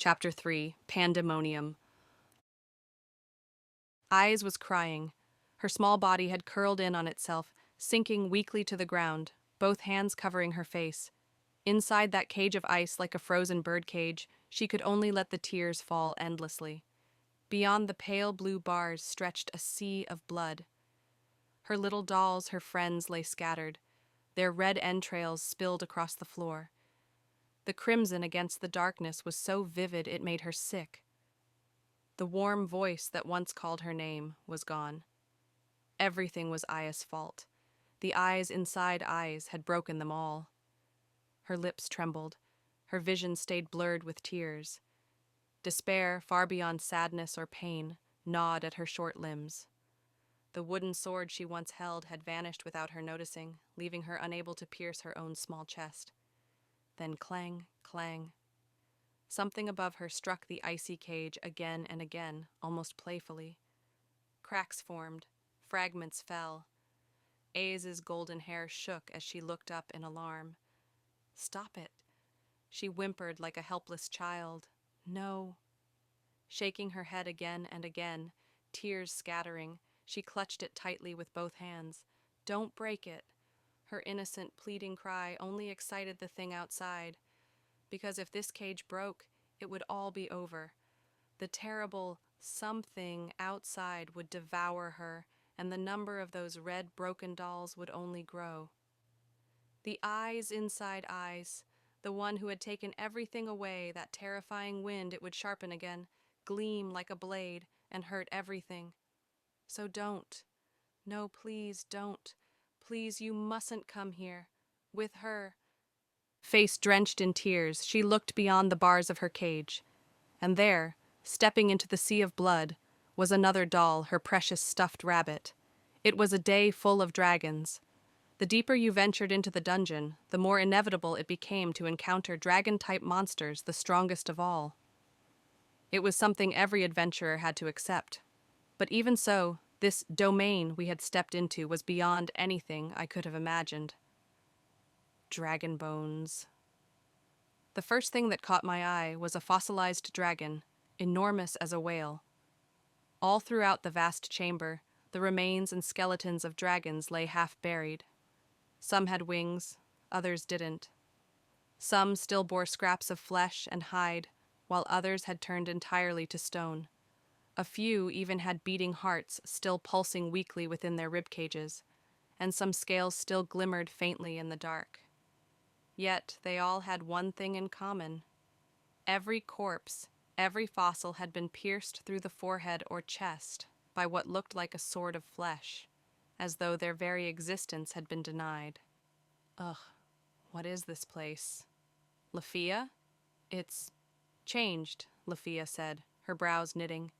Chapter 3, Pandemonium. Eyes was crying. Her small body had curled in on itself, sinking weakly to the ground, both hands covering her face. Inside that cage of ice like a frozen bird cage, she could only let the tears fall endlessly. Beyond the pale blue bars stretched a sea of blood. Her little dolls, her friends, lay scattered, their red entrails spilled across the floor. The crimson against the darkness was so vivid it made her sick. The warm voice that once called her name was gone. Everything was Aya's fault. The eyes inside eyes had broken them all. Her lips trembled. Her vision stayed blurred with tears. Despair, far beyond sadness or pain, gnawed at her short limbs. The wooden sword she once held had vanished without her noticing, leaving her unable to pierce her own small chest. Then clang, clang. Something above her struck the icy cage again and again, almost playfully. Cracks formed. Fragments fell. Aya's golden hair shook as she looked up in alarm. "Stop it," she whimpered like a helpless child. "No." Shaking her head again and again, tears scattering, she clutched it tightly with both hands. "Don't break it." Her innocent, pleading cry only excited the thing outside, because if this cage broke, it would all be over. The terrible something outside would devour her, and the number of those red broken dolls would only grow. The eyes inside eyes, the one who had taken everything away, that terrifying wind it would sharpen again, gleam like a blade, and hurt everything. So don't. No, please don't. Please, you mustn't come here. With her. Face drenched in tears, she looked beyond the bars of her cage. And there, stepping into the sea of blood, was another doll, her precious stuffed rabbit. It was a day full of dragons. The deeper you ventured into the dungeon, the more inevitable it became to encounter dragon-type monsters, the strongest of all. It was something every adventurer had to accept. But even so, this domain we had stepped into was beyond anything I could have imagined. Dragon bones. The first thing that caught my eye was a fossilized dragon, enormous as a whale. All throughout the vast chamber, the remains and skeletons of dragons lay half buried. Some had wings, others didn't. Some still bore scraps of flesh and hide, while others had turned entirely to stone. A few even had beating hearts still pulsing weakly within their rib cages, and some scales still glimmered faintly in the dark. Yet they all had one thing in common. Every corpse, every fossil had been pierced through the forehead or chest by what looked like a sword of flesh, as though their very existence had been denied. Ugh, what is this place? Lafia? It's changed, Lafia said, her brows knitting.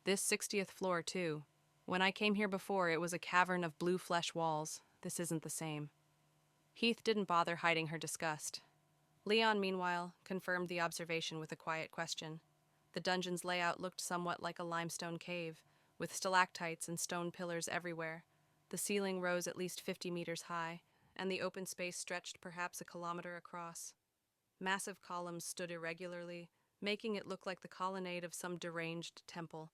This 60th floor, too. When I came here before, it was a cavern of blue flesh walls. This isn't the same. Heath didn't bother hiding her disgust. Leon, meanwhile, confirmed the observation with a quiet question. The dungeon's layout looked somewhat like a limestone cave, with stalactites and stone pillars everywhere. The ceiling rose at least 50 meters high, and the open space stretched perhaps a kilometer across. Massive columns stood irregularly, making it look like the colonnade of some deranged temple.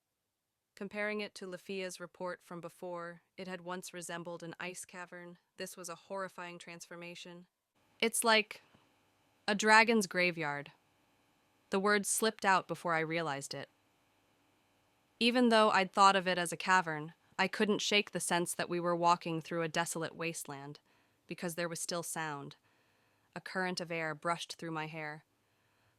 Comparing it to Lafia's report from before, it had once resembled an ice cavern. This was a horrifying transformation. "It's like a dragon's graveyard." The word slipped out before I realized it. Even though I'd thought of it as a cavern, I couldn't shake the sense that we were walking through a desolate wasteland, because there was still sound. A current of air brushed through my hair.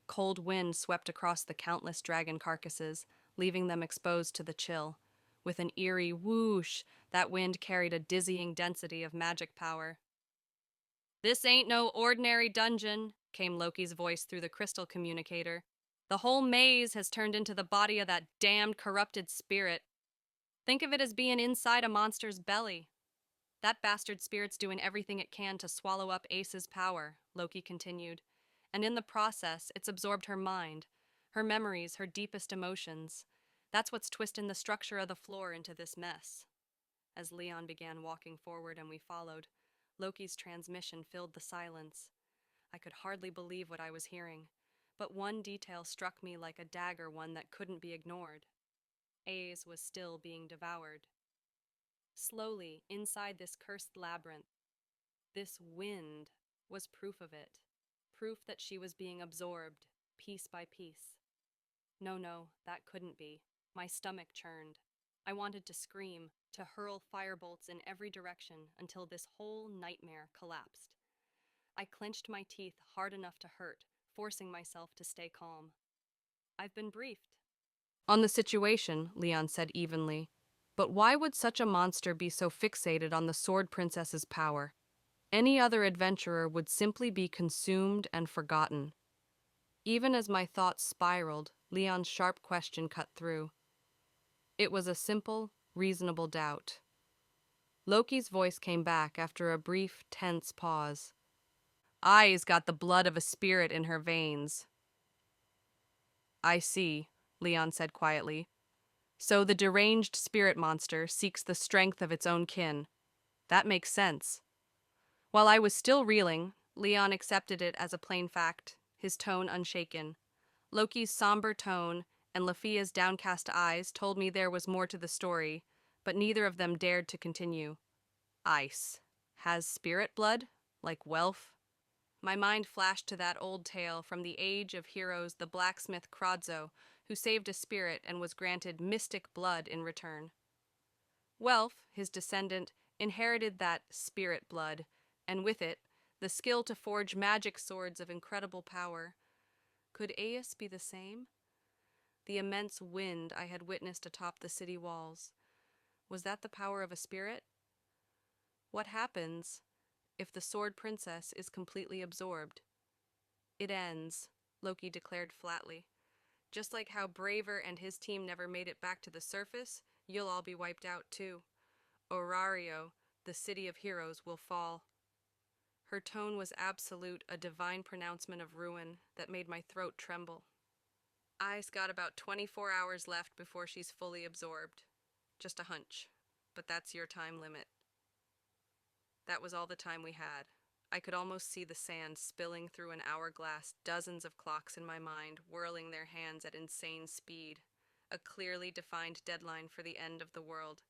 Cold wind swept across the countless dragon carcasses, leaving them exposed to the chill. With an eerie whoosh, that wind carried a dizzying density of magic power. "This ain't no ordinary dungeon," came Loki's voice through the crystal communicator. "The whole maze has turned into the body of that damned corrupted spirit. Think of it as being inside a monster's belly. That bastard spirit's doing everything it can to swallow up Ace's power," Loki continued. "And in the process, it's absorbed her mind, her memories, her deepest emotions. That's what's twisting the structure of the floor into this mess." As Leon began walking forward and we followed, Loki's transmission filled the silence. I could hardly believe what I was hearing. But one detail struck me like a dagger, one that couldn't be ignored. A's was still being devoured. Slowly, inside this cursed labyrinth, this wind was proof of it. Proof that she was being absorbed, piece by piece. No, no, that couldn't be. My stomach churned. I wanted to scream, to hurl firebolts in every direction until this whole nightmare collapsed. I clenched my teeth hard enough to hurt, forcing myself to stay calm. I've been briefed. On the situation, Leon said evenly. But why would such a monster be so fixated on the Sword Princess's power? Any other adventurer would simply be consumed and forgotten. Even as my thoughts spiraled, Leon's sharp question cut through. It was a simple, reasonable doubt. Loki's voice came back after a brief, tense pause. Ai's got the blood of a spirit in her veins. I see, Leon said quietly. So the deranged spirit monster seeks the strength of its own kin. That makes sense. While I was still reeling, Leon accepted it as a plain fact, his tone unshaken. Loki's somber tone and Lafia's downcast eyes told me there was more to the story, but neither of them dared to continue. Ice. Has spirit blood? Like Welf? My mind flashed to that old tale from the age of heroes, the blacksmith Krodzo, who saved a spirit and was granted mystic blood in return. Welf, his descendant, inherited that spirit blood, and with it, the skill to forge magic swords of incredible power. Could Aias be the same? The immense wind I had witnessed atop the city walls. Was that the power of a spirit? What happens if the Sword Princess is completely absorbed? It ends, Loki declared flatly. Just like how Braver and his team never made it back to the surface, you'll all be wiped out too. Orario, the city of heroes, will fall. Her tone was absolute, a divine pronouncement of ruin that made my throat tremble. Ai's got about 24 hours left before she's fully absorbed. Just a hunch, but that's your time limit. That was all the time we had. I could almost see the sand spilling through an hourglass, dozens of clocks in my mind, whirling their hands at insane speed. A clearly defined deadline for the end of the world.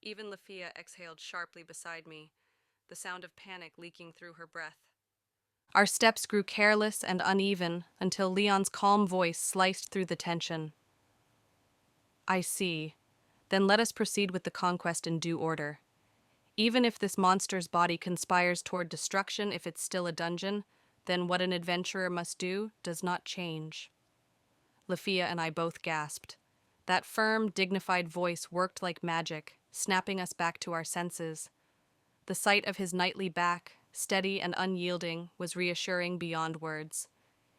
Even Lafia exhaled sharply beside me, the sound of panic leaking through her breath. Our steps grew careless and uneven until Leon's calm voice sliced through the tension. I see. Then let us proceed with the conquest in due order. Even if this monster's body conspires toward destruction if it's still a dungeon, then what an adventurer must do does not change. Lafia and I both gasped. That firm, dignified voice worked like magic, snapping us back to our senses. The sight of his knightly back, steady and unyielding, was reassuring beyond words.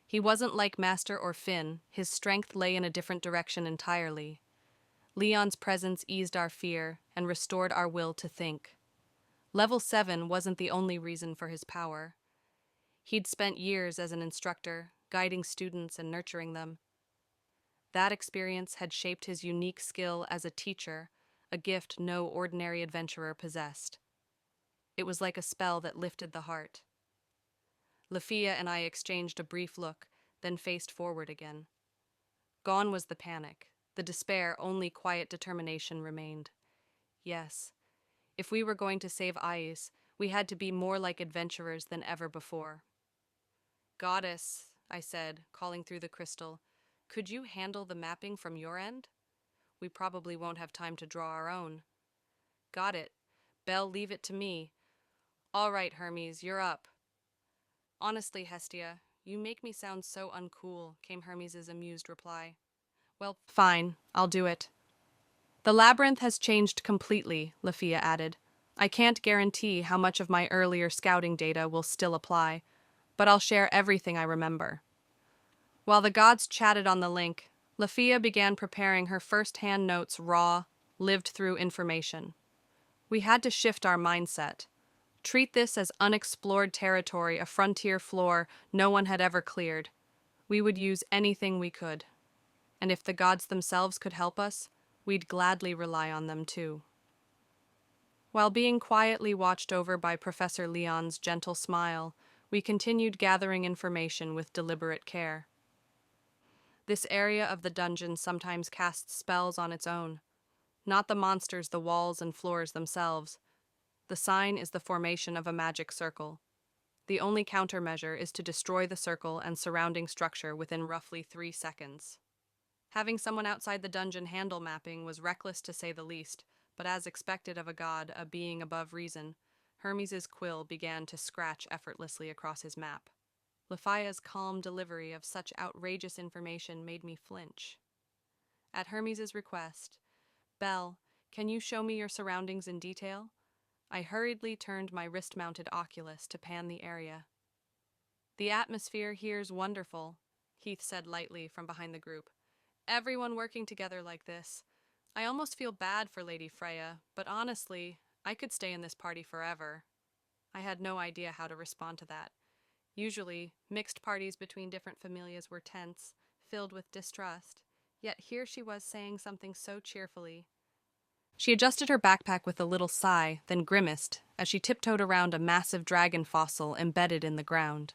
He wasn't like Master or Finn, his strength lay in a different direction entirely. Leon's presence eased our fear and restored our will to think. Level 7 wasn't the only reason for his power. He'd spent years as an instructor, guiding students and nurturing them. That experience had shaped his unique skill as a teacher, a gift no ordinary adventurer possessed. It was like a spell that lifted the heart. Lafia and I exchanged a brief look, then faced forward again. Gone was the panic, the despair, only quiet determination remained. Yes, if we were going to save Ais, we had to be more like adventurers than ever before. Goddess, I said, calling through the crystal, could you handle the mapping from your end? We probably won't have time to draw our own. Got it. Belle, leave it to me. All right, Hermes, you're up. Honestly, Hestia, you make me sound so uncool, came Hermes' amused reply. Well, fine, I'll do it. The labyrinth has changed completely, Lafia added. I can't guarantee how much of my earlier scouting data will still apply, but I'll share everything I remember. While the gods chatted on the link, Lafia began preparing her first-hand notes, raw, lived-through information. We had to shift our mindset. Treat this as unexplored territory, a frontier floor no one had ever cleared. We would use anything we could. And if the gods themselves could help us, we'd gladly rely on them too. While being quietly watched over by Professor Leon's gentle smile, we continued gathering information with deliberate care. This area of the dungeon sometimes casts spells on its own. Not the monsters, the walls and floors themselves. The sign is the formation of a magic circle. The only countermeasure is to destroy the circle and surrounding structure within roughly 3 seconds. Having someone outside the dungeon handle mapping was reckless to say the least, but as expected of a god, a being above reason, Hermes's quill began to scratch effortlessly across his map. Lefia's calm delivery of such outrageous information made me flinch. At Hermes's request, "Belle, can you show me your surroundings in detail?" I hurriedly turned my wrist-mounted oculus to pan the area. "The atmosphere here's wonderful," Heath said lightly from behind the group. "Everyone working together like this. I almost feel bad for Lady Freya, but honestly, I could stay in this party forever." I had no idea how to respond to that. Usually, mixed parties between different familias were tense, filled with distrust, yet here she was saying something so cheerfully. She adjusted her backpack with a little sigh, then grimaced as she tiptoed around a massive dragon fossil embedded in the ground.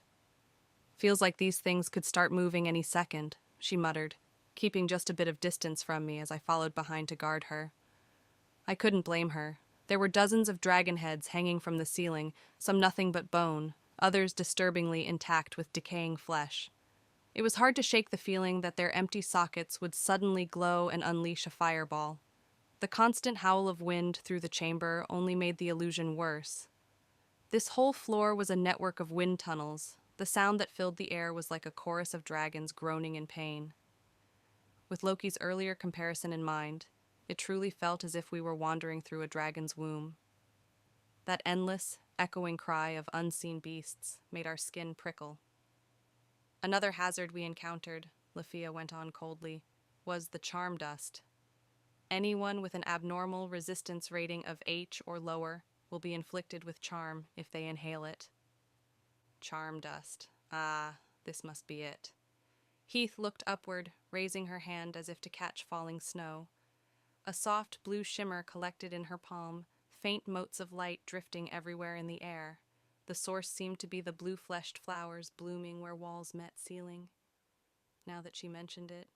"Feels like these things could start moving any second," she muttered, keeping just a bit of distance from me as I followed behind to guard her. I couldn't blame her. There were dozens of dragon heads hanging from the ceiling, some nothing but bone, others disturbingly intact with decaying flesh. It was hard to shake the feeling that their empty sockets would suddenly glow and unleash a fireball. The constant howl of wind through the chamber only made the illusion worse. This whole floor was a network of wind tunnels. The sound that filled the air was like a chorus of dragons groaning in pain. With Loki's earlier comparison in mind, it truly felt as if we were wandering through a dragon's womb. That endless, echoing cry of unseen beasts made our skin prickle. "Another hazard we encountered," Lafia went on coldly, "was the charm dust. Anyone with an abnormal resistance rating of H or lower will be inflicted with charm if they inhale it." Charm dust. Ah, this must be it. Heath looked upward, raising her hand as if to catch falling snow. A soft blue shimmer collected in her palm, faint motes of light drifting everywhere in the air. The source seemed to be the blue-fleshed flowers blooming where walls met ceiling. Now that she mentioned it,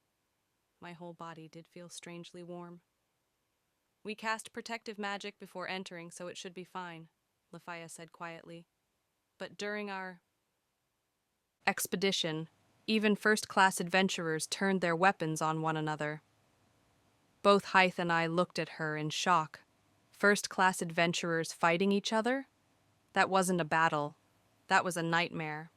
my whole body did feel strangely warm. "We cast protective magic before entering, so it should be fine," Lafia said quietly. "But during our expedition, even first-class adventurers turned their weapons on one another." Both Hythe and I looked at her in shock. First-class adventurers fighting each other? That wasn't a battle. That was a nightmare.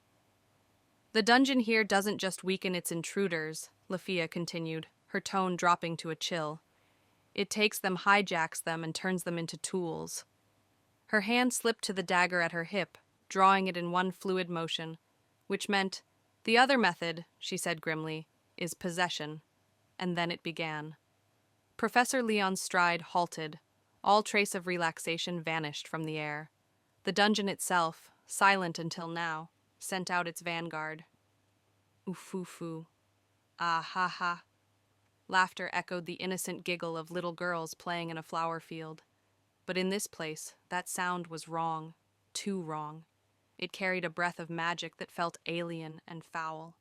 "The dungeon here doesn't just weaken its intruders," Lafia continued, her tone dropping to a chill. "It takes them, hijacks them, and turns them into tools." Her hand slipped to the dagger at her hip, drawing it in one fluid motion, which meant, "The other method," she said grimly, "is possession." And then it began. Professor Leon's stride halted. All trace of relaxation vanished from the air. The dungeon itself, silent until now, sent out its vanguard. "Oof-oo-foo. Ah ha ha." Laughter echoed the innocent giggle of little girls playing in a flower field. But in this place, that sound was wrong. Too wrong. It carried a breath of magic that felt alien and foul.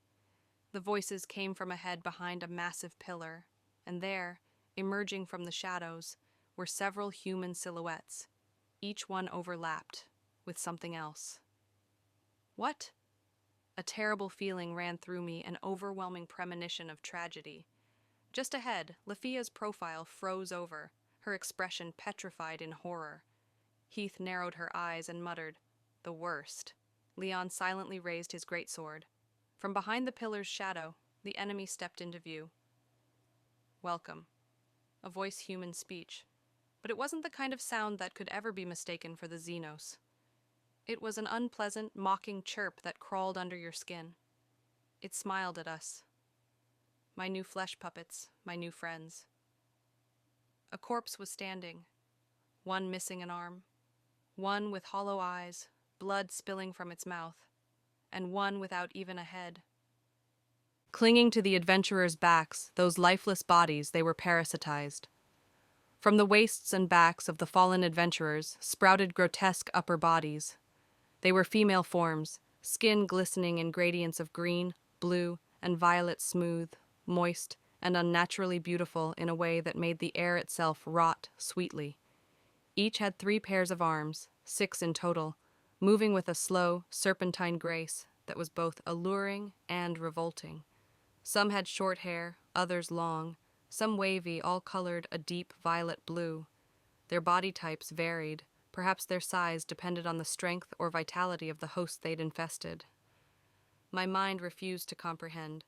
The voices came from a head behind a massive pillar, and there, emerging from the shadows, were several human silhouettes, each one overlapped with something else. What? A terrible feeling ran through me, an overwhelming premonition of tragedy. Just ahead, Lafia's profile froze over, her expression petrified in horror. Heath narrowed her eyes and muttered, "The worst." Leon silently raised his greatsword. From behind the pillar's shadow, the enemy stepped into view. "Welcome." A voice human speech. But it wasn't the kind of sound that could ever be mistaken for the Xenos. It was an unpleasant, mocking chirp that crawled under your skin. It smiled at us. My new flesh puppets, my new friends. A corpse was standing, one missing an arm, one with hollow eyes, blood spilling from its mouth, and one without even a head. Clinging to the adventurers' backs, those lifeless bodies, they were parasitized. From the waists and backs of the fallen adventurers sprouted grotesque upper bodies. They were female forms, skin glistening in gradients of green, blue, and violet smooth, moist, and unnaturally beautiful in a way that made the air itself rot sweetly. Each had 3 pairs of arms, 6 in total, moving with a slow, serpentine grace that was both alluring and revolting. Some had short hair, others long, some wavy, all colored a deep violet blue. Their body types varied, perhaps their size depended on the strength or vitality of the host they'd infested. My mind refused to comprehend,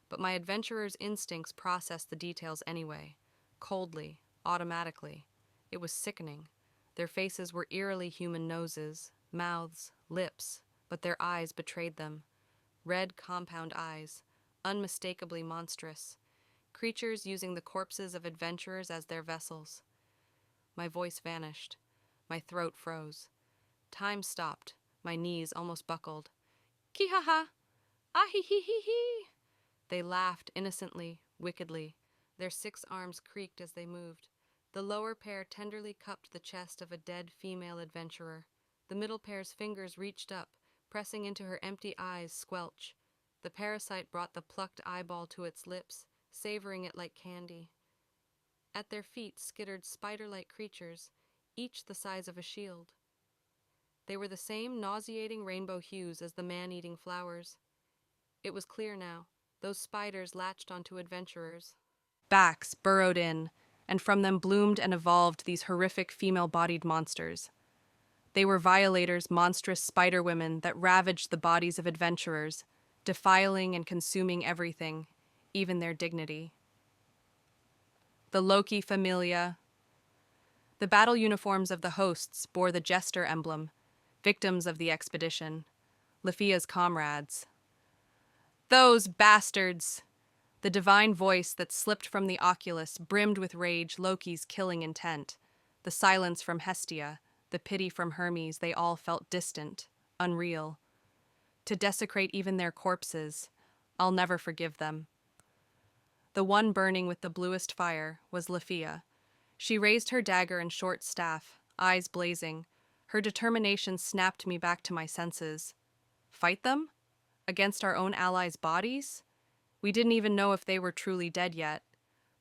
but my adventurer's instincts processed the details anyway, coldly, automatically. It was sickening. Their faces were eerily human noses, mouths, lips, but their eyes betrayed them. Red compound eyes, unmistakably monstrous. Creatures using the corpses of adventurers as their vessels. My voice vanished. My throat froze. Time stopped. My knees almost buckled. Ki-ha-ha! Ah-hee-hee-hee-hee! They laughed innocently, wickedly. Their 6 arms creaked as they moved. The lower pair tenderly cupped the chest of a dead female adventurer. The middle pair's fingers reached up, pressing into her empty eyes squelch. The parasite brought the plucked eyeball to its lips, savoring it like candy. At their feet skittered spider-like creatures, each the size of a shield. They were the same nauseating rainbow hues as the man-eating flowers. It was clear now. Those spiders latched onto adventurers. Backs burrowed in, and from them bloomed and evolved these horrific female-bodied monsters. They were violators, monstrous spider women that ravaged the bodies of adventurers, defiling and consuming everything, even their dignity. The Loki Familia. The battle uniforms of the hosts bore the jester emblem, victims of the expedition, Lefia's comrades. Those bastards! The divine voice that slipped from the oculus brimmed with rage Loki's killing intent. The silence from Hestia, the pity from Hermes, they all felt distant, unreal. To desecrate even their corpses, I'll never forgive them. The one burning with the bluest fire was Lefia. She raised her dagger and short staff, eyes blazing. Her determination snapped me back to my senses. Fight them? Against our own allies' bodies? We didn't even know if they were truly dead yet.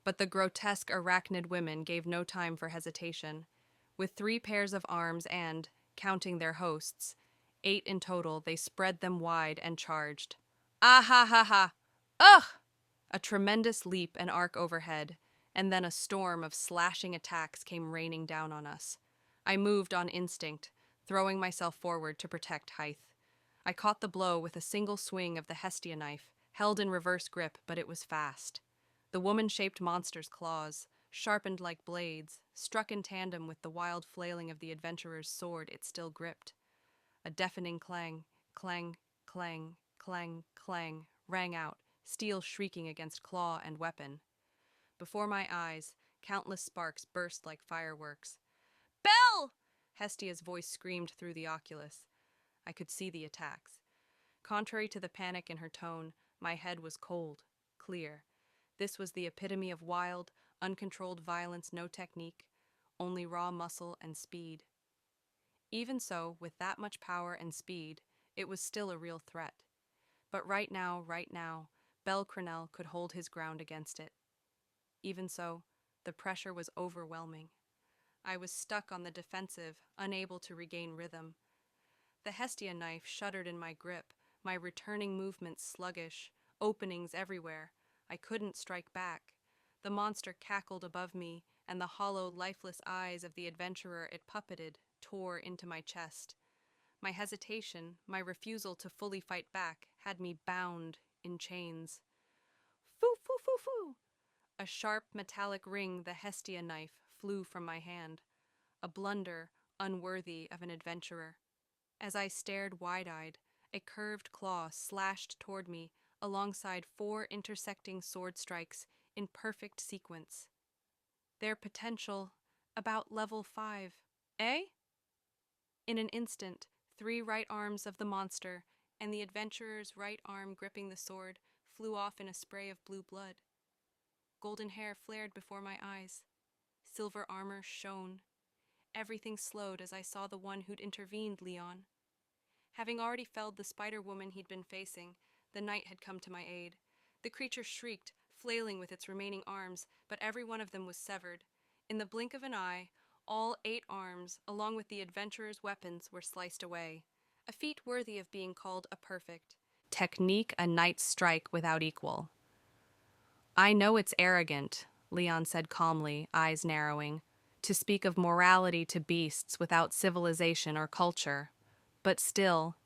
But the grotesque arachnid women gave no time for hesitation. With 3 pairs of arms and, counting their hosts, 8 in total, they spread them wide and charged. Ah ha ha ha! Ugh! A tremendous leap and arc overhead, and then a storm of slashing attacks came raining down on us. I moved on instinct, throwing myself forward to protect Hythe. I caught the blow with a single swing of the Hestia knife, held in reverse grip, but it was fast. The woman-shaped monster's claws, sharpened like blades, struck in tandem with the wild flailing of the adventurer's sword it still gripped. A deafening clang, clang, clang, clang, clang, rang out, steel shrieking against claw and weapon. Before my eyes, countless sparks burst like fireworks. "Belle!" Hestia's voice screamed through the oculus. I could see the attacks. Contrary to the panic in her tone, my head was cold, clear. This was the epitome of wild, uncontrolled violence, no technique, only raw muscle and speed. Even so, with that much power and speed, it was still a real threat. But right now, Belle Crenel could hold his ground against it. Even so, the pressure was overwhelming. I was stuck on the defensive, unable to regain rhythm. The Hestia knife shuddered in my grip, my returning movements sluggish, openings everywhere. I couldn't strike back. The monster cackled above me, and the hollow, lifeless eyes of the adventurer it puppeted tore into my chest. My hesitation, my refusal to fully fight back, had me bound in chains. Foo, foo, foo, foo! A sharp, metallic ring, the Hestia knife, flew from my hand. A blunder, unworthy of an adventurer. As I stared wide-eyed, a curved claw slashed toward me alongside 4 intersecting sword strikes in perfect sequence. Their potential, about level 5. Eh? In an instant, 3 right arms of the monster, and the adventurer's right arm gripping the sword, flew off in a spray of blue blood. Golden hair flared before my eyes. Silver armor shone. Everything slowed as I saw the one who'd intervened, Leon. Having already felled the spider woman he'd been facing, the knight had come to my aid. The creature shrieked, flailing with its remaining arms, but every one of them was severed. In the blink of an eye, all 8 arms, along with the adventurer's weapons, were sliced away. A feat worthy of being called a perfect technique, a knight's strike without equal. I know it's arrogant, Leon said calmly, eyes narrowing, to speak of morality to beasts without civilization or culture. But still,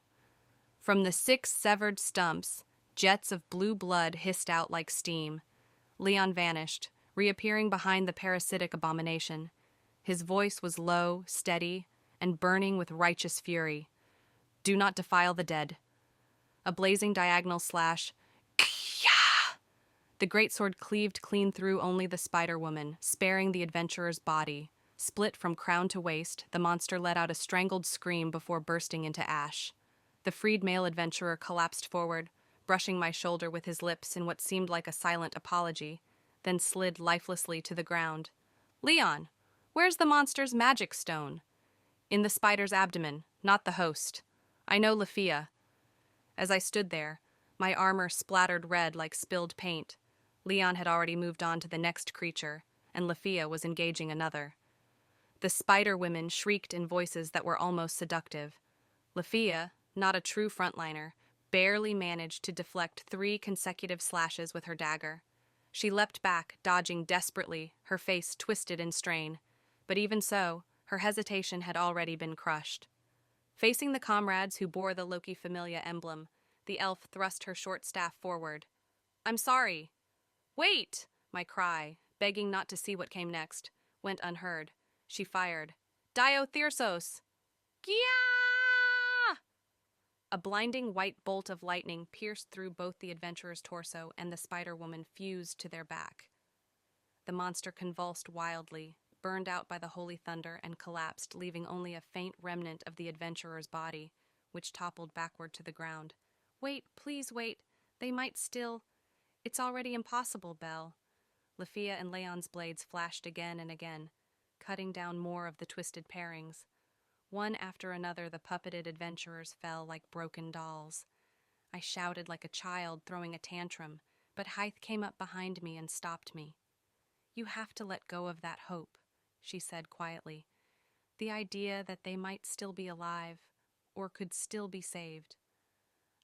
from the 6 severed stumps, jets of blue blood hissed out like steam. Leon vanished, reappearing behind the parasitic abomination. His voice was low, steady, and burning with righteous fury. Do not defile the dead. A blazing diagonal slash. Kya! The greatsword cleaved clean through only the Spider-Woman, sparing the adventurer's body. Split from crown to waist, the monster let out a strangled scream before bursting into ash. The freed male adventurer collapsed forward, brushing my shoulder with his lips in what seemed like a silent apology, then slid lifelessly to the ground. Leon, where's the monster's magic stone? In the spider's abdomen, not the host. I know Lafia. As I stood there, my armor splattered red like spilled paint. Leon had already moved on to the next creature, and Lafia was engaging another. The spider women shrieked in voices that were almost seductive. Lafia, not a true frontliner, barely managed to deflect 3 consecutive slashes with her dagger. She leapt back, dodging desperately, her face twisted in strain. But even so, her hesitation had already been crushed. Facing the comrades who bore the Loki Familia emblem, the elf thrust her short staff forward. I'm sorry. Wait! My cry, begging not to see what came next, went unheard. She fired. Dio Thyrsos! Gyaa! A blinding white bolt of lightning pierced through both the adventurer's torso and the Spider-Woman fused to their back. The monster convulsed wildly, burned out by the holy thunder, and collapsed, leaving only a faint remnant of the adventurer's body, which toppled backward to the ground. Wait, please wait. They might still... It's already impossible, Belle. Lafia and Leon's blades flashed again and again, cutting down more of the twisted pairings. One after another, the puppeted adventurers fell like broken dolls. I shouted like a child throwing a tantrum, but Hythe came up behind me and stopped me. You have to let go of that hope, she said quietly. The idea that they might still be alive, or could still be saved.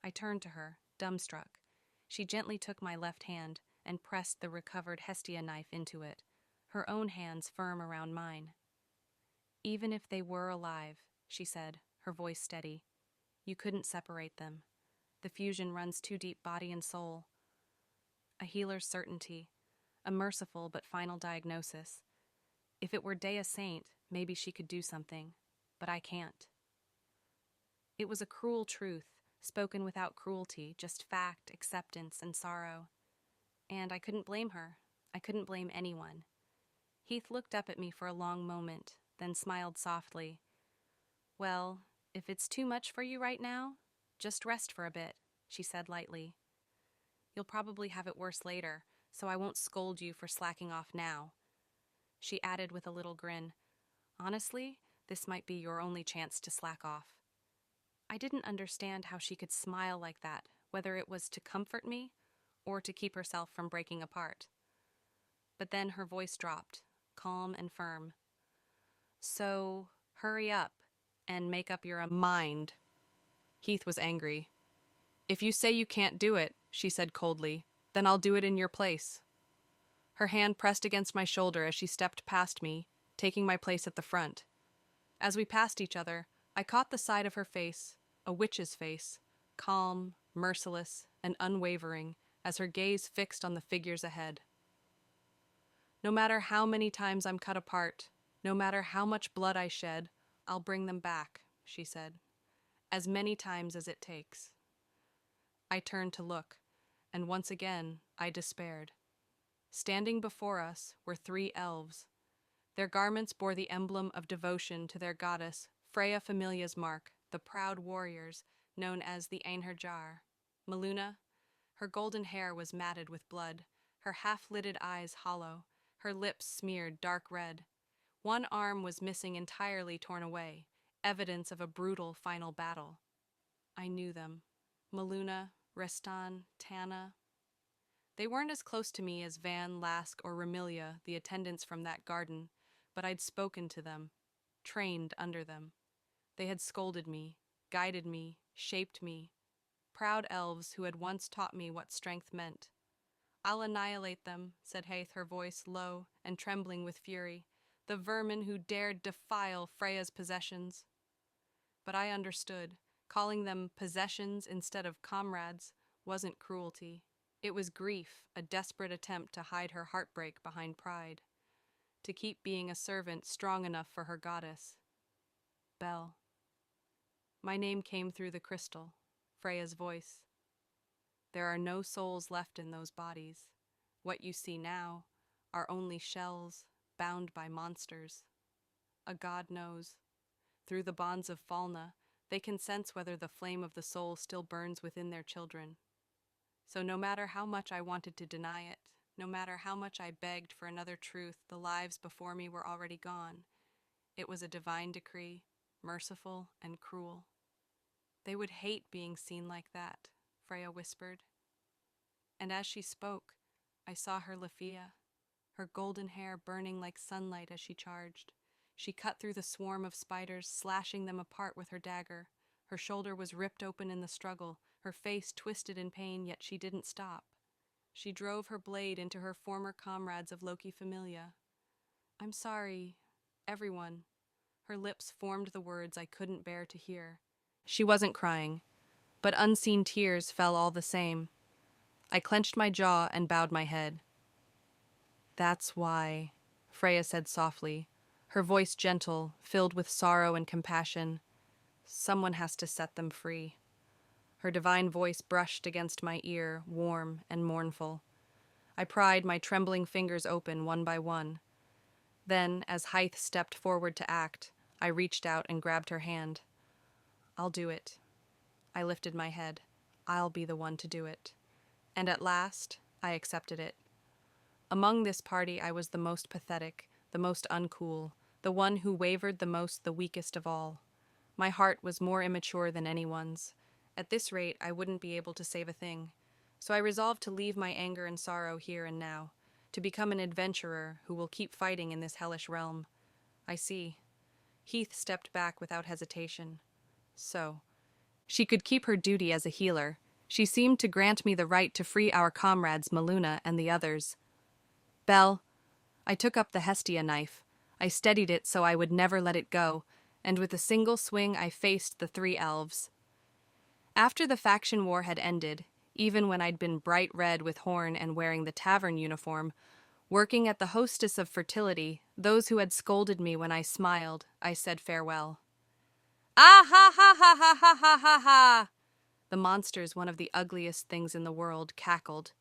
I turned to her, dumbstruck. She gently took my left hand and pressed the recovered Hestia knife into it, her own hands firm around mine. Even if they were alive, she said, her voice steady, you couldn't separate them. The fusion runs too deep, body and soul. A healer's certainty, a merciful but final diagnosis. If it were Dea Saint, maybe she could do something, but I can't. It was a cruel truth, spoken without cruelty, just fact, acceptance, and sorrow. And I couldn't blame her. I couldn't blame anyone. Heath looked up at me for a long moment, then smiled softly. Well, if it's too much for you right now, just rest for a bit, she said lightly. You'll probably have it worse later, so I won't scold you for slacking off now. She added with a little grin, honestly, this might be your only chance to slack off. I didn't understand how she could smile like that, whether it was to comfort me or to keep herself from breaking apart. But then her voice dropped, calm and firm. So, hurry up and make up your mind. Heath was angry. If you say you can't do it, she said coldly, then I'll do it in your place. Her hand pressed against my shoulder as she stepped past me, taking my place at the front. As we passed each other, I caught the side of her face, a witch's face, calm, merciless, and unwavering, as her gaze fixed on the figures ahead. No matter how many times I'm cut apart, no matter how much blood I shed, I'll bring them back, she said. As many times as it takes. I turned to look, and once again I despaired. Standing before us were 3 elves. Their garments bore the emblem of devotion to their goddess, Freya Familia's mark, the proud warriors known as the Einherjar. Maluna, her golden hair was matted with blood, her half-lidded eyes hollow, her lips smeared dark red. One arm was missing entirely, torn away, evidence of a brutal final battle. I knew them. Maluna, Restan, Tana. They weren't as close to me as Van, Lask, or Remilia, the attendants from that garden, but I'd spoken to them, trained under them. They had scolded me, guided me, shaped me, proud elves who had once taught me what strength meant. "I'll annihilate them," said Haith, her voice low and trembling with fury, "the vermin who dared defile Freya's possessions." But I understood. Calling them possessions instead of comrades wasn't cruelty. It was grief, a desperate attempt to hide her heartbreak behind pride, to keep being a servant strong enough for her goddess. Bel. My name came through the crystal, Freya's voice. There are no souls left in those bodies. What you see now are only shells bound by monsters. A god knows. Through the bonds of Falna, they can sense whether the flame of the soul still burns within their children. So no matter how much I wanted to deny it, no matter how much I begged for another truth, the lives before me were already gone. It was a divine decree, merciful and cruel. They would hate being seen like that, Freya whispered. And as she spoke, I saw her Lafia, her golden hair burning like sunlight as she charged. She cut through the swarm of spiders, slashing them apart with her dagger. Her shoulder was ripped open in the struggle, her face twisted in pain, yet she didn't stop. She drove her blade into her former comrades of Loki Familia. "I'm sorry, everyone." Her lips formed the words I couldn't bear to hear. She wasn't crying, but unseen tears fell all the same. I clenched my jaw and bowed my head. "That's why," Freya said softly, her voice gentle, filled with sorrow and compassion. "Someone has to set them free." Her divine voice brushed against my ear, warm and mournful. I pried my trembling fingers open one by one. Then, as Hythe stepped forward to act, I reached out and grabbed her hand. "I'll do it." I lifted my head. "I'll be the one to do it." And at last, I accepted it. Among this party, I was the most pathetic, the most uncool, the one who wavered the most, the weakest of all. My heart was more immature than anyone's. At this rate, I wouldn't be able to save a thing. So I resolved to leave my anger and sorrow here and now, to become an adventurer who will keep fighting in this hellish realm. I see. Heath stepped back without hesitation. So, she could keep her duty as a healer. She seemed to grant me the right to free our comrades Maluna and the others. "Bel." I took up the Hestia knife. I steadied it so I would never let it go, and with a single swing I faced the 3 elves. After the faction war had ended, even when I'd been bright red with horn and wearing the tavern uniform, working at the Hostess of Fertility, those who had scolded me when I smiled, I said farewell. "Ah ha ha ha ha ha ha ha ha!" The monsters, one of the ugliest things in the world, cackled.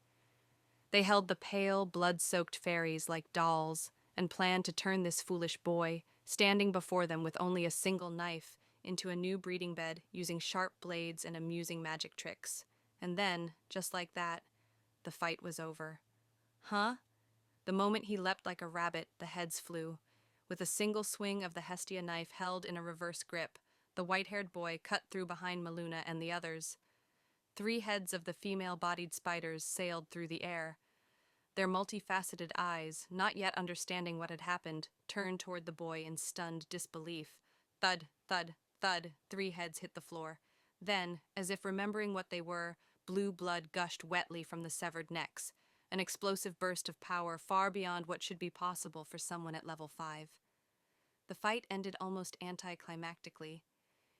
They held the pale, blood-soaked fairies like dolls and planned to turn this foolish boy, standing before them with only a single knife, into a new breeding bed using sharp blades and amusing magic tricks. And then, just like that, the fight was over. Huh? The moment he leapt like a rabbit, the heads flew. With a single swing of the Hestia knife held in a reverse grip, the white-haired boy cut through behind Maluna and the others. 3 heads of the female-bodied spiders sailed through the air. Their multifaceted eyes, not yet understanding what had happened, turned toward the boy in stunned disbelief. Thud, thud, thud, 3 heads hit the floor. Then, as if remembering what they were, blue blood gushed wetly from the severed necks, an explosive burst of power far beyond what should be possible for someone at level 5. The fight ended almost anticlimactically.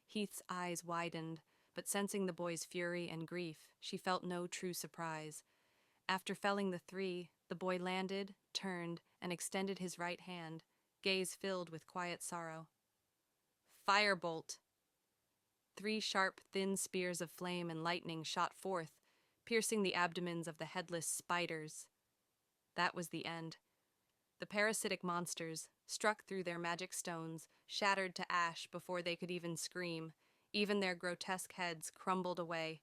Heath's eyes widened, but sensing the boy's fury and grief, she felt no true surprise. After felling the 3, the boy landed, turned, and extended his right hand, gaze filled with quiet sorrow. Firebolt! 3 sharp, thin spears of flame and lightning shot forth, piercing the abdomens of the headless spiders. That was the end. The parasitic monsters, struck through their magic stones, shattered to ash before they could even scream. Even their grotesque heads crumbled away.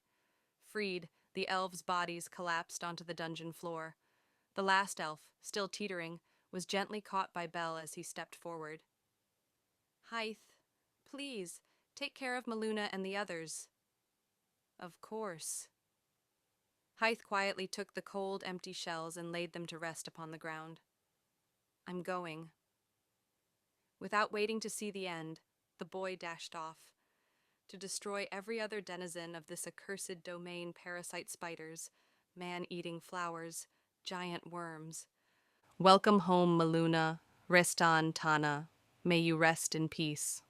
Freed, the elves' bodies collapsed onto the dungeon floor. The last elf, still teetering, was gently caught by Bel as he stepped forward. "Hythe, please, take care of Maluna and the others." "Of course." Hythe quietly took the cold, empty shells and laid them to rest upon the ground. I'm going. Without waiting to see the end, the boy dashed off, to destroy every other denizen of this accursed domain: parasite spiders, man-eating flowers, giant worms. Welcome home, Maluna, Restan Tana. May you rest in peace.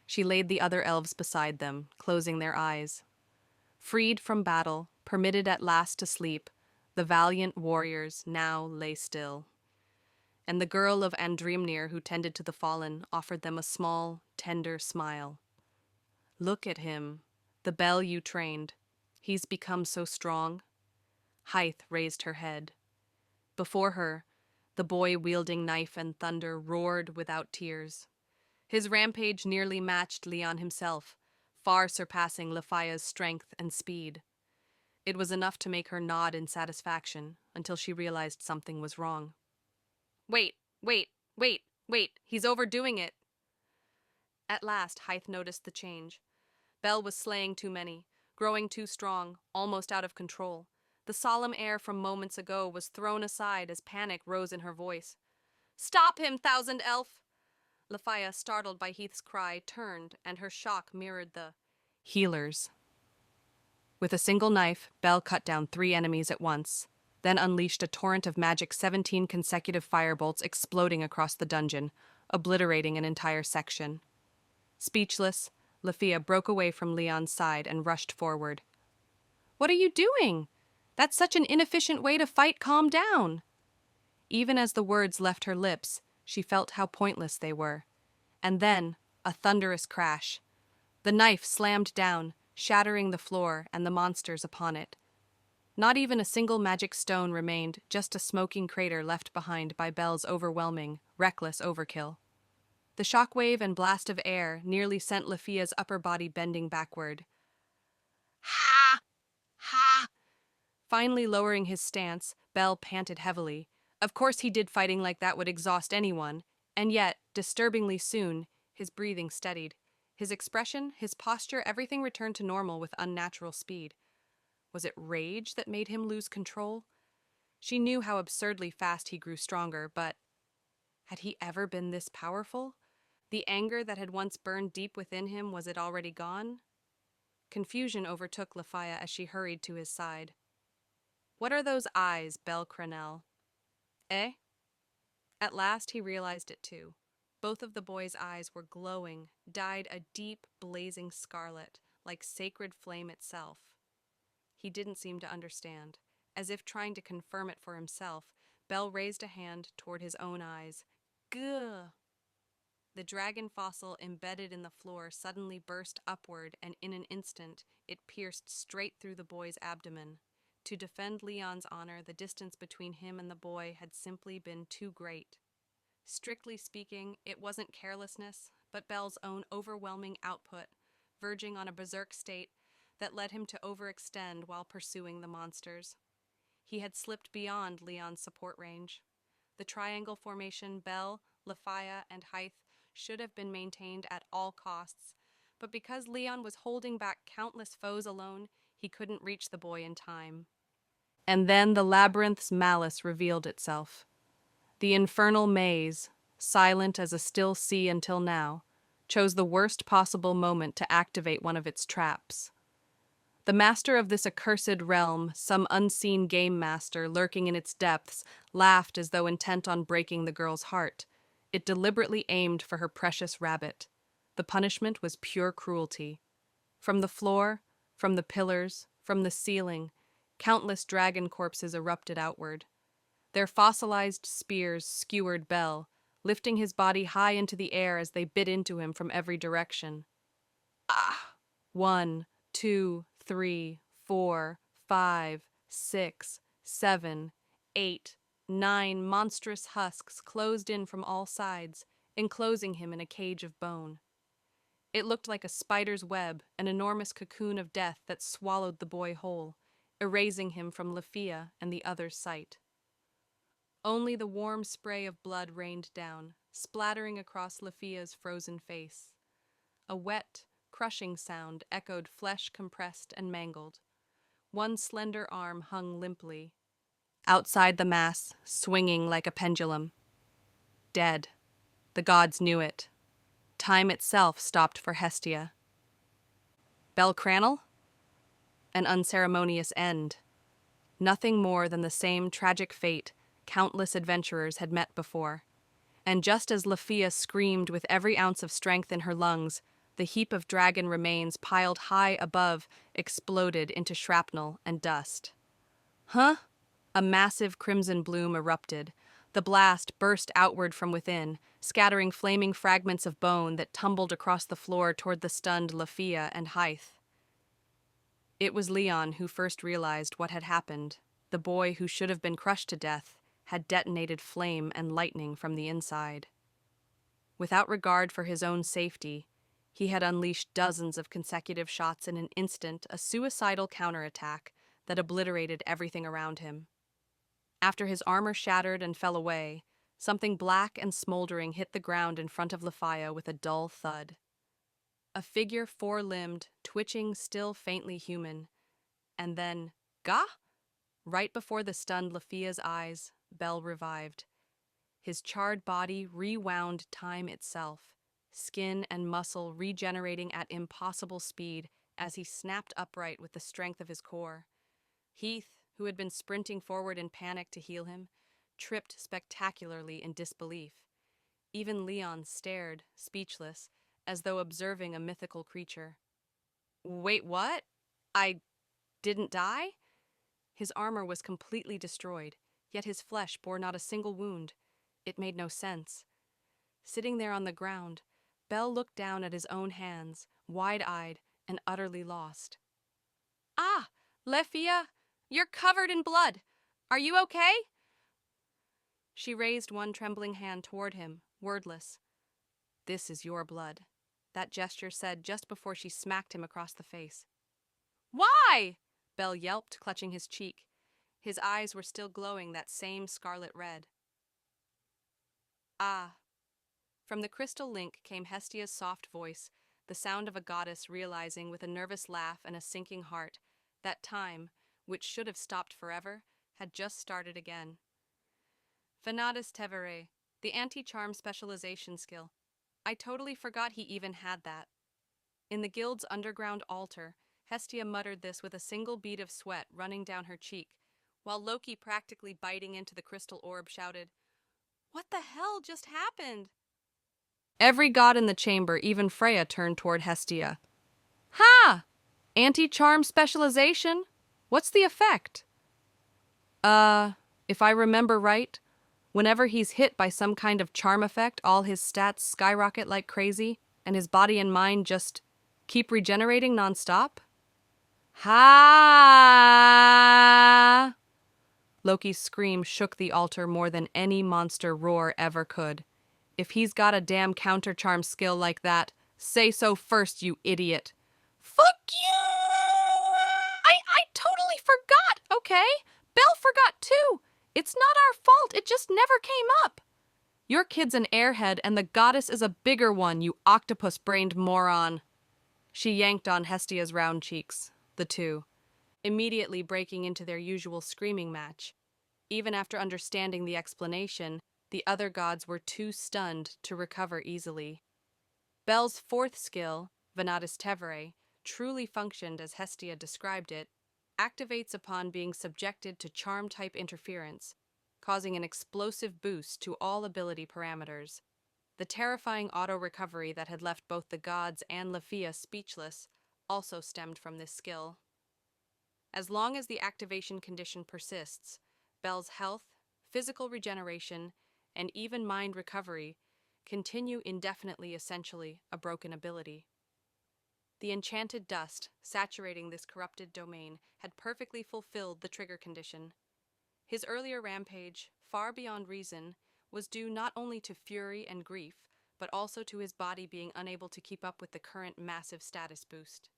She laid the other elves beside them, closing their eyes. Freed from battle, permitted at last to sleep, the valiant warriors now lay still. And the girl of Andrimnir who tended to the fallen offered them a small, tender smile. Look at him, the bell you trained. He's become so strong. Hythe raised her head. Before her, the boy wielding knife and thunder roared without tears. His rampage nearly matched Leon himself, far surpassing Lefia's strength and speed. It was enough to make her nod in satisfaction until she realized something was wrong. Wait, wait, he's overdoing it. At last, Hythe noticed the change. Bell was slaying too many, growing too strong, almost out of control. The solemn air from moments ago was thrown aside as panic rose in her voice. Stop him, thousand elf! Lefia, startled by Heath's cry, turned, and her shock mirrored the healers. With a single knife, Bell cut down 3 enemies at once, then unleashed a torrent of magic, 17 consecutive firebolts exploding across the dungeon, obliterating an entire section. Speechless, Lefia broke away from Leon's side and rushed forward. What are you doing? That's such an inefficient way to fight. Calm down. Even as the words left her lips, she felt how pointless they were. And then, a thunderous crash. The knife slammed down, shattering the floor and the monsters upon it. Not even a single magic stone remained, just a smoking crater left behind by Bell's overwhelming, reckless overkill. The shockwave and blast of air nearly sent Lefia's upper body bending backward. Ha! Ha! Finally lowering his stance, Bell panted heavily. Of course he did. Fighting like that would exhaust anyone, and yet, disturbingly soon, his breathing steadied. His expression, his posture, everything returned to normal with unnatural speed. Was it rage that made him lose control? She knew how absurdly fast he grew stronger, but had he ever been this powerful? The anger that had once burned deep within him, was it already gone? Confusion overtook Lefia as she hurried to his side. What are those eyes, Belle Crenelle? Eh? At last he realized it too. Both of the boy's eyes were glowing, dyed a deep, blazing scarlet, like sacred flame itself. He didn't seem to understand. As if trying to confirm it for himself, Bell raised a hand toward his own eyes. Gah! The dragon fossil embedded in the floor suddenly burst upward, and in an instant it pierced straight through the boy's abdomen. To defend Leon's honor, the distance between him and the boy had simply been too great. Strictly speaking, it wasn't carelessness, but Bell's own overwhelming output, verging on a berserk state, that led him to overextend while pursuing the monsters. He had slipped beyond Leon's support range. The triangle formation Bell, Lefia, and Hythe should have been maintained at all costs, but because Leon was holding back countless foes alone, he couldn't reach the boy in time. And then the labyrinth's malice revealed itself. The infernal maze, silent as a still sea until now, chose the worst possible moment to activate one of its traps. The master of this accursed realm, some unseen game master lurking in its depths, laughed as though intent on breaking the girl's heart. It deliberately aimed for her precious rabbit. The punishment was pure cruelty. From the floor, from the pillars, from the ceiling, countless dragon corpses erupted outward. Their fossilized spears skewered Bell, lifting his body high into the air as they bit into him from every direction. Ah! 1, 2, 3, 4, 5, 6, 7, 8, 9 monstrous husks closed in from all sides, enclosing him in a cage of bone. It looked like a spider's web, an enormous cocoon of death that swallowed the boy whole, erasing him from Lefia and the other's sight. Only the warm spray of blood rained down, splattering across Lefia's frozen face. A wet, crushing sound echoed, flesh compressed and mangled. One slender arm hung limply. Outside the mass, swinging like a pendulum. Dead. The gods knew it. Time itself stopped for Hestia. Bel Cranel? An unceremonious end. Nothing more than the same tragic fate countless adventurers had met before. And just as Lafia screamed with every ounce of strength in her lungs, the heap of dragon remains piled high above exploded into shrapnel and dust. Huh? A massive crimson bloom erupted. The blast burst outward from within, scattering flaming fragments of bone that tumbled across the floor toward the stunned Lafia and Hythe. It was Leon who first realized what had happened. The boy who should have been crushed to death had detonated flame and lightning from the inside. Without regard for his own safety, he had unleashed dozens of consecutive shots in an instant, a suicidal counterattack that obliterated everything around him. After his armor shattered and fell away, something black and smoldering hit the ground in front of Lafia with a dull thud. A figure four-limbed, twitching, still faintly human. And then, gah! Right before the stunned Lafia's eyes, Bel revived. His charred body rewound time itself, skin and muscle regenerating at impossible speed as he snapped upright with the strength of his core. Heath, who had been sprinting forward in panic to heal him, tripped spectacularly in disbelief. Even Leon stared, speechless, as though observing a mythical creature. Wait, what? I didn't die? His armor was completely destroyed, yet his flesh bore not a single wound. It made no sense. Sitting there on the ground, Bel looked down at his own hands, wide-eyed and utterly lost. Ah, Lafia, you're covered in blood. Are you okay? She raised one trembling hand toward him, wordless. This is your blood, that gesture said just before she smacked him across the face. Why? Bel yelped, clutching his cheek. His eyes were still glowing that same scarlet red. Ah. From the crystal link came Hestia's soft voice, the sound of a goddess realizing with a nervous laugh and a sinking heart that time, which should have stopped forever, had just started again. Venatus Tevere, the anti-charm specialization skill. I totally forgot he even had that. In the guild's underground altar, Hestia muttered this with a single bead of sweat running down her cheek, while Loki, practically biting into the crystal orb, shouted, "What the hell just happened?" Every god in the chamber, even Freya, turned toward Hestia. Ha! Anti-charm specialization? What's the effect? If I remember right, whenever he's hit by some kind of charm effect, all his stats skyrocket like crazy, and his body and mind just keep regenerating nonstop? Ha! Loki's scream shook the altar more than any monster roar ever could. If he's got a damn counter-charm skill like that, say so first, you idiot. Fuck you! I totally forgot, okay? Bel forgot too. It's not our fault, it just never came up. Your kid's an airhead and the goddess is a bigger one, you octopus-brained moron. She yanked on Hestia's round cheeks, the two, immediately breaking into their usual screaming match. Even after understanding the explanation, the other gods were too stunned to recover easily. Bel's fourth skill, Venatus Tevere, truly functioned as Hestia described it, activates upon being subjected to charm-type interference, causing an explosive boost to all ability parameters. The terrifying auto-recovery that had left both the gods and Lafia speechless also stemmed from this skill. As long as the activation condition persists, Bel's health, physical regeneration, and even mind recovery continue indefinitely, essentially a broken ability. The enchanted dust saturating this corrupted domain had perfectly fulfilled the trigger condition. His earlier rampage, far beyond reason, was due not only to fury and grief, but also to his body being unable to keep up with the current massive status boost.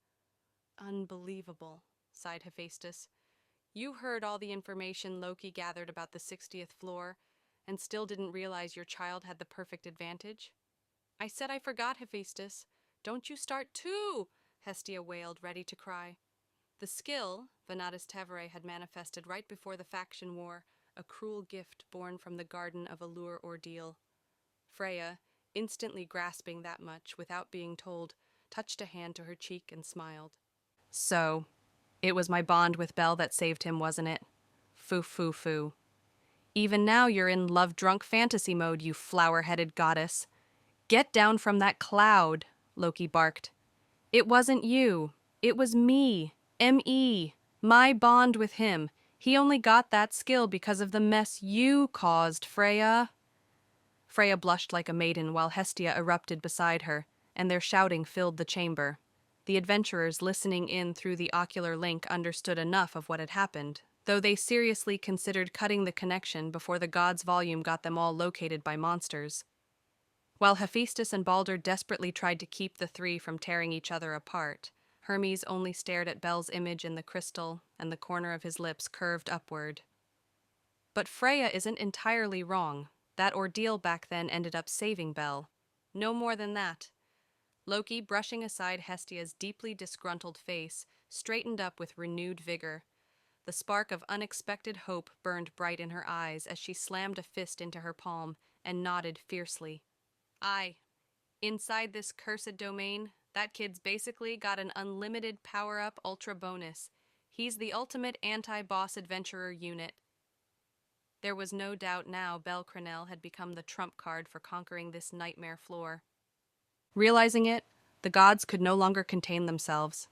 Unbelievable, sighed Hephaestus. You heard all the information Loki gathered about the 60th floor, and still didn't realize your child had the perfect advantage? I said I forgot, Hephaestus. Don't you start too, Hestia wailed, ready to cry. The The skill Venatus Tevere had manifested right before the faction war, a cruel gift born from the garden of allure ordeal. Freya, instantly grasping that much without being told, touched a hand to her cheek and smiled. So, it was my bond with Bel that saved him, wasn't it? Foo, foo, foo. Even now you're in love-drunk fantasy mode, you flower-headed goddess. Get down from that cloud, Loki barked. It wasn't you. It was me. M.E. My bond with him. He only got that skill because of the mess you caused, Freya. Freya blushed like a maiden while Hestia erupted beside her, and their shouting filled the chamber. The adventurers listening in through the ocular link understood enough of what had happened, though they seriously considered cutting the connection before the god's volume got them all located by monsters. While Hephaestus and Balder desperately tried to keep the three from tearing each other apart, Hermes only stared at Bel's image in the crystal, and the corner of his lips curved upward. But Freya isn't entirely wrong. That ordeal back then ended up saving Bel. No more than that. Loki, brushing aside Hestia's deeply disgruntled face, straightened up with renewed vigor. The spark of unexpected hope burned bright in her eyes as she slammed a fist into her palm and nodded fiercely. Aye, inside this cursed domain, that kid's basically got an unlimited power-up ultra bonus. He's the ultimate anti-boss adventurer unit. There was no doubt now Bel Crenel had become the trump card for conquering this nightmare floor. Realizing it, the gods could no longer contain themselves.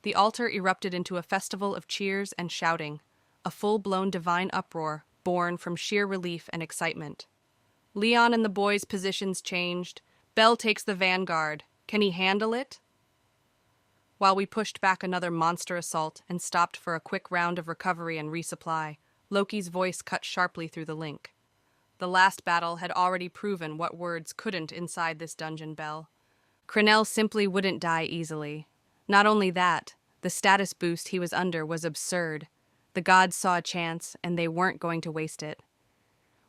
The altar erupted into a festival of cheers and shouting, a full-blown divine uproar born from sheer relief and excitement. Leon and the boys' positions changed. Bel takes the vanguard. Can he handle it? While we pushed back another monster assault and stopped for a quick round of recovery and resupply, Loki's voice cut sharply through the link. The last battle had already proven what words couldn't inside this dungeon, Bel. Crenel simply wouldn't die easily. Not only that, the status boost he was under was absurd. The gods saw a chance, and they weren't going to waste it.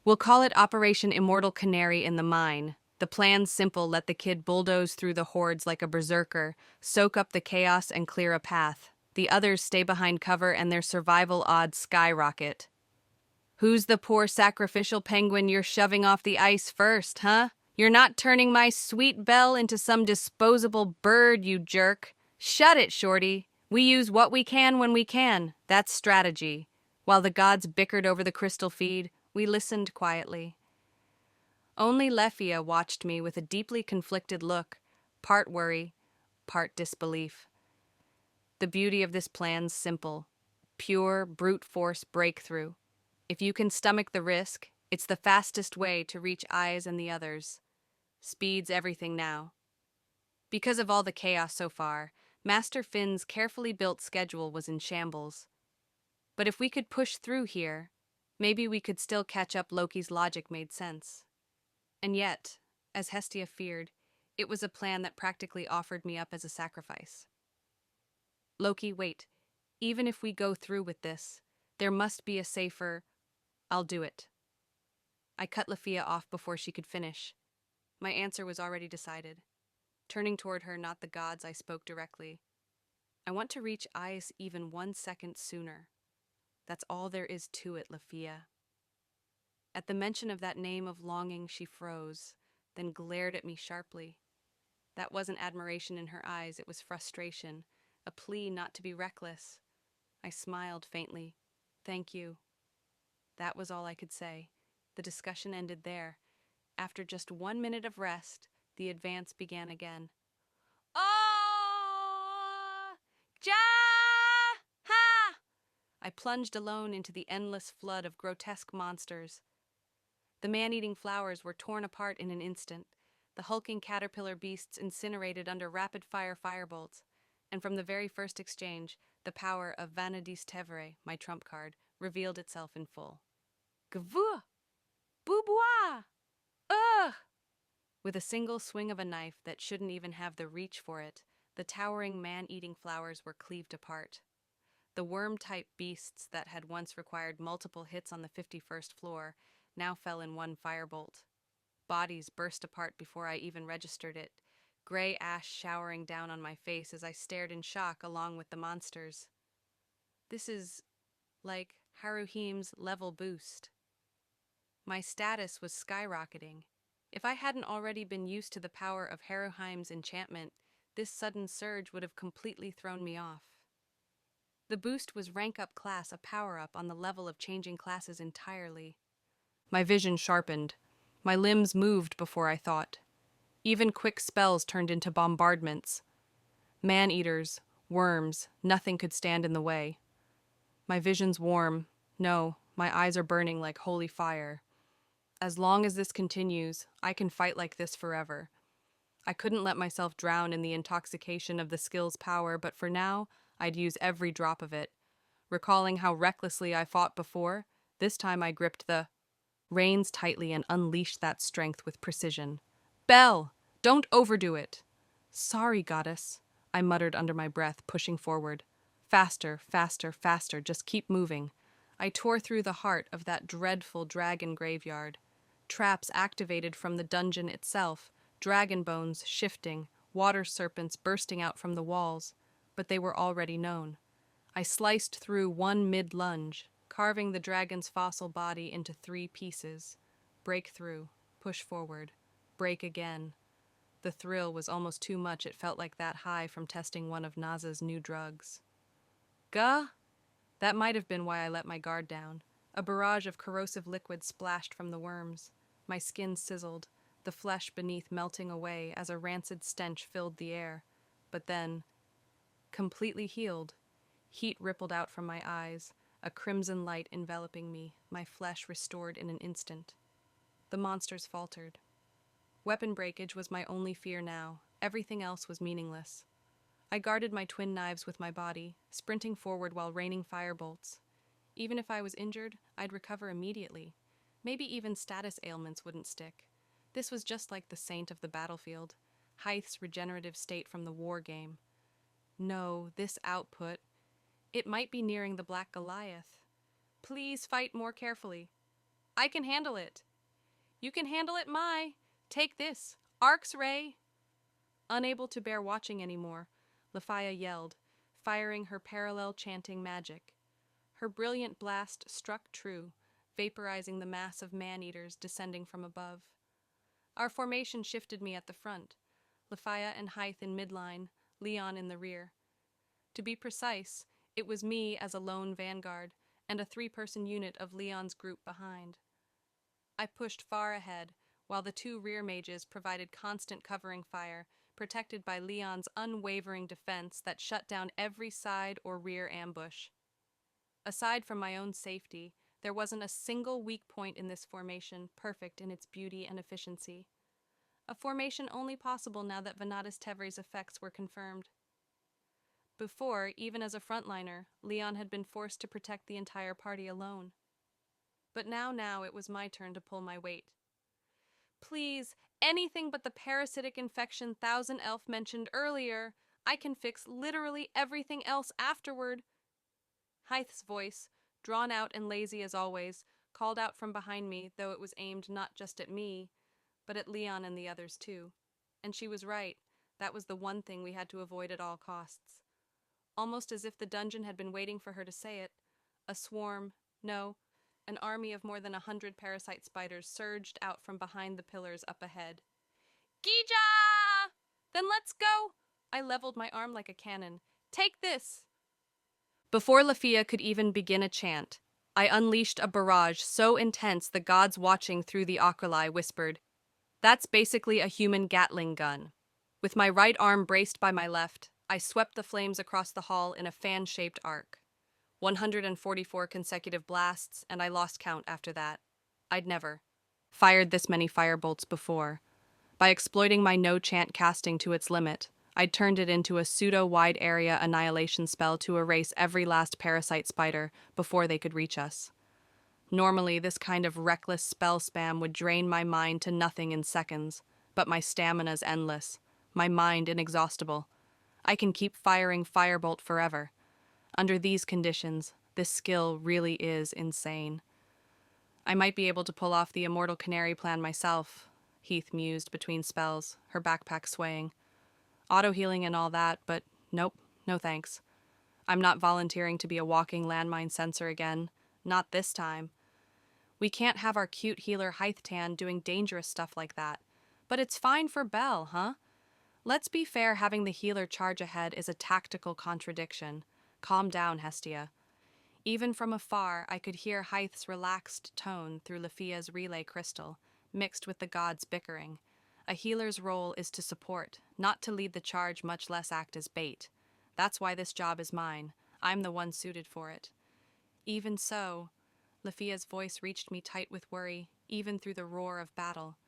We'll call it Operation Immortal Canary in the Mine. The plan's simple: let the kid bulldoze through the hordes like a berserker, soak up the chaos and clear a path. The others stay behind cover and their survival odds skyrocket. Who's the poor sacrificial penguin you're shoving off the ice first, huh? You're not turning my sweet Bel into some disposable bird, you jerk. Shut it, Shorty. We use what we can when we can. That's strategy. While the gods bickered over the crystal feed, we listened quietly. Only Lefia watched me with a deeply conflicted look, part worry, part disbelief. The beauty of this plan's simple. Pure, brute force breakthrough. If you can stomach the risk, it's the fastest way to reach Eyes and the others. Speed's everything now. Because of all the chaos so far, Master Finn's carefully built schedule was in shambles. But if we could push through here, maybe we could still catch up. Loki's logic made sense. And yet, as Hestia feared, it was a plan that practically offered me up as a sacrifice. Loki, wait. Even if we go through with this, there must be a safer... I'll do it. I cut Lefia off before she could finish. My answer was already decided. Turning toward her, not the gods, I spoke directly. I want to reach Ice even 1 second sooner. That's all there is to it, Lefia. At the mention of that name of longing, she froze, then glared at me sharply. That wasn't admiration in her eyes, it was frustration, a plea not to be reckless. I smiled faintly. Thank you. That was all I could say. The discussion ended there. After just 1 minute of rest, the advance began again. Oh! Ja! Ha! I plunged alone into the endless flood of grotesque monsters. The man-eating flowers were torn apart in an instant, the hulking caterpillar beasts incinerated under rapid-fire firebolts, and from the very first exchange, the power of Venatus Tevere, my trump card, revealed itself in full. Gvoo! Boubois! Ugh! With a single swing of a knife that shouldn't even have the reach for it, the towering man-eating flowers were cleaved apart. The worm-type beasts that had once required multiple hits on the 51st floor now fell in one firebolt. Bodies burst apart before I even registered it, gray ash showering down on my face as I stared in shock along with the monsters. This is like Haruhim's level boost. My status was skyrocketing. If I hadn't already been used to the power of Haruhim's enchantment, this sudden surge would have completely thrown me off. The boost was rank up class, a power up on the level of changing classes entirely. My vision sharpened. My limbs moved before I thought. Even quick spells turned into bombardments. Man-eaters, worms, nothing could stand in the way. My vision's warm. No, my eyes are burning like holy fire. As long as this continues, I can fight like this forever. I couldn't let myself drown in the intoxication of the skill's power, but for now, I'd use every drop of it. Recalling how recklessly I fought before, this time I gripped the reins tightly and unleashed that strength with precision. Belle, don't overdo it. Sorry, goddess, I muttered under my breath, pushing forward. Faster, faster, faster, just keep moving. I tore through the heart of that dreadful dragon graveyard. Traps activated from the dungeon itself, dragon bones shifting, water serpents bursting out from the walls, but they were already known. I sliced through one mid-lunge, carving the dragon's fossil body into 3 pieces. Break through, push forward, break again. The thrill was almost too much. It felt like that high from testing one of Naza's new drugs. Gah! That might have been why I let my guard down. A barrage of corrosive liquid splashed from the worms. My skin sizzled, the flesh beneath melting away as a rancid stench filled the air. But then, completely healed, heat rippled out from my eyes, a crimson light enveloping me, my flesh restored in an instant. The monsters faltered. Weapon breakage was my only fear now. Everything else was meaningless. I guarded my twin knives with my body, sprinting forward while raining firebolts. Even if I was injured, I'd recover immediately. Maybe even status ailments wouldn't stick. This was just like the saint of the battlefield, Hythe's regenerative state from the war game. No, this output. It might be nearing the Black Goliath. Please fight more carefully. I can handle it. You can handle it, Mai. Take this. Ark's Ray. Unable to bear watching anymore, Lafaya yelled, firing her parallel chanting magic. Her brilliant blast struck true, vaporizing the mass of man-eaters descending from above. Our formation shifted me at the front, Lafaya and Hythe in midline, Leon in the rear. To be precise, it was me as a lone vanguard, and a 3-person unit of Leon's group behind. I pushed far ahead, while the 2 rear mages provided constant covering fire, protected by Leon's unwavering defense that shut down every side or rear ambush. Aside from my own safety, there wasn't a single weak point in this formation, perfect in its beauty and efficiency. A formation only possible now that Venatus Tevri's effects were confirmed. Before, even as a frontliner, Leon had been forced to protect the entire party alone. But now it was my turn to pull my weight. Please, anything but the parasitic infection Thousand Elf mentioned earlier. I can fix literally everything else afterward. Hythe's voice, drawn out and lazy as always, called out from behind me, though it was aimed not just at me, but at Leon and the others too. And she was right. That was the one thing we had to avoid at all costs. Almost as if the dungeon had been waiting for her to say it, a swarm, no, an army of more than 100 parasite spiders surged out from behind the pillars up ahead. Gija! Then let's go! I leveled my arm like a cannon. Take this! Before Lafia could even begin a chant, I unleashed a barrage so intense the gods watching through the acryli whispered, "That's basically a human Gatling gun." With my right arm braced by my left, I swept the flames across the hall in a fan-shaped arc. 144 consecutive blasts, and I lost count after that. I'd never fired this many firebolts before. By exploiting my no-chant casting to its limit, I'd turned it into a pseudo-wide area annihilation spell to erase every last parasite spider before they could reach us. Normally, this kind of reckless spell spam would drain my mind to nothing in seconds, but my stamina's endless, my mind inexhaustible. I can keep firing firebolt forever. Under these conditions, this skill really is insane. I might be able to pull off the Immortal Canary plan myself, Heath mused between spells, her backpack swaying. Auto-healing and all that, but nope, no thanks. I'm not volunteering to be a walking landmine sensor again. Not this time. We can't have our cute healer Hythtan doing dangerous stuff like that. But it's fine for Belle, huh? Let's be fair, having the healer charge ahead is a tactical contradiction. Calm down, Hestia. Even from afar, I could hear Hyth's relaxed tone through Lefia's relay crystal, mixed with the gods' bickering. A healer's role is to support, not to lead the charge, much less act as bait. That's why this job is mine. I'm the one suited for it. Even so, Lefia's voice reached me tight with worry, even through the roar of battle.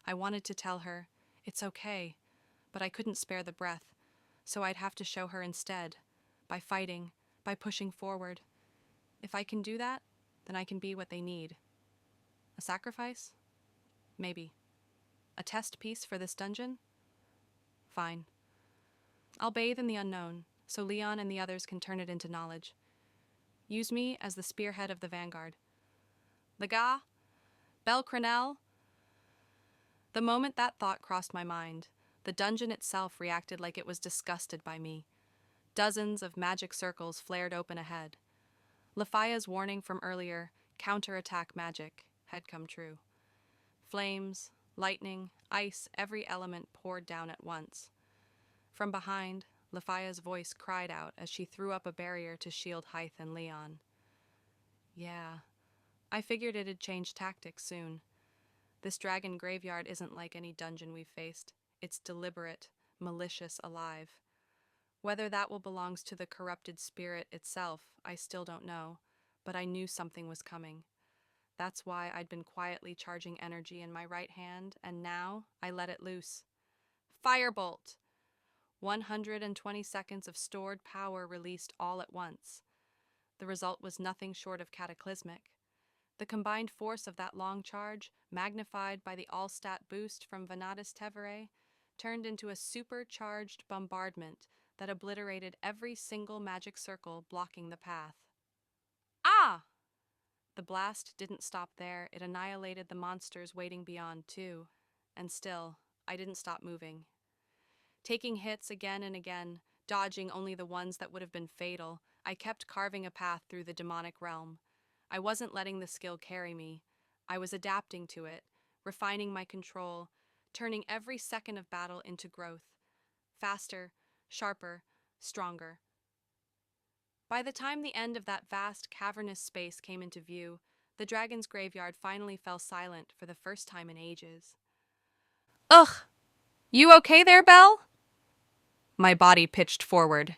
I wanted to tell her, it's okay, but I couldn't spare the breath, so I'd have to show her instead, by fighting, by pushing forward. If I can do that, then I can be what they need. A sacrifice? Maybe. A test piece for this dungeon? Fine. I'll bathe in the unknown, so Leon and the others can turn it into knowledge. Use me as the spearhead of the vanguard. Lega? Belle Crenel? The moment that thought crossed my mind, the dungeon itself reacted like it was disgusted by me. Dozens of magic circles flared open ahead. Lefia's warning from earlier, counterattack magic, had come true. Flames, lightning, ice, every element poured down at once. From behind, Lefia's voice cried out as she threw up a barrier to shield Hythe and Leon. Yeah, I figured it'd change tactics soon. This dragon graveyard isn't like any dungeon we've faced. It's deliberate, malicious, alive. Whether that will belongs to the corrupted spirit itself, I still don't know, but I knew something was coming. That's why I'd been quietly charging energy in my right hand, and now I let it loose. Firebolt! 120 seconds of stored power released all at once. The result was nothing short of cataclysmic. The combined force of that long charge, magnified by the all-stat boost from Venatus Tevere, turned into a supercharged bombardment that obliterated every single magic circle blocking the path. Ah! The blast didn't stop there. It annihilated the monsters waiting beyond, too. And still, I didn't stop moving. Taking hits again and again, dodging only the ones that would have been fatal, I kept carving a path through the demonic realm. I wasn't letting the skill carry me. I was adapting to it, refining my control, turning every second of battle into growth. Faster, sharper, stronger. By the time the end of that vast, cavernous space came into view, the dragon's graveyard finally fell silent for the first time in ages. Ugh! You okay there, Belle? My body pitched forward.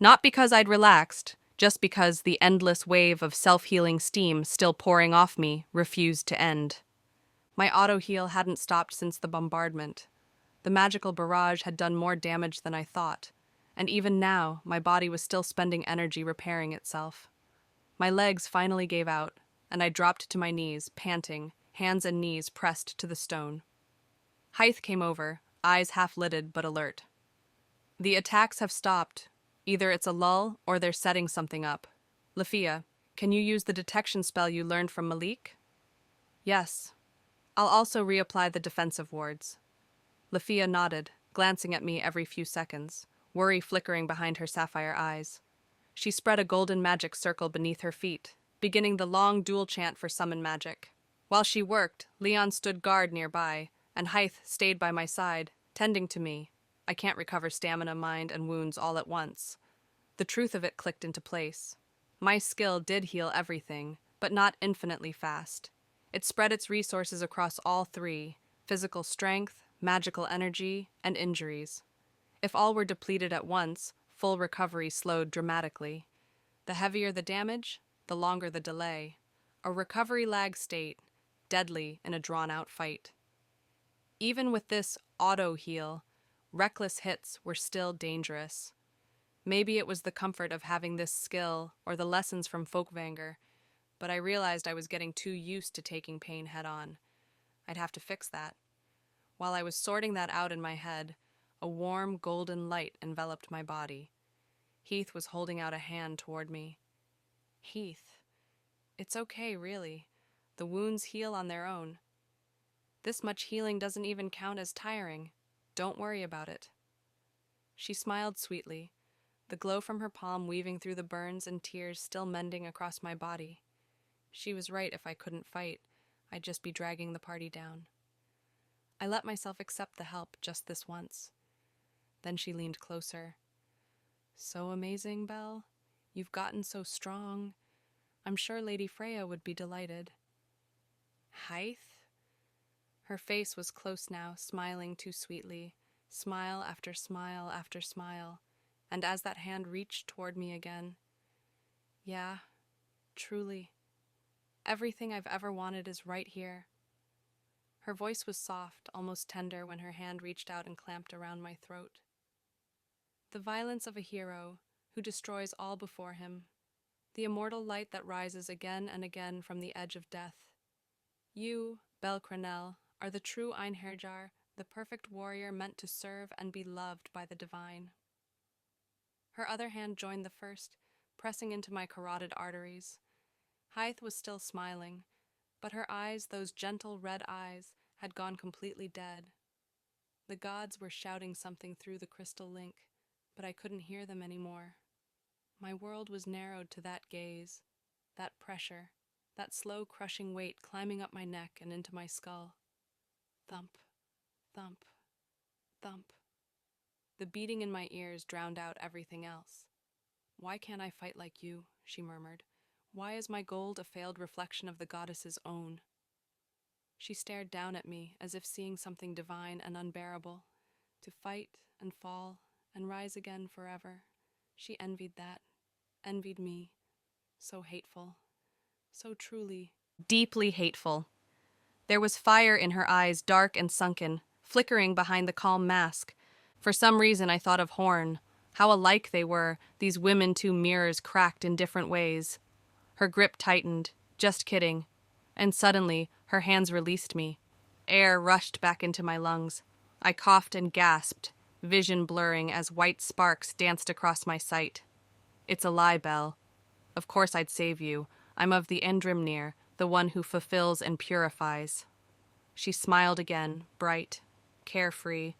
Not because I'd relaxed, just because the endless wave of self-healing steam still pouring off me refused to end. My auto-heal hadn't stopped since the bombardment. The magical barrage had done more damage than I thought, and even now my body was still spending energy repairing itself. My legs finally gave out, and I dropped to my knees, panting, hands and knees pressed to the stone. Hythe came over, eyes half-lidded but alert. The attacks have stopped. Either it's a lull or they're setting something up. Lefia, can you use the detection spell you learned from Malik? Yes. I'll also reapply the defensive wards. Lefia nodded, glancing at me every few seconds, worry flickering behind her sapphire eyes. She spread a golden magic circle beneath her feet, beginning the long dual chant for summon magic. While she worked, Leon stood guard nearby, and Hythe stayed by my side, tending to me. I can't recover stamina, mind, and wounds all at once. The truth of it clicked into place. My skill did heal everything, but not infinitely fast. It spread its resources across all three: physical strength, magical energy, and injuries. If all were depleted at once, full recovery slowed dramatically. The heavier the damage, the longer the delay. A recovery lag state, deadly in a drawn-out fight. Even with this auto-heal, reckless hits were still dangerous. Maybe it was the comfort of having this skill or the lessons from Folkvanger, but I realized I was getting too used to taking pain head-on. I'd have to fix that. While I was sorting that out in my head, a warm golden light enveloped my body. Heath was holding out a hand toward me. Heath. It's okay, really. The wounds heal on their own. This much healing doesn't even count as tiring. Don't worry about it. She smiled sweetly, the glow from her palm weaving through the burns and tears still mending across my body. She was right. If I couldn't fight, I'd just be dragging the party down. I let myself accept the help just this once. Then she leaned closer. So amazing, Belle. You've gotten so strong. I'm sure Lady Freya would be delighted. Hythe? Her face was close now, smiling too sweetly, smile after smile after smile, and as that hand reached toward me again, yeah, truly, everything I've ever wanted is right here. Her voice was soft, almost tender when her hand reached out and clamped around my throat. The violence of a hero who destroys all before him, the immortal light that rises again and again from the edge of death. You, Belle Crenelle, are the true Einherjar, the perfect warrior meant to serve and be loved by the divine. Her other hand joined the first, pressing into my carotid arteries. Hythe was still smiling, but her eyes, those gentle red eyes, had gone completely dead. The gods were shouting something through the crystal link, but I couldn't hear them anymore. My world was narrowed to that gaze, that pressure, that slow crushing weight climbing up my neck and into my skull. Thump, thump, thump. The beating in my ears drowned out everything else. Why can't I fight like you? She murmured. Why is my gold a failed reflection of the goddess's own? She stared down at me as if seeing something divine and unbearable. To fight and fall and rise again forever. She envied that, envied me. So hateful, so truly, deeply hateful. There was fire in her eyes, dark and sunken, flickering behind the calm mask. For some reason I thought of Horn. How alike they were, these women, two mirrors cracked in different ways. Her grip tightened. Just kidding. And suddenly, her hands released me. Air rushed back into my lungs. I coughed and gasped, vision blurring as white sparks danced across my sight. It's a lie, Belle. Of course I'd save you. I'm of the Endrimnir, the one who fulfills and purifies. She smiled again, bright, carefree,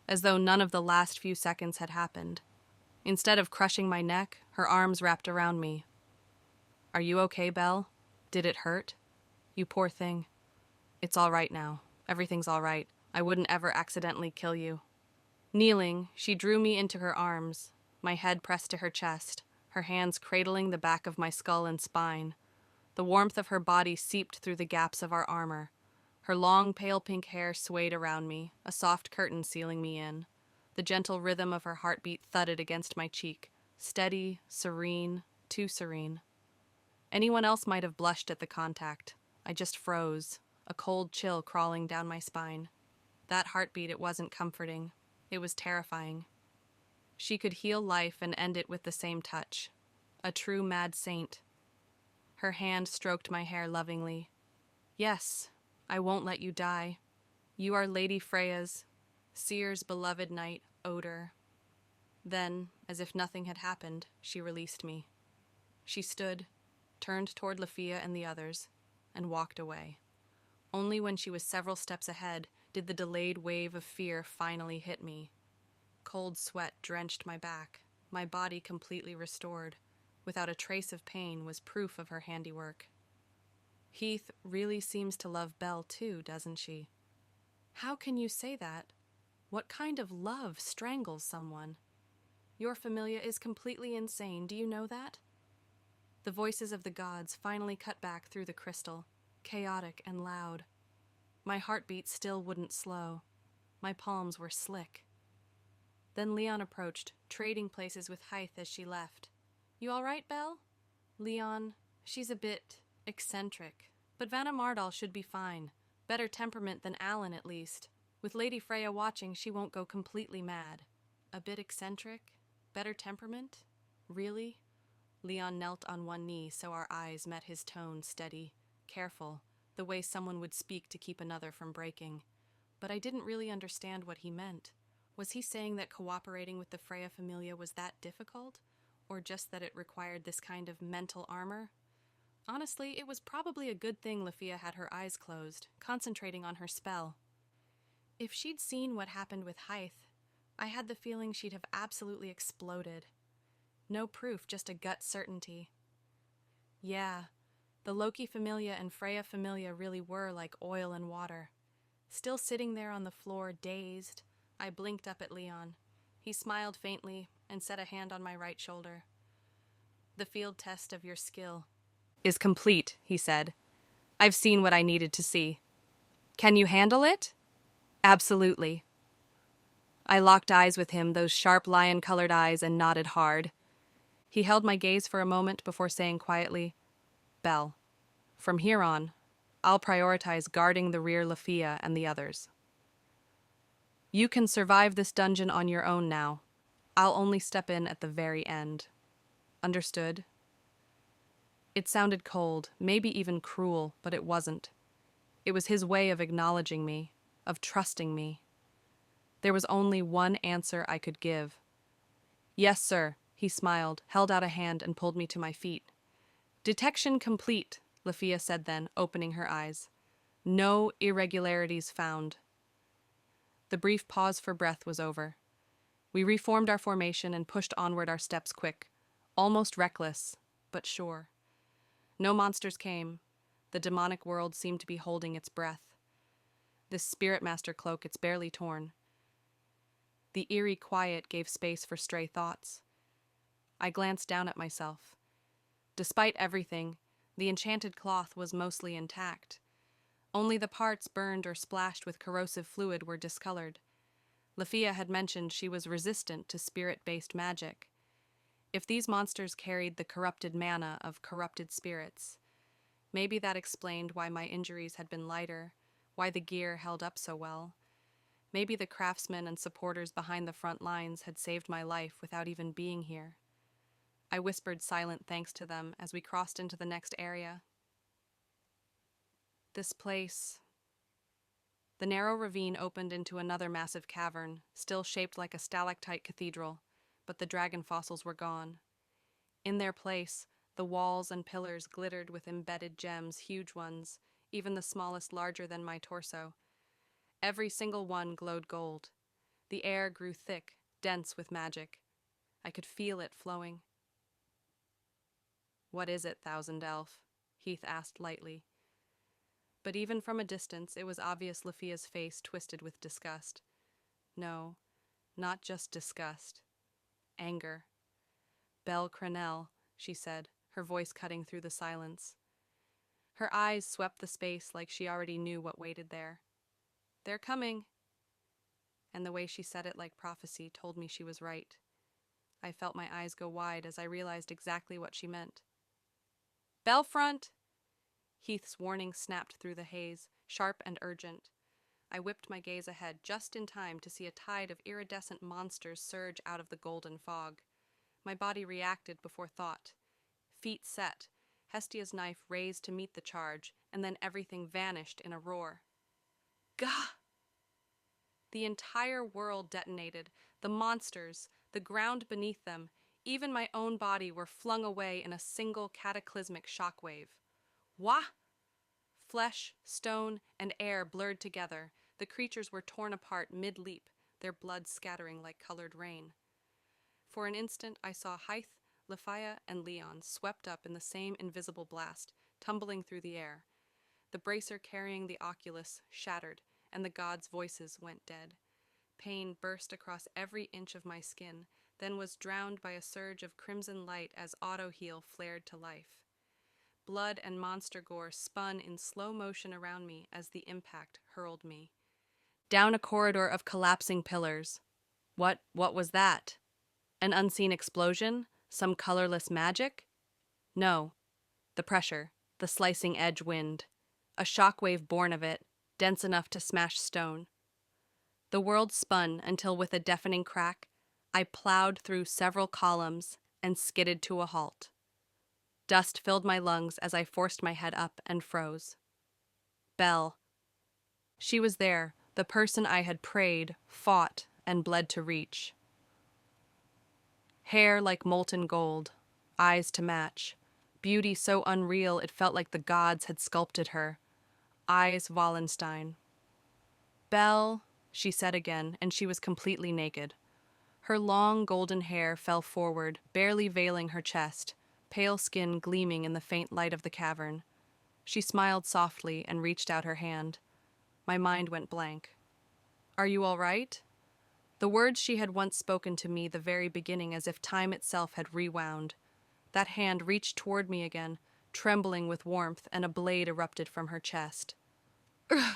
as though none of the last few seconds had happened. Instead of crushing my neck, her arms wrapped around me. Are you okay, Belle? Did it hurt? You poor thing. It's all right now. Everything's all right. I wouldn't ever accidentally kill you. Kneeling, she drew me into her arms, my head pressed to her chest, her hands cradling the back of my skull and spine. The warmth of her body seeped through the gaps of our armor. Her long, pale pink hair swayed around me, a soft curtain sealing me in. The gentle rhythm of her heartbeat thudded against my cheek, steady, serene, too serene. Anyone else might have blushed at the contact. I just froze, a cold chill crawling down my spine. That heartbeat, it wasn't comforting. It was terrifying. She could heal life and end it with the same touch. A true mad saint. Her hand stroked my hair lovingly. Yes, I won't let you die. You are Lady Freya's, Seer's beloved knight, Oder. Then, as if nothing had happened, she released me. She stood, turned toward Lafia and the others, and walked away. Only when she was several steps ahead did the delayed wave of fear finally hit me. Cold sweat drenched my back, my body completely restored, without a trace of pain, was proof of her handiwork. Heath really seems to love Belle too, doesn't she? How can you say that? What kind of love strangles someone? Your familia is completely insane, do you know that? The voices of the gods finally cut back through the crystal, chaotic and loud. My heartbeat still wouldn't slow. My palms were slick. Then Leon approached, trading places with Hythe as she left. You all right, Belle? Leon, she's a bit eccentric, but Vanna Mardal should be fine. Better temperament than Alan, at least. With Lady Freya watching, she won't go completely mad. A bit eccentric? Better temperament? Really? Leon knelt on one knee so our eyes met, his tone steady, careful, the way someone would speak to keep another from breaking. But I didn't really understand what he meant. Was he saying that cooperating with the Freya familia was that difficult? Or just that it required this kind of mental armor? Honestly, it was probably a good thing Lafia had her eyes closed, concentrating on her spell. If she'd seen what happened with Hythe, I had the feeling she'd have absolutely exploded. No proof, just a gut certainty. Yeah, the Loki Familia and Freya Familia really were like oil and water. Still sitting there on the floor, dazed, I blinked up at Leon. He smiled faintly and set a hand on my right shoulder. The field test of your skill is complete, he said. I've seen what I needed to see. Can you handle it? Absolutely. I locked eyes with him, those sharp lion-colored eyes, and nodded hard. He held my gaze for a moment before saying quietly, Belle, from here on, I'll prioritize guarding the rear Lafia and the others. You can survive this dungeon on your own now. I'll only step in at the very end. Understood? It sounded cold, maybe even cruel, but it wasn't. It was his way of acknowledging me, of trusting me. There was only one answer I could give. Yes, sir, he smiled, held out a hand, and pulled me to my feet. Detection complete, Lafia said then, opening her eyes. No irregularities found. The brief pause for breath was over. We reformed our formation and pushed onward, our steps quick, almost reckless, but sure. No monsters came. The demonic world seemed to be holding its breath. This spirit master cloak, it's barely torn. The eerie quiet gave space for stray thoughts. I glanced down at myself. Despite everything, the enchanted cloth was mostly intact. Only the parts burned or splashed with corrosive fluid were discolored. Lafia had mentioned she was resistant to spirit-based magic. If these monsters carried the corrupted mana of corrupted spirits, maybe that explained why my injuries had been lighter, why the gear held up so well. Maybe the craftsmen and supporters behind the front lines had saved my life without even being here. I whispered silent thanks to them as we crossed into the next area. This place... The narrow ravine opened into another massive cavern, still shaped like a stalactite cathedral, but the dragon fossils were gone. In their place, the walls and pillars glittered with embedded gems, huge ones, even the smallest larger than my torso. Every single one glowed gold. The air grew thick, dense with magic. I could feel it flowing. What is it, Thousand Elf? Heath asked lightly. But even from a distance, it was obvious Lafia's face twisted with disgust. No, not just disgust. Anger. Belle Crenelle, she said, her voice cutting through the silence. Her eyes swept the space like she already knew what waited there. They're coming. And the way she said it like prophecy told me she was right. I felt my eyes go wide as I realized exactly what she meant. Bellfront! Heath's warning snapped through the haze, sharp and urgent. I whipped my gaze ahead just in time to see a tide of iridescent monsters surge out of the golden fog. My body reacted before thought. Feet set, Hestia's knife raised to meet the charge, and then everything vanished in a roar. Gah! The entire world detonated. The monsters, the ground beneath them, even my own body were flung away in a single cataclysmic shockwave. Wah! Flesh, stone, and air blurred together. The creatures were torn apart mid-leap, their blood scattering like colored rain. For an instant, I saw Hythe, Lafia, and Leon swept up in the same invisible blast, tumbling through the air. The bracer carrying the oculus shattered, and the gods' voices went dead. Pain burst across every inch of my skin, then was drowned by a surge of crimson light as auto-heal flared to life. Blood and monster gore spun in slow motion around me as the impact hurled me. Down a corridor of collapsing pillars. What was that? An unseen explosion? Some colorless magic? No. The pressure, the slicing edge wind. A shockwave born of it, dense enough to smash stone. The world spun until with a deafening crack, I plowed through several columns and skidded to a halt. Dust filled my lungs as I forced my head up and froze. Belle. She was there, the person I had prayed, fought, and bled to reach. Hair like molten gold, eyes to match, beauty so unreal it felt like the gods had sculpted her. Eyes Wallenstein. Belle, she said again, and she was completely naked. Her long golden hair fell forward, barely veiling her chest, pale skin gleaming in the faint light of the cavern. She smiled softly and reached out her hand. My mind went blank. "Are you all right?" The words she had once spoken to me the very beginning, as if time itself had rewound. That hand reached toward me again, trembling with warmth, and a blade erupted from her chest. Ugh!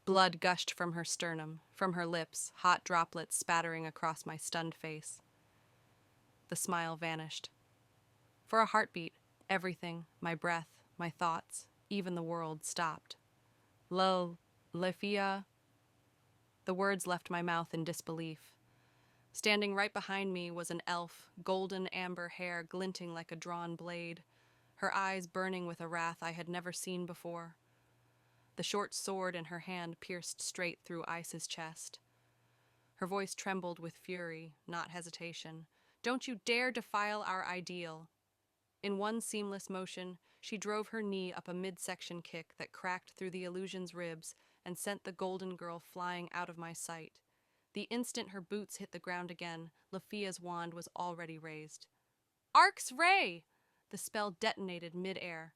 Blood gushed from her sternum, from her lips, hot droplets spattering across my stunned face. The smile vanished. For a heartbeat, everything, my breath, my thoughts, even the world, stopped. Lefia. The words left my mouth in disbelief. Standing right behind me was an elf, golden amber hair glinting like a drawn blade, her eyes burning with a wrath I had never seen before. The short sword in her hand pierced straight through Ice's chest. Her voice trembled with fury, not hesitation. "Don't you dare defile our ideal!" In one seamless motion, she drove her knee up a midsection kick that cracked through the illusion's ribs and sent the golden girl flying out of my sight. The instant her boots hit the ground again, Lefia's wand was already raised. "Arc's Ray!" The spell detonated mid-air.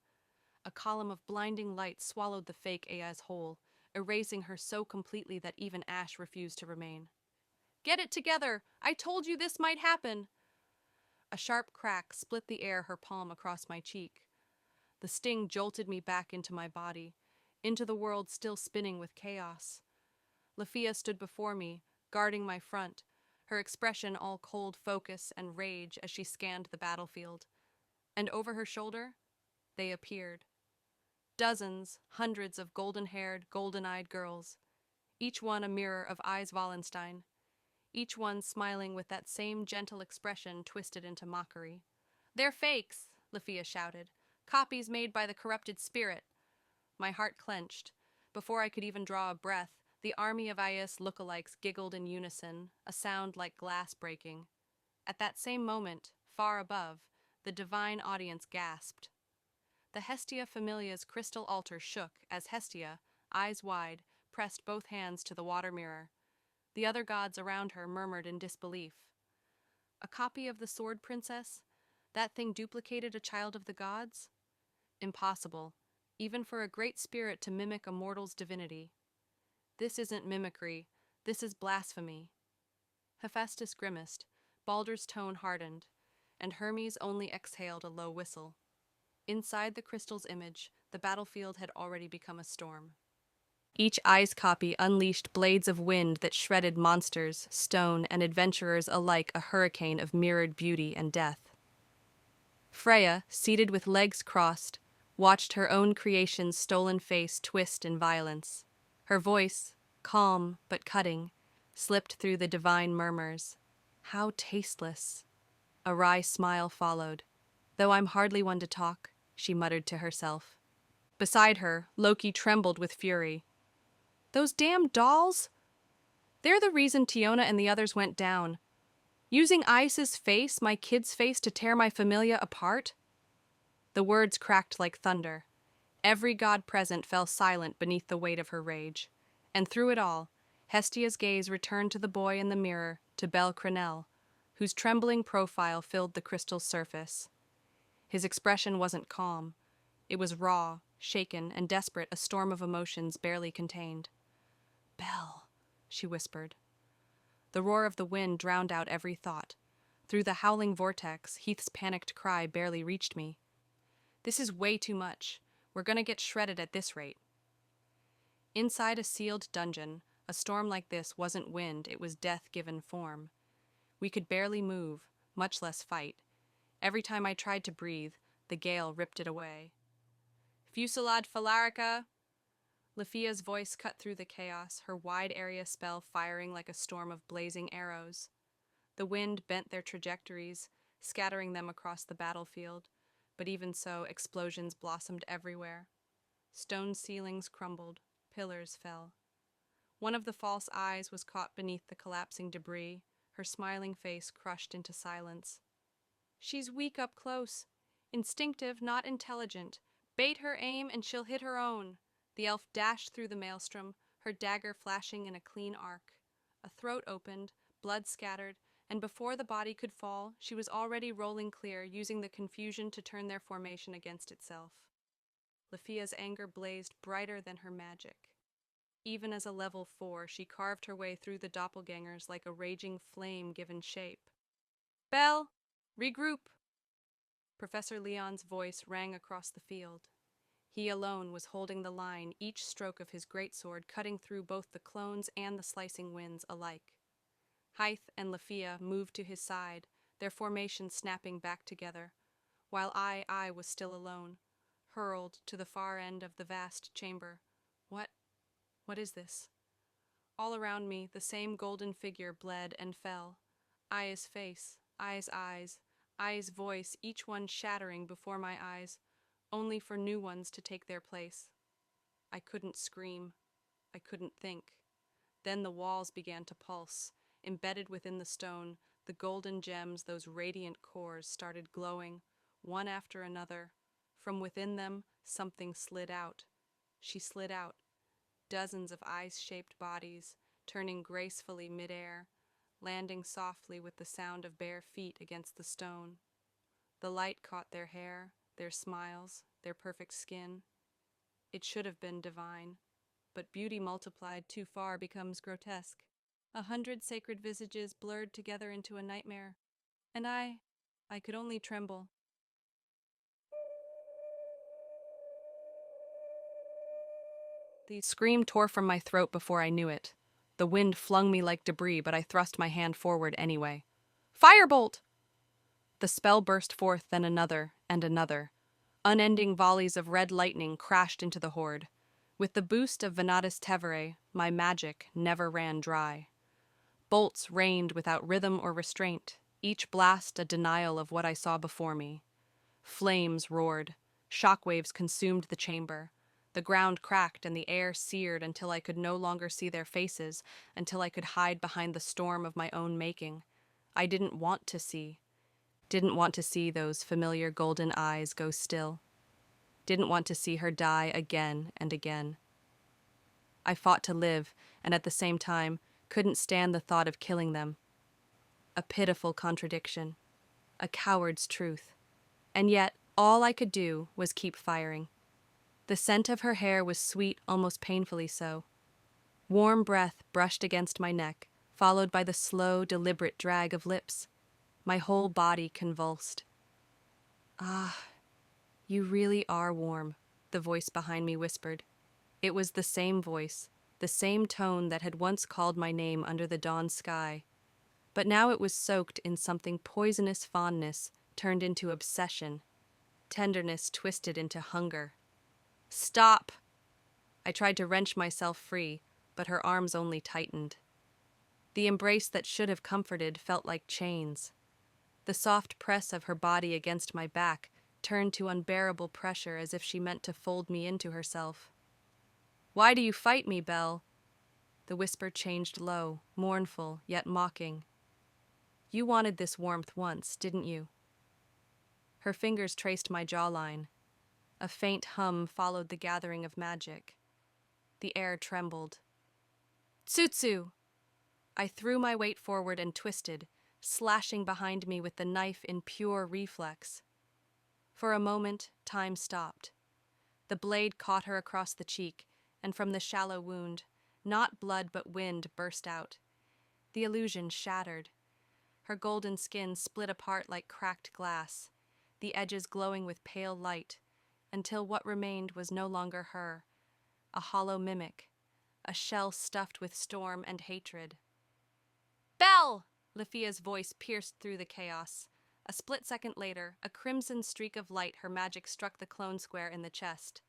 A column of blinding light swallowed the fake Aia's whole, erasing her so completely that even ash refused to remain. "Get it together! I told you this might happen!" A sharp crack split the air her palm across my cheek. The sting jolted me back into my body, into the world still spinning with chaos. Lefia stood before me, guarding my front, her expression all cold focus and rage as she scanned the battlefield. And over her shoulder, they appeared. Dozens, hundreds of golden-haired, golden-eyed girls, each one a mirror of Eyes Wallenstein, each one smiling with that same gentle expression twisted into mockery. "They're fakes," Lefia shouted. "Copies made by the corrupted spirit." My heart clenched. Before I could even draw a breath, the army of Aias lookalikes giggled in unison, a sound like glass breaking. At that same moment, far above, the divine audience gasped. The Hestia Familia's crystal altar shook as Hestia, eyes wide, pressed both hands to the water mirror. The other gods around her murmured in disbelief. A copy of the Sword Princess? That thing duplicated a child of the gods? Impossible, even for a great spirit to mimic a mortal's divinity. This isn't mimicry, this is blasphemy. Hephaestus grimaced, Baldur's tone hardened, and Hermes only exhaled a low whistle. Inside the crystal's image, the battlefield had already become a storm. Each Eyes copy unleashed blades of wind that shredded monsters, stone, and adventurers alike, a hurricane of mirrored beauty and death. Freya, seated with legs crossed, watched her own creation's stolen face twist in violence. Her voice, calm but cutting, slipped through the divine murmurs. "How tasteless." A wry smile followed. "Though I'm hardly one to talk," she muttered to herself. Beside her, Loki trembled with fury. "Those damn dolls! They're the reason Tiona and the others went down. Using Ice's face, my kid's face, to tear my familia apart?" The words cracked like thunder. Every god present fell silent beneath the weight of her rage. And through it all, Hestia's gaze returned to the boy in the mirror, to Bel Crenel, whose trembling profile filled the crystal's surface. His expression wasn't calm. It was raw, shaken, and desperate, a storm of emotions barely contained. "Bel," she whispered. The roar of the wind drowned out every thought. Through the howling vortex, Heath's panicked cry barely reached me. "This is way too much. We're gonna get shredded at this rate." Inside a sealed dungeon, a storm like this wasn't wind, it was death given form. We could barely move, much less fight. Every time I tried to breathe, the gale ripped it away. "Fusillade Phalarica!" Lefia's voice cut through the chaos, her wide area spell firing like a storm of blazing arrows. The wind bent their trajectories, scattering them across the battlefield, but even so, explosions blossomed everywhere. Stone ceilings crumbled, pillars fell. One of the false eyes was caught beneath the collapsing debris, her smiling face crushed into silence. "She's weak up close. Instinctive, not intelligent. Bait her aim and she'll hit her own." The elf dashed through the maelstrom, her dagger flashing in a clean arc. A throat opened, blood scattered, and before the body could fall, she was already rolling clear, using the confusion to turn their formation against itself. Lafia's anger blazed brighter than her magic. Even as a level 4, she carved her way through the doppelgangers like a raging flame given shape. Belle, regroup! Professor Leon's voice rang across the field. He alone was holding the line, each stroke of his greatsword cutting through both the clones and the slicing winds alike. Hythe and Lafia moved to his side, their formation snapping back together, while I was still alone, hurled to the far end of the vast chamber. What is this? All around me, the same golden figure bled and fell. Aya's face, Aya's eyes, Aya's voice, each one shattering before my eyes, only for new ones to take their place. I couldn't scream. I couldn't think. Then the walls began to pulse. Embedded within the stone, the golden gems, those radiant cores, started glowing, one after another. From within them, something slid out. She slid out. Dozens of ice-shaped bodies, turning gracefully midair, landing softly with the sound of bare feet against the stone. The light caught their hair, their smiles, their perfect skin. It should have been divine, but beauty multiplied too far becomes grotesque. 100 sacred visages blurred together into a nightmare, and I could only tremble. The scream tore from my throat before I knew it. The wind flung me like debris, but I thrust my hand forward anyway. Firebolt! The spell burst forth, then another and another. Unending volleys of red lightning crashed into the horde. With the boost of Venatus Tevere, my magic never ran dry. Bolts rained without rhythm or restraint, each blast a denial of what I saw before me. Flames roared. Shockwaves consumed the chamber. The ground cracked and the air seared until I could no longer see their faces, until I could hide behind the storm of my own making. I didn't want to see. Didn't want to see those familiar golden eyes go still. Didn't want to see her die again and again. I fought to live, and at the same time, couldn't stand the thought of killing them. A pitiful contradiction. A coward's truth. And yet, all I could do was keep firing. The scent of her hair was sweet, almost painfully so. Warm breath brushed against my neck, followed by the slow, deliberate drag of lips. My whole body convulsed. Ah, you really are warm, the voice behind me whispered. It was the same voice, the same tone that had once called my name under the dawn sky. But now it was soaked in something poisonous fondness, turned into obsession. Tenderness twisted into hunger. Stop! I tried to wrench myself free, but her arms only tightened. The embrace that should have comforted felt like chains. The soft press of her body against my back turned to unbearable pressure as if she meant to fold me into herself. Why do you fight me, Belle? The whisper changed low, mournful, yet mocking. You wanted this warmth once, didn't you? Her fingers traced my jawline. A faint hum followed the gathering of magic. The air trembled. Tsutsu! I threw my weight forward and twisted, slashing behind me with the knife in pure reflex. For a moment, time stopped. The blade caught her across the cheek, and from the shallow wound, not blood but wind burst out. The illusion shattered. Her golden skin split apart like cracked glass, the edges glowing with pale light, until what remained was no longer her, a hollow mimic, a shell stuffed with storm and hatred. Belle! Lafia's voice pierced through the chaos. A split second later, a crimson streak of light, her magic struck the clone square in the chest.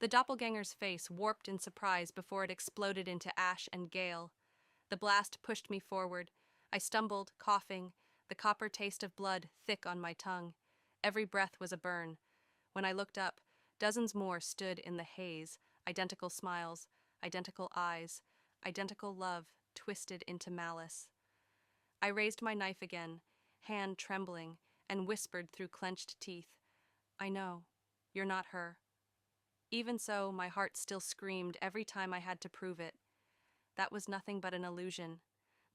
The doppelganger's face warped in surprise before it exploded into ash and gale. The blast pushed me forward. I stumbled, coughing, the copper taste of blood thick on my tongue. Every breath was a burn. When I looked up, dozens more stood in the haze, identical smiles, identical eyes, identical love twisted into malice. I raised my knife again, hand trembling, and whispered through clenched teeth, I know, you're not her. Even so, my heart still screamed every time I had to prove it. That was nothing but an illusion.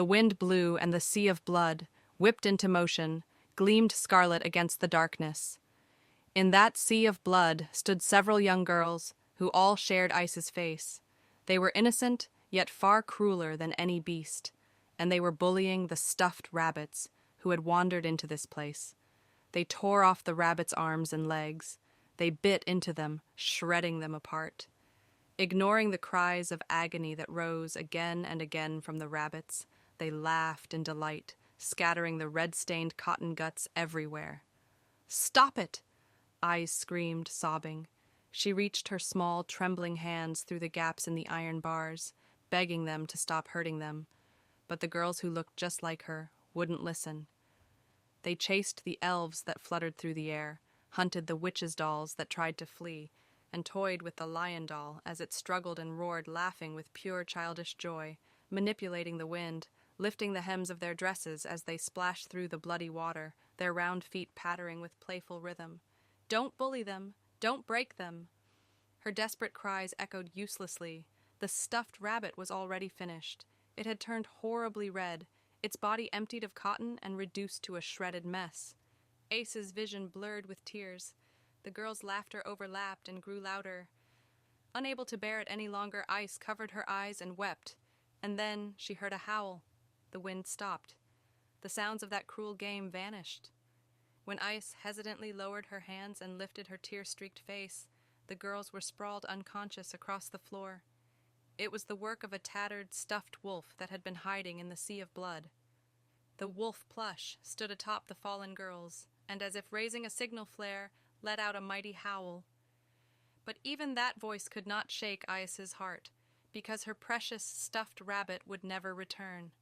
The wind blew and the sea of blood, whipped into motion, gleamed scarlet against the darkness. In that sea of blood stood several young girls who all shared Ice's face. They were innocent, yet far crueler than any beast, and they were bullying the stuffed rabbits who had wandered into this place. They tore off the rabbits' arms and legs. They bit into them, shredding them apart. Ignoring the cries of agony that rose again and again from the rabbits, they laughed in delight, scattering the red-stained cotton guts everywhere. "Stop it!" Eyes screamed, sobbing. She reached her small, trembling hands through the gaps in the iron bars, begging them to stop hurting them. But the girls who looked just like her wouldn't listen. They chased the elves that fluttered through the air, hunted the witches' dolls that tried to flee, and toyed with the lion doll as it struggled and roared, laughing with pure childish joy, manipulating the wind, lifting the hems of their dresses as they splashed through the bloody water, their round feet pattering with playful rhythm. "Don't bully them! Don't break them!" Her desperate cries echoed uselessly. The stuffed rabbit was already finished. It had turned horribly red, its body emptied of cotton and reduced to a shredded mess. Ace's vision blurred with tears. The girl's laughter overlapped and grew louder. Unable to bear it any longer, Ice covered her eyes and wept. And then she heard a howl. The wind stopped. The sounds of that cruel game vanished. When Ice hesitantly lowered her hands and lifted her tear-streaked face, the girls were sprawled unconscious across the floor. It was the work of a tattered, stuffed wolf that had been hiding in the sea of blood. The wolf plush stood atop the fallen girls, and as if raising a signal flare, let out a mighty howl. But even that voice could not shake Ice's heart, because her precious stuffed rabbit would never return.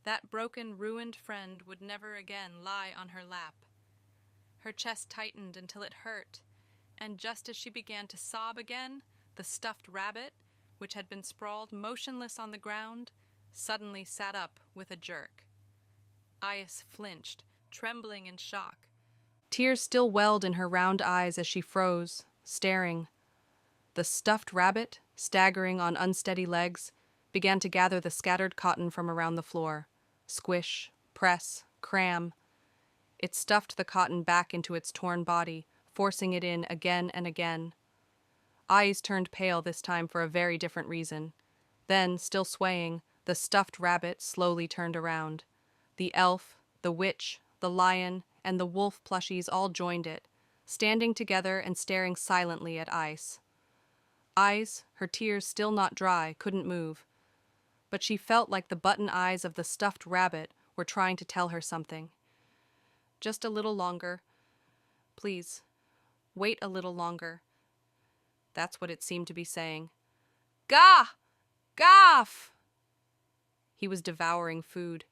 That broken, ruined friend would never again lie on her lap. Her chest tightened until it hurt, and just as she began to sob again, the stuffed rabbit, which had been sprawled motionless on the ground, suddenly sat up with a jerk. Ice flinched, trembling in shock. Tears still welled in her round eyes as she froze, staring. The stuffed rabbit, staggering on unsteady legs, began to gather the scattered cotton from around the floor. Squish, press, cram. It stuffed the cotton back into its torn body, forcing it in again and again. Eyes turned pale this time for a very different reason. Then, still swaying, the stuffed rabbit slowly turned around. The elf, the witch, the lion, and the wolf plushies all joined it, standing together and staring silently at Ice. Eyes, her tears still not dry, couldn't move. But she felt like the button eyes of the stuffed rabbit were trying to tell her something. Just a little longer. Please, wait a little longer. That's what it seemed to be saying. "Gah! Gaff!" He was devouring food,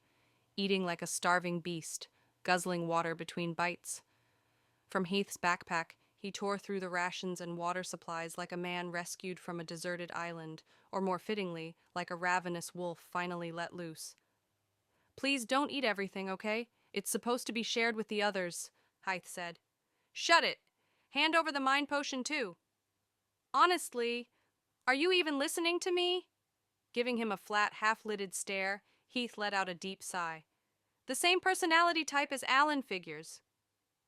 eating like a starving beast, guzzling water between bites. From Heath's backpack, he tore through the rations and water supplies like a man rescued from a deserted island, or more fittingly, like a ravenous wolf finally let loose. "Please don't eat everything, okay? It's supposed to be shared with the others," Heath said. "Shut it! Hand over the mind potion, too." "Honestly, are you even listening to me?" Giving him a flat, half-lidded stare, Heath let out a deep sigh. "The same personality type as Alan figures."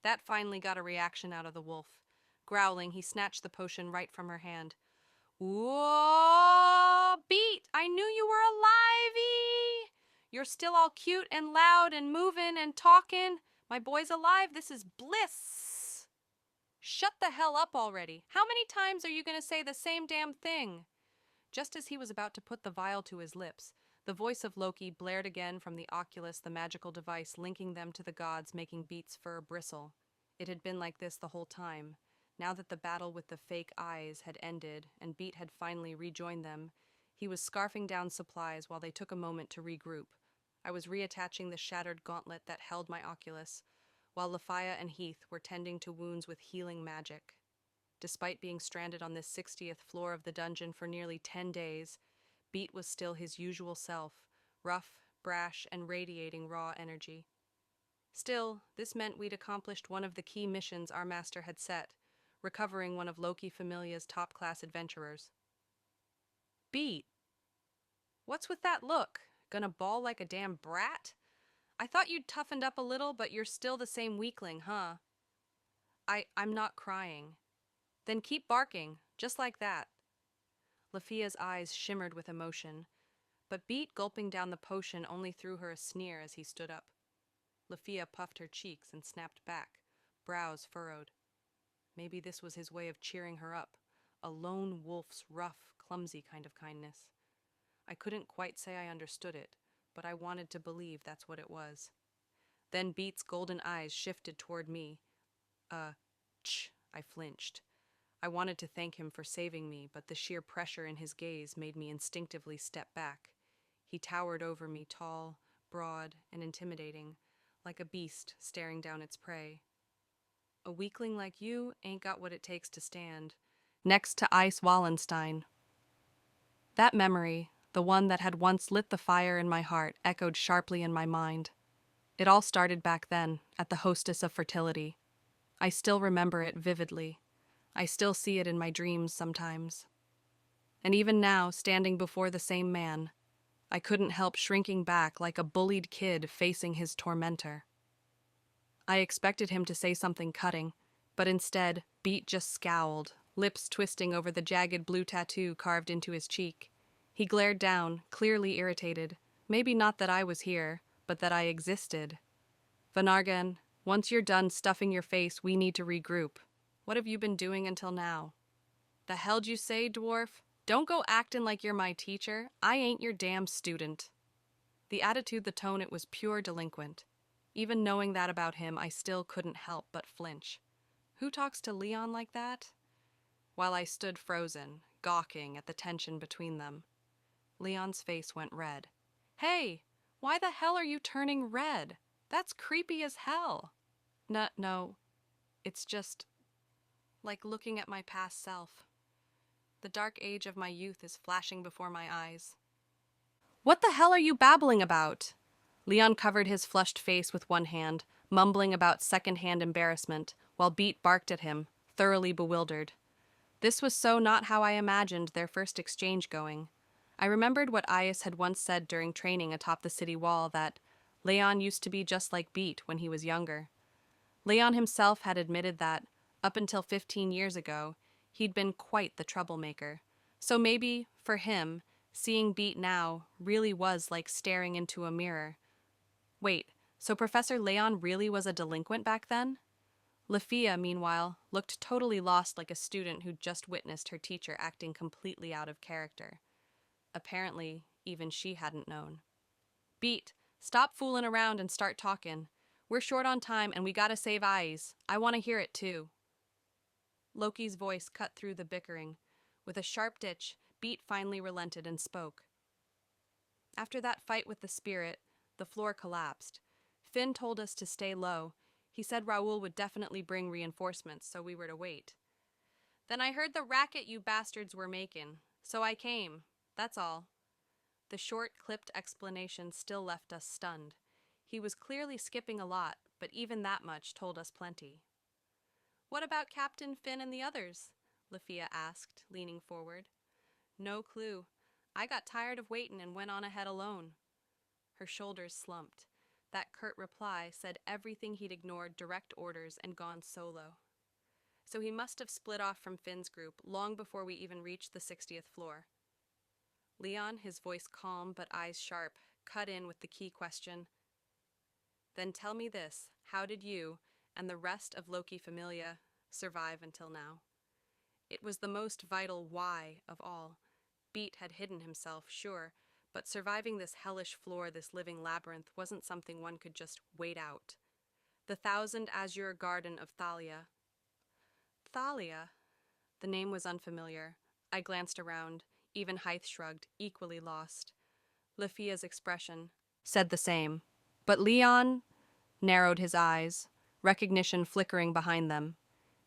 That finally got a reaction out of the wolf. Growling, he snatched the potion right from her hand. "Whoa, Beat! I knew you were alive-y! You're still all cute and loud and moving and talking. My boy's alive. This is bliss." "Shut the hell up already. How many times are you going to say the same damn thing?" Just as he was about to put the vial to his lips, the voice of Loki blared again from the oculus, the magical device linking them to the gods, making Beat's fur bristle. It had been like this the whole time. Now that the battle with the fake eyes had ended and Beat had finally rejoined them, he was scarfing down supplies while they took a moment to regroup. I was reattaching the shattered gauntlet that held my oculus, while Lafaya and Heath were tending to wounds with healing magic. Despite being stranded on this 60th floor of the dungeon for nearly 10 days, Beat was still his usual self, rough, brash, and radiating raw energy. Still, this meant we'd accomplished one of the key missions our master had set, recovering one of Loki Familia's top-class adventurers. "Beat, what's with that look?" Gonna bawl like a damn brat? I thought you'd toughened up a little, but you're still the same weakling, huh? I'm not crying. Then keep barking, just like that. Lafia's eyes shimmered with emotion, but Beat gulping down the potion only threw her a sneer as he stood up. Lafia puffed her cheeks and snapped back, brows furrowed. Maybe this was his way of cheering her up, a lone wolf's rough, clumsy kind of kindness. I couldn't quite say I understood it, but I wanted to believe that's what it was. Then Beat's golden eyes shifted toward me. I flinched. I wanted to thank him for saving me, but the sheer pressure in his gaze made me instinctively step back. He towered over me, tall, broad, and intimidating, like a beast staring down its prey. A weakling like you ain't got what it takes to stand. Next to Ice Wallenstein. That memory, the one that had once lit the fire in my heart, echoed sharply in my mind. It all started back then, at the Hostess of Fertility. I still remember it vividly. I still see it in my dreams sometimes. And even now, standing before the same man, I couldn't help shrinking back like a bullied kid facing his tormentor. I expected him to say something cutting, but instead, Beat just scowled, lips twisting over the jagged blue tattoo carved into his cheek. He glared down, clearly irritated. Maybe not that I was here, but that I existed. Vanargan, once you're done stuffing your face, we need to regroup. What have you been doing until now? The hell'd you say, dwarf? Don't go acting like you're my teacher. I ain't your damn student. The attitude, the tone, it was pure delinquent. Even knowing that about him, I still couldn't help but flinch. Who talks to Leon like that? While I stood frozen, gawking at the tension between them, Leon's face went red. Hey, why the hell are you turning red? That's creepy as hell. No, it's just like looking at my past self. The dark age of my youth is flashing before my eyes. What the hell are you babbling about? Leon covered his flushed face with one hand, mumbling about second-hand embarrassment, while Beat barked at him, thoroughly bewildered. This was so not how I imagined their first exchange going. I remembered what Ias had once said during training atop the city wall, that Leon used to be just like Beat when he was younger. Leon himself had admitted that, up until 15 years ago, he'd been quite the troublemaker. So maybe, for him, seeing Beat now really was like staring into a mirror. Wait, so Professor Leon really was a delinquent back then? Lafia, meanwhile, looked totally lost, like a student who'd just witnessed her teacher acting completely out of character. Apparently, even she hadn't known. Beat, stop fooling around and start talking. We're short on time and we gotta save eyes. I want to hear it too. Loki's voice cut through the bickering. With a sharp ditch, Beat finally relented and spoke. After that fight with the spirit, the floor collapsed. Finn told us to stay low. He said Raoul would definitely bring reinforcements, so we were to wait. Then I heard the racket you bastards were making, so I came. That's all. The short, clipped explanation still left us stunned. He was clearly skipping a lot, but even that much told us plenty. What about Captain Finn and the others? Lafia asked, leaning forward. No clue. I got tired of waiting and went on ahead alone. Her shoulders slumped. That curt reply said everything he'd ignored direct orders and gone solo. So he must have split off from Finn's group long before we even reached the 60th floor. Leon, his voice calm but eyes sharp, cut in with the key question. Then tell me this, how did you, and the rest of Loki Familia, survive until now? It was the most vital why of all. Beat had hidden himself, sure, but surviving this hellish floor, this living labyrinth, wasn't something one could just wait out. The Thousand Azure Garden of Thalia. Thalia? The name was unfamiliar. I glanced around. Even Hythe shrugged, equally lost. Lafia's expression said the same. But Leon narrowed his eyes, recognition flickering behind them.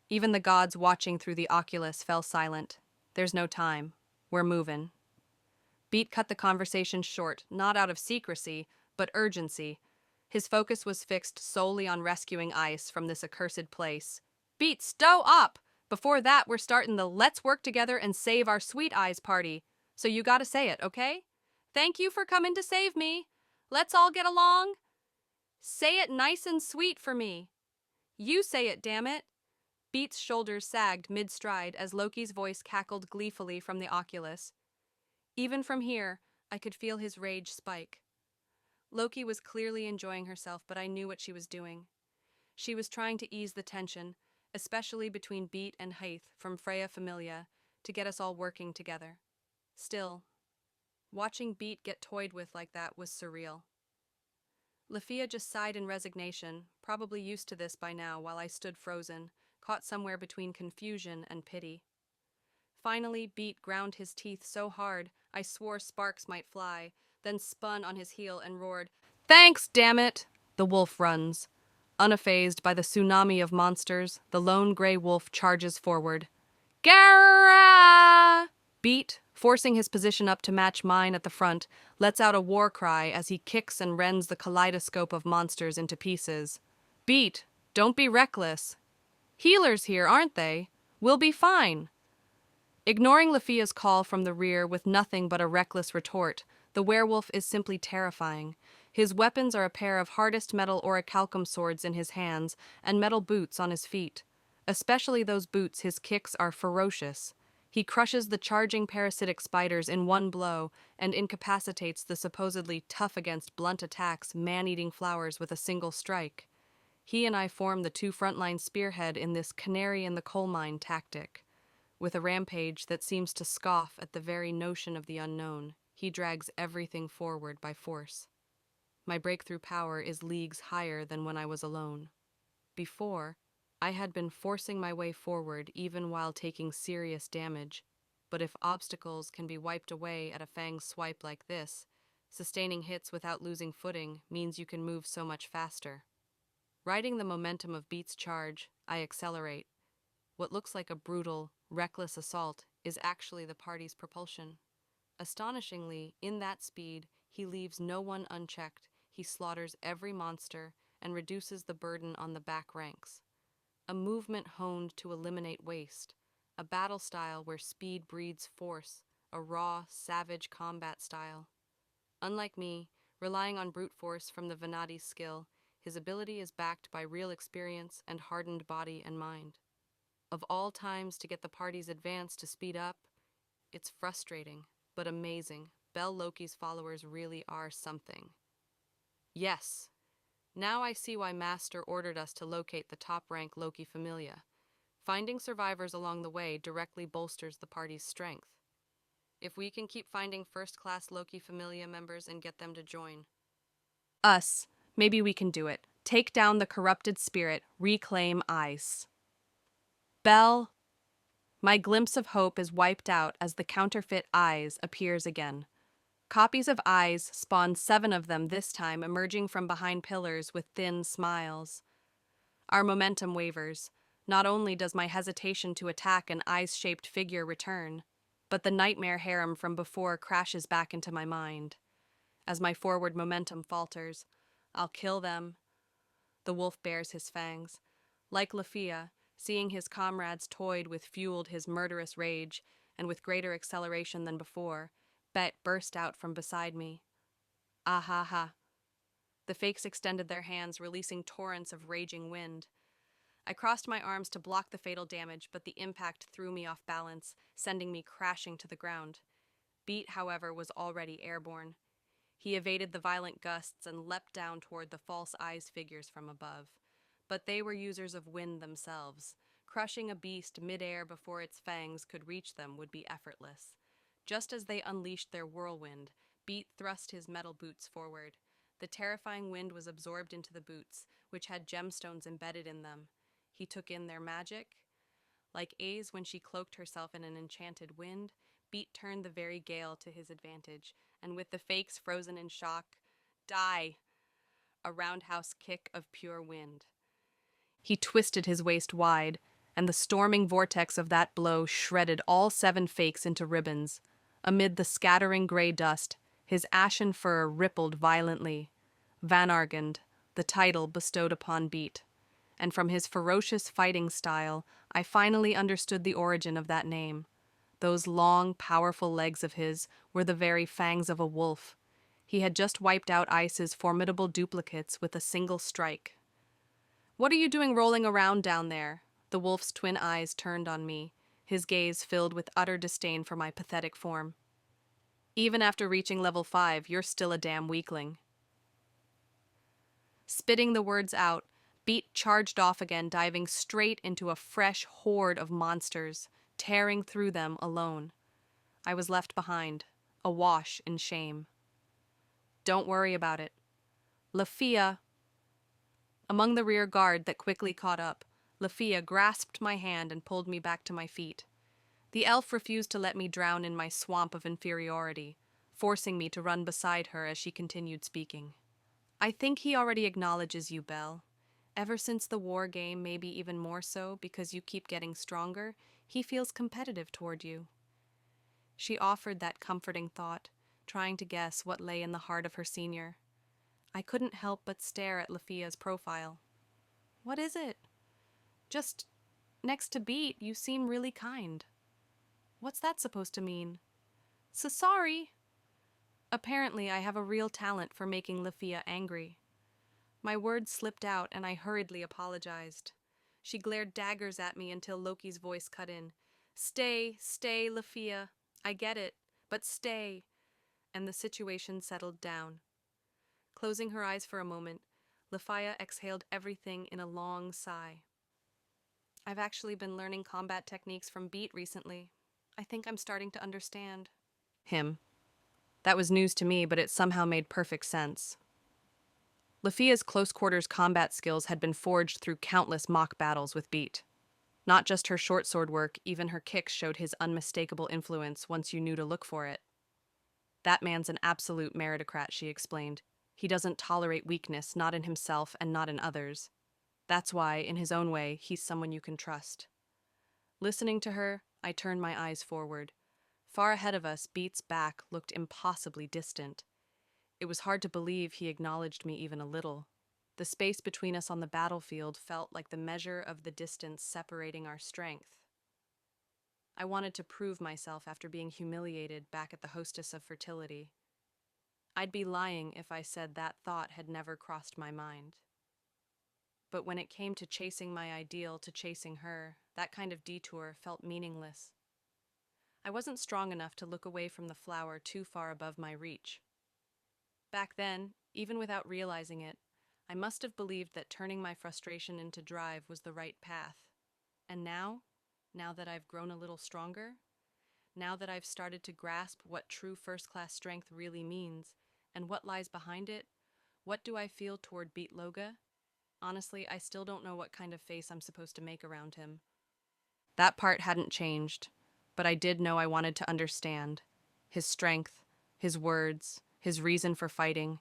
Even the gods watching through the oculus fell silent. There's no time. We're moving. Beat cut the conversation short, not out of secrecy, but urgency. His focus was fixed solely on rescuing Ice from this accursed place. Beat, stow up! Before that, we're starting the let's work together and save our sweet eyes party. So you gotta say it, okay? Thank you for coming to save me. Let's all get along. Say it nice and sweet for me. You say it, damn it. Beat's shoulders sagged mid-stride as Loki's voice cackled gleefully from the oculus. Even from here, I could feel his rage spike. Loki was clearly enjoying herself, but I knew what she was doing. She was trying to ease the tension, especially between Beat and Haith from Freya Familia, to get us all working together. Still, watching Beat get toyed with like that was surreal. Lafia just sighed in resignation, probably used to this by now, while I stood frozen, caught somewhere between confusion and pity. Finally, Beat ground his teeth so hard I swore sparks might fly, then spun on his heel and roared, "Thanks, damn it!" The wolf runs. Unfazed by the tsunami of monsters, the lone gray wolf charges forward. Garra! Beat, forcing his position up to match mine at the front, lets out a war cry as he kicks and rends the kaleidoscope of monsters into pieces. Beat, don't be reckless. Healers here, aren't they? We'll be fine. Ignoring Lafia's call from the rear with nothing but a reckless retort, the werewolf is simply terrifying. His weapons are a pair of hardest metal orichalcum swords in his hands and metal boots on his feet. Especially those boots, his kicks are ferocious. He crushes the charging parasitic spiders in one blow and incapacitates the supposedly tough against blunt attacks man-eating flowers with a single strike. He and I form the two frontline spearhead in this canary in the coal mine tactic. With a rampage that seems to scoff at the very notion of the unknown, he drags everything forward by force. My breakthrough power is leagues higher than when I was alone. Before, I had been forcing my way forward even while taking serious damage, but if obstacles can be wiped away at a fang swipe like this, sustaining hits without losing footing means you can move so much faster. Riding the momentum of Beat's charge, I accelerate. What looks like a brutal, reckless assault is actually the party's propulsion. Astonishingly, in that speed, he leaves no one unchecked. He slaughters every monster and reduces the burden on the back ranks. A movement honed to eliminate waste, a battle style where speed breeds force, a raw, savage combat style. Unlike me, relying on brute force from the Venati's skill, his ability is backed by real experience and hardened body and mind. Of all times to get the party's advance to speed up, it's frustrating, but amazing. Bell Loki's followers really are something. Yes, now I see why Master ordered us to locate the top-rank Loki Familia. Finding survivors along the way directly bolsters the party's strength. If we can keep finding first-class Loki Familia members and get them to join us, maybe we can do it. Take down the corrupted spirit, reclaim ice. Bell, my glimpse of hope is wiped out as the counterfeit Eyes appears again. Copies of Eyes spawn 7 of them this time, emerging from behind pillars with thin smiles. Our momentum wavers. Not only does my hesitation to attack an eyes-shaped figure return, but the nightmare harem from before crashes back into my mind. As my forward momentum falters, I'll kill them. The wolf bares his fangs. Like Lafia, seeing his comrades toyed with fueled his murderous rage, and with greater acceleration than before, Bet burst out from beside me. Ah ha ha. The fakes extended their hands, releasing torrents of raging wind. I crossed my arms to block the fatal damage, but the impact threw me off balance, sending me crashing to the ground. Beat, however, was already airborne. He evaded the violent gusts and leapt down toward the false eyes figures from above. But they were users of wind themselves. Crushing a beast mid-air before its fangs could reach them would be effortless. Just as they unleashed their whirlwind, Beat thrust his metal boots forward. The terrifying wind was absorbed into the boots, which had gemstones embedded in them. He took in their magic. Like A's when she cloaked herself in an enchanted wind, Beat turned the very gale to his advantage, and with the fakes frozen in shock, die! A roundhouse kick of pure wind. He twisted his waist wide, and the storming vortex of that blow shredded all 7 fakes into ribbons. Amid the scattering gray dust, his ashen fur rippled violently. Van Argand, the title bestowed upon Beat. And from his ferocious fighting style, I finally understood the origin of that name. Those long, powerful legs of his were the very fangs of a wolf. He had just wiped out Ice's formidable duplicates with a single strike. "What are you doing rolling around down there?" The wolf's twin eyes turned on me, his gaze filled with utter disdain for my pathetic form. "Even after reaching level 5, you're still a damn weakling." Spitting the words out, Beat charged off again, diving straight into a fresh horde of monsters, tearing through them alone. I was left behind, awash in shame. "Don't worry about it. Lafia." Among the rear guard that quickly caught up, Lafia grasped my hand and pulled me back to my feet. The elf refused to let me drown in my swamp of inferiority, forcing me to run beside her as she continued speaking. "I think he already acknowledges you, Belle. Ever since the war game, maybe even more so because you keep getting stronger, he feels competitive toward you." She offered that comforting thought, trying to guess what lay in the heart of her senior. I couldn't help but stare at Lafia's profile. "What is it?" "Just next to Beat, you seem really kind." "What's that supposed to mean?" "So sorry." Apparently, I have a real talent for making Lafia angry. My words slipped out and I hurriedly apologized. She glared daggers at me until Loki's voice cut in. "Stay, stay, Lafia. I get it, but stay." And the situation settled down. Closing her eyes for a moment, Lafia exhaled everything in a long sigh. "I've actually been learning combat techniques from Beat recently. I think I'm starting to understand." Him. That was news to me, but it somehow made perfect sense. Lafia's close-quarters combat skills had been forged through countless mock battles with Beat. Not just her short sword work, even her kicks showed his unmistakable influence once you knew to look for it. "That man's an absolute meritocrat," she explained. "He doesn't tolerate weakness, not in himself and not in others. That's why, in his own way, he's someone you can trust." Listening to her, I turned my eyes forward. Far ahead of us, Beat's back looked impossibly distant. It was hard to believe he acknowledged me even a little. The space between us on the battlefield felt like the measure of the distance separating our strength. I wanted to prove myself after being humiliated back at the Hostess of Fertility. I'd be lying if I said that thought had never crossed my mind. But when it came to chasing my ideal to chasing her, that kind of detour felt meaningless. I wasn't strong enough to look away from the flower too far above my reach. Back then, even without realizing it, I must have believed that turning my frustration into drive was the right path. And now that I've grown a little stronger, now that I've started to grasp what true first-class strength really means, and what lies behind it, what do I feel toward Beat Loga? Honestly, I still don't know what kind of face I'm supposed to make around him. That part hadn't changed, but I did know I wanted to understand. His strength, his words, his reason for fighting.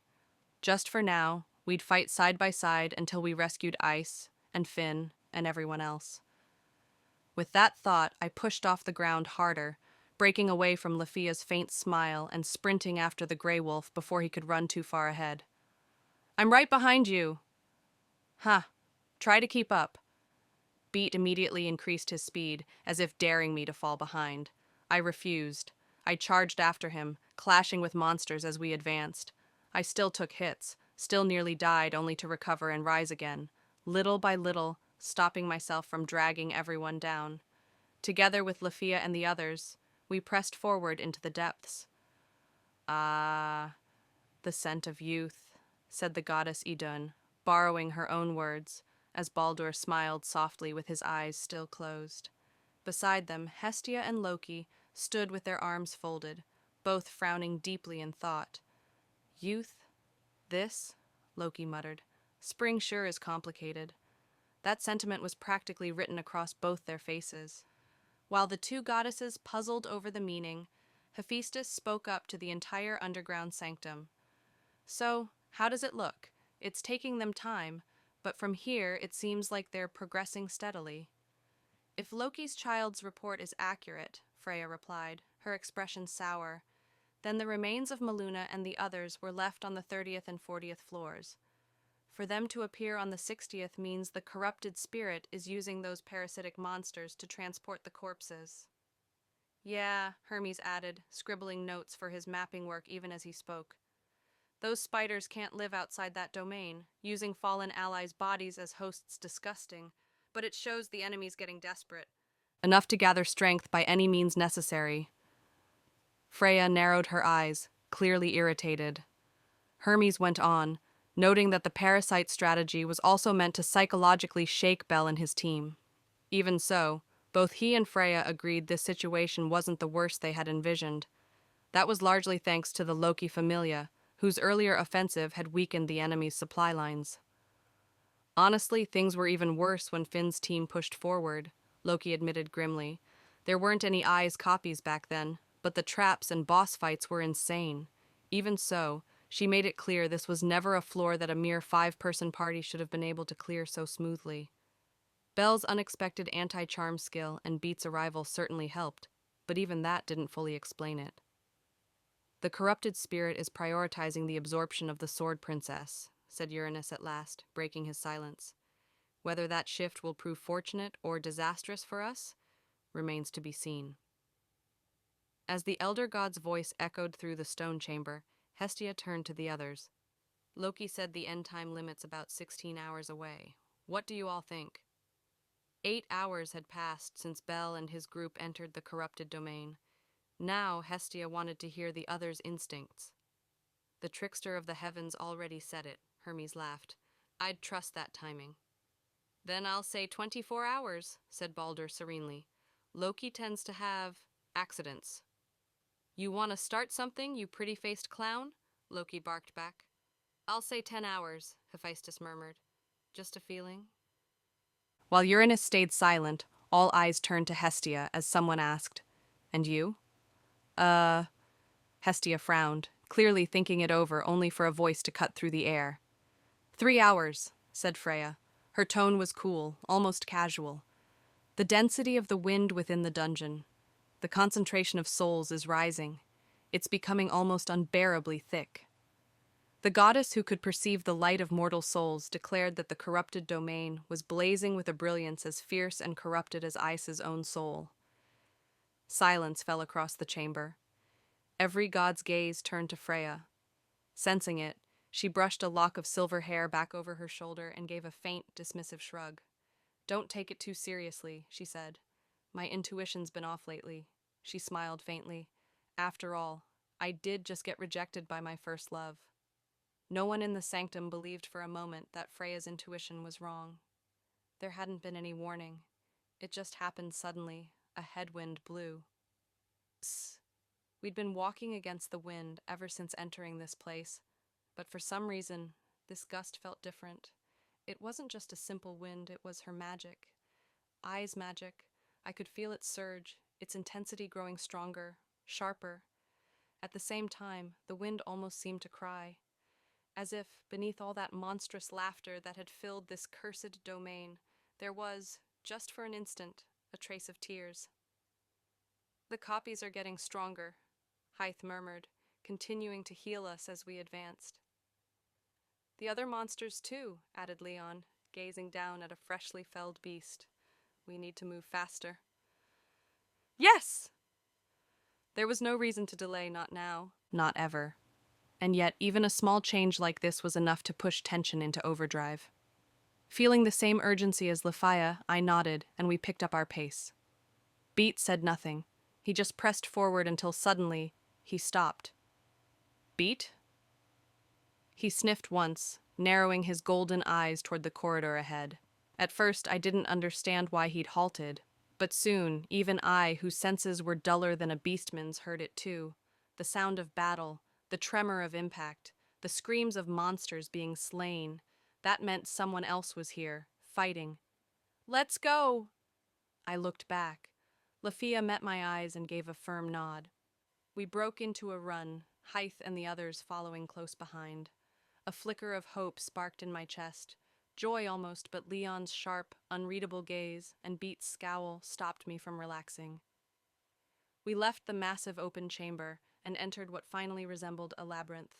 Just for now, we'd fight side by side until we rescued Ice and Finn and everyone else. With that thought, I pushed off the ground harder, breaking away from Lafia's faint smile and sprinting after the gray wolf before he could run too far ahead. "I'm right behind you." "Huh. Try to keep up." Beat immediately increased his speed, as if daring me to fall behind. I refused. I charged after him, clashing with monsters as we advanced. I still took hits, still nearly died only to recover and rise again, little by little, stopping myself from dragging everyone down. Together with Lafia and the others, we pressed forward into the depths. "Ah, the scent of youth," said the goddess Idun, borrowing her own words, as Baldur smiled softly with his eyes still closed. Beside them, Hestia and Loki stood with their arms folded, both frowning deeply in thought. "Youth? This?" Loki muttered. "Spring sure is complicated." That sentiment was practically written across both their faces. While the two goddesses puzzled over the meaning, Hephaestus spoke up to the entire underground sanctum. "So, how does it look? It's taking them time, but from here it seems like they're progressing steadily." "If Loki's child's report is accurate," Freya replied, her expression sour, "then the remains of Maluna and the others were left on the 30th and 40th floors. For them to appear on the 60th means the corrupted spirit is using those parasitic monsters to transport the corpses." Yeah, Hermes added, scribbling notes for his mapping work even as he spoke. Those spiders can't live outside that domain, using fallen allies' bodies as hosts disgusting, but it shows the enemy's getting desperate. Enough to gather strength by any means necessary. Freya narrowed her eyes, clearly irritated. Hermes went on, noting that the parasite strategy was also meant to psychologically shake Bel and his team. Even so, both he and Freya agreed this situation wasn't the worst they had envisioned. That was largely thanks to the Loki Familia, whose earlier offensive had weakened the enemy's supply lines. Honestly, things were even worse when Finn's team pushed forward, Loki admitted grimly. There weren't any Eyes copies back then, but the traps and boss fights were insane. Even so, she made it clear this was never a floor that a mere 5-person party should have been able to clear so smoothly. Belle's unexpected anti-charm skill and Beat's arrival certainly helped, but even that didn't fully explain it. The corrupted spirit is prioritizing the absorption of the Sword Princess, said Uranus at last, breaking his silence. Whether that shift will prove fortunate or disastrous for us remains to be seen. As the elder god's voice echoed through the stone chamber, Hestia turned to the others. Loki said the end time limit's about 16 hours away. What do you all think? 8 hours had passed since Bel and his group entered the corrupted domain. Now Hestia wanted to hear the others' instincts. The trickster of the heavens already said it, Hermes laughed. I'd trust that timing. Then I'll say 24 hours, said Balder serenely. Loki tends to have accidents. You want to start something, you pretty-faced clown? Loki barked back. I'll say 10 hours, Hephaestus murmured. Just a feeling? While Uranus stayed silent, all eyes turned to Hestia as someone asked, And you? Hestia frowned, clearly thinking it over only for a voice to cut through the air. 3 hours, said Freya. Her tone was cool, almost casual. The density of the wind within the dungeon. The concentration of souls is rising. It's becoming almost unbearably thick. The goddess who could perceive the light of mortal souls declared that the corrupted domain was blazing with a brilliance as fierce and corrupted as Ice's own soul. Silence fell across the chamber. Every god's gaze turned to Freya. Sensing it, she brushed a lock of silver hair back over her shoulder and gave a faint, dismissive shrug. Don't take it too seriously, she said. My intuition's been off lately. She smiled faintly. After all, I did just get rejected by my first love. No one in the sanctum believed for a moment that Freya's intuition was wrong. There hadn't been any warning. It just happened suddenly. A headwind blew. Psst. We'd been walking against the wind ever since entering this place, but for some reason, this gust felt different. It wasn't just a simple wind, it was her magic. Eyes magic. I could feel it surge, its intensity growing stronger, sharper. At the same time, the wind almost seemed to cry, as if, beneath all that monstrous laughter that had filled this cursed domain, there was, just for an instant, a trace of tears. The copies are getting stronger, Hythe murmured, continuing to heal us as we advanced. The other monsters too, added Leon, gazing down at a freshly felled beast. We need to move faster. Yes! There was no reason to delay, not now, not ever. And yet, even a small change like this was enough to push tension into overdrive. Feeling the same urgency as Lafaya, I nodded, and we picked up our pace. Beat said nothing. He just pressed forward until suddenly, he stopped. Beat? He sniffed once, narrowing his golden eyes toward the corridor ahead. At first, I didn't understand why he'd halted, but soon, even I, whose senses were duller than a beastman's, heard it too. The sound of battle, the tremor of impact, the screams of monsters being slain. That meant someone else was here, fighting. Let's go! I looked back. Lafia met my eyes and gave a firm nod. We broke into a run, Hythe and the others following close behind. A flicker of hope sparked in my chest. Joy almost, but Leon's sharp, unreadable gaze and Beat's scowl stopped me from relaxing. We left the massive open chamber and entered what finally resembled a labyrinth.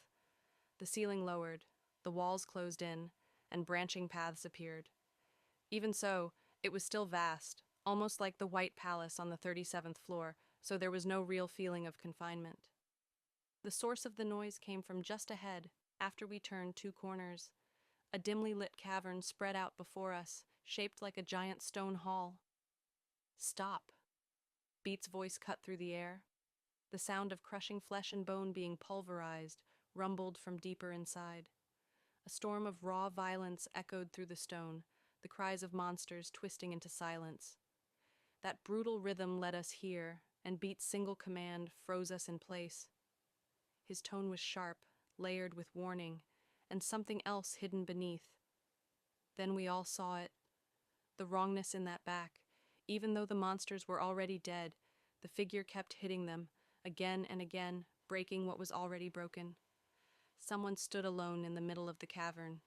The ceiling lowered, the walls closed in, and branching paths appeared. Even so, it was still vast, almost like the White Palace on the 37th floor, so there was no real feeling of confinement. The source of the noise came from just ahead, after we turned two corners. A dimly lit cavern spread out before us, shaped like a giant stone hall. "Stop!" Beat's voice cut through the air. The sound of crushing flesh and bone being pulverized rumbled from deeper inside. A storm of raw violence echoed through the stone, the cries of monsters twisting into silence. That brutal rhythm led us here, and Beat's single command froze us in place. His tone was sharp, layered with warning, and something else hidden beneath. Then we all saw it. The wrongness in that back. Even though the monsters were already dead, the figure kept hitting them, again and again, breaking what was already broken. Someone stood alone in the middle of the cavern.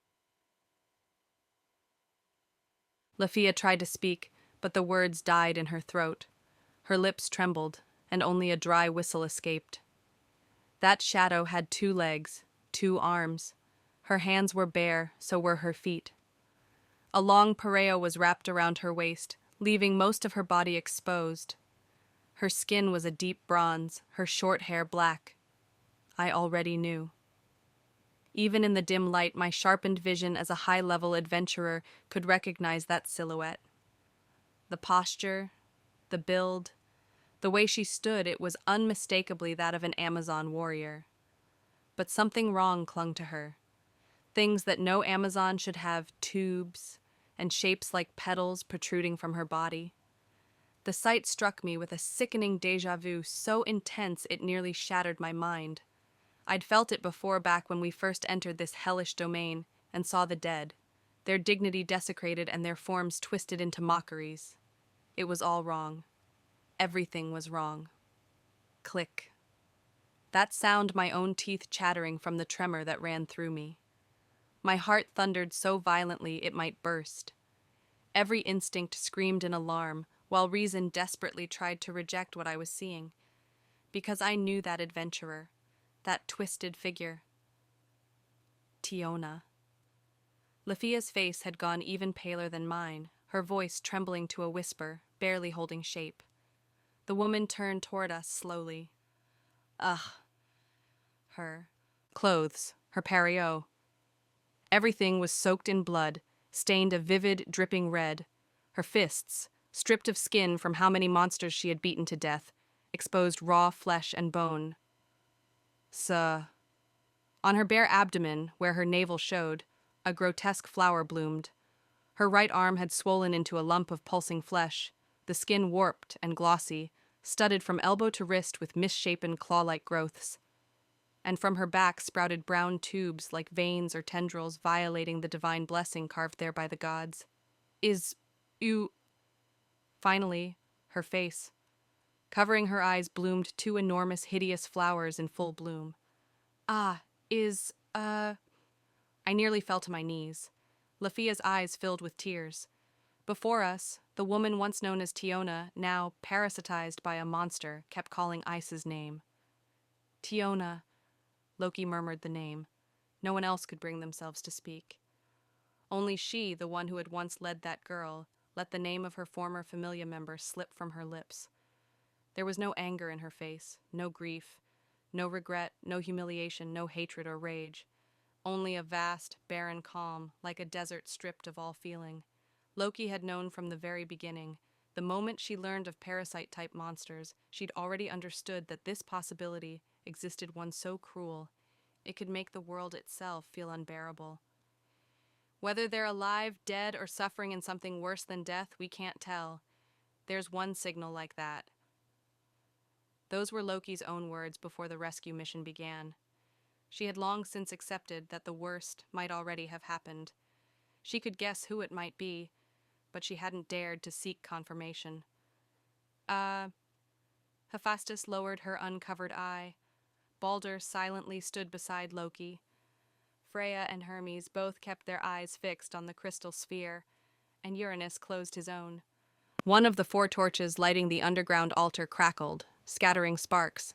Lafia tried to speak, but the words died in her throat. Her lips trembled, and only a dry whistle escaped. That shadow had 2 legs, 2 arms. Her hands were bare, so were her feet. A long pareo was wrapped around her waist, leaving most of her body exposed. Her skin was a deep bronze, her short hair black. I already knew. Even in the dim light, my sharpened vision as a high-level adventurer could recognize that silhouette. The posture, the build, the way she stood, it was unmistakably that of an Amazon warrior. But something wrong clung to her. Things that no Amazon should have: tubes and shapes like petals protruding from her body. The sight struck me with a sickening déjà vu so intense it nearly shattered my mind. I'd felt it before, back when we first entered this hellish domain and saw the dead, their dignity desecrated and their forms twisted into mockeries. It was all wrong. Everything was wrong. Click. That sound, my own teeth chattering from the tremor that ran through me. My heart thundered so violently it might burst. Every instinct screamed in alarm, while reason desperately tried to reject what I was seeing. Because I knew that adventurer, that twisted figure. Tiona. Lafia's face had gone even paler than mine, her voice trembling to a whisper, barely holding shape. The woman turned toward us slowly. Ugh. Her clothes, her pareo. Everything was soaked in blood, stained a vivid, dripping red. Her fists, stripped of skin from how many monsters she had beaten to death, exposed raw flesh and bone. On her bare abdomen, where her navel showed, a grotesque flower bloomed. Her right arm had swollen into a lump of pulsing flesh, the skin warped and glossy, studded from elbow to wrist with misshapen claw-like growths. And from her back sprouted brown tubes like veins or tendrils, violating the divine blessing carved there by the gods. You... Finally, her face. Covering her eyes bloomed 2 enormous, hideous flowers in full bloom. I nearly fell to my knees. Lafia's eyes filled with tears. Before us, the woman once known as Tiona, now parasitized by a monster, kept calling Ice's name. Tiona. Loki murmured the name. No one else could bring themselves to speak. Only she, the one who had once led that girl, let the name of her former familia member slip from her lips. There was no anger in her face, no grief, no regret, no humiliation, no hatred or rage. Only a vast, barren calm, like a desert stripped of all feeling. Loki had known from the very beginning. The moment she learned of parasite-type monsters, she'd already understood that this possibility existed, one so cruel, it could make the world itself feel unbearable. Whether they're alive, dead, or suffering in something worse than death, we can't tell. There's one signal like that. Those were Loki's own words before the rescue mission began. She had long since accepted that the worst might already have happened. She could guess who it might be, but she hadn't dared to seek confirmation. Hephaestus lowered her uncovered eye. Balder silently stood beside Loki. Freya and Hermes both kept their eyes fixed on the crystal sphere, and Uranus closed his own. One of the 4 torches lighting the underground altar crackled, scattering sparks.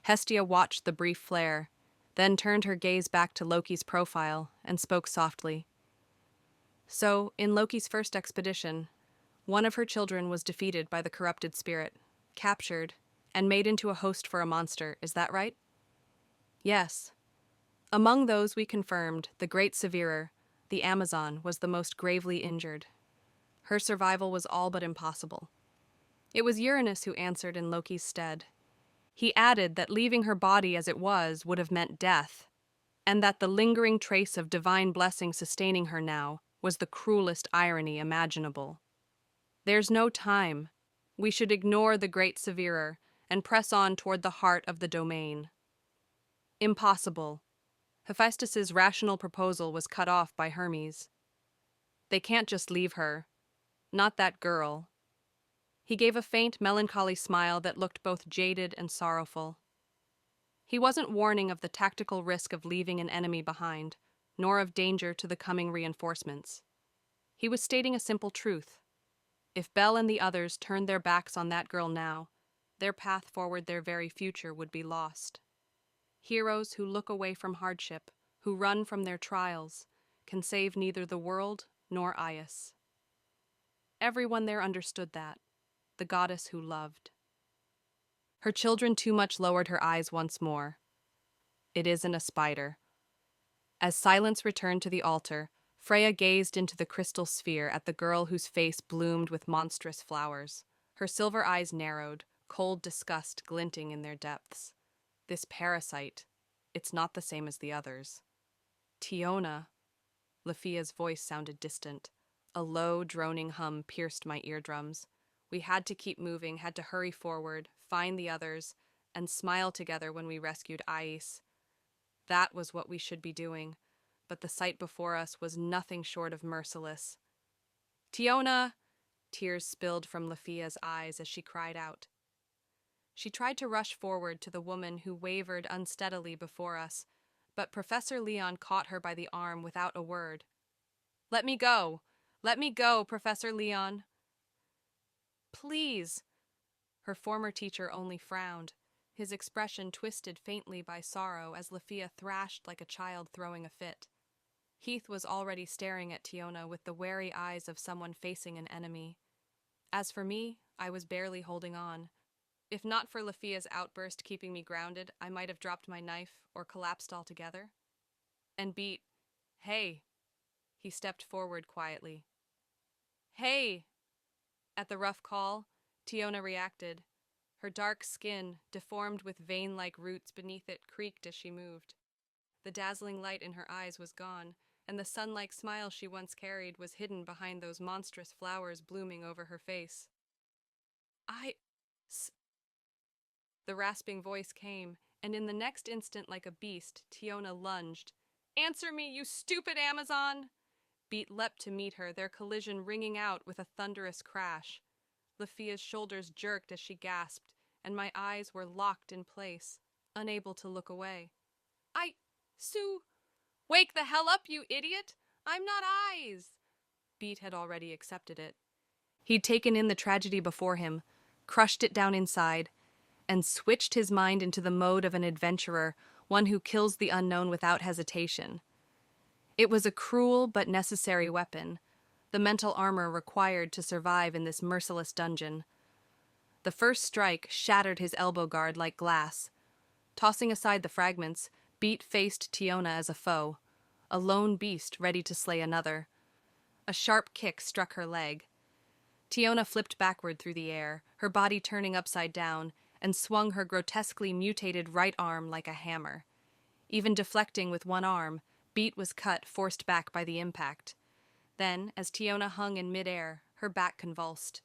Hestia watched the brief flare, then turned her gaze back to Loki's profile and spoke softly. So, in Loki's first expedition, one of her children was defeated by the corrupted spirit, captured, and made into a host for a monster, is that right? Yes. Among those we confirmed, the great Severer, the Amazon, was the most gravely injured. Her survival was all but impossible. It was Uranus who answered in Loki's stead. He added that leaving her body as it was would have meant death, and that the lingering trace of divine blessing sustaining her now was the cruelest irony imaginable. There's no time. We should ignore the great Severer and press on toward the heart of the domain. Impossible. Hephaestus's rational proposal was cut off by Hermes. They can't just leave her. Not that girl. He gave a faint, melancholy smile that looked both jaded and sorrowful. He wasn't warning of the tactical risk of leaving an enemy behind, nor of danger to the coming reinforcements. He was stating a simple truth. If Belle and the others turned their backs on that girl now, their path forward their very future would be lost. Heroes who look away from hardship, who run from their trials, can save neither the world nor Aias. Everyone there understood that, the goddess who loved. Her children too much lowered her eyes once more. It isn't a spider. As silence returned to the altar, Freya gazed into the crystal sphere at the girl whose face bloomed with monstrous flowers. Her silver eyes narrowed, cold disgust glinting in their depths. This parasite, it's not the same as the others. Tiona, Lefia's voice sounded distant. A low, droning hum pierced my eardrums. We had to keep moving, had to hurry forward, find the others, and smile together when we rescued Ais. That was what we should be doing, but the sight before us was nothing short of merciless. Tiona! Tears spilled from Lefia's eyes as she cried out. She tried to rush forward to the woman who wavered unsteadily before us, but Professor Leon caught her by the arm without a word. Let me go! Let me go, Professor Leon! Please! Her former teacher only frowned, his expression twisted faintly by sorrow as Lefia thrashed like a child throwing a fit. Heath was already staring at Tiona with the wary eyes of someone facing an enemy. As for me, I was barely holding on. If not for Lefia's outburst keeping me grounded, I might have dropped my knife or collapsed altogether. And Beat, hey! He stepped forward quietly. Hey! At the rough call, Tiona reacted. Her dark skin, deformed with vein-like roots beneath it, creaked as she moved. The dazzling light in her eyes was gone, and the sun-like smile she once carried was hidden behind those monstrous flowers blooming over her face. The rasping voice came, and in the next instant, like a beast, Tiona lunged. Answer me, you stupid Amazon! Beat leapt to meet her, their collision ringing out with a thunderous crash. Lefia's shoulders jerked as she gasped, and my eyes were locked in place, unable to look away. Sue! Wake the hell up, you idiot! I'm not Eyes! Beat had already accepted it. He'd taken in the tragedy before him, crushed it down inside, and switched his mind into the mode of an adventurer, one who kills the unknown without hesitation. It was a cruel but necessary weapon, the mental armor required to survive in this merciless dungeon. The first strike shattered his elbow guard like glass. Tossing aside the fragments, Beat faced Tiona as a foe, a lone beast ready to slay another. A sharp kick struck her leg. Tiona flipped backward through the air, her body turning upside down, and swung her grotesquely mutated right arm like a hammer. Even deflecting with one arm, Beat was cut, forced back by the impact. Then, as Tiona hung in midair, her back convulsed.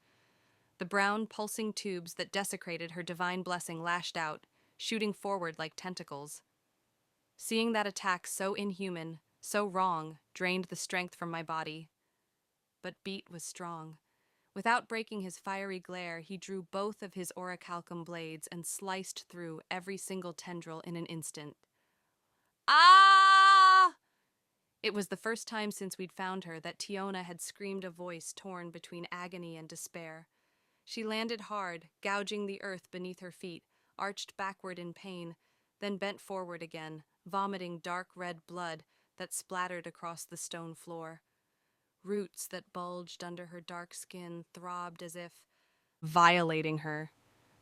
The brown, pulsing tubes that desecrated her divine blessing lashed out, shooting forward like tentacles. Seeing that attack so inhuman, so wrong, drained the strength from my body. But Beat was strong. Without breaking his fiery glare, he drew both of his orichalcum blades and sliced through every single tendril in an instant. Ah! It was the first time since we'd found her that Tiona had screamed a voice torn between agony and despair. She landed hard, gouging the earth beneath her feet, arched backward in pain, then bent forward again, vomiting dark red blood that splattered across the stone floor. Roots that bulged under her dark skin throbbed as if violating her.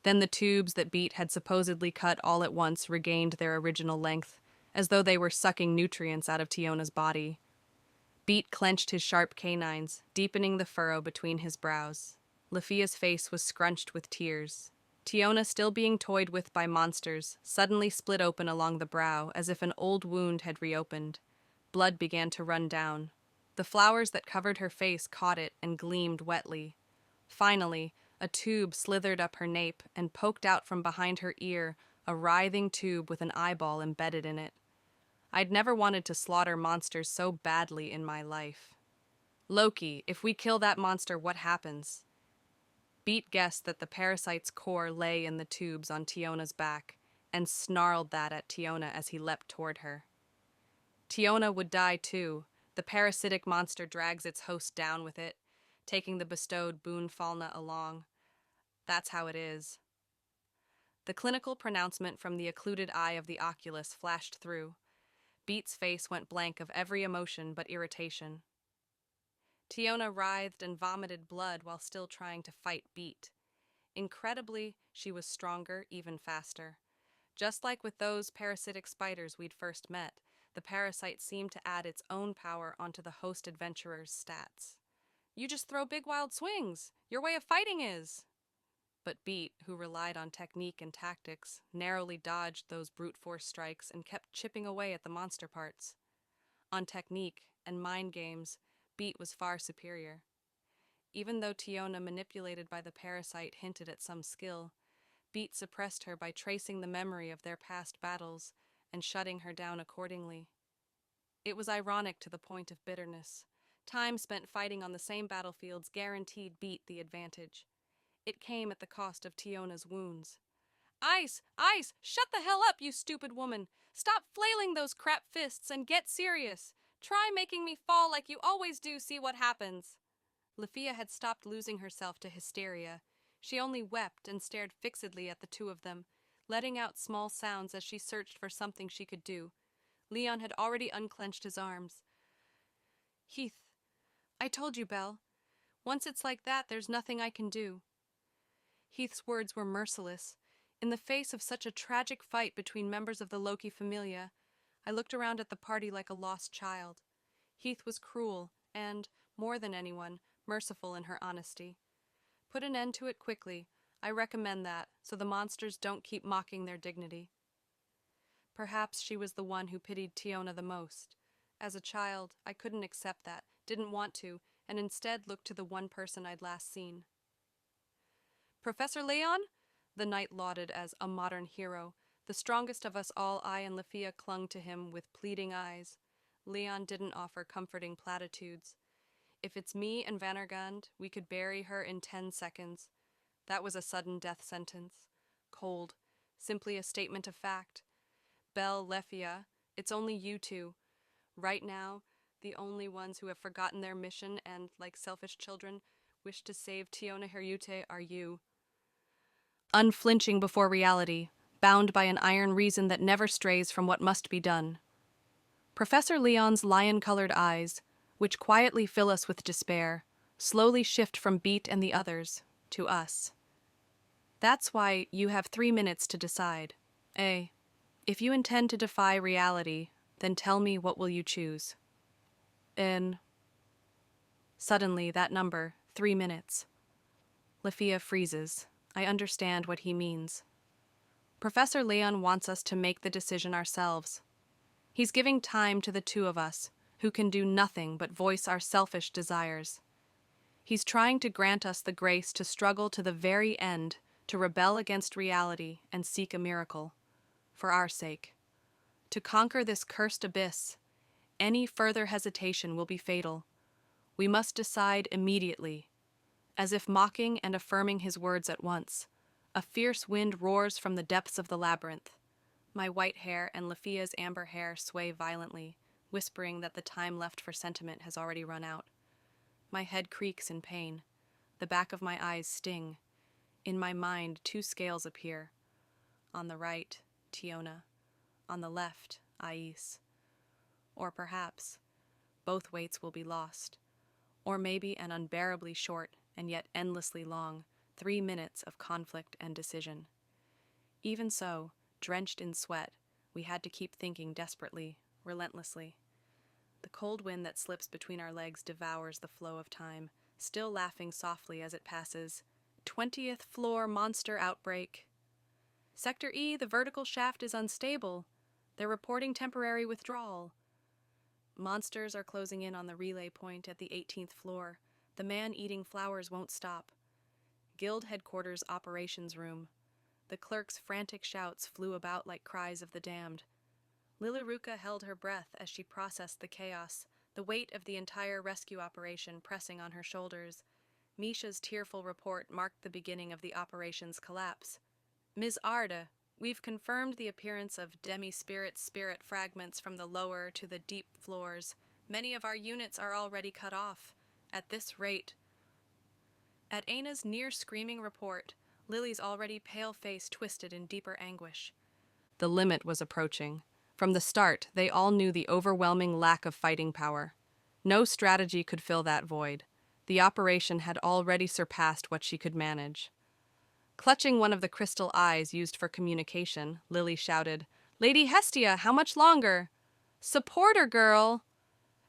Then the tubes that Beat had supposedly cut all at once regained their original length, as though they were sucking nutrients out of Tiona's body. Beat clenched his sharp canines, deepening the furrow between his brows. Lefia's face was scrunched with tears. Tiona, still being toyed with by monsters, suddenly split open along the brow as if an old wound had reopened. Blood began to run down. The flowers that covered her face caught it and gleamed wetly. Finally, a tube slithered up her nape and poked out from behind her ear, a writhing tube with an eyeball embedded in it. I'd never wanted to slaughter monsters so badly in my life. Loki, if we kill that monster, what happens? Beat guessed that the parasite's core lay in the tubes on Tiona's back, and snarled that at Tiona as he leapt toward her. Tiona would die too. The parasitic monster drags its host down with it, taking the bestowed boon Falna along. That's how it is. The clinical pronouncement from the occluded eye of the oculus flashed through. Beat's face went blank of every emotion but irritation. Tiona writhed and vomited blood while still trying to fight Beat. Incredibly, she was stronger, even faster. Just like with those parasitic spiders we'd first met, the parasite seemed to add its own power onto the host adventurer's stats. You just throw big wild swings. Your way of fighting is. But Beat, who relied on technique and tactics, narrowly dodged those brute force strikes and kept chipping away at the monster parts. On technique and mind games, Beat was far superior. Even though Tiona, manipulated by the parasite, hinted at some skill, Beat suppressed her by tracing the memory of their past battles and shutting her down accordingly. It was ironic to the point of bitterness. Time spent fighting on the same battlefields guaranteed Beat the advantage. It came at the cost of Tiona's wounds. Ice! Ice! Shut the hell up, you stupid woman! Stop flailing those crap fists and get serious! Try making me fall like you always do, see what happens! Lefia had stopped losing herself to hysteria. She only wept and stared fixedly at the two of them, letting out small sounds as she searched for something she could do. Leon had already unclenched his arms. Heath, I told you, Belle. Once it's like that, there's nothing I can do. Heath's words were merciless. In the face of such a tragic fight between members of the Loki Familia, I looked around at the party like a lost child. Heath was cruel and, more than anyone, merciful in her honesty. Put an end to it quickly. I recommend that, so the monsters don't keep mocking their dignity. Perhaps she was the one who pitied Tiona the most. As a child, I couldn't accept that, didn't want to, and instead looked to the one person I'd last seen. Professor Leon? The knight lauded as a modern hero. The strongest of us all, I and Lefia clung to him with pleading eyes. Leon didn't offer comforting platitudes. If it's me and Vannergund, we could bury her in 10 seconds. That was a sudden death sentence. Cold. Simply a statement of fact. Belle, Lefia, it's only you two. Right now, the only ones who have forgotten their mission and, like selfish children, wish to save Tiona Heriute are you. Unflinching before reality, bound by an iron reason that never strays from what must be done. Professor Leon's lion-colored eyes, which quietly fill us with despair, slowly shift from Beat and the others to us. That's why you have 3 minutes to decide. A. If you intend to defy reality, then tell me what will you choose. N. Suddenly, that number, 3 minutes. Lefia freezes. I understand what he means. Professor Leon wants us to make the decision ourselves. He's giving time to the two of us, who can do nothing but voice our selfish desires. He's trying to grant us the grace to struggle to the very end, to rebel against reality and seek a miracle. For our sake. To conquer this cursed abyss, any further hesitation will be fatal. We must decide immediately. As if mocking and affirming his words at once, a fierce wind roars from the depths of the labyrinth. My white hair and Lefia's amber hair sway violently, whispering that the time left for sentiment has already run out. My head creaks in pain. The back of my eyes sting. In my mind, 2 scales appear. On the right, Tiona. On the left, Ais. Or perhaps, both weights will be lost. Or maybe an unbearably short and yet endlessly long, 3 minutes of conflict and decision. Even so, drenched in sweat, we had to keep thinking desperately, relentlessly. The cold wind that slips between our legs devours the flow of time, still laughing softly as it passes. 20th floor monster outbreak. Sector E, the vertical shaft is unstable. They're reporting temporary withdrawal. Monsters are closing in on the relay point at the 18th floor. The man eating flowers won't stop. Guild headquarters operations room. The clerk's frantic shouts flew about like cries of the damned. Lilaruka held her breath as she processed the chaos, the weight of the entire rescue operation pressing on her shoulders. Misha's tearful report marked the beginning of the operation's collapse. Ms. Arda, we've confirmed the appearance of demi-spirit spirit fragments from the lower to the deep floors. Many of our units are already cut off. At this rate... At Aina's near-screaming report, Lily's already pale face twisted in deeper anguish. The limit was approaching. From the start, they all knew the overwhelming lack of fighting power. No strategy could fill that void. The operation had already surpassed what she could manage. Clutching one of the crystal eyes used for communication, Lily shouted, "Lady Hestia, how much longer? Support her, girl!"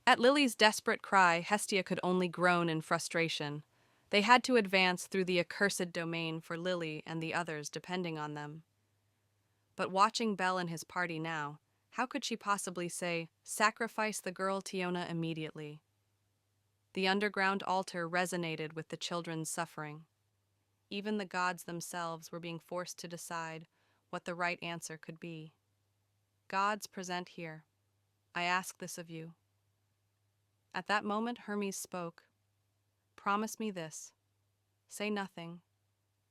At Lily's desperate cry, Hestia could only groan in frustration. They had to advance through the accursed domain for Lily and the others depending on them. But watching Bell and his party now, how could she possibly say, "Sacrifice the girl Tiona immediately"? The underground altar resonated with the children's suffering. Even the gods themselves were being forced to decide what the right answer could be. Gods present here, I ask this of you. At that moment, Hermes spoke. Promise me this. Say nothing.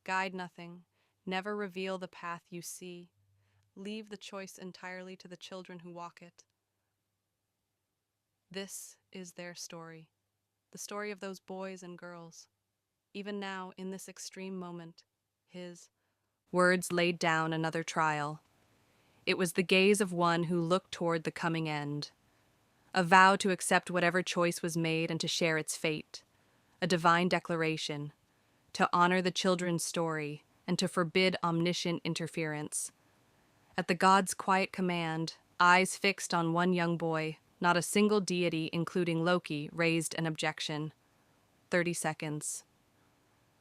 Guide nothing. Never reveal the path you see. Leave the choice entirely to the children who walk it. This is their story. The story of those boys and girls. Even now, in this extreme moment, his words laid down another trial. It was the gaze of one who looked toward the coming end. A vow to accept whatever choice was made and to share its fate. A divine declaration. To honor the children's story and to forbid omniscient interference. At the god's quiet command, eyes fixed on one young boy, not a single deity, including Loki, raised an objection. 30 seconds.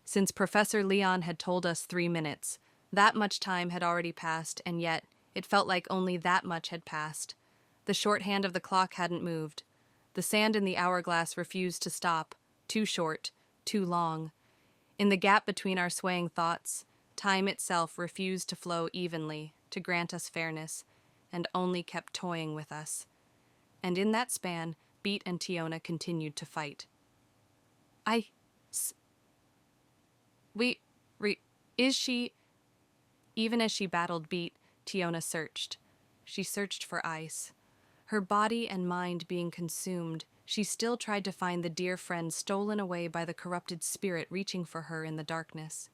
Since Professor Leon had told us 3 minutes, that much time had already passed, and yet it felt like only that much had passed. The shorthand of the clock hadn't moved. The sand in the hourglass refused to stop. Too short, too long. In the gap between our swaying thoughts, time itself refused to flow evenly, to grant us fairness, and only kept toying with us. And in that span, Beat and Tiona continued to fight. Is she... Even as she battled Beat, Tiona searched. She searched for ice. Her body and mind being consumed, she still tried to find the dear friend stolen away by the corrupted spirit reaching for her in the darkness.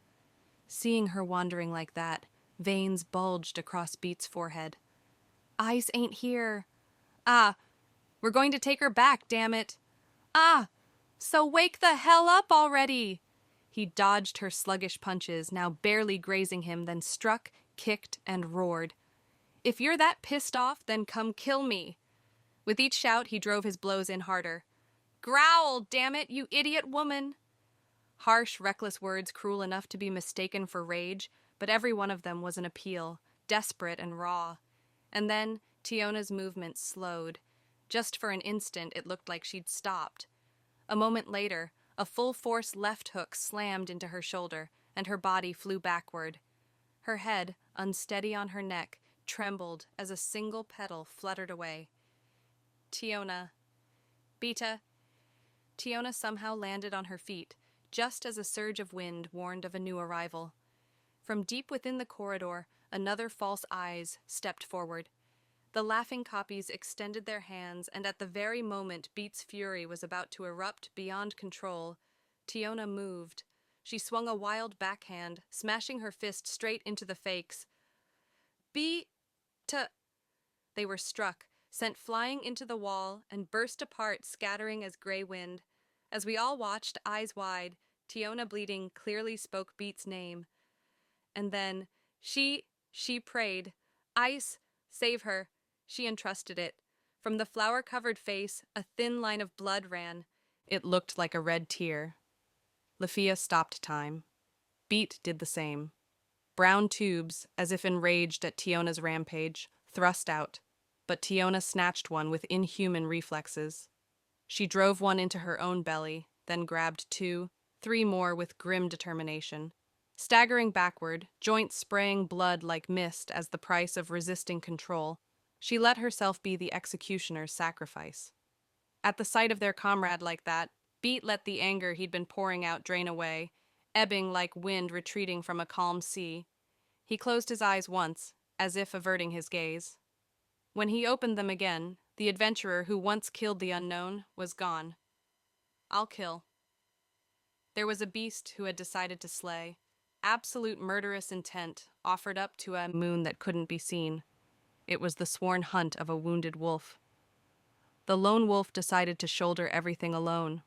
Seeing her wandering like that, veins bulged across Beat's forehead. Ice ain't here. Ah, we're going to take her back, damn it. Ah, so wake the hell up already. He dodged her sluggish punches, now barely grazing him, then struck, kicked, and roared. If you're that pissed off, then come kill me. With each shout, he drove his blows in harder. Growl, damn it, you idiot woman. Harsh, reckless words cruel enough to be mistaken for rage, but every one of them was an appeal, desperate and raw. And then Tiona's movement slowed. Just for an instant, it looked like she'd stopped. A moment later, a full-force left hook slammed into her shoulder, and her body flew backward. Her head, unsteady on her neck, trembled as a single petal fluttered away. Tiona. Beta. Tiona somehow landed on her feet, just as a surge of wind warned of a new arrival. From deep within the corridor, another false eyes stepped forward. The laughing copies extended their hands, and at the very moment Beat's fury was about to erupt beyond control, Tiona moved. She swung a wild backhand, smashing her fist straight into the fakes. They were struck, sent flying into the wall, and burst apart, scattering as gray wind. As we all watched, eyes wide, Tiona, bleeding, clearly spoke Beat's name. And then, she prayed. Ice, save her. She entrusted it. From the flower-covered face, a thin line of blood ran. It looked like a red tear. Lafia stopped time. Beat did the same. Brown tubes, as if enraged at Tiona's rampage, thrust out, but Tiona snatched one with inhuman reflexes. She drove one into her own belly, then grabbed two, three more with grim determination. Staggering backward, joints spraying blood like mist as the price of resisting control, she let herself be the executioner's sacrifice. At the sight of their comrade like that, Beat let the anger he'd been pouring out drain away, ebbing like wind retreating from a calm sea. He closed his eyes once, as if averting his gaze. When he opened them again, the adventurer who once killed the unknown was gone. I'll kill. There was a beast who had decided to slay. Absolute murderous intent, offered up to a moon that couldn't be seen. It was the sworn hunt of a wounded wolf. The lone wolf decided to shoulder everything alone.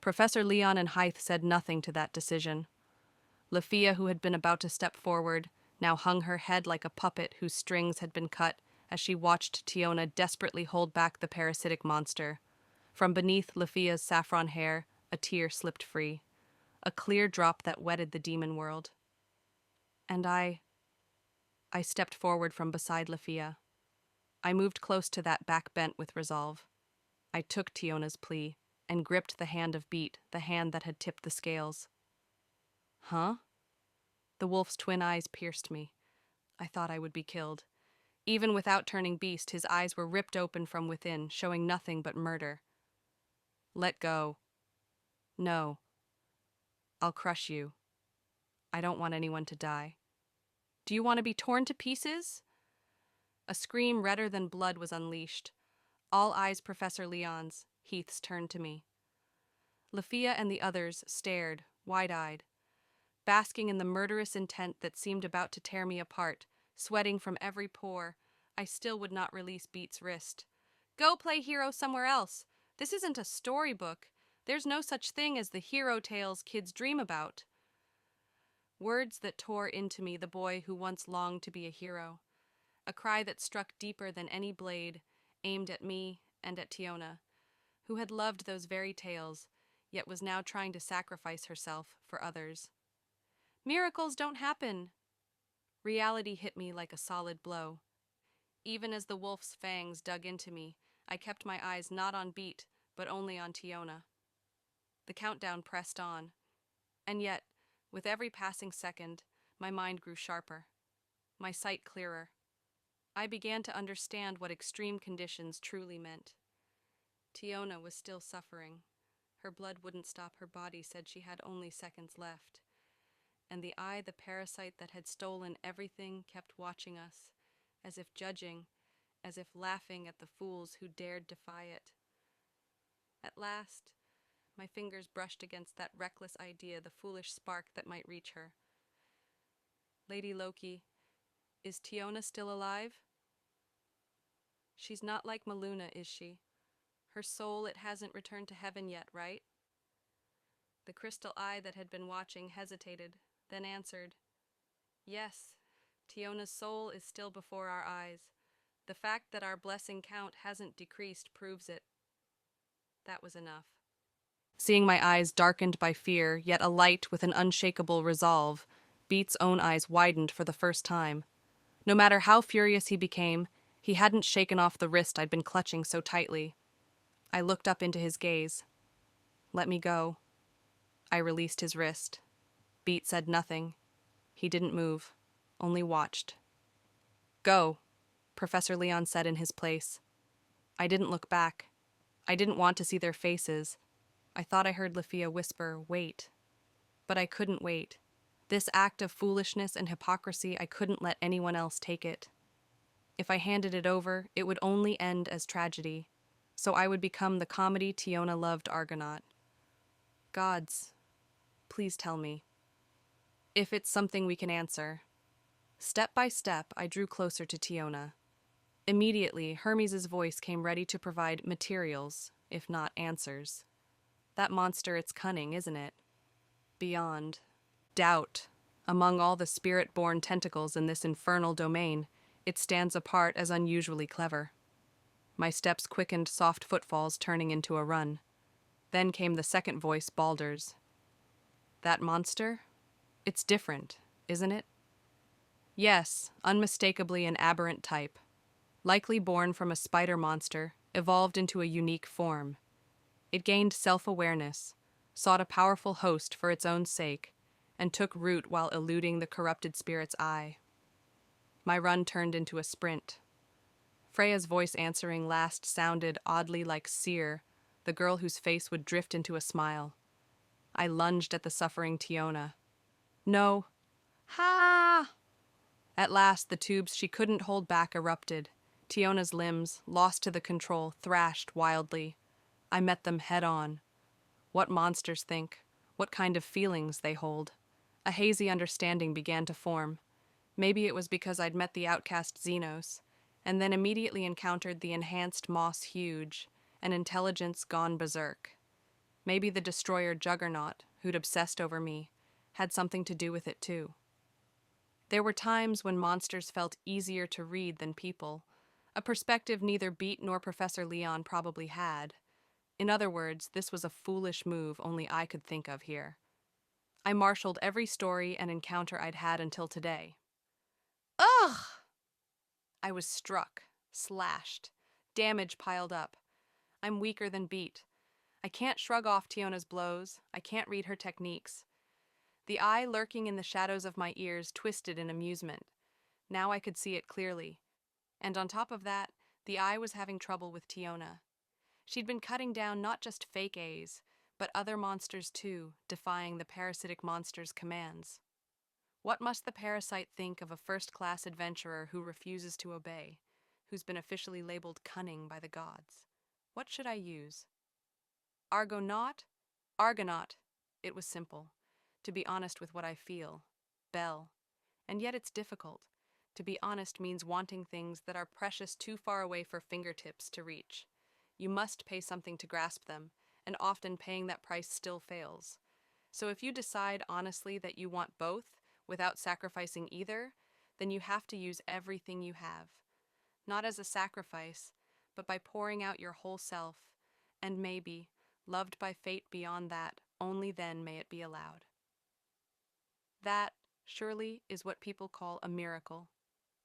Professor Leon and Hythe said nothing to that decision. Lafia, who had been about to step forward, now hung her head like a puppet whose strings had been cut as she watched Tiona desperately hold back the parasitic monster. From beneath Lafia's saffron hair, a tear slipped free, a clear drop that wetted the demon world. And I stepped forward from beside Lafia. I moved close to that back bent with resolve. I took Tiona's plea and gripped the hand of Beat, the hand that had tipped the scales. Huh? The wolf's twin eyes pierced me. I thought I would be killed. Even without turning beast, his eyes were ripped open from within, showing nothing but murder. Let go. No. I'll crush you. I don't want anyone to die. Do you want to be torn to pieces? A scream redder than blood was unleashed. All eyes Professor Leon's. Heath's turned to me. Lafia and the others stared, wide-eyed, basking in the murderous intent that seemed about to tear me apart. Sweating from every pore, I still would not release Beat's wrist. Go play hero somewhere else. This isn't a storybook. There's no such thing as the hero tales kids dream about. Words that tore into me the boy who once longed to be a hero. A cry that struck deeper than any blade, aimed at me and at Tiona, who had loved those very tales, yet was now trying to sacrifice herself for others. Miracles don't happen. Reality hit me like a solid blow. Even as the wolf's fangs dug into me, I kept my eyes not on Beat, but only on Tiona. The countdown pressed on, and yet, with every passing second, my mind grew sharper, my sight clearer. I began to understand what extreme conditions truly meant. Tiona was still suffering. Her blood wouldn't stop, her body said she had only seconds left. And the parasite that had stolen everything, kept watching us, as if judging, as if laughing at the fools who dared defy it. At last, my fingers brushed against that reckless idea, the foolish spark that might reach her. Lady Loki, is Tiona still alive? She's not like Maluna, is she? Her soul, it hasn't returned to heaven yet, right? The crystal eye that had been watching hesitated, then answered, Yes, Tiona's soul is still before our eyes. The fact that our blessing count hasn't decreased proves it. That was enough. Seeing my eyes darkened by fear, yet alight with an unshakable resolve, Beat's own eyes widened for the first time. No matter how furious he became, he hadn't shaken off the wrist I'd been clutching so tightly. I looked up into his gaze. Let me go. I released his wrist. Beat said nothing. He didn't move, only watched. Go, Professor Leon said in his place. I didn't look back. I didn't want to see their faces. I thought I heard Lafia whisper, wait. But I couldn't wait. This act of foolishness and hypocrisy, I couldn't let anyone else take it. If I handed it over, it would only end as tragedy. So I would become the comedy Tiona loved Argonaut. Gods, please tell me. If it's something we can answer. Step by step, I drew closer to Tiona. Immediately, Hermes' voice came ready to provide materials, if not answers. That monster, it's cunning, isn't it? beyond. Doubt. Among all the spirit-born tentacles in this infernal domain, it stands apart as unusually clever. My steps quickened, soft footfalls turning into a run. Then came the second voice, Balder's. That monster? It's different, isn't it? Yes, unmistakably an aberrant type. Likely born from a spider monster, evolved into a unique form. It gained self-awareness, sought a powerful host for its own sake, and took root while eluding the corrupted spirit's eye. My run turned into a sprint. Freya's voice answering last sounded oddly like Seer, the girl whose face would drift into a smile. I lunged at the suffering Tiona. No. Ha! At last, the tubes she couldn't hold back erupted. Tiona's limbs, lost to the control, thrashed wildly. I met them head-on. What monsters think, what kind of feelings they hold. A hazy understanding began to form. Maybe it was because I'd met the outcast Xenos, and then immediately encountered the enhanced Moss Huge, an intelligence gone berserk. Maybe the destroyer Juggernaut, who'd obsessed over me, had something to do with it too. There were times when monsters felt easier to read than people, a perspective neither Beat nor Professor Leon probably had. In other words, this was a foolish move only I could think of here. I marshaled every story and encounter I'd had until today. Ugh! I was struck, slashed, damage piled up. I'm weaker than Beat. I can't shrug off Tiona's blows, I can't read her techniques. The eye lurking in the shadows of my ears twisted in amusement. Now I could see it clearly. And on top of that, the eye was having trouble with Tiona. She'd been cutting down not just fake A's, but other monsters too, defying the parasitic monster's commands. What must the parasite think of a first-class adventurer who refuses to obey, who's been officially labeled cunning by the gods? What should I use? Argonaut? Argonaut. It was simple. To be honest with what I feel. Bell. And yet it's difficult. To be honest means wanting things that are precious too far away for fingertips to reach. You must pay something to grasp them, and often paying that price still fails. So if you decide honestly that you want both, without sacrificing either, then you have to use everything you have. Not as a sacrifice, but by pouring out your whole self, and maybe, loved by fate beyond that, only then may it be allowed. That, surely, is what people call a miracle.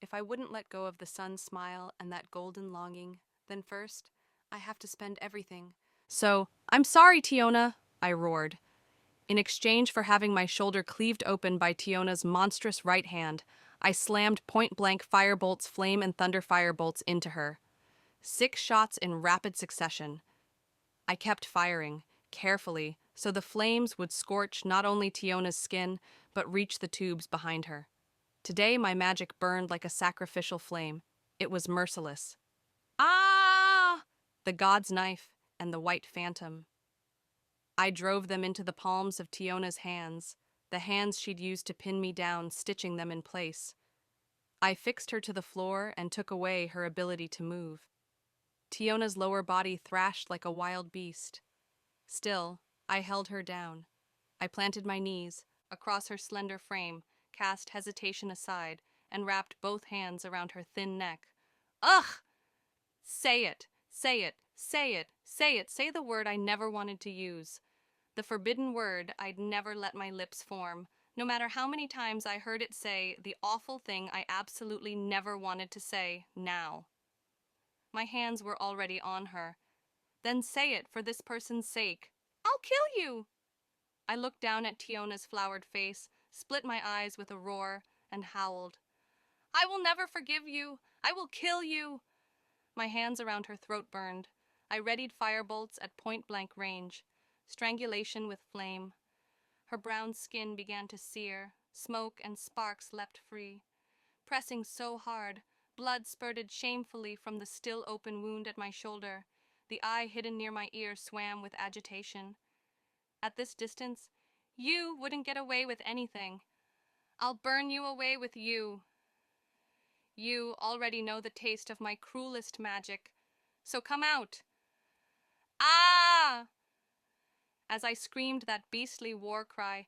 If I wouldn't let go of the sun's smile and that golden longing, then first, I have to spend everything. So, I'm sorry, Tiona, I roared. In exchange for having my shoulder cleaved open by Tiona's monstrous right hand, I slammed point-blank firebolts, flame and thunder firebolts into her. 6 shots in rapid succession. I kept firing, carefully, so the flames would scorch not only Tiona's skin, but reach the tubes behind her. Today my magic burned like a sacrificial flame. It was merciless. Ah! The god's knife and the white phantom. I drove them into the palms of Tiona's hands, the hands she'd used to pin me down, stitching them in place. I fixed her to the floor and took away her ability to move. Tiona's lower body thrashed like a wild beast. Still, I held her down. I planted my knees across her slender frame, cast hesitation aside, and wrapped both hands around her thin neck. Ugh! Say it, say it, say it, say it, say the word I never wanted to use. The forbidden word I'd never let my lips form, no matter how many times I heard it say the awful thing I absolutely never wanted to say now. My hands were already on her. Then say it for this person's sake. I'll kill you! I looked down at Tiona's flowered face, split my eyes with a roar, and howled. I will never forgive you! I will kill you! My hands around her throat burned. I readied firebolts at point-blank range. Strangulation with flame. Her brown skin began to sear. Smoke and sparks leapt free. Pressing so hard, blood spurted shamefully from the still open wound at my shoulder. The eye hidden near my ear swam with agitation. At this distance, you wouldn't get away with anything. I'll burn you away with you. You already know the taste of my cruelest magic, so come out. Ah! As I screamed that beastly war cry,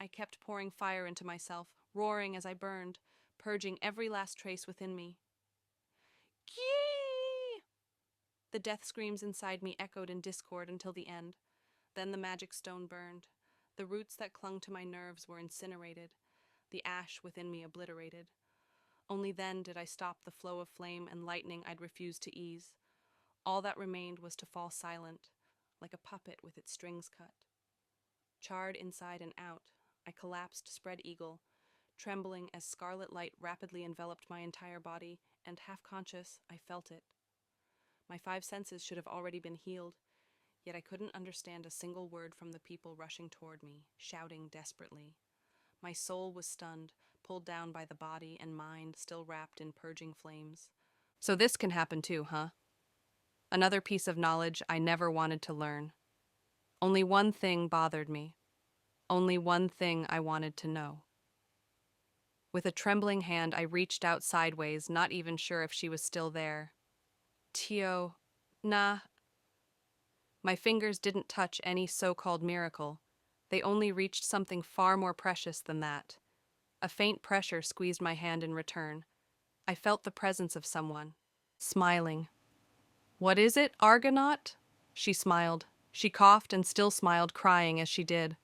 I kept pouring fire into myself, roaring as I burned, purging every last trace within me. Gee! The death screams inside me echoed in discord until the end. Then the magic stone burned. The roots that clung to my nerves were incinerated, the ash within me obliterated. Only then did I stop the flow of flame and lightning I'd refused to ease. All that remained was to fall silent, like a puppet with its strings cut. Charred inside and out, I collapsed spread eagle, trembling as scarlet light rapidly enveloped my entire body, and half conscious, I felt it. My 5 senses should have already been healed, yet I couldn't understand a single word from the people rushing toward me, shouting desperately. My soul was stunned, pulled down by the body and mind still wrapped in purging flames. So this can happen too, huh? Another piece of knowledge I never wanted to learn. Only one thing bothered me. Only one thing I wanted to know. With a trembling hand, I reached out sideways, not even sure if she was still there. Tio, nah. My fingers didn't touch any so-called miracle. They only reached something far more precious than that. A faint pressure squeezed my hand in return. I felt the presence of someone, smiling. "What is it, Argonaut?" She smiled. She coughed and still smiled, crying as she did.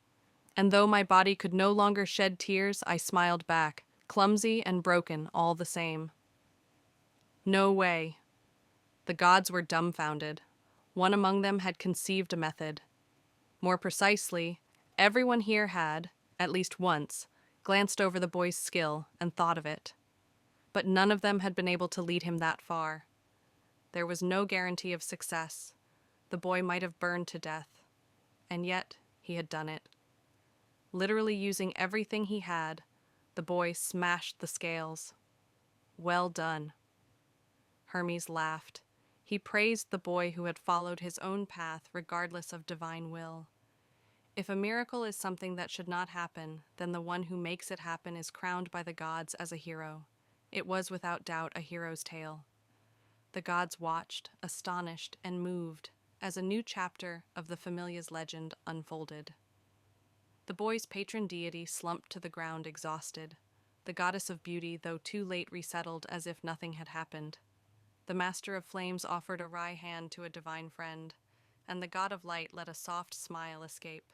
And though my body could no longer shed tears, I smiled back, clumsy and broken all the same. No way. The gods were dumbfounded. One among them had conceived a method. More precisely, everyone here had, at least once, glanced over the boy's skill and thought of it. But none of them had been able to lead him that far. There was no guarantee of success. The boy might have burned to death. And yet, he had done it. Literally using everything he had, the boy smashed the scales. Well done. Hermes laughed. He praised the boy who had followed his own path regardless of divine will. If a miracle is something that should not happen, then the one who makes it happen is crowned by the gods as a hero. It was without doubt a hero's tale. The gods watched, astonished and moved, as a new chapter of the Familia's legend unfolded. The boy's patron deity slumped to the ground exhausted. The goddess of beauty, though too late, resettled as if nothing had happened. The master of flames offered a wry hand to a divine friend, and the god of light let a soft smile escape.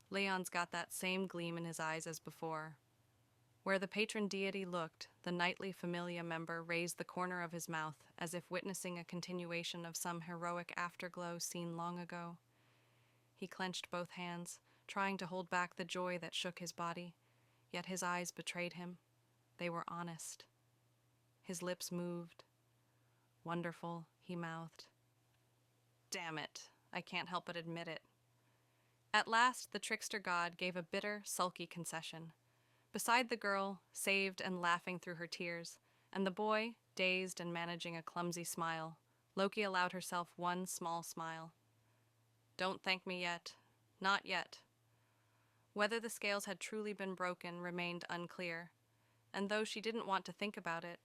Leon's got that same gleam in his eyes as before. Where the patron deity looked, the nightly Familia member raised the corner of his mouth as if witnessing a continuation of some heroic afterglow seen long ago. He clenched both hands, trying to hold back the joy that shook his body, yet his eyes betrayed him. They were honest. His lips moved. "Wonderful," he mouthed. "Damn it, I can't help but admit it." At last, the trickster god gave a bitter, sulky concession. Beside the girl, saved and laughing through her tears, and the boy, dazed and managing a clumsy smile, Loki allowed herself one small smile. "Don't thank me yet. Not yet." Whether the scales had truly been broken remained unclear, and though she didn't want to think about it,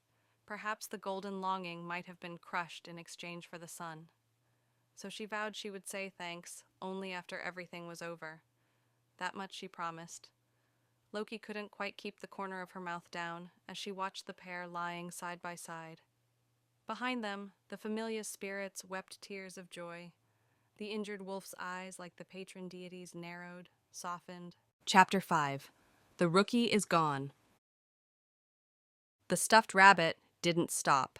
perhaps the golden longing might have been crushed in exchange for the sun. So she vowed she would say thanks only after everything was over. That much she promised. Loki couldn't quite keep the corner of her mouth down as she watched the pair lying side by side. Behind them, the Familia's spirits wept tears of joy. The injured wolf's eyes, like the patron deity's, narrowed, softened. Chapter 5. The Rookie is Gone. The stuffed rabbit didn't stop.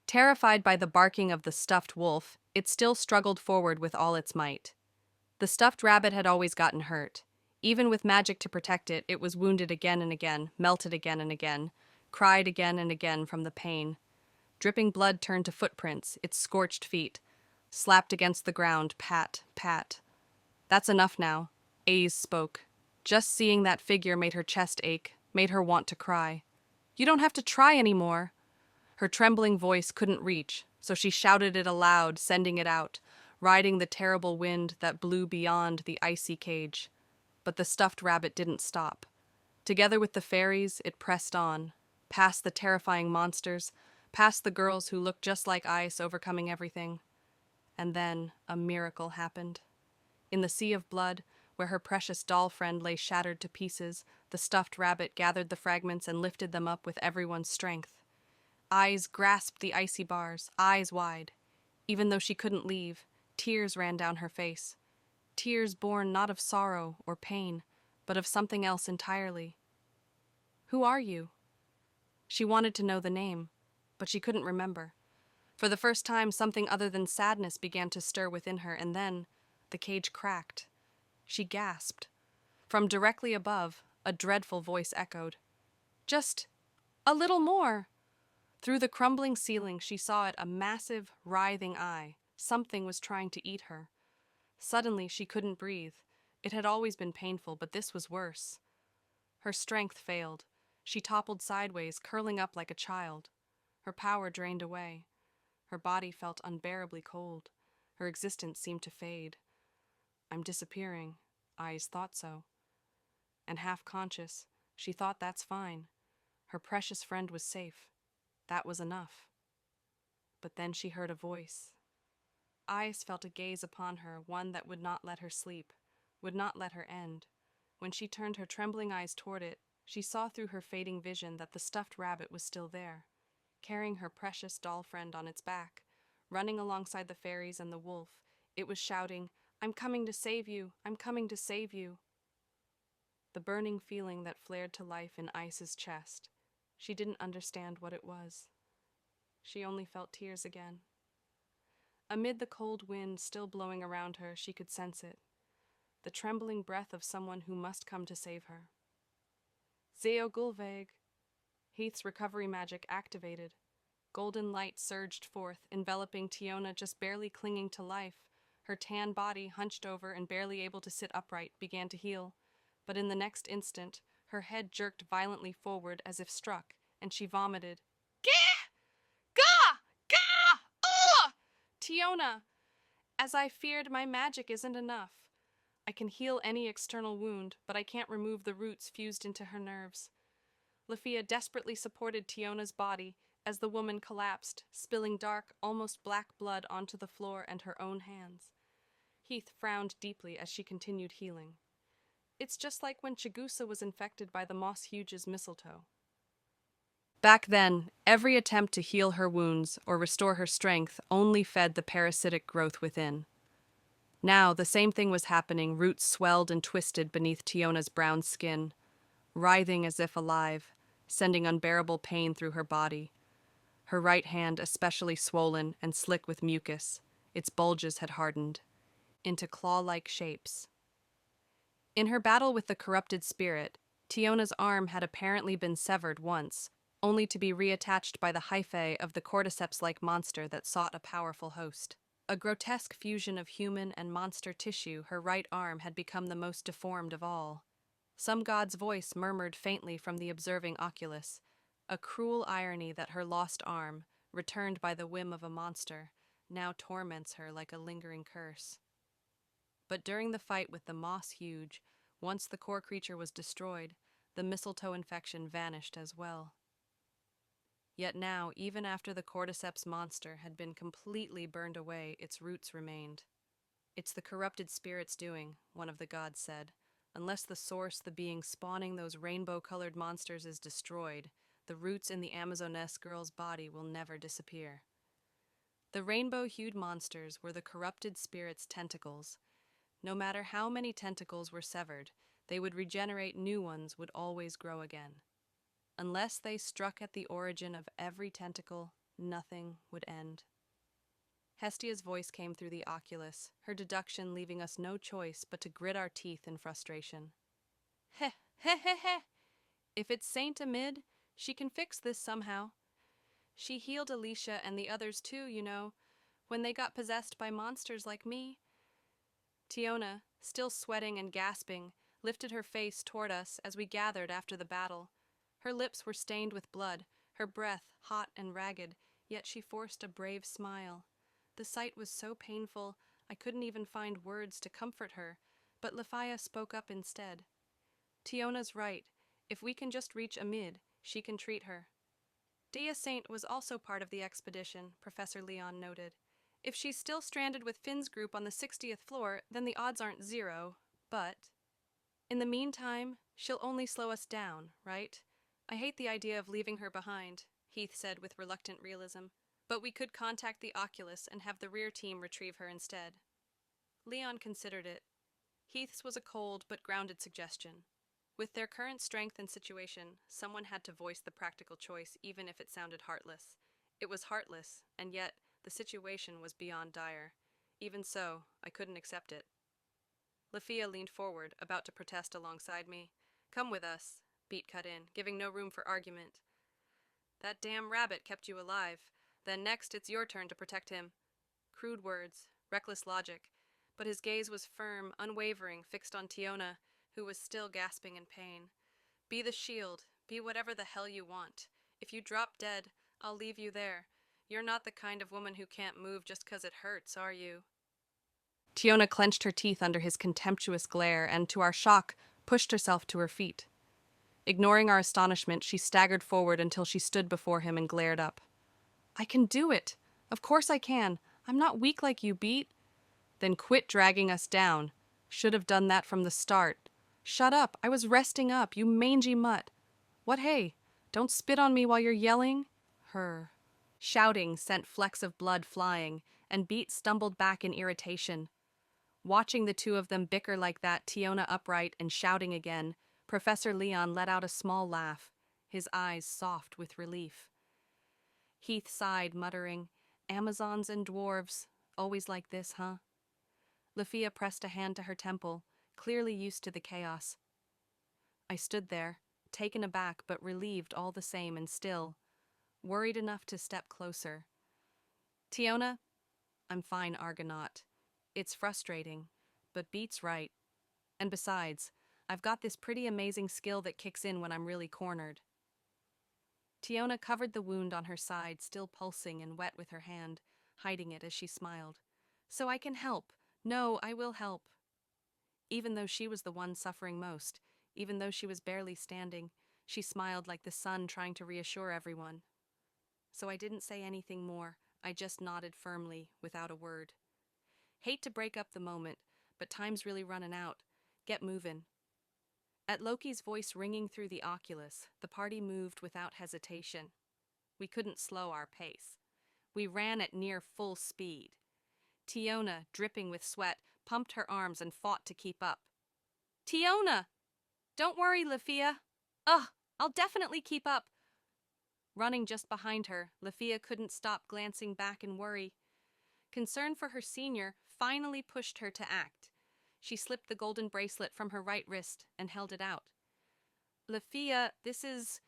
Terrified by the barking of the stuffed wolf, it still struggled forward with all its might. The stuffed rabbit had always gotten hurt. Even with magic to protect it, it was wounded again and again, melted again and again, cried again and again from the pain. Dripping blood turned to footprints, its scorched feet, slapped against the ground, pat, pat. "That's enough now," Aze spoke. Just seeing that figure made her chest ache, made her want to cry. "You don't have to try anymore." Her trembling voice couldn't reach, so she shouted it aloud, sending it out, riding the terrible wind that blew beyond the icy cage. But the stuffed rabbit didn't stop. Together with the fairies, it pressed on, past the terrifying monsters, past the girls who looked just like ice, overcoming everything. And then a miracle happened. In the sea of blood, where her precious doll friend lay shattered to pieces. The stuffed rabbit gathered the fragments and lifted them up with everyone's strength. Eyes grasped the icy bars, eyes wide. Even though she couldn't leave, tears ran down her face. Tears born not of sorrow or pain, but of something else entirely. "Who are you?" She wanted to know the name, but she couldn't remember. For the first time, something other than sadness began to stir within her, and then the cage cracked. She gasped. From directly above, a dreadful voice echoed, "Just a little more." Through the crumbling ceiling, she saw it, a massive, writhing eye. Something was trying to eat her. Suddenly, she couldn't breathe. It had always been painful, but this was worse. Her strength failed. She toppled sideways, curling up like a child. Her power drained away. Her body felt unbearably cold. Her existence seemed to fade. "I'm disappearing." Eyes thought so. And half conscious, she thought that's fine. Her precious friend was safe. That was enough. But then she heard a voice. Eyes felt a gaze upon her, one that would not let her sleep, would not let her end. When she turned her trembling eyes toward it, she saw through her fading vision that the stuffed rabbit was still there, carrying her precious doll friend on its back, running alongside the fairies and the wolf. It was shouting, "I'm coming to save you! I'm coming to save you!" The burning feeling that flared to life in Ice's chest. She didn't understand what it was. She only felt tears again. Amid the cold wind still blowing around her, she could sense it. The trembling breath of someone who must come to save her. Zeo Gulveg! Heath's recovery magic activated. Golden light surged forth, enveloping Tiona, just barely clinging to life. Her tan body, hunched over and barely able to sit upright, began to heal. But in the next instant, her head jerked violently forward as if struck, and she vomited. "Gah! Gah! Gah! Ugh! Tiona! As I feared, my magic isn't enough. I can heal any external wound, but I can't remove the roots fused into her nerves." Lafia desperately supported Tiona's body as the woman collapsed, spilling dark, almost black blood onto the floor and her own hands. Heath frowned deeply as she continued healing. "It's just like when Chigusa was infected by the Moss Huge's mistletoe." Back then, every attempt to heal her wounds or restore her strength only fed the parasitic growth within. Now, the same thing was happening. Roots swelled and twisted beneath Tiona's brown skin, writhing as if alive, sending unbearable pain through her body. Her right hand especially swollen and slick with mucus, its bulges had hardened into claw-like shapes. In her battle with the corrupted spirit, Tiona's arm had apparently been severed once, only to be reattached by the hyphae of the cordyceps-like monster that sought a powerful host. A grotesque fusion of human and monster tissue, her right arm had become the most deformed of all. Some god's voice murmured faintly from the observing oculus, a cruel irony that her lost arm, returned by the whim of a monster, now torments her like a lingering curse. But during the fight with the Moss Huge, once the core creature was destroyed, the mistletoe infection vanished as well. Yet now, even after the cordyceps monster had been completely burned away, its roots remained. "It's the corrupted spirit's doing," one of the gods said. "Unless the source, the being spawning those rainbow-colored monsters, is destroyed, the roots in the Amazoness girl's body will never disappear." The rainbow-hued monsters were the corrupted spirit's tentacles. No matter how many tentacles were severed, they would regenerate, new ones would always grow again. Unless they struck at the origin of every tentacle, nothing would end. Hestia's voice came through the oculus, her deduction leaving us no choice but to grit our teeth in frustration. "Heh, heh, heh, heh. If it's Saint Amid, she can fix this somehow. She healed Alicia and the others too, you know, when they got possessed by monsters like me." Tiona, still sweating and gasping, lifted her face toward us as we gathered after the battle. Her lips were stained with blood, her breath hot and ragged, yet she forced a brave smile. The sight was so painful, I couldn't even find words to comfort her, but Lafia spoke up instead. "Tiona's right. If we can just reach Amid, she can treat her." "Dea Saint was also part of the expedition," Professor Leon noted. "If she's still stranded with Finn's group on the 60th floor, then the odds aren't zero." But, in the meantime, she'll only slow us down, right? I hate the idea of leaving her behind, Heath said with reluctant realism. But we could contact the Oculus and have the rear team retrieve her instead. Leon considered it. Heath's was a cold but grounded suggestion. With their current strength and situation, someone had to voice the practical choice even if it sounded heartless. It was heartless, and yet the situation was beyond dire. Even so, I couldn't accept it. Lafia leaned forward, about to protest alongside me. "Come with us," Beat cut in, giving no room for argument. "That damn rabbit kept you alive. Then next it's your turn to protect him." Crude words, reckless logic, but his gaze was firm, unwavering, fixed on Tiona, who was still gasping in pain. "Be the shield. Be whatever the hell you want. If you drop dead, I'll leave you there. You're not the kind of woman who can't move just 'cause it hurts, are you?" Tiona clenched her teeth under his contemptuous glare and, to our shock, pushed herself to her feet. Ignoring our astonishment, she staggered forward until she stood before him and glared up. "I can do it! Of course I can! I'm not weak like you, Beat." "Then quit dragging us down. Should have done that from the start." "Shut up! I was resting up, you mangy mutt." "What hey? Don't spit on me while you're yelling." Her shouting sent flecks of blood flying, and Beat stumbled back in irritation. Watching the two of them bicker like that, Tiona upright and shouting again, Professor Leon let out a small laugh, his eyes soft with relief. Heath sighed, muttering, "Amazons and dwarves, always like this, huh?" Lafia pressed a hand to her temple, clearly used to the chaos. I stood there, taken aback but relieved all the same and still, worried enough to step closer. "Tiona, I'm fine, Argonaut. It's frustrating, but Beat's right. And besides, I've got this pretty amazing skill that kicks in when I'm really cornered." Tiona covered the wound on her side, still pulsing and wet with her hand, hiding it as she smiled. "So I can help. No, I will help." Even though she was the one suffering most, even though she was barely standing, she smiled like the sun trying to reassure everyone. So I didn't say anything more. I just nodded firmly, without a word. Hate to break up the moment, but time's really running out. Get moving. At Loki's voice ringing through the Oculus, the party moved without hesitation. We couldn't slow our pace. We ran at near full speed. Tiona, dripping with sweat, pumped her arms and fought to keep up. "Tiona! Don't worry, Lafia. Ugh, I'll definitely keep up." Running just behind her, Lafia couldn't stop glancing back in worry. Concern for her senior finally pushed her to act. She slipped the golden bracelet from her right wrist and held it out. "Lafia, this is...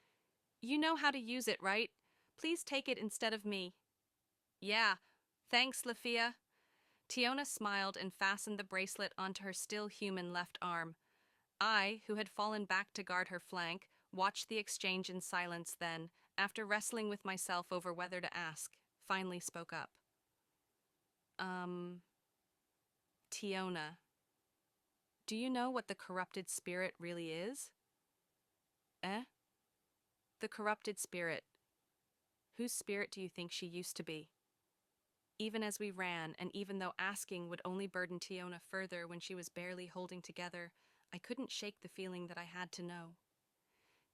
You know how to use it, right? Please take it instead of me." "Yeah, thanks, Lafia." Tiona smiled and fastened the bracelet onto her still human left arm. I, who had fallen back to guard her flank, watched the exchange in silence then, after wrestling with myself over whether to ask, finally spoke up. Tiona, do you know what the corrupted spirit really is?" "Eh?" "The corrupted spirit. Whose spirit do you think she used to be?" Even as we ran, and even though asking would only burden Tiona further when she was barely holding together, I couldn't shake the feeling that I had to know.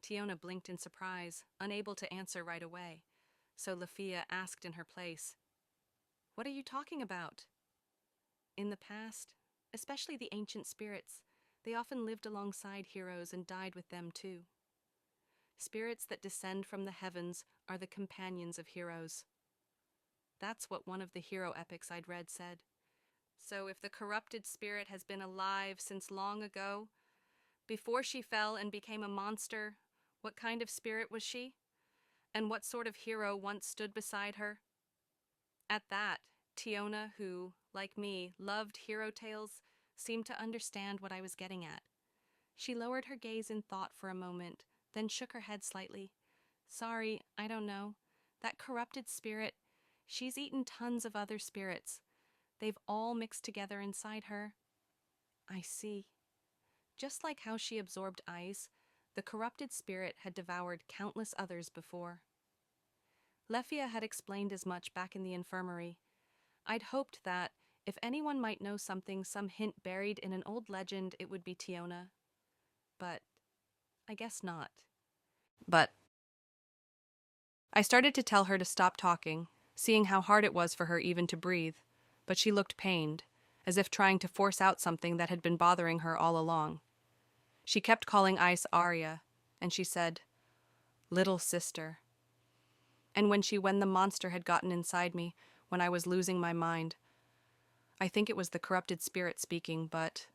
Tiona blinked in surprise, unable to answer right away, so Lafia asked in her place, "What are you talking about?" "In the past, especially the ancient spirits, they often lived alongside heroes and died with them too. Spirits that descend from the heavens are the companions of heroes." That's what one of the hero epics I'd read said. So if the corrupted spirit has been alive since long ago, before she fell and became a monster, what kind of spirit was she? And what sort of hero once stood beside her? At that, Tiona, who, like me, loved hero tales, seemed to understand what I was getting at. She lowered her gaze in thought for a moment, then shook her head slightly. "Sorry, I don't know. That corrupted spirit, she's eaten tons of other spirits. They've all mixed together inside her." "I see." Just like how she absorbed ice, the corrupted spirit had devoured countless others before. Lefia had explained as much back in the infirmary. I'd hoped that, If anyone might know something, some hint buried in an old legend, it would be Tiona. But I guess not. But I started to tell her to stop talking, seeing how hard it was for her even to breathe, but she looked pained, as if trying to force out something that had been bothering her all along. She kept calling Ice Arya, and she said, "Little sister." And when the monster had gotten inside me, when I was losing my mind, I think it was the corrupted spirit speaking, but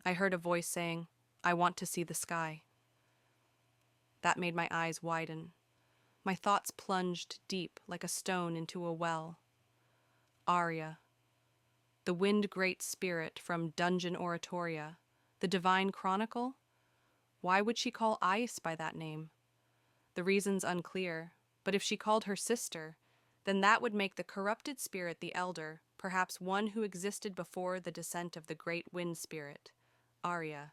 I heard a voice saying, "I want to see the sky." That made my eyes widen. My thoughts plunged deep like a stone into a well. Arya, the wind great spirit from Dungeon Oratoria, the divine chronicle? Why would she call Ice by that name? The reason's unclear, but if she called her sister, then that would make the corrupted spirit the elder, perhaps one who existed before the descent of the great wind spirit, Arya.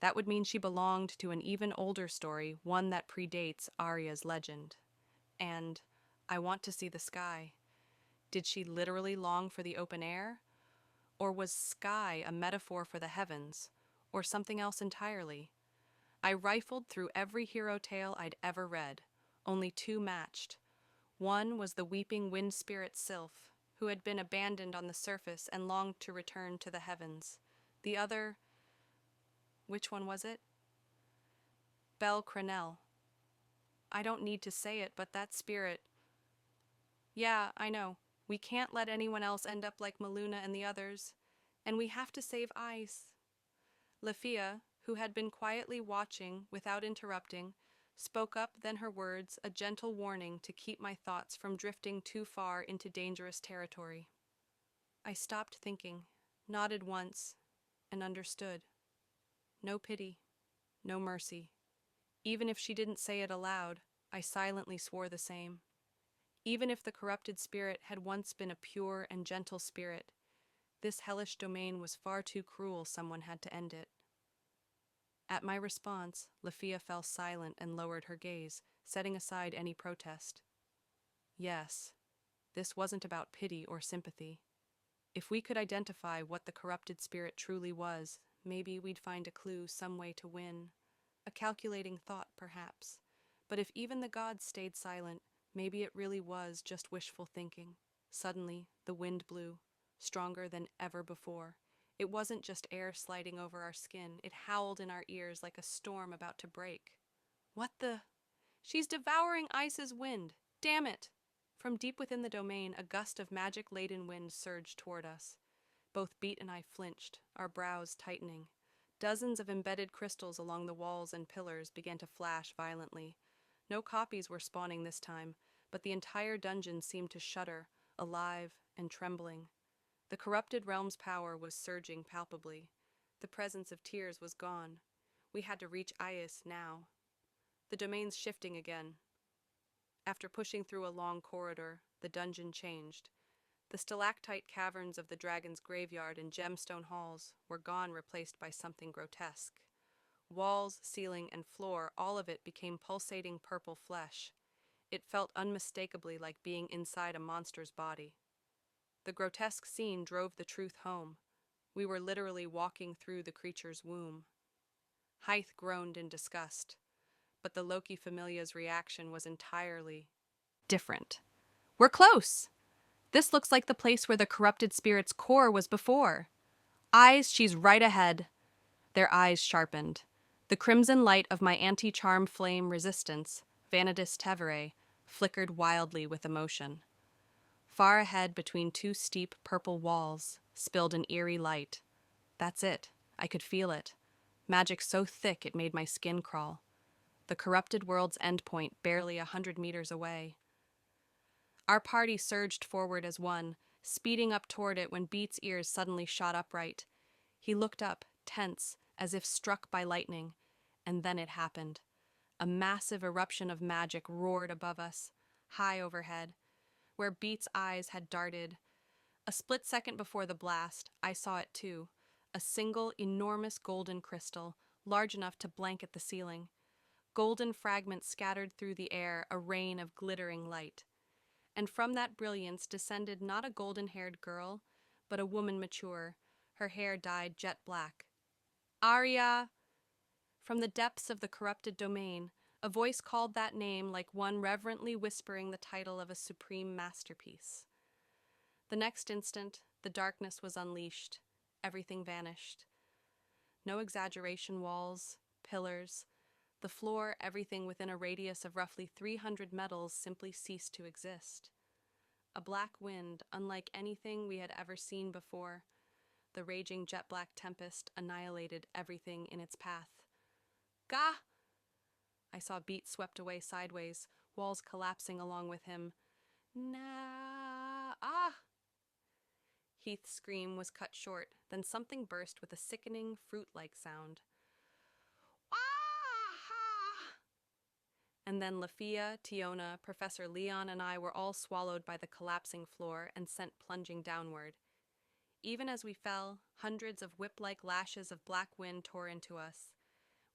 That would mean she belonged to an even older story, one that predates Arya's legend. And I want to see the sky. Did she literally long for the open air? Or was sky a metaphor for the heavens? Or something else entirely? I rifled through every hero tale I'd ever read. Only two matched. One was the weeping wind spirit Sylph, who had been abandoned on the surface and longed to return to the heavens. The other... which one was it? Belle Crenelle. I don't need to say it, but that spirit... Yeah, I know. We can't let anyone else end up like Maluna and the others. And we have to save Ice. Lafia, who had been quietly watching without interrupting, spoke up, then her words, a gentle warning to keep my thoughts from drifting too far into dangerous territory. I stopped thinking, nodded once, and understood. No pity, no mercy. Even if she didn't say it aloud, I silently swore the same. Even if the corrupted spirit had once been a pure and gentle spirit, this hellish domain was far too cruel. Someone had to end it. At my response, Lafia fell silent and lowered her gaze, setting aside any protest. Yes, this wasn't about pity or sympathy. If we could identify what the corrupted spirit truly was, maybe we'd find a clue, some way to win. A calculating thought, perhaps. But if even the gods stayed silent, maybe it really was just wishful thinking. Suddenly, the wind blew, stronger than ever before. It wasn't just air sliding over our skin, it howled in our ears like a storm about to break. What the? She's devouring Ice's wind! Damn it! From deep within the domain, a gust of magic-laden wind surged toward us. Both Beat and I flinched, our brows tightening. Dozens of embedded crystals along the walls and pillars began to flash violently. No copies were spawning this time, but the entire dungeon seemed to shudder, alive and trembling. The corrupted realm's power was surging palpably. The presence of tears was gone. We had to reach Ice now. The domain's shifting again. After pushing through a long corridor, the dungeon changed. The stalactite caverns of the dragon's graveyard and gemstone halls were gone, replaced by something grotesque. Walls, ceiling, and floor, all of it became pulsating purple flesh. It felt unmistakably like being inside a monster's body. The grotesque scene drove the truth home. We were literally walking through the creature's womb. Hythe groaned in disgust, but the Loki Familia's reaction was entirely different. "We're close! This looks like the place where the corrupted spirit's core was before. Eyes, she's right ahead." Their eyes sharpened. The crimson light of my anti-charm flame resistance, Vanitas Tevere, flickered wildly with emotion. Far ahead, between two steep purple walls, spilled an eerie light. That's it. I could feel it. Magic so thick it made my skin crawl. The corrupted world's endpoint, barely 100 meters away. Our party surged forward as one, speeding up toward it when Beat's ears suddenly shot upright. He looked up, tense, as if struck by lightning, and then it happened. A massive eruption of magic roared above us, high overhead, where Beat's eyes had darted. A split second before the blast, I saw it too. A single, enormous golden crystal, large enough to blanket the ceiling. Golden fragments scattered through the air, a rain of glittering light. And from that brilliance descended not a golden-haired girl, but a woman mature, her hair dyed jet black. Arya! From the depths of the corrupted domain, a voice called that name like one reverently whispering the title of a supreme masterpiece. The next instant, the darkness was unleashed. Everything vanished. No exaggeration walls, pillars, the floor, everything within a radius of roughly 300 metals simply ceased to exist. A black wind, unlike anything we had ever seen before, the raging jet-black tempest annihilated everything in its path. Gah! I saw Beat swept away sideways, walls collapsing along with him. Ah! Heath's scream was cut short, then something burst with a sickening, fruit-like sound. Ah! And then Lafia, Tiona, Professor Leon, and I were all swallowed by the collapsing floor and sent plunging downward. Even as we fell, hundreds of whip-like lashes of black wind tore into us.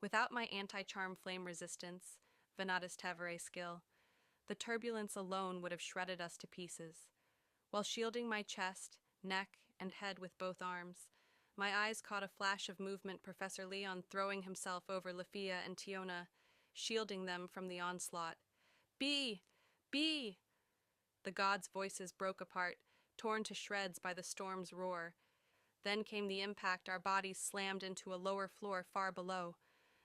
Without my anti-charm flame resistance, Venatus Tavere skill, the turbulence alone would have shredded us to pieces. While shielding my chest, neck, and head with both arms, my eyes caught a flash of movement, Professor Leon throwing himself over Lafia and Tiona, shielding them from the onslaught. Be! The gods' voices broke apart, torn to shreds by the storm's roar. Then came the impact, our bodies slammed into a lower floor far below.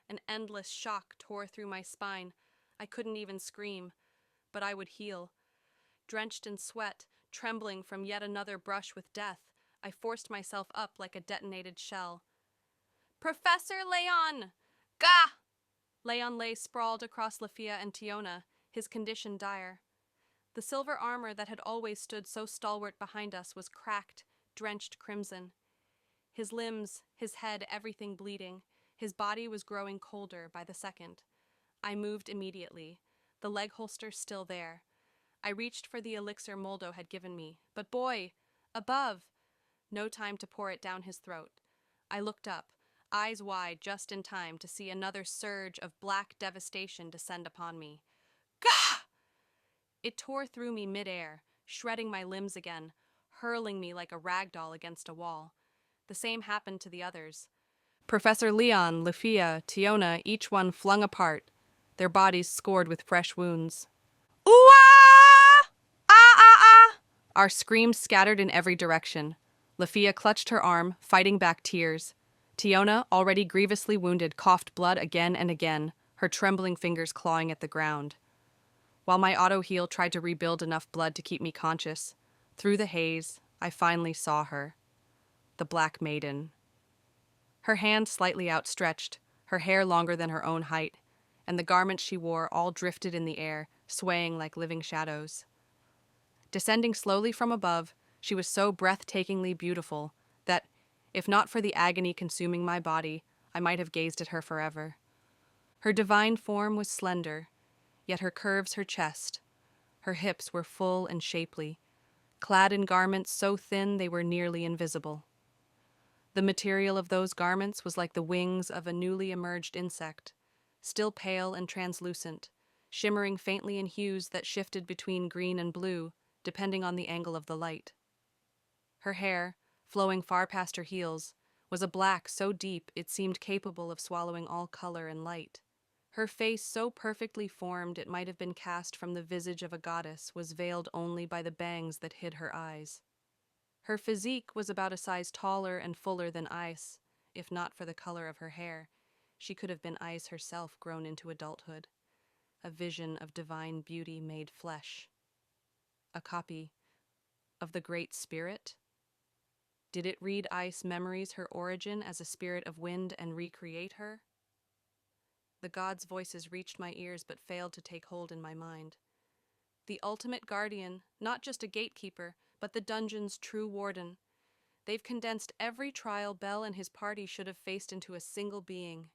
An endless shock tore through my spine. I couldn't even scream, but I would heal. Drenched in sweat, trembling from yet another brush with death, I forced myself up like a detonated shell. Professor Leon! Gah! Leon lay sprawled across Lafia and Tiona, his condition dire. The silver armor that had always stood so stalwart behind us was cracked, drenched crimson. His limbs, his head, everything bleeding. His body was growing colder by the second. I moved immediately, the leg holster still there. I reached for the elixir Moldo had given me, but boy! Above! No time to pour it down his throat. I looked up, eyes wide just in time to see another surge of black devastation descend upon me. Gah! It tore through me mid-air, shredding my limbs again, hurling me like a rag doll against a wall. The same happened to the others. Professor Leon, Lafia, Tiona, each one flung apart, their bodies scored with fresh wounds. Ooh-ah! Ah! Our screams scattered in every direction. Lafia clutched her arm, fighting back tears. Tiona, already grievously wounded, coughed blood again and again, her trembling fingers clawing at the ground. While my auto-heal tried to rebuild enough blood to keep me conscious, through the haze, I finally saw her. The Black Maiden. Her hand slightly outstretched, her hair longer than her own height, and the garments she wore all drifted in the air, swaying like living shadows. Descending slowly from above, she was so breathtakingly beautiful that, if not for the agony consuming my body, I might have gazed at her forever. Her divine form was slender, yet her curves, her chest, her hips were full and shapely, clad in garments so thin they were nearly invisible. The material of those garments was like the wings of a newly emerged insect, still pale and translucent, shimmering faintly in hues that shifted between green and blue, depending on the angle of the light. Her hair, flowing far past her heels, was a black so deep it seemed capable of swallowing all color and light. Her face, so perfectly formed it might have been cast from the visage of a goddess, was veiled only by the bangs that hid her eyes. Her physique was about a size taller and fuller than ice. If not for the color of her hair, she could have been ice herself grown into adulthood. A vision of divine beauty made flesh. A copy of the Great Spirit? Did it read ice memories her origin as a spirit of wind and recreate her? The gods' voices reached my ears but failed to take hold in my mind. The ultimate guardian, not just a gatekeeper, but the dungeon's true warden. They've condensed every trial Bel and his party should have faced into a single being.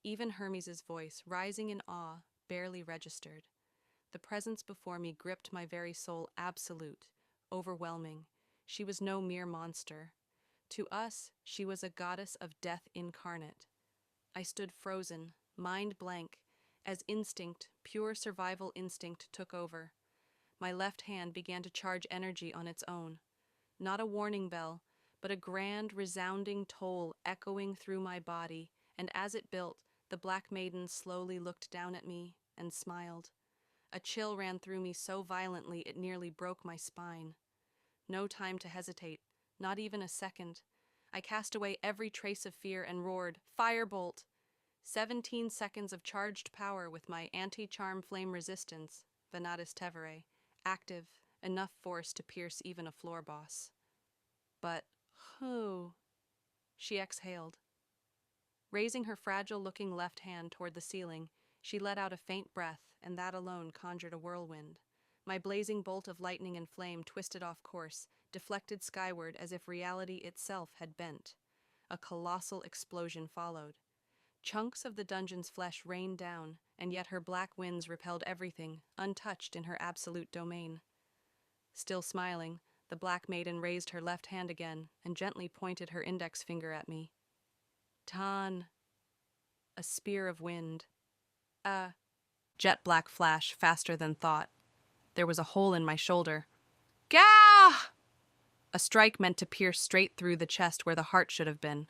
Even Hermes' voice, rising in awe, barely registered. The presence before me gripped my very soul, absolute, overwhelming. She was no mere monster. To us, she was a goddess of death incarnate. I stood frozen, mind blank, as instinct, pure survival instinct, took over. My left hand began to charge energy on its own. not a warning bell, but a grand, resounding toll echoing through my body, and as it built, the Black Maiden slowly looked down at me and smiled. A chill ran through me so violently it nearly broke my spine. No time to hesitate, not even a second. I cast away every trace of fear and roared, "Firebolt!" 17 seconds of charged power with my anti-charm flame resistance, Venatus Tevere, active, enough force to pierce even a floor boss. But, whew, she exhaled. Raising her fragile-looking left hand toward the ceiling, she let out a faint breath, and that alone conjured a whirlwind. My blazing bolt of lightning and flame twisted off course, deflected skyward as if reality itself had bent. A colossal explosion followed. Chunks of the dungeon's flesh rained down, and yet her black winds repelled everything, untouched in her absolute domain. Still smiling, the Black Maiden raised her left hand again and gently pointed her index finger at me. Tan. A spear of wind. Jet black flash, faster than thought. There was a hole in my shoulder. Gah! A strike meant to pierce straight through the chest where the heart should have been.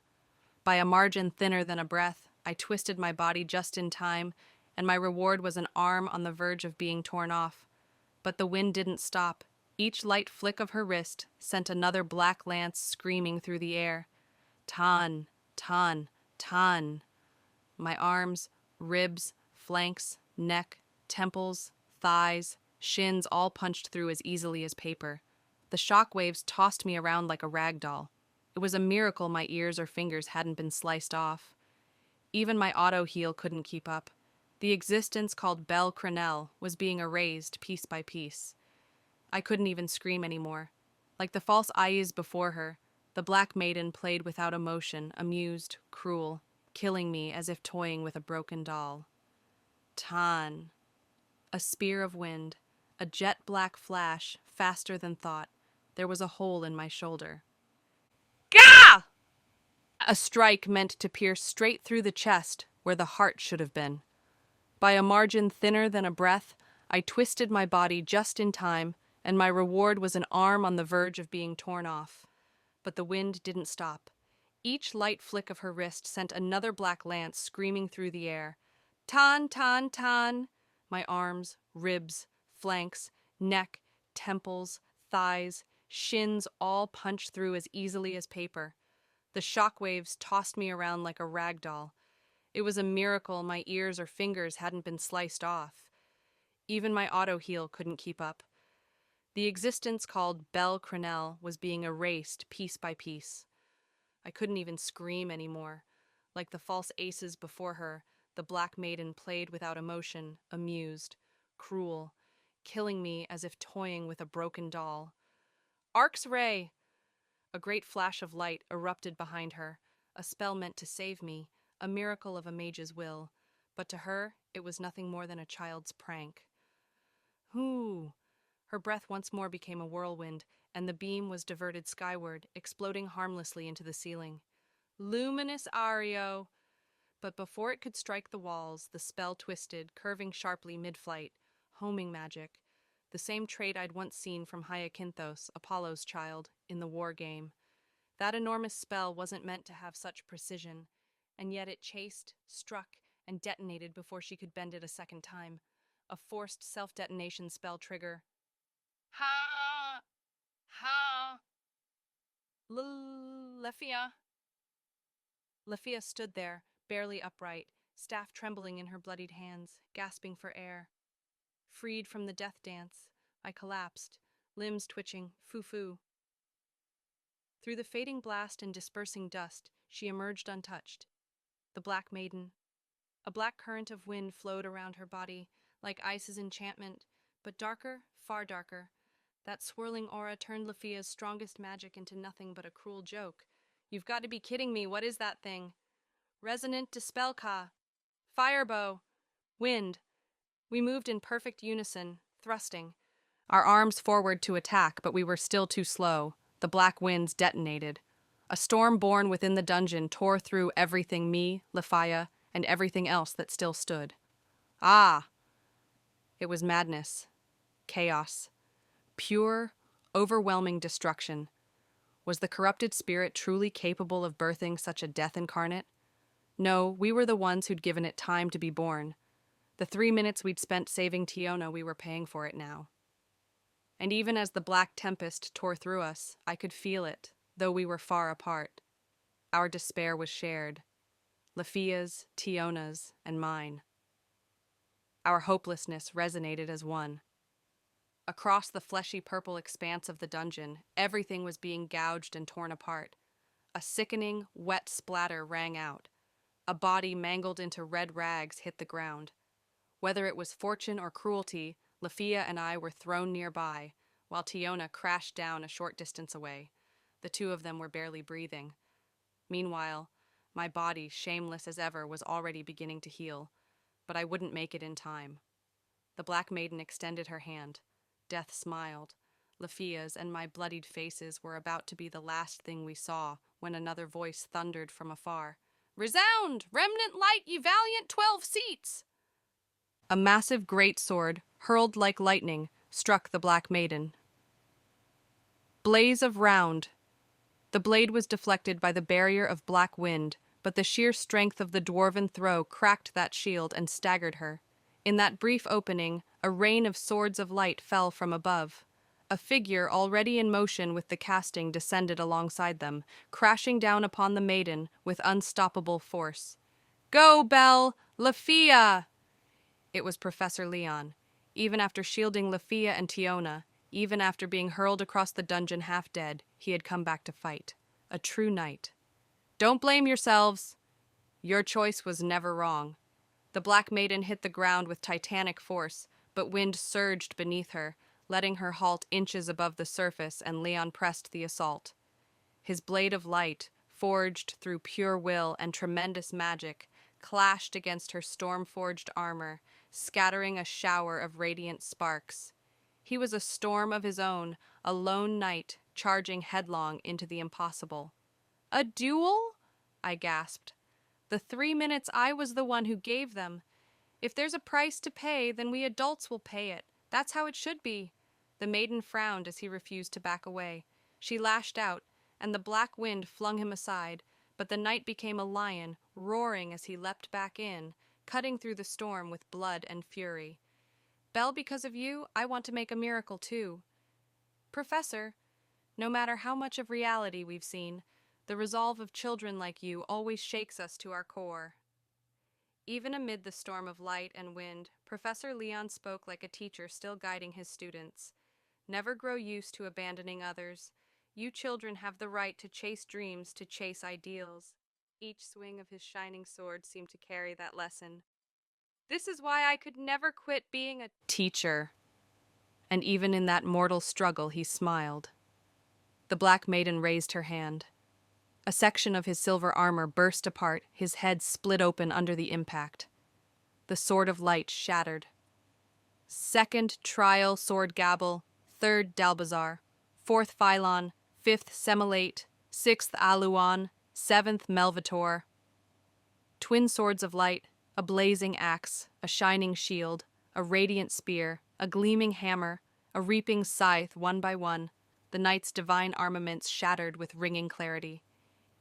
By a margin thinner than a breath, I twisted my body just in time, and my reward was an arm on the verge of being torn off. But the wind didn't stop. Each light flick of her wrist sent another black lance screaming through the air. Tan, tan, tan. My arms, ribs, flanks, neck, temples, thighs, shins all punched through as easily as paper. The shock waves tossed me around like a rag doll. It was a miracle my ears or fingers hadn't been sliced off. Even my auto heal couldn't keep up. The existence called Belle Crenelle was being erased piece by piece. I couldn't even scream anymore. Like the false eyes before her, the Black Maiden played without emotion, amused, cruel, killing me as if toying with a broken doll. Tan. A spear of wind, a jet black flash, faster than thought. There was a hole in my shoulder. Gah! A strike meant to pierce straight through the chest where the heart should have been. By a margin thinner than a breath, I twisted my body just in time, and my reward was an arm on the verge of being torn off. But the wind didn't stop. Each light flick of her wrist sent another black lance screaming through the air. Tan, tan, tan. My arms, ribs, flanks, neck, temples, thighs, shins all punched through as easily as paper. The shock waves tossed me around like a rag doll. It was a miracle my ears or fingers hadn't been sliced off. Even my auto heal couldn't keep up. The existence called Belle Crenelle was being erased piece by piece. I couldn't even scream anymore. Like the false aces before her, the Black Maiden played without emotion, amused, cruel, killing me as if toying with a broken doll. Arc's Ray! A great flash of light erupted behind her, a spell meant to save me, a miracle of a mage's will. But to her, it was nothing more than a child's prank. Hoo! Her breath once more became a whirlwind, and the beam was diverted skyward, exploding harmlessly into the ceiling. Luminous Ario! But before it could strike the walls, the spell twisted, curving sharply mid-flight. Homing magic. The same trait I'd once seen from Hyacinthos, Apollo's child, in the war game. That enormous spell wasn't meant to have such precision, and yet it chased, struck, and detonated before she could bend it a second time. A forced self-detonation spell trigger. Ha! Ha! Lefia. Lefia stood there, barely upright, staff trembling in her bloodied hands, gasping for air. Freed from the death dance, I collapsed, limbs twitching, foo-foo. Through the fading blast and dispersing dust, she emerged untouched. The Black Maiden. A black current of wind flowed around her body, like ice's enchantment, but darker, far darker. That swirling aura turned Lefia's strongest magic into nothing but a cruel joke. You've got to be kidding me, what is that thing? Resonant Dispelka. Firebow. Wind. We moved in perfect unison, thrusting. Our arms forward to attack, but we were still too slow. The black winds detonated. A storm born within the dungeon tore through everything me, Lefia, and everything else that still stood. Ah! It was madness. Chaos. Pure, overwhelming destruction. Was the corrupted spirit truly capable of birthing such a death incarnate? No, we were the ones who'd given it time to be born. The 3 minutes we'd spent saving Tiona, we were paying for it now. And even as the black tempest tore through us, I could feel it, though we were far apart. Our despair was shared. Lafia's, Tiona's, and mine. Our hopelessness resonated as one. Across the fleshy purple expanse of the dungeon, everything was being gouged and torn apart. A sickening, wet splatter rang out. A body mangled into red rags hit the ground. Whether it was fortune or cruelty, Lafia and I were thrown nearby, while Tiona crashed down a short distance away. The two of them were barely breathing. Meanwhile, my body, shameless as ever, was already beginning to heal, but I wouldn't make it in time. The Black Maiden extended her hand. Death smiled. Lafia's and my bloodied faces were about to be the last thing we saw when another voice thundered from afar. "Resound! Remnant light, ye valiant 12 seats!" A massive great sword, hurled like lightning, struck the Black Maiden. Blaze of round. The blade was deflected by the barrier of black wind, but the sheer strength of the dwarven throw cracked that shield and staggered her. In that brief opening, a rain of swords of light fell from above. A figure already in motion with the casting descended alongside them, crashing down upon the maiden with unstoppable force. "Go, Belle! Lafia!" It was Professor Leon. Even after shielding Lafia and Tiona, even after being hurled across the dungeon half dead, he had come back to fight. A true knight. "Don't blame yourselves. Your choice was never wrong." The Black Maiden hit the ground with titanic force, but wind surged beneath her, letting her halt inches above the surface, and Leon pressed the assault. His blade of light, forged through pure will and tremendous magic, clashed against her storm-forged armor, scattering a shower of radiant sparks. He was a storm of his own, a lone knight, charging headlong into the impossible. "A duel?" I gasped. "The 3 minutes I was the one who gave them. If there's a price to pay, then we adults will pay it. That's how it should be." The maiden frowned as he refused to back away. She lashed out, and the black wind flung him aside, but the knight became a lion, roaring as he leapt back in, cutting through the storm with blood and fury. "Belle, because of you, I want to make a miracle too. Professor, no matter how much of reality we've seen, the resolve of children like you always shakes us to our core." Even amid the storm of light and wind, Professor Leon spoke like a teacher still guiding his students. "Never grow used to abandoning others. You children have the right to chase dreams, to chase ideals." Each swing of his shining sword seemed to carry that lesson. "This is why I could never quit being a teacher." And even in that mortal struggle, he smiled. The Black Maiden raised her hand. A section of his silver armor burst apart, his head split open under the impact. The sword of light shattered. "Second trial sword gabble, third Dalbazar, fourth Phylon, fifth Semilate, sixth Aluon, seventh Melvitor." Twin swords of light, a blazing axe, a shining shield, a radiant spear, a gleaming hammer, a reaping scythe, one by one, the knight's divine armaments shattered with ringing clarity.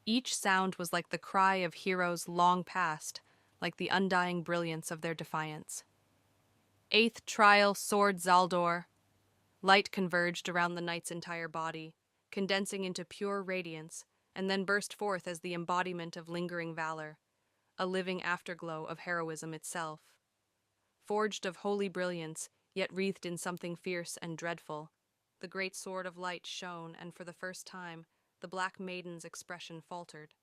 Each sound was like the cry of heroes long past, like the undying brilliance of their defiance. Eighth trial sword Zaldor. Light converged around the knight's entire body, condensing into pure radiance, and then burst forth as the embodiment of lingering valor, a living afterglow of heroism itself. Forged of holy brilliance, yet wreathed in something fierce and dreadful, the great sword of light shone, and for the first time, the Black Maiden's expression faltered.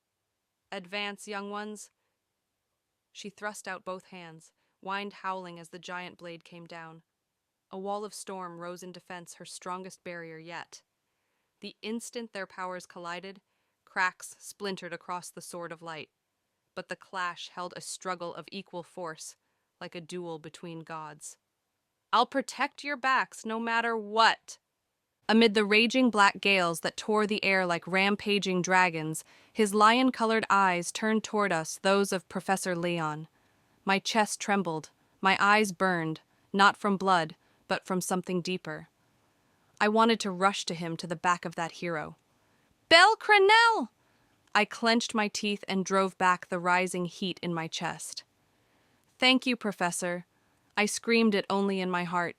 "Advance, young ones." She thrust out both hands, whined howling as the giant blade came down. A wall of storm rose in defense, her strongest barrier yet. The instant their powers collided, cracks splintered across the sword of light, but the clash held a struggle of equal force, like a duel between gods. "I'll protect your backs no matter what." Amid the raging black gales that tore the air like rampaging dragons, his lion-colored eyes turned toward us, those of Professor Leon. My chest trembled, my eyes burned, not from blood, but from something deeper. I wanted to rush to him, to the back of that hero. Belle Crenelle! I clenched my teeth and drove back the rising heat in my chest. Thank you, Professor. I screamed it only in my heart.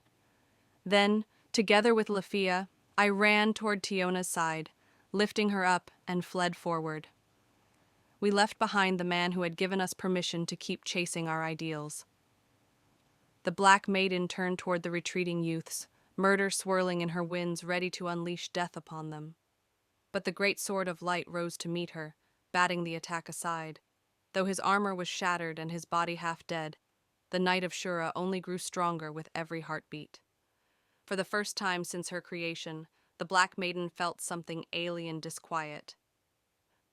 Then, together with Lafia, I ran toward Tiona's side, lifting her up and fled forward. We left behind the man who had given us permission to keep chasing our ideals. The Black Maiden turned toward the retreating youths, murder swirling in her winds, ready to unleash death upon them. But the great sword of light rose to meet her, batting the attack aside. Though his armor was shattered and his body half dead, the Knight of Shura only grew stronger with every heartbeat. For the first time since her creation, the Black Maiden felt something alien disquiet.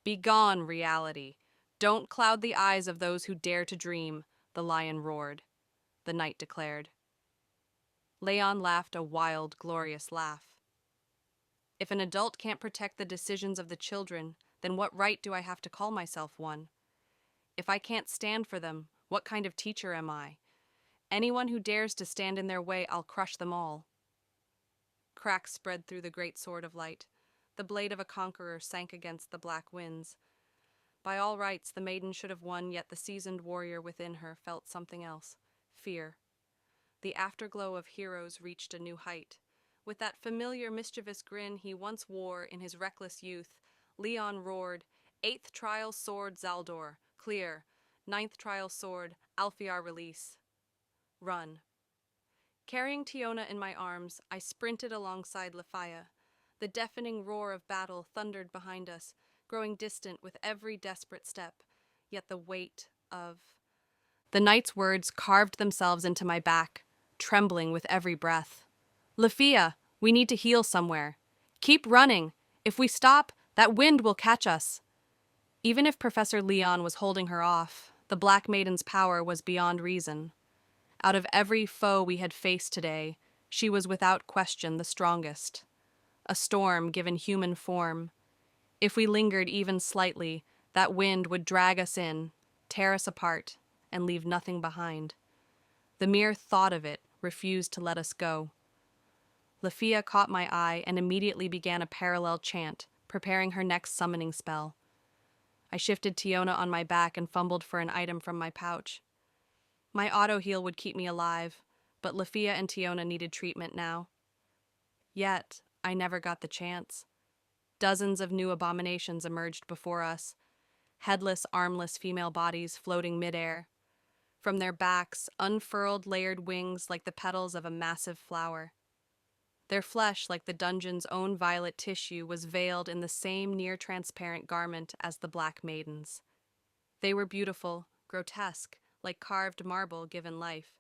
Begone, reality! Don't cloud the eyes of those who dare to dream, the lion roared. The knight declared. Leon laughed a wild, glorious laugh. If an adult can't protect the decisions of the children, then what right do I have to call myself one? If I can't stand for them, what kind of teacher am I? Anyone who dares to stand in their way, I'll crush them all. Cracks spread through the great sword of light. The blade of a conqueror sank against the black winds. By all rights, the maiden should have won, yet the seasoned warrior within her felt something else. Fear. The afterglow of heroes reached a new height. With that familiar mischievous grin he once wore in his reckless youth, Leon roared, "Eighth trial sword Zaldor, clear. Ninth trial sword, Alfiar release. Run." Carrying Tiona in my arms, I sprinted alongside Lafaya. The deafening roar of battle thundered behind us, growing distant with every desperate step, yet the weight of... The knight's words carved themselves into my back, trembling with every breath. "Lafia, we need to heal somewhere. Keep running. If we stop, that wind will catch us." Even if Professor Leon was holding her off, the Black Maiden's power was beyond reason. Out of every foe we had faced today, she was without question the strongest. A storm given human form. If we lingered even slightly, that wind would drag us in, tear us apart, and leave nothing behind. The mere thought of it refused to let us go. Lafia caught my eye and immediately began a parallel chant, preparing her next summoning spell. I shifted Tiona on my back and fumbled for an item from my pouch. My auto-heal would keep me alive, but Lafia and Tiona needed treatment now. Yet, I never got the chance. Dozens of new abominations emerged before us, headless, armless female bodies floating midair. From their backs, unfurled layered wings like the petals of a massive flower. Their flesh, like the dungeon's own violet tissue, was veiled in the same near-transparent garment as the Black Maiden's. They were beautiful, grotesque, like carved marble given life.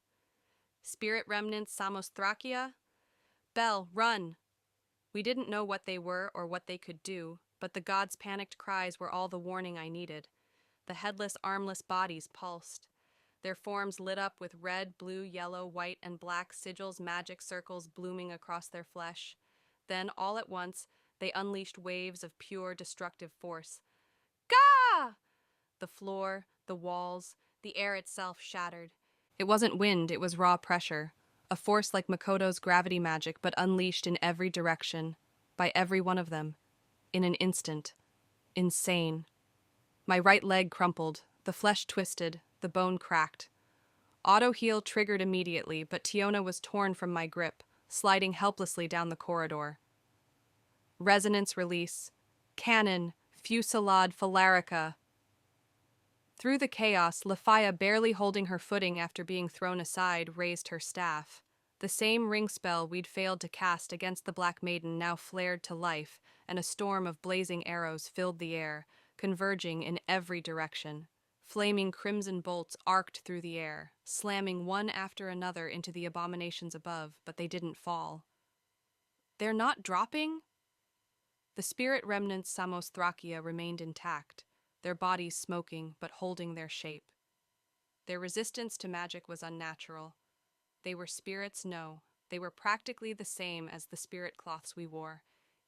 Spirit remnants Samosthrakia? Belle, run! We didn't know what they were or what they could do, but the gods' panicked cries were all the warning I needed. The headless, armless bodies pulsed. Their forms lit up with red, blue, yellow, white, and black sigils, magic circles blooming across their flesh. Then, all at once, they unleashed waves of pure, destructive force. Gah! The floor, the walls, the air itself shattered. It wasn't wind, it was raw pressure. A force like Makoto's gravity magic, but unleashed in every direction. By every one of them. In an instant. Insane. My right leg crumpled. The flesh twisted. The bone cracked. Auto-heal triggered immediately, but Tiona was torn from my grip, sliding helplessly down the corridor. Resonance release. Cannon. Fusillade Philarica. Through the chaos, Lafaya, barely holding her footing after being thrown aside, raised her staff. The same ring spell we'd failed to cast against the Black Maiden now flared to life, and a storm of blazing arrows filled the air, converging in every direction. Flaming crimson bolts arced through the air, slamming one after another into the abominations above, but they didn't fall. "They're not dropping?" The spirit remnants Samosthrakia remained intact, their bodies smoking but holding their shape. Their resistance to magic was unnatural. They were spirits, no. They were practically the same as the spirit cloths we wore,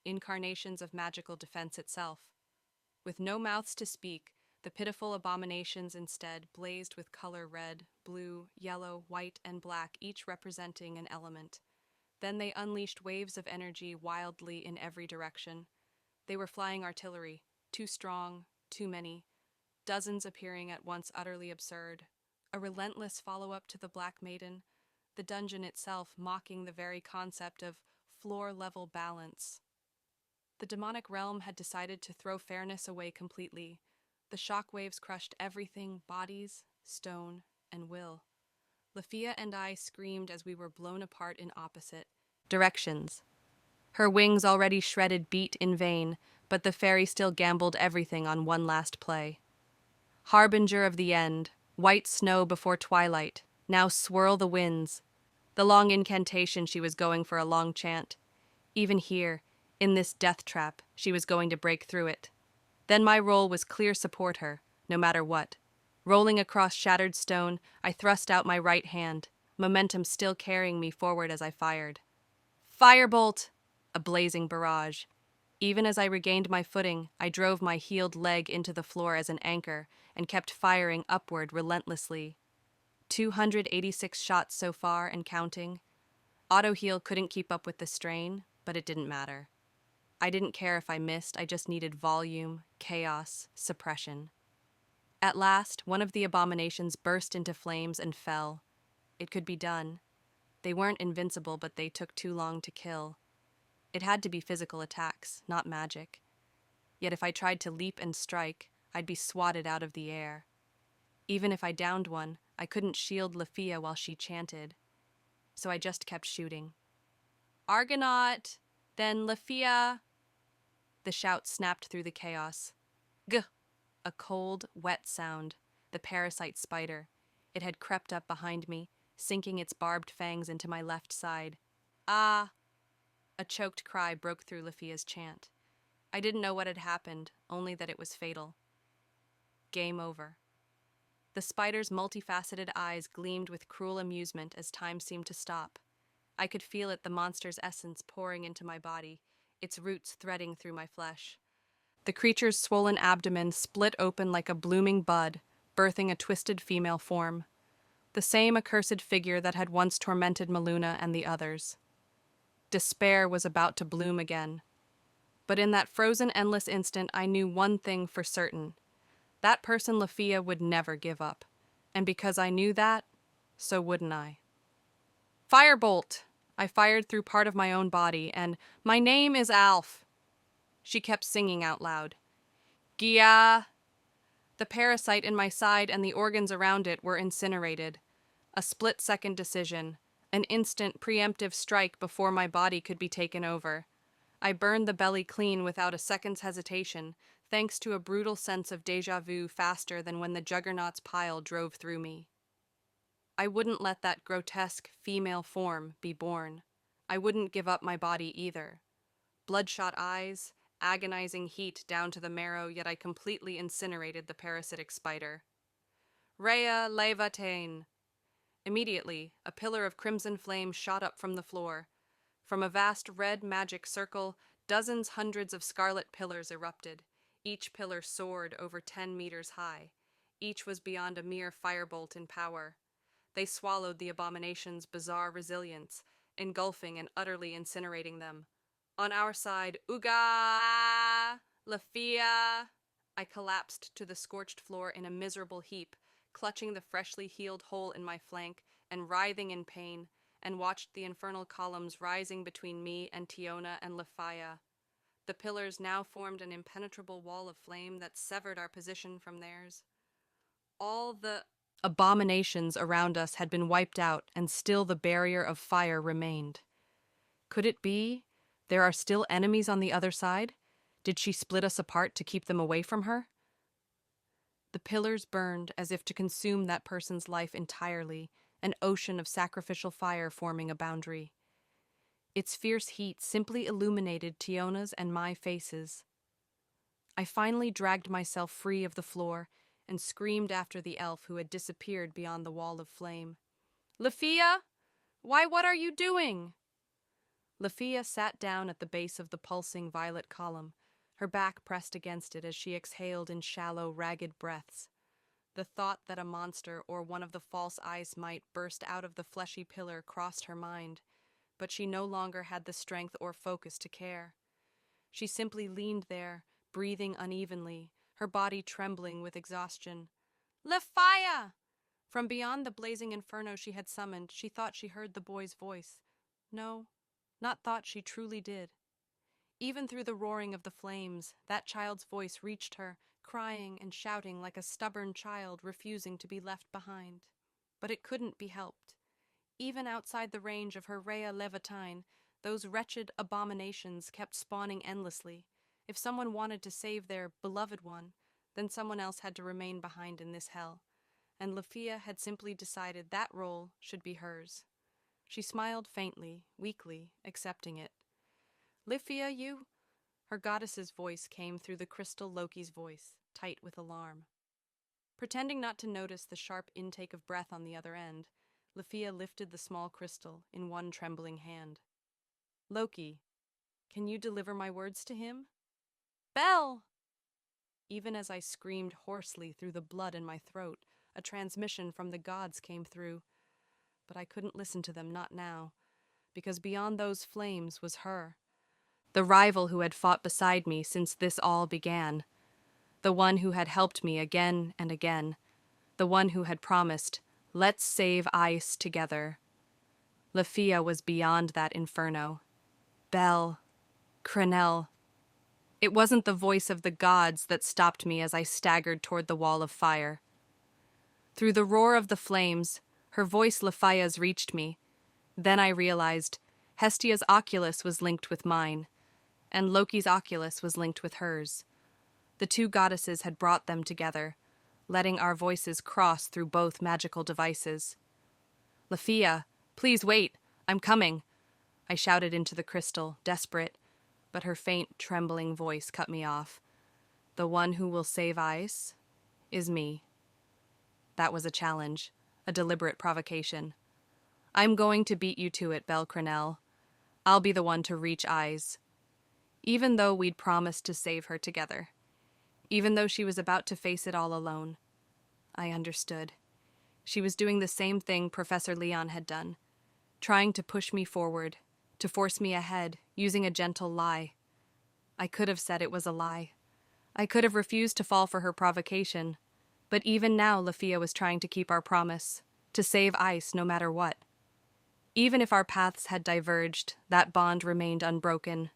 incarnations of magical defense itself. With no mouths to speak, the pitiful abominations instead blazed with color red, blue, yellow, white, and black, each representing an element. Then they unleashed waves of energy wildly in every direction. They were flying artillery, too strong, too many, dozens appearing at once utterly absurd. A relentless follow-up to the Black Maiden, the dungeon itself mocking the very concept of floor-level balance. The demonic realm had decided to throw fairness away completely. The shockwaves crushed everything, bodies, stone, and will. Lafia and I screamed as we were blown apart in opposite directions. Her wings already shredded beat in vain, but the fairy still gambled everything on one last play. Harbinger of the end, white snow before twilight, now swirl the winds. The long incantation, she was going for a long chant. Even here, in this death trap, she was going to break through it. Then my role was clear support her, no matter what. Rolling across shattered stone, I thrust out my right hand, momentum still carrying me forward as I fired. Firebolt! A blazing barrage. Even as I regained my footing, I drove my healed leg into the floor as an anchor and kept firing upward relentlessly. 286 shots so far and counting. Auto-heal couldn't keep up with the strain, but it didn't matter. I didn't care if I missed, I just needed volume, chaos, suppression. At last, one of the abominations burst into flames and fell. It could be done. They weren't invincible, but they took too long to kill. It had to be physical attacks, not magic. Yet if I tried to leap and strike, I'd be swatted out of the air. Even if I downed one, I couldn't shield Lafia while she chanted. So I just kept shooting. Argonaut! Then Lafia! The shout snapped through the chaos. Gh! A cold, wet sound. The parasite spider. It had crept up behind me, sinking its barbed fangs into my left side. Ah! A choked cry broke through Lafia's chant. I didn't know what had happened, only that it was fatal. Game over. The spider's multifaceted eyes gleamed with cruel amusement as time seemed to stop. I could feel it, the monster's essence pouring into my body, its roots threading through my flesh. The creature's swollen abdomen split open like a blooming bud, birthing a twisted female form. The same accursed figure that had once tormented Maluna and the others. Despair was about to bloom again. But in that frozen, endless instant, I knew one thing for certain. That person Lafia would never give up. And because I knew that, so wouldn't I. Firebolt! I fired through part of my own body, and my name is Alf. She kept singing out loud. Gia! The parasite in my side and the organs around it were incinerated. A split-second decision, an instant preemptive strike before my body could be taken over. I burned the belly clean without a second's hesitation, thanks to a brutal sense of déjà vu faster than when the juggernaut's pile drove through me. I wouldn't let that grotesque female form be born. I wouldn't give up my body either. Bloodshot eyes, agonizing heat down to the marrow, yet I completely incinerated the parasitic spider. Rhea levatain! Immediately, a pillar of crimson flame shot up from the floor. From a vast red magic circle, dozens, hundreds of scarlet pillars erupted. Each pillar soared over 10 meters high. Each was beyond a mere firebolt in power. They swallowed the abomination's bizarre resilience, engulfing and utterly incinerating them. On our side, Uga! Lafia! I collapsed to the scorched floor in a miserable heap, clutching the freshly healed hole in my flank and writhing in pain, and watched the infernal columns rising between me and Tiona and Lafia. The pillars now formed an impenetrable wall of flame that severed our position from theirs. All the abominations around us had been wiped out, and still the barrier of fire remained. Could it be there are still enemies on the other side? Did she split us apart to keep them away from her? The pillars burned as if to consume that person's life entirely, an ocean of sacrificial fire forming a boundary. Its fierce heat simply illuminated Tiona's and my faces. I finally dragged myself free of the floor and screamed after the elf who had disappeared beyond the wall of flame. Lafia? Why, what are you doing? Lafia sat down at the base of the pulsing violet column, her back pressed against it as she exhaled in shallow, ragged breaths. The thought that a monster or one of the false eyes might burst out of the fleshy pillar crossed her mind, but she no longer had the strength or focus to care. She simply leaned there, breathing unevenly, her body trembling with exhaustion. Lefaya! From beyond the blazing inferno she had summoned, she thought she heard the boy's voice. No, not thought, she truly did. Even through the roaring of the flames, that child's voice reached her, crying and shouting like a stubborn child refusing to be left behind. But it couldn't be helped. Even outside the range of her Rhea Levitine, those wretched abominations kept spawning endlessly. If someone wanted to save their beloved one, then someone else had to remain behind in this hell, and Lafia had simply decided that role should be hers. She smiled faintly, weakly, accepting it. Lifia, you? Her goddess's voice came through the crystal Loki's voice, tight with alarm. Pretending not to notice the sharp intake of breath on the other end, Lafia lifted the small crystal in one trembling hand. Loki, can you deliver my words to him? Bell! Even as I screamed hoarsely through the blood in my throat, a transmission from the gods came through. But I couldn't listen to them, not now, because beyond those flames was her. The rival who had fought beside me since this all began. The one who had helped me again and again. The one who had promised, let's save ice together. Lafia was beyond that inferno. Bell. Crenel. It wasn't the voice of the gods that stopped me as I staggered toward the wall of fire. Through the roar of the flames, her voice Lafia's reached me. Then I realized Hestia's oculus was linked with mine, and Loki's oculus was linked with hers. The two goddesses had brought them together, letting our voices cross through both magical devices. Lafia, please wait, I'm coming, I shouted into the crystal, desperate, but her faint, trembling voice cut me off. The one who will save ice is me. That was a challenge, a deliberate provocation. I'm going to beat you to it, Belle Crenel. I'll be the one to reach eyes. Even though we'd promised to save her together. Even though she was about to face it all alone. I understood. She was doing the same thing Professor Leon had done. Trying to push me forward, to force me ahead, using a gentle lie. I could have said it was a lie. I could have refused to fall for her provocation. But even now Lafia was trying to keep our promise, to save ice no matter what. Even if our paths had diverged, that bond remained unbroken.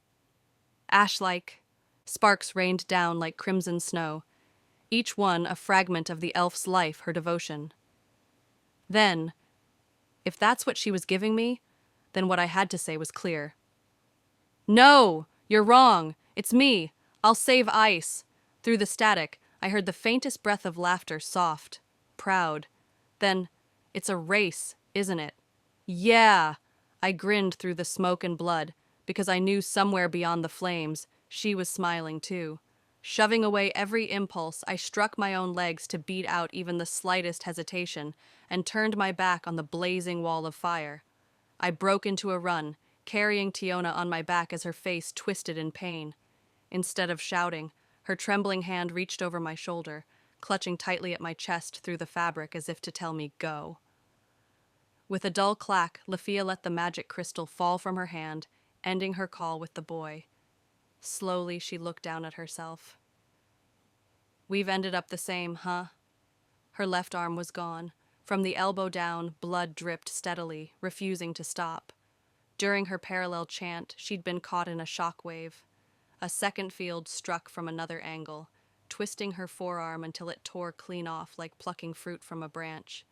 Ash-like, sparks rained down like crimson snow, each one a fragment of the elf's life, her devotion. Then, if that's what she was giving me, then what I had to say was clear. No! You're wrong! It's me! I'll save ice! Through the static, I heard the faintest breath of laughter, soft, proud. Then, it's a race, isn't it? Yeah! I grinned through the smoke and blood, because I knew somewhere beyond the flames, she was smiling too. Shoving away every impulse, I struck my own legs to beat out even the slightest hesitation, and turned my back on the blazing wall of fire. I broke into a run, carrying Tiona on my back as her face twisted in pain. Instead of shouting, her trembling hand reached over my shoulder, clutching tightly at my chest through the fabric as if to tell me, go. With a dull clack, Lafia let the magic crystal fall from her hand, ending her call with the boy. Slowly, she looked down at herself. We've ended up the same, huh? Her left arm was gone. From the elbow down, blood dripped steadily, refusing to stop. During her parallel chant, she'd been caught in a shockwave. A second field struck from another angle, twisting her forearm until it tore clean off like plucking fruit from a branch.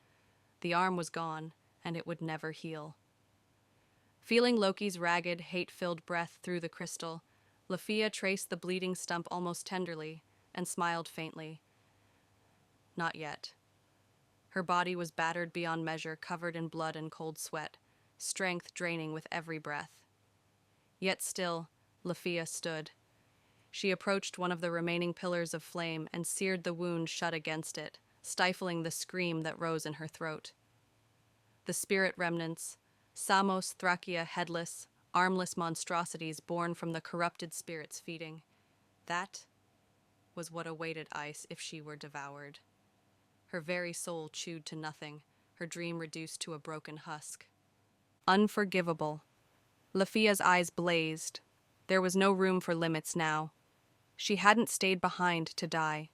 The arm was gone, and it would never heal. Feeling Loki's ragged, hate-filled breath through the crystal, Lafia traced the bleeding stump almost tenderly and smiled faintly. Not yet. Her body was battered beyond measure, covered in blood and cold sweat, strength draining with every breath. Yet still, Lafia stood. She approached one of the remaining pillars of flame and seared the wound shut against it, stifling the scream that rose in her throat. The spirit remnants, Samos Thracia headless, armless monstrosities born from the corrupted spirit's feeding. That was what awaited Ice if she were devoured. Her very soul chewed to nothing, her dream reduced to a broken husk. Unforgivable. Lafia's eyes blazed. There was no room for limits now. She hadn't stayed behind to die.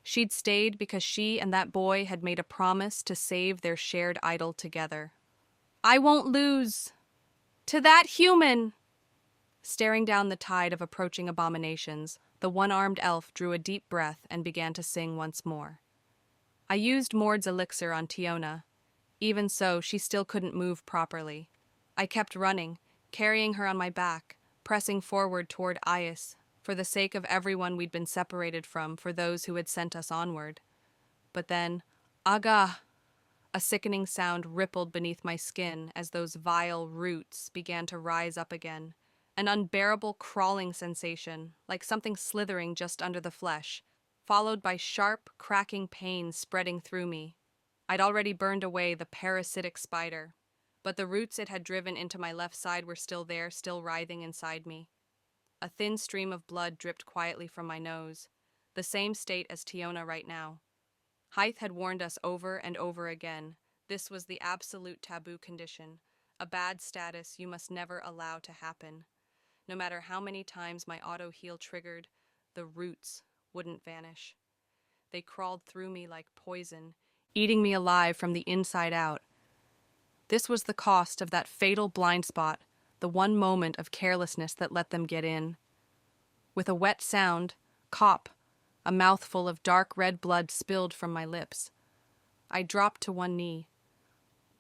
She'd stayed because she and that boy had made a promise to save their shared idol together. I won't lose! To that human! Staring down the tide of approaching abominations, the one-armed elf drew a deep breath and began to sing once more. I used Mord's elixir on Tiona. Even so, she still couldn't move properly. I kept running, carrying her on my back, pressing forward toward Aias, for the sake of everyone we'd been separated from, for those who had sent us onward. But then, Aga! A sickening sound rippled beneath my skin as those vile roots began to rise up again. An unbearable crawling sensation, like something slithering just under the flesh, followed by sharp, cracking pain spreading through me. I'd already burned away the parasitic spider, but the roots it had driven into my left side were still there, still writhing inside me. A thin stream of blood dripped quietly from my nose, the same state as Tiona right now. Hythe had warned us over and over again. This was the absolute taboo condition, a bad status you must never allow to happen. No matter how many times my auto-heal triggered, the roots wouldn't vanish. They crawled through me like poison, eating me alive from the inside out. This was the cost of that fatal blind spot, the one moment of carelessness that let them get in. With a wet sound, cop, a mouthful of dark red blood spilled from my lips. I dropped to one knee.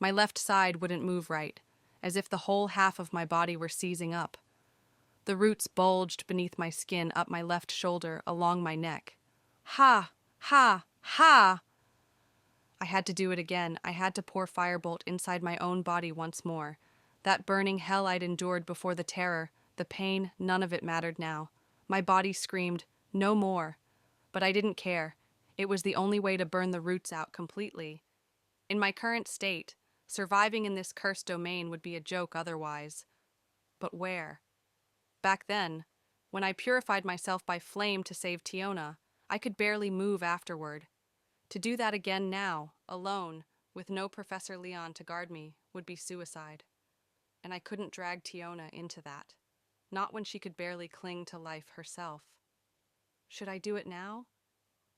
My left side wouldn't move right, as if the whole half of my body were seizing up. The roots bulged beneath my skin up my left shoulder, along my neck. Ha! Ha! Ha! I had to do it again. I had to pour firebolt inside my own body once more. That burning hell I'd endured before, the terror, the pain, none of it mattered now. My body screamed, no more. But I didn't care. It was the only way to burn the roots out completely. In my current state, surviving in this cursed domain would be a joke otherwise. But where? Back then, when I purified myself by flame to save Tiona, I could barely move afterward. To do that again now, alone, with no Professor Leon to guard me, would be suicide. And I couldn't drag Tiona into that. Not when she could barely cling to life herself. Should I do it now?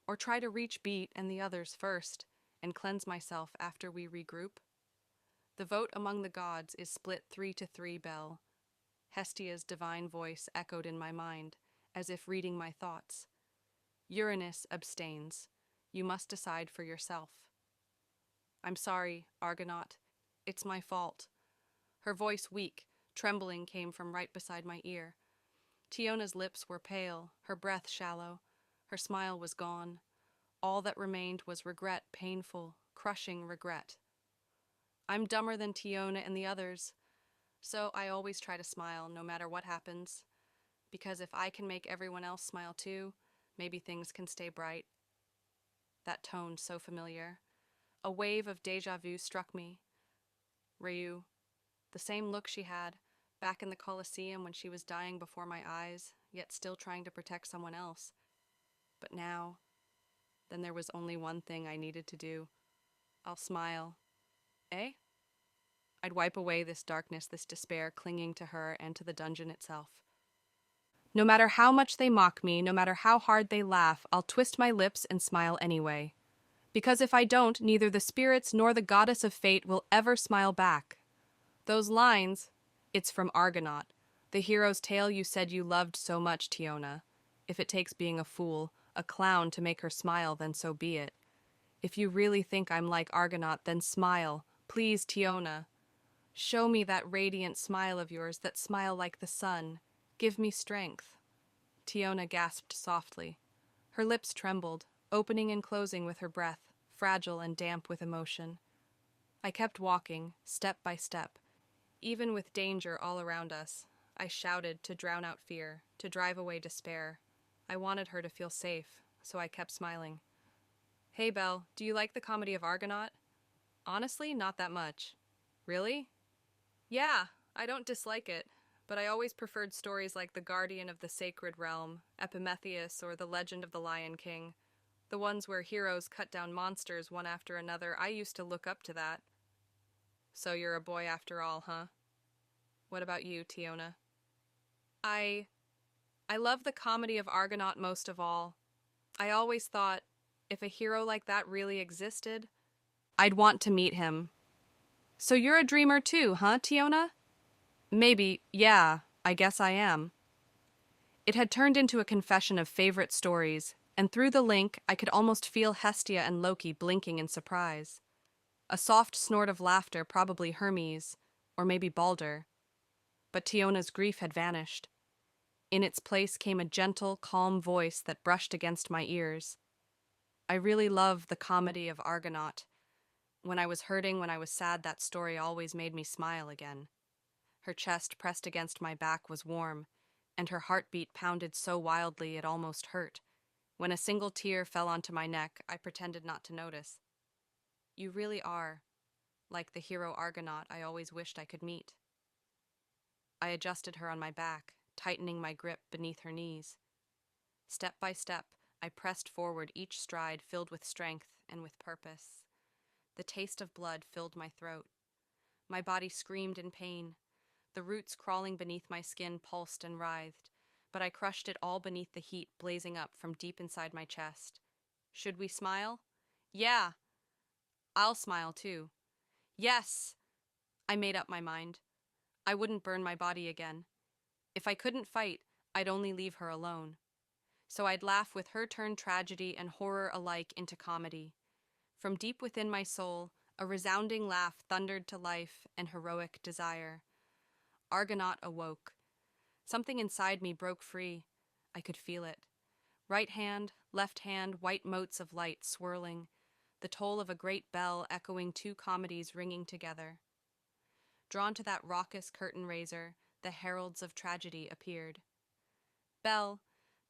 Or try to reach Beat and the others first, and cleanse myself after we regroup? The vote among the gods is split 3-3, Bell. Hestia's divine voice echoed in my mind, as if reading my thoughts. Uranus abstains. You must decide for yourself. I'm sorry, Argonaut. It's my fault. Her voice weak, trembling, came from right beside my ear. Tiona's lips were pale, her breath shallow. Her smile was gone. All that remained was regret, painful, crushing regret. I'm dumber than Tiona and the others, so I always try to smile no matter what happens, because if I can make everyone else smile too, maybe things can stay bright. That tone so familiar. A wave of déjà vu struck me. Ryu, the same look she had, back in the Colosseum when she was dying before my eyes, yet still trying to protect someone else. But now, then there was only one thing I needed to do. I'll smile. Eh? I'd wipe away this darkness, this despair clinging to her and to the dungeon itself. No matter how much they mock me, no matter how hard they laugh, I'll twist my lips and smile anyway. Because if I don't, neither the spirits nor the goddess of fate will ever smile back. Those lines, it's from Argonaut, the hero's tale you said you loved so much, Tiona. If it takes being a fool, a clown to make her smile, then so be it. If you really think I'm like Argonaut, then smile. Please, Tiona. Show me that radiant smile of yours, that smile like the sun. Give me strength. Tiona gasped softly. Her lips trembled, opening and closing with her breath, fragile and damp with emotion. I kept walking, step by step. Even with danger all around us, I shouted to drown out fear, to drive away despair. I wanted her to feel safe, so I kept smiling. Hey, Belle, do you like the comedy of Argonaut? Honestly, not that much. Really? Yeah, I don't dislike it, but I always preferred stories like The Guardian of the Sacred Realm, Epimetheus, or The Legend of the Lion King. The ones where heroes cut down monsters one after another. I used to look up to that. So you're a boy after all, huh? What about you, Tiona? I I love the comedy of Argonaut most of all. I always thought if a hero like that really existed, I'd want to meet him. So you're a dreamer too, huh, Tiona? Maybe, yeah, I guess I am. It had turned into a confession of favorite stories, and through the link I could almost feel Hestia and Loki blinking in surprise. A soft snort of laughter, probably Hermes, or maybe Balder. But Tiona's grief had vanished. In its place came a gentle, calm voice that brushed against my ears. I really love the comedy of Argonaut. When I was hurting, when I was sad, that story always made me smile again. Her chest pressed against my back was warm, and her heartbeat pounded so wildly it almost hurt. When a single tear fell onto my neck, I pretended not to notice. You really are, like the hero Argonaut I always wished I could meet. I adjusted her on my back, tightening my grip beneath her knees. Step by step, I pressed forward, each stride filled with strength and with purpose. The taste of blood filled my throat. My body screamed in pain. The roots crawling beneath my skin pulsed and writhed, but I crushed it all beneath the heat blazing up from deep inside my chest. Should we smile? Yeah, I'll smile too. Yes! I made up my mind. I wouldn't burn my body again. If I couldn't fight, I'd only leave her alone. So I'd laugh with her turn tragedy and horror alike into comedy. From deep within my soul, a resounding laugh thundered to life and heroic desire. Argonaut awoke. Something inside me broke free. I could feel it. Right hand, left hand, white motes of light swirling, the toll of a great bell echoing, two comedies ringing together. Drawn to that raucous curtain raiser, the heralds of tragedy appeared. Bell,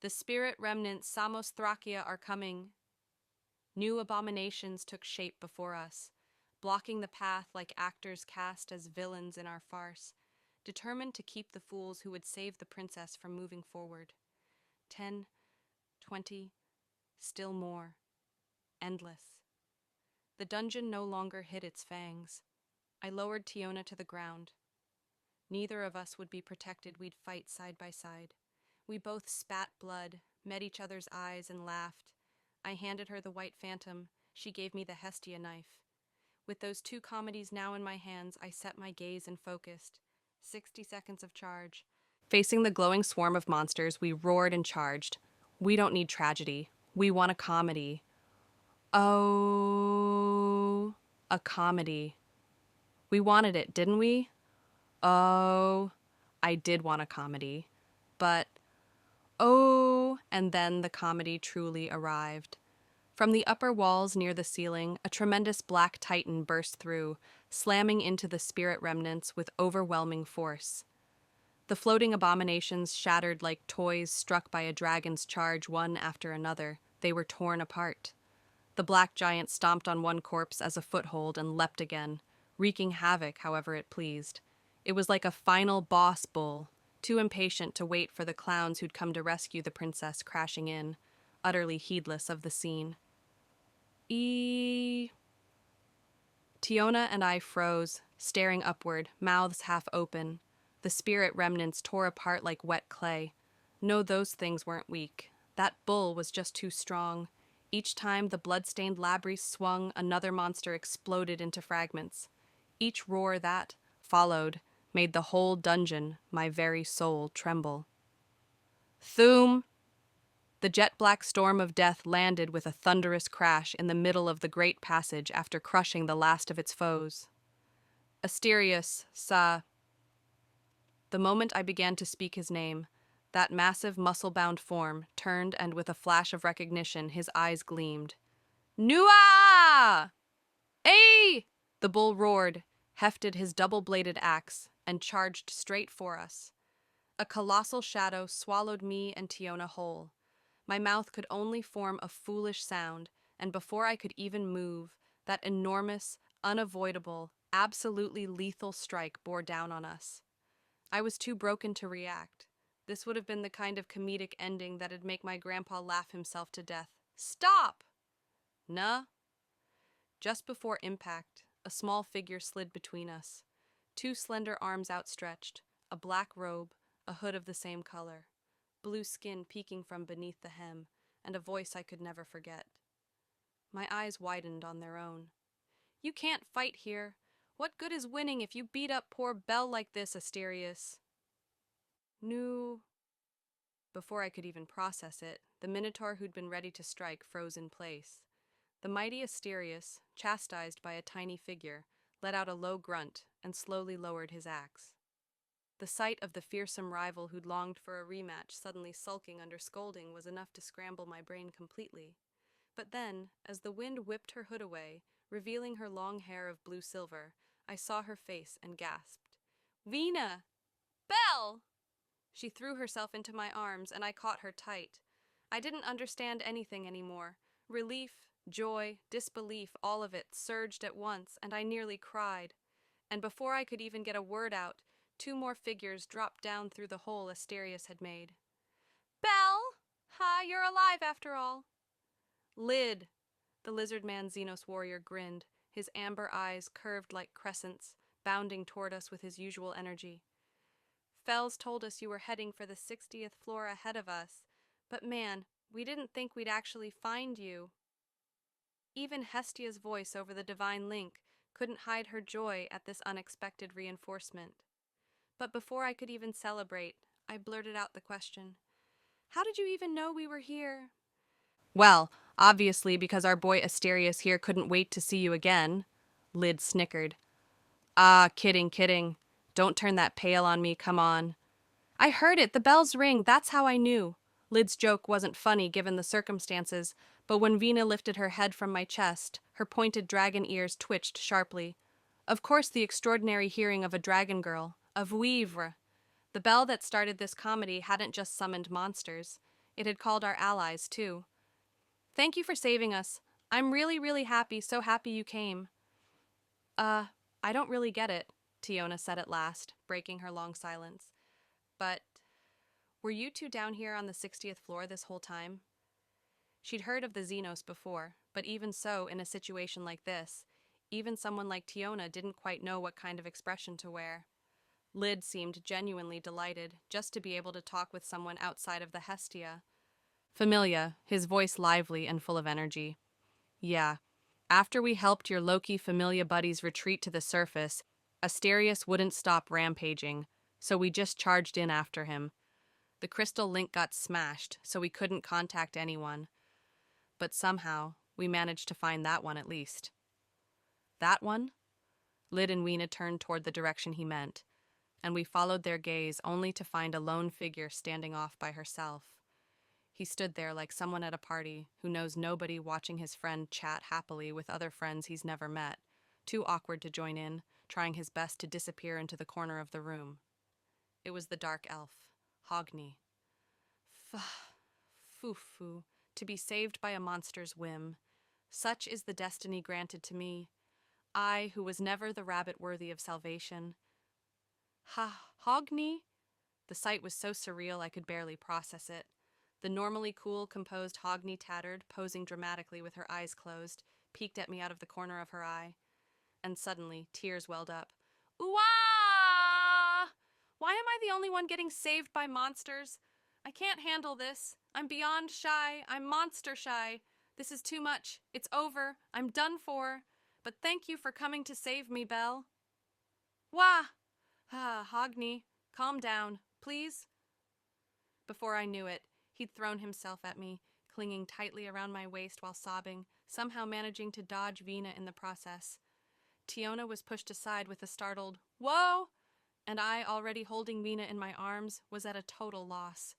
the spirit remnants Samosthrakia are coming. New abominations took shape before us, blocking the path like actors cast as villains in our farce, determined to keep the fools who would save the princess from moving forward. 10, 20, still more. Endless. The dungeon no longer hid its fangs. I lowered Tiona to the ground. Neither of us would be protected, we'd fight side by side. We both spat blood, met each other's eyes, and laughed. I handed her the white phantom. She gave me the Hestia knife. With those two comedies now in my hands, I set my gaze and focused. 60 seconds of charge. Facing the glowing swarm of monsters, we roared and charged. We don't need tragedy. We want a comedy. Oh, a comedy. We wanted it, didn't we? Oh, I did want a comedy. But, oh, and then the comedy truly arrived. From the upper walls near the ceiling, a tremendous black titan burst through, slamming into the spirit remnants with overwhelming force. The floating abominations shattered like toys struck by a dragon's charge, one after another. They were torn apart. The black giant stomped on one corpse as a foothold and leapt again, wreaking havoc however it pleased. It was like a final boss bull, too impatient to wait for the clowns who'd come to rescue the princess crashing in, utterly heedless of the scene. Tiona and I froze, staring upward, mouths half open. The spirit remnants tore apart like wet clay. No, those things weren't weak. That bull was just too strong. Each time the blood-stained labyrinth swung, another monster exploded into fragments. Each roar that followed made the whole dungeon, my very soul, tremble. Thoom! The jet-black storm of death landed with a thunderous crash in the middle of the great passage after crushing the last of its foes. Asterius, sa. The moment I began to speak his name, that massive muscle-bound form turned and with a flash of recognition his eyes gleamed. Nua! Ay! The bull roared, hefted his double-bladed axe, and charged straight for us. A colossal shadow swallowed me and Tiona whole. My mouth could only form a foolish sound, and before I could even move, that enormous, unavoidable, absolutely lethal strike bore down on us. I was too broken to react. This would have been the kind of comedic ending that'd make my grandpa laugh himself to death. Stop! Nuh. Just before impact, a small figure slid between us. Two slender arms outstretched, a black robe, a hood of the same color, blue skin peeking from beneath the hem, and a voice I could never forget. My eyes widened on their own. You can't fight here. What good is winning if you beat up poor Belle like this, Asterius? No. Before I could even process it, the Minotaur who'd been ready to strike froze in place. The mighty Asterius, chastised by a tiny figure, let out a low grunt and slowly lowered his axe. The sight of the fearsome rival who'd longed for a rematch suddenly sulking under scolding was enough to scramble my brain completely. But then, as the wind whipped her hood away, revealing her long hair of blue silver, I saw her face and gasped. Vina! Belle! She threw herself into my arms, and I caught her tight. I didn't understand anything anymore. Relief, joy, disbelief, all of it surged at once, and I nearly cried. And before I could even get a word out, 2 more figures dropped down through the hole Asterius had made. Belle! Ha, you're alive after all. Lid! The lizard man Xenos warrior grinned, his amber eyes curved like crescents, bounding toward us with his usual energy. Fells told us you were heading for the 60th floor ahead of us, but man, we didn't think we'd actually find you. Even Hestia's voice over the divine link couldn't hide her joy at this unexpected reinforcement. But before I could even celebrate, I blurted out the question. How did you even know we were here? Well, obviously because our boy Asterius here couldn't wait to see you again. Lid snickered. Ah, kidding. Don't turn that pale on me, come on. I heard it, the bells ring, that's how I knew. Lid's joke wasn't funny given the circumstances, but when Vina lifted her head from my chest, her pointed dragon ears twitched sharply. Of course the extraordinary hearing of a dragon girl, of Vouivre. The bell that started this comedy hadn't just summoned monsters. It had called our allies, too. Thank you for saving us. I'm really happy, so happy you came. I don't really get it, Tiona said at last, breaking her long silence. But were you 2 down here on the 60th floor this whole time? She'd heard of the Xenos before, but even so, in a situation like this, even someone like Tiona didn't quite know what kind of expression to wear. Lid seemed genuinely delighted just to be able to talk with someone outside of the Hestia. Familia, his voice lively and full of energy. Yeah. After we helped your Loki Familia buddies retreat to the surface, Asterius wouldn't stop rampaging, so we just charged in after him. The crystal link got smashed, so we couldn't contact anyone. But somehow, we managed to find that one at least. That one? Lid and Weena turned toward the direction he meant, and we followed their gaze only to find a lone figure standing off by herself. He stood there like someone at a party who knows nobody watching his friend chat happily with other friends he's never met, too awkward to join in, trying his best to disappear into the corner of the room. It was the dark elf, Hogni. Foo, to be saved by a monster's whim. Such is the destiny granted to me. I, who was never the rabbit worthy of salvation. Hogni? The sight was so surreal I could barely process it. The normally cool, composed Hogni tattered, posing dramatically with her eyes closed, peeked at me out of the corner of her eye. And suddenly, tears welled up. Ooh-ah! Why am I the only one getting saved by monsters? I can't handle this. I'm beyond shy. I'm monster shy. This is too much. It's over. I'm done for. But thank you for coming to save me, Belle. Wah! Hogni, calm down, please. Before I knew it, he'd thrown himself at me, clinging tightly around my waist while sobbing, somehow managing to dodge Vina in the process. Tiona was pushed aside with a startled, "Whoa!" and I, already holding Vina in my arms, was at a total loss.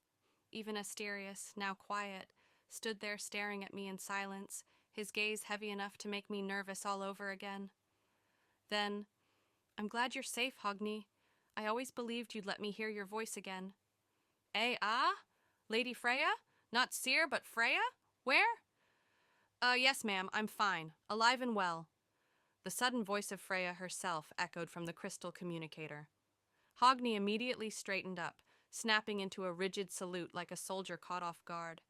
Even Asterius, now quiet, stood there staring at me in silence, his gaze heavy enough to make me nervous all over again. Then, "I'm glad you're safe, Hogni. I always believed you'd let me hear your voice again." Lady Freya? Not Seer, but Freya? Where? Yes, ma'am, I'm fine. Alive and well." The sudden voice of Freya herself echoed from the crystal communicator. Hogni immediately straightened up, snapping into a rigid salute like a soldier caught off guard.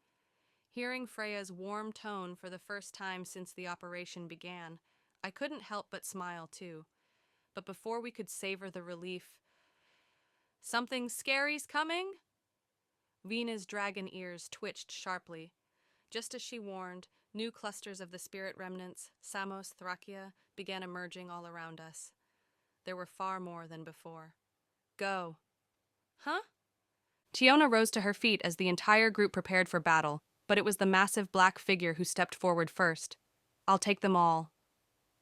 Hearing Freya's warm tone for the first time since the operation began, I couldn't help but smile too. But before we could savor the relief, Something scary's coming? Vena's dragon ears twitched sharply. Just as she warned, new clusters of the spirit remnants, Samos Thracia, began emerging all around us. There were far more than before. Go. Huh? Tiona rose to her feet as the entire group prepared for battle, but it was the massive black figure who stepped forward first. I'll take them all.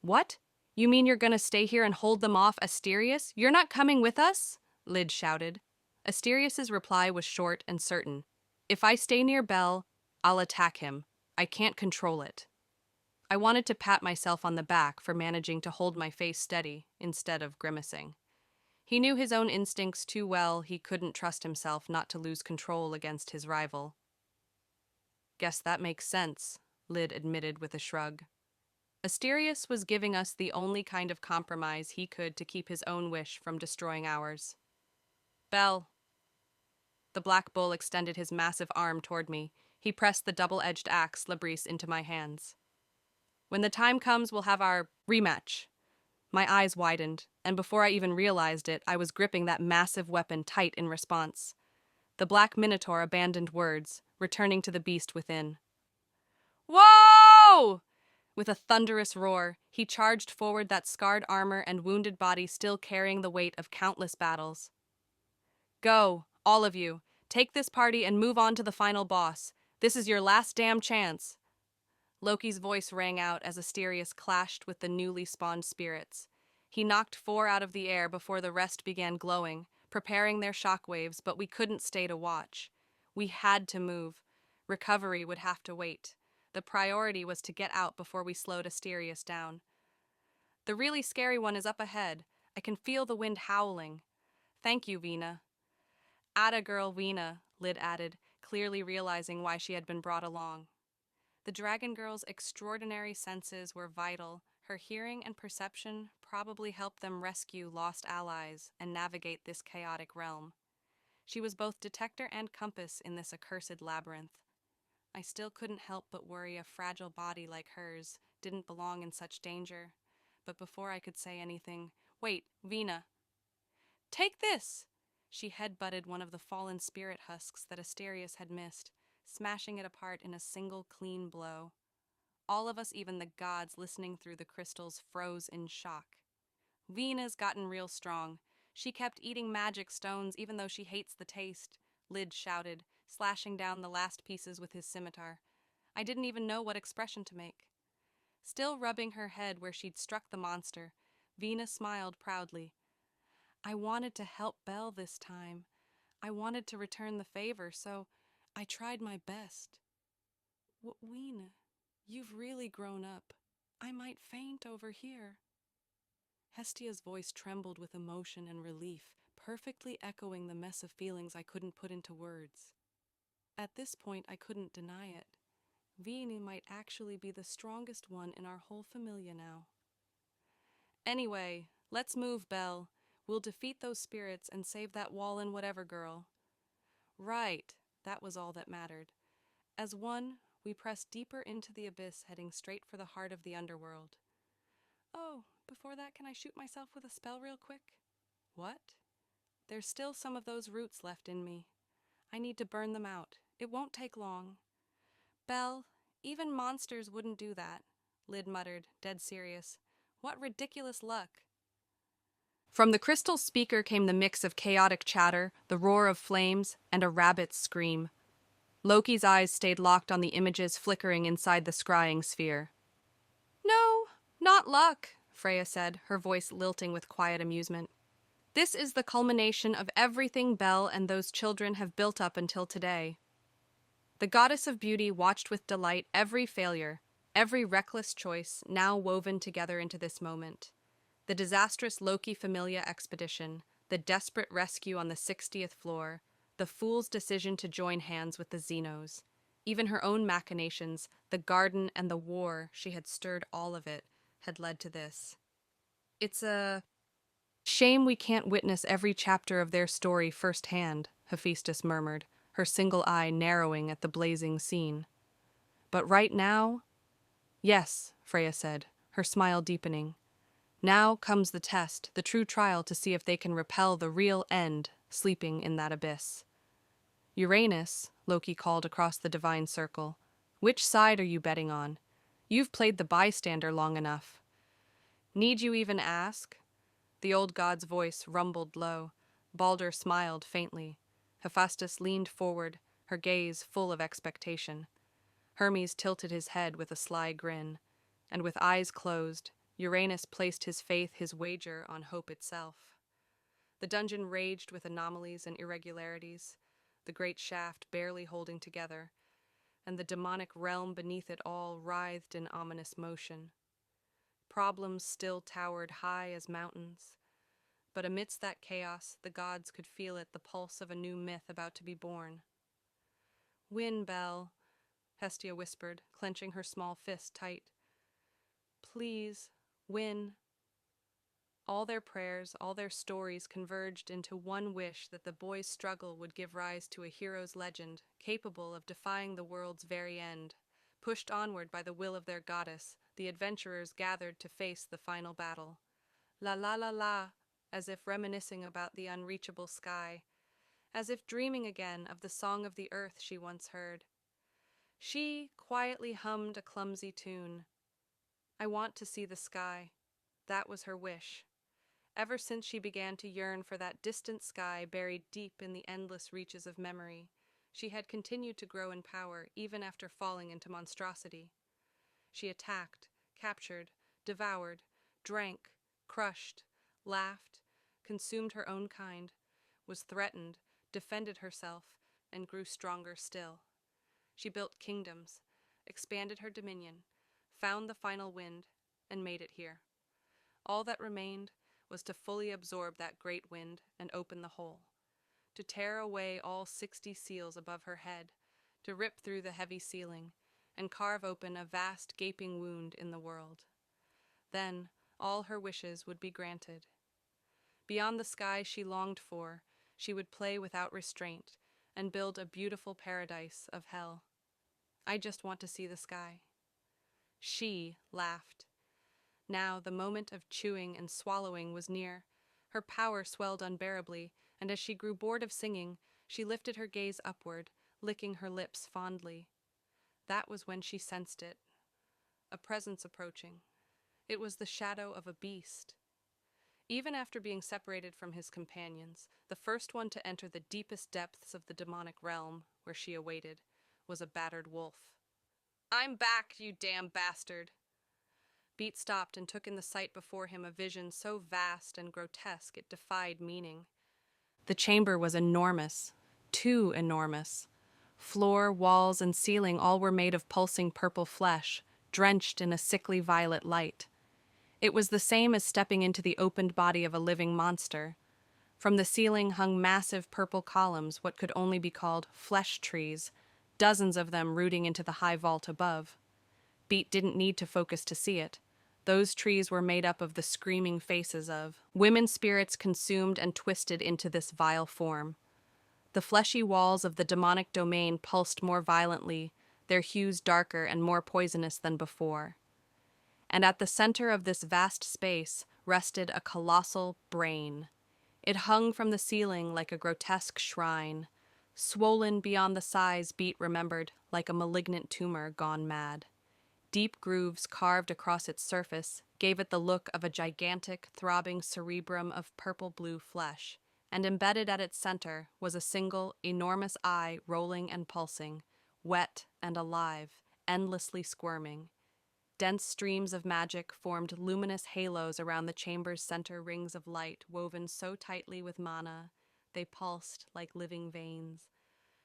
What? You mean you're gonna stay here and hold them off, Asterius? You're not coming with us? Lyd shouted. Asterius's reply was short and certain. If I stay near Bel, I'll attack him. I can't control it. I wanted to pat myself on the back for managing to hold my face steady instead of grimacing. He knew his own instincts too well. He couldn't trust himself not to lose control against his rival. Guess that makes sense, Lyd admitted with a shrug. Asterius was giving us the only kind of compromise he could to keep his own wish from destroying ours. Bel. The black bull extended his massive arm toward me. He pressed the double-edged axe Labris into my hands. When the time comes, we'll have our rematch. My eyes widened, and before I even realized it, I was gripping that massive weapon tight in response. The black minotaur abandoned words, returning to the beast within. Whoa! With a thunderous roar, he charged forward, that scarred armor and wounded body still carrying the weight of countless battles. Go, all of you. Take this party and move on to the final boss. This is your last damn chance. Loki's voice rang out as Asterius clashed with the newly spawned spirits. He knocked 4 out of the air before the rest began glowing, preparing their shockwaves, but we couldn't stay to watch. We had to move. Recovery would have to wait. The priority was to get out before we slowed Asterius down. The really scary one is up ahead. I can feel the wind howling. Thank you, Vena. Atta girl, Vena, Lyd added, clearly realizing why she had been brought along. The dragon girl's extraordinary senses were vital. Her hearing and perception probably helped them rescue lost allies and navigate this chaotic realm. She was both detector and compass in this accursed labyrinth. I still couldn't help but worry a fragile body like hers didn't belong in such danger. But before I could say anything, wait, Vena. Take this! She headbutted one of the fallen spirit husks that Asterius had missed, smashing it apart in a single clean blow. All of us, even the gods listening through the crystals, froze in shock. Vena's gotten real strong. She kept eating magic stones even though she hates the taste, Lyd shouted, slashing down the last pieces with his scimitar. I didn't even know what expression to make. Still rubbing her head where she'd struck the monster, Vena smiled proudly. I wanted to help Bel this time. I wanted to return the favor, so I tried my best. Vena, you've really grown up. I might faint over here. Hestia's voice trembled with emotion and relief, perfectly echoing the mess of feelings I couldn't put into words. At this point, I couldn't deny it. Vena might actually be the strongest one in our whole familia now. Anyway, let's move, Bel. We'll defeat those spirits and save that Wallen whatever girl. Right, that was all that mattered. As one, we pressed deeper into the abyss, heading straight for the heart of the underworld. Oh, before that, can I shoot myself with a spell real quick? What? There's still some of those roots left in me. I need to burn them out. It won't take long. Bel, even monsters wouldn't do that, Lyd muttered, dead serious. What ridiculous luck. From the crystal speaker came the mix of chaotic chatter, the roar of flames, and a rabbit's scream. Loki's eyes stayed locked on the images flickering inside the scrying sphere. No, not luck, Freya said, her voice lilting with quiet amusement. This is the culmination of everything Bel and those children have built up until today. The goddess of beauty watched with delight every failure, every reckless choice now woven together into this moment. The disastrous Loki Familia expedition, the desperate rescue on the 60th floor, the fool's decision to join hands with the Xenos, even her own machinations, the garden and the war she had stirred, all of it had led to this. It's a shame we can't witness every chapter of their story firsthand, Hephaestus murmured, her single eye narrowing at the blazing scene. But right now? Yes, Freya said, her smile deepening. Now comes the test, the true trial to see if they can repel the real end, sleeping in that abyss. Uranus, Loki called across the divine circle. Which side are you betting on? You've played the bystander long enough. Need you even ask? The old god's voice rumbled low. Balder smiled faintly. Hephaestus leaned forward, her gaze full of expectation. Hermes tilted his head with a sly grin, and with eyes closed, Uranus placed his faith, his wager, on hope itself. The dungeon raged with anomalies and irregularities, the great shaft barely holding together, and the demonic realm beneath it all writhed in ominous motion. Problems still towered high as mountains, but amidst that chaos, the gods could feel it, the pulse of a new myth about to be born. "Win, Belle," Hestia whispered, clenching her small fist tight. "Please, win." All their prayers, all their stories converged into one wish that the boy's struggle would give rise to a hero's legend, capable of defying the world's very end. Pushed onward by the will of their goddess, the adventurers gathered to face the final battle. La la la la, as if reminiscing about the unreachable sky, as if dreaming again of the song of the earth she once heard. She quietly hummed a clumsy tune. I want to see the sky. That was her wish. Ever since she began to yearn for that distant sky buried deep in the endless reaches of memory, she had continued to grow in power even after falling into monstrosity. She attacked, captured, devoured, drank, crushed, laughed, consumed her own kind, was threatened, defended herself, and grew stronger still. She built kingdoms, expanded her dominion, found the final wind, and made it here. All that remained was to fully absorb that great wind and open the hole, to tear away all 60 seals above her head, to rip through the heavy ceiling, and carve open a vast gaping wound in the world. Then all her wishes would be granted. Beyond the sky she longed for, she would play without restraint and build a beautiful paradise of hell. I just want to see the sky. She laughed. Now the moment of chewing and swallowing was near. Her power swelled unbearably, and as she grew bored of singing, she lifted her gaze upward, licking her lips fondly. That was when she sensed it. A presence approaching. It was the shadow of a beast. Even after being separated from his companions, the first one to enter the deepest depths of the demonic realm, where she awaited, was a battered wolf. "I'm back, you damn bastard!" Beat stopped and took in the sight before him, a vision so vast and grotesque it defied meaning. The chamber was enormous, too enormous. Floor, walls, and ceiling all were made of pulsing purple flesh, drenched in a sickly violet light. It was the same as stepping into the opened body of a living monster. From the ceiling hung massive purple columns, what could only be called flesh trees, dozens of them rooting into the high vault above. Beat didn't need to focus to see it. Those trees were made up of the screaming faces of women spirits consumed and twisted into this vile form. The fleshy walls of the demonic domain pulsed more violently, their hues darker and more poisonous than before. And at the center of this vast space rested a colossal brain. It hung from the ceiling like a grotesque shrine, swollen beyond the size Beat remembered, like a malignant tumor gone mad. Deep grooves carved across its surface gave it the look of a gigantic, throbbing cerebrum of purple-blue flesh, and embedded at its center was a single, enormous eye rolling and pulsing, wet and alive, endlessly squirming. Dense streams of magic formed luminous halos around the chamber's center, rings of light woven so tightly with mana they pulsed like living veins.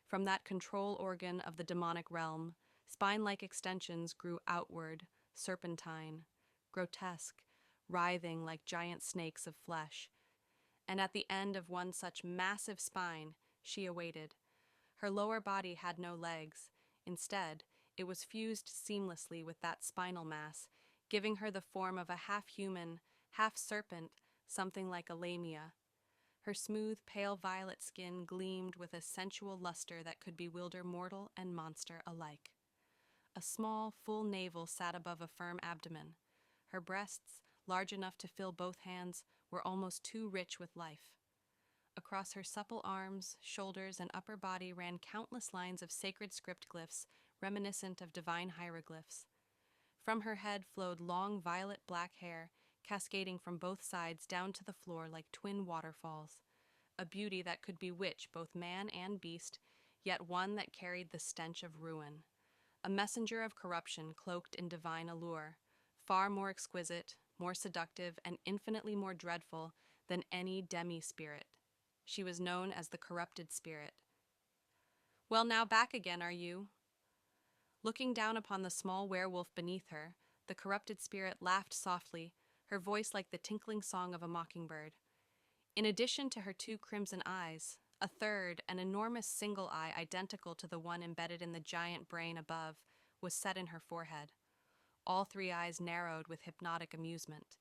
From that control organ of the demonic realm, spine-like extensions grew outward, serpentine, grotesque, writhing like giant snakes of flesh. And at the end of one such massive spine, she awaited. Her lower body had no legs. Instead, it was fused seamlessly with that spinal mass, giving her the form of a half-human, half-serpent, something like a lamia. Her smooth, pale violet skin gleamed with a sensual luster that could bewilder mortal and monster alike. A small, full navel sat above a firm abdomen. Her breasts, large enough to fill both hands, were almost too rich with life. Across her supple arms, shoulders, and upper body ran countless lines of sacred script glyphs reminiscent of divine hieroglyphs. From her head flowed long violet-black hair, cascading from both sides down to the floor like twin waterfalls, a beauty that could bewitch both man and beast, yet one that carried the stench of ruin. A messenger of corruption cloaked in divine allure, far more exquisite, more seductive, and infinitely more dreadful than any demi-spirit. She was known as the corrupted spirit. Well, now back again, are you? Looking down upon the small werewolf beneath her, the corrupted spirit laughed softly, her voice like the tinkling song of a mockingbird. In addition to her two crimson eyes, a third, an enormous single eye identical to the one embedded in the giant brain above, was set in her forehead. All three eyes narrowed with hypnotic amusement.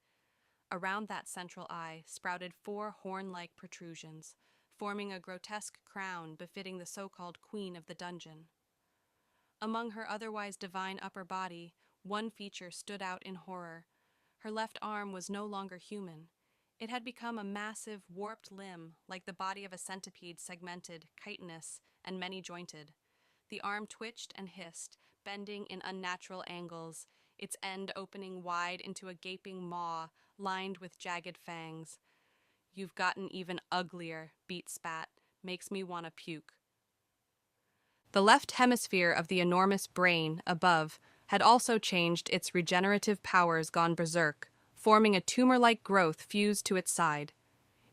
Around that central eye sprouted four horn-like protrusions, forming a grotesque crown befitting the so-called queen of the dungeon. Among her otherwise divine upper body, one feature stood out in horror. Her left arm was no longer human. It had become a massive, warped limb, like the body of a centipede, segmented, chitinous, and many-jointed. The arm twitched and hissed, bending in unnatural angles, its end opening wide into a gaping maw lined with jagged fangs. "You've gotten even uglier," Beat spat. "Makes me want to puke." The left hemisphere of the enormous brain, above, had also changed, its regenerative powers gone berserk, forming a tumor-like growth fused to its side.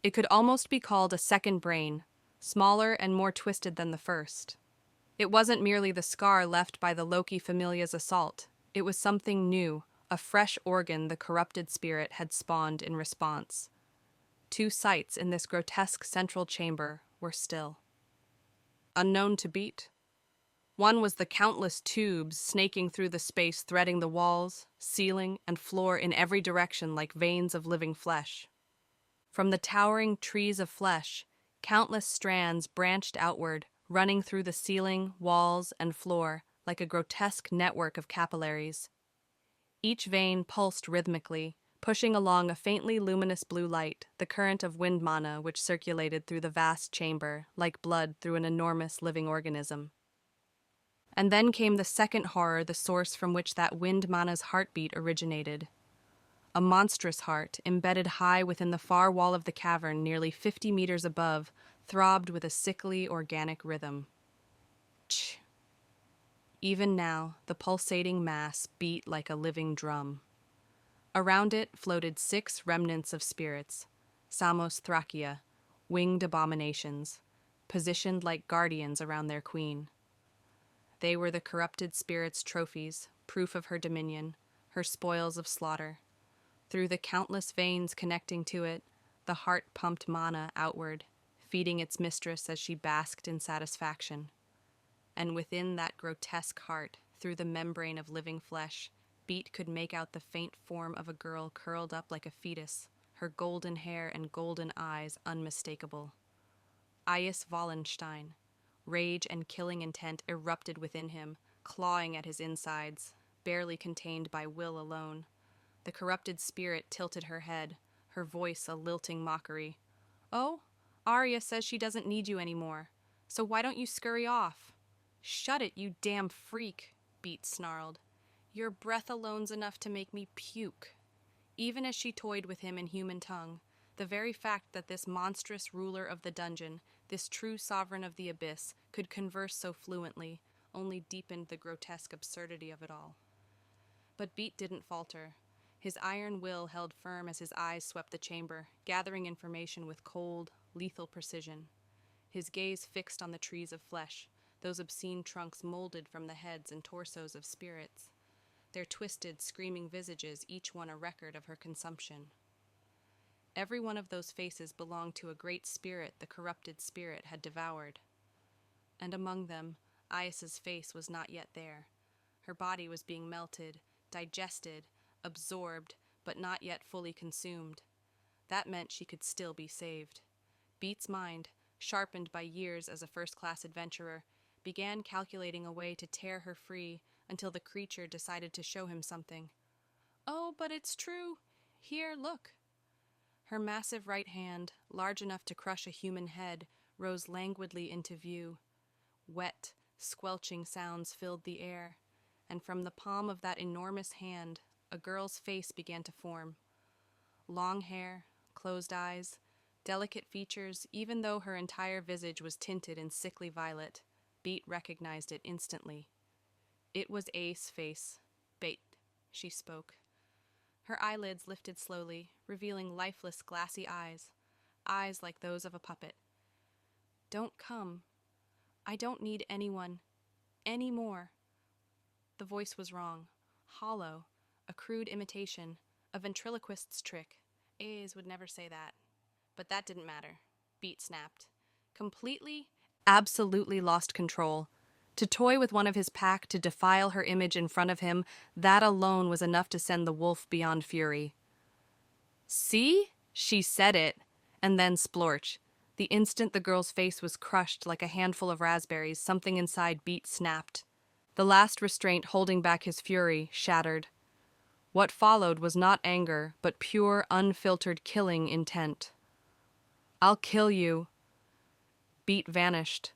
It could almost be called a second brain, smaller and more twisted than the first. It wasn't merely the scar left by the Loki Familia's assault. It was something new, a fresh organ the corrupted spirit had spawned in response. Two sights in this grotesque central chamber were still. Unknown to Beat. One was the countless tubes snaking through the space, threading the walls, ceiling, and floor in every direction like veins of living flesh. From the towering trees of flesh, countless strands branched outward, running through the ceiling, walls, and floor like a grotesque network of capillaries. Each vein pulsed rhythmically, pushing along a faintly luminous blue light, the current of wind mana which circulated through the vast chamber like blood through an enormous living organism. And then came the second horror, the source from which that wind mana's heartbeat originated. A monstrous heart, embedded high within the far wall of the cavern, nearly 50 meters above, throbbed with a sickly, organic rhythm. Ch. Even now, the pulsating mass beat like a living drum. Around it floated 6 remnants of spirits, Samos Thracia, winged abominations, positioned like guardians around their queen. They were the corrupted spirit's trophies, proof of her dominion, her spoils of slaughter. Through the countless veins connecting to it, the heart pumped mana outward, feeding its mistress as she basked in satisfaction. And within that grotesque heart, through the membrane of living flesh, Beat could make out the faint form of a girl curled up like a fetus, her golden hair and golden eyes unmistakable. Ias Wallenstein. Rage and killing intent erupted within him, clawing at his insides, barely contained by will alone. The corrupted spirit tilted her head, her voice a lilting mockery. "Oh, Arya says she doesn't need you anymore, so why don't you scurry off?" "Shut it, you damn freak," Beat snarled. "Your breath alone's enough to make me puke." Even as she toyed with him in human tongue, the very fact that this monstrous ruler of the dungeon, this true sovereign of the abyss, could converse so fluently, only deepened the grotesque absurdity of it all. But Beat didn't falter. His iron will held firm as his eyes swept the chamber, gathering information with cold, lethal precision. His gaze fixed on the trees of flesh, those obscene trunks molded from the heads and torsos of spirits, their twisted, screaming visages, each one a record of her consumption. Every one of those faces belonged to a great spirit the corrupted spirit had devoured. And among them, Ias's face was not yet there. Her body was being melted, digested, absorbed, but not yet fully consumed. That meant she could still be saved. Beat's mind, sharpened by years as a first-class adventurer, began calculating a way to tear her free until the creature decided to show him something. "Oh, but it's true. Here, look." Her massive right hand, large enough to crush a human head, rose languidly into view. Wet, squelching sounds filled the air, and from the palm of that enormous hand, a girl's face began to form. Long hair, closed eyes, delicate features, even though her entire visage was tinted in sickly violet, Beat recognized it instantly. It was A's face. Bait, she spoke. Her eyelids lifted slowly, revealing lifeless, glassy eyes, eyes like those of a puppet. Don't come. I don't need anyone. Any more. The voice was wrong, hollow, a crude imitation, a ventriloquist's trick. A's would never say that. But that didn't matter. Beat snapped. Completely, absolutely lost control. To toy with one of his pack, to defile her image in front of him, that alone was enough to send the wolf beyond fury. See? She said it. And then splorch. The instant the girl's face was crushed like a handful of raspberries, something inside Beat snapped. The last restraint holding back his fury shattered. What followed was not anger, but pure, unfiltered killing intent. I'll kill you. Beat vanished.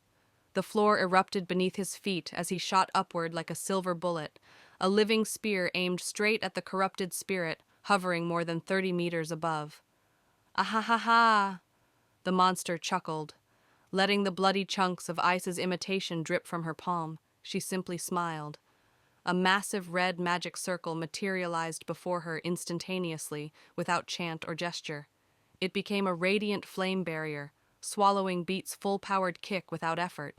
The floor erupted beneath his feet as he shot upward like a silver bullet, a living spear aimed straight at the corrupted spirit, hovering more than 30 meters above. Ah-ha-ha-ha! The monster chuckled. Letting the bloody chunks of Ice's imitation drip from her palm, she simply smiled. A massive red magic circle materialized before her instantaneously, without chant or gesture. It became a radiant flame barrier, swallowing Beat's full-powered kick without effort.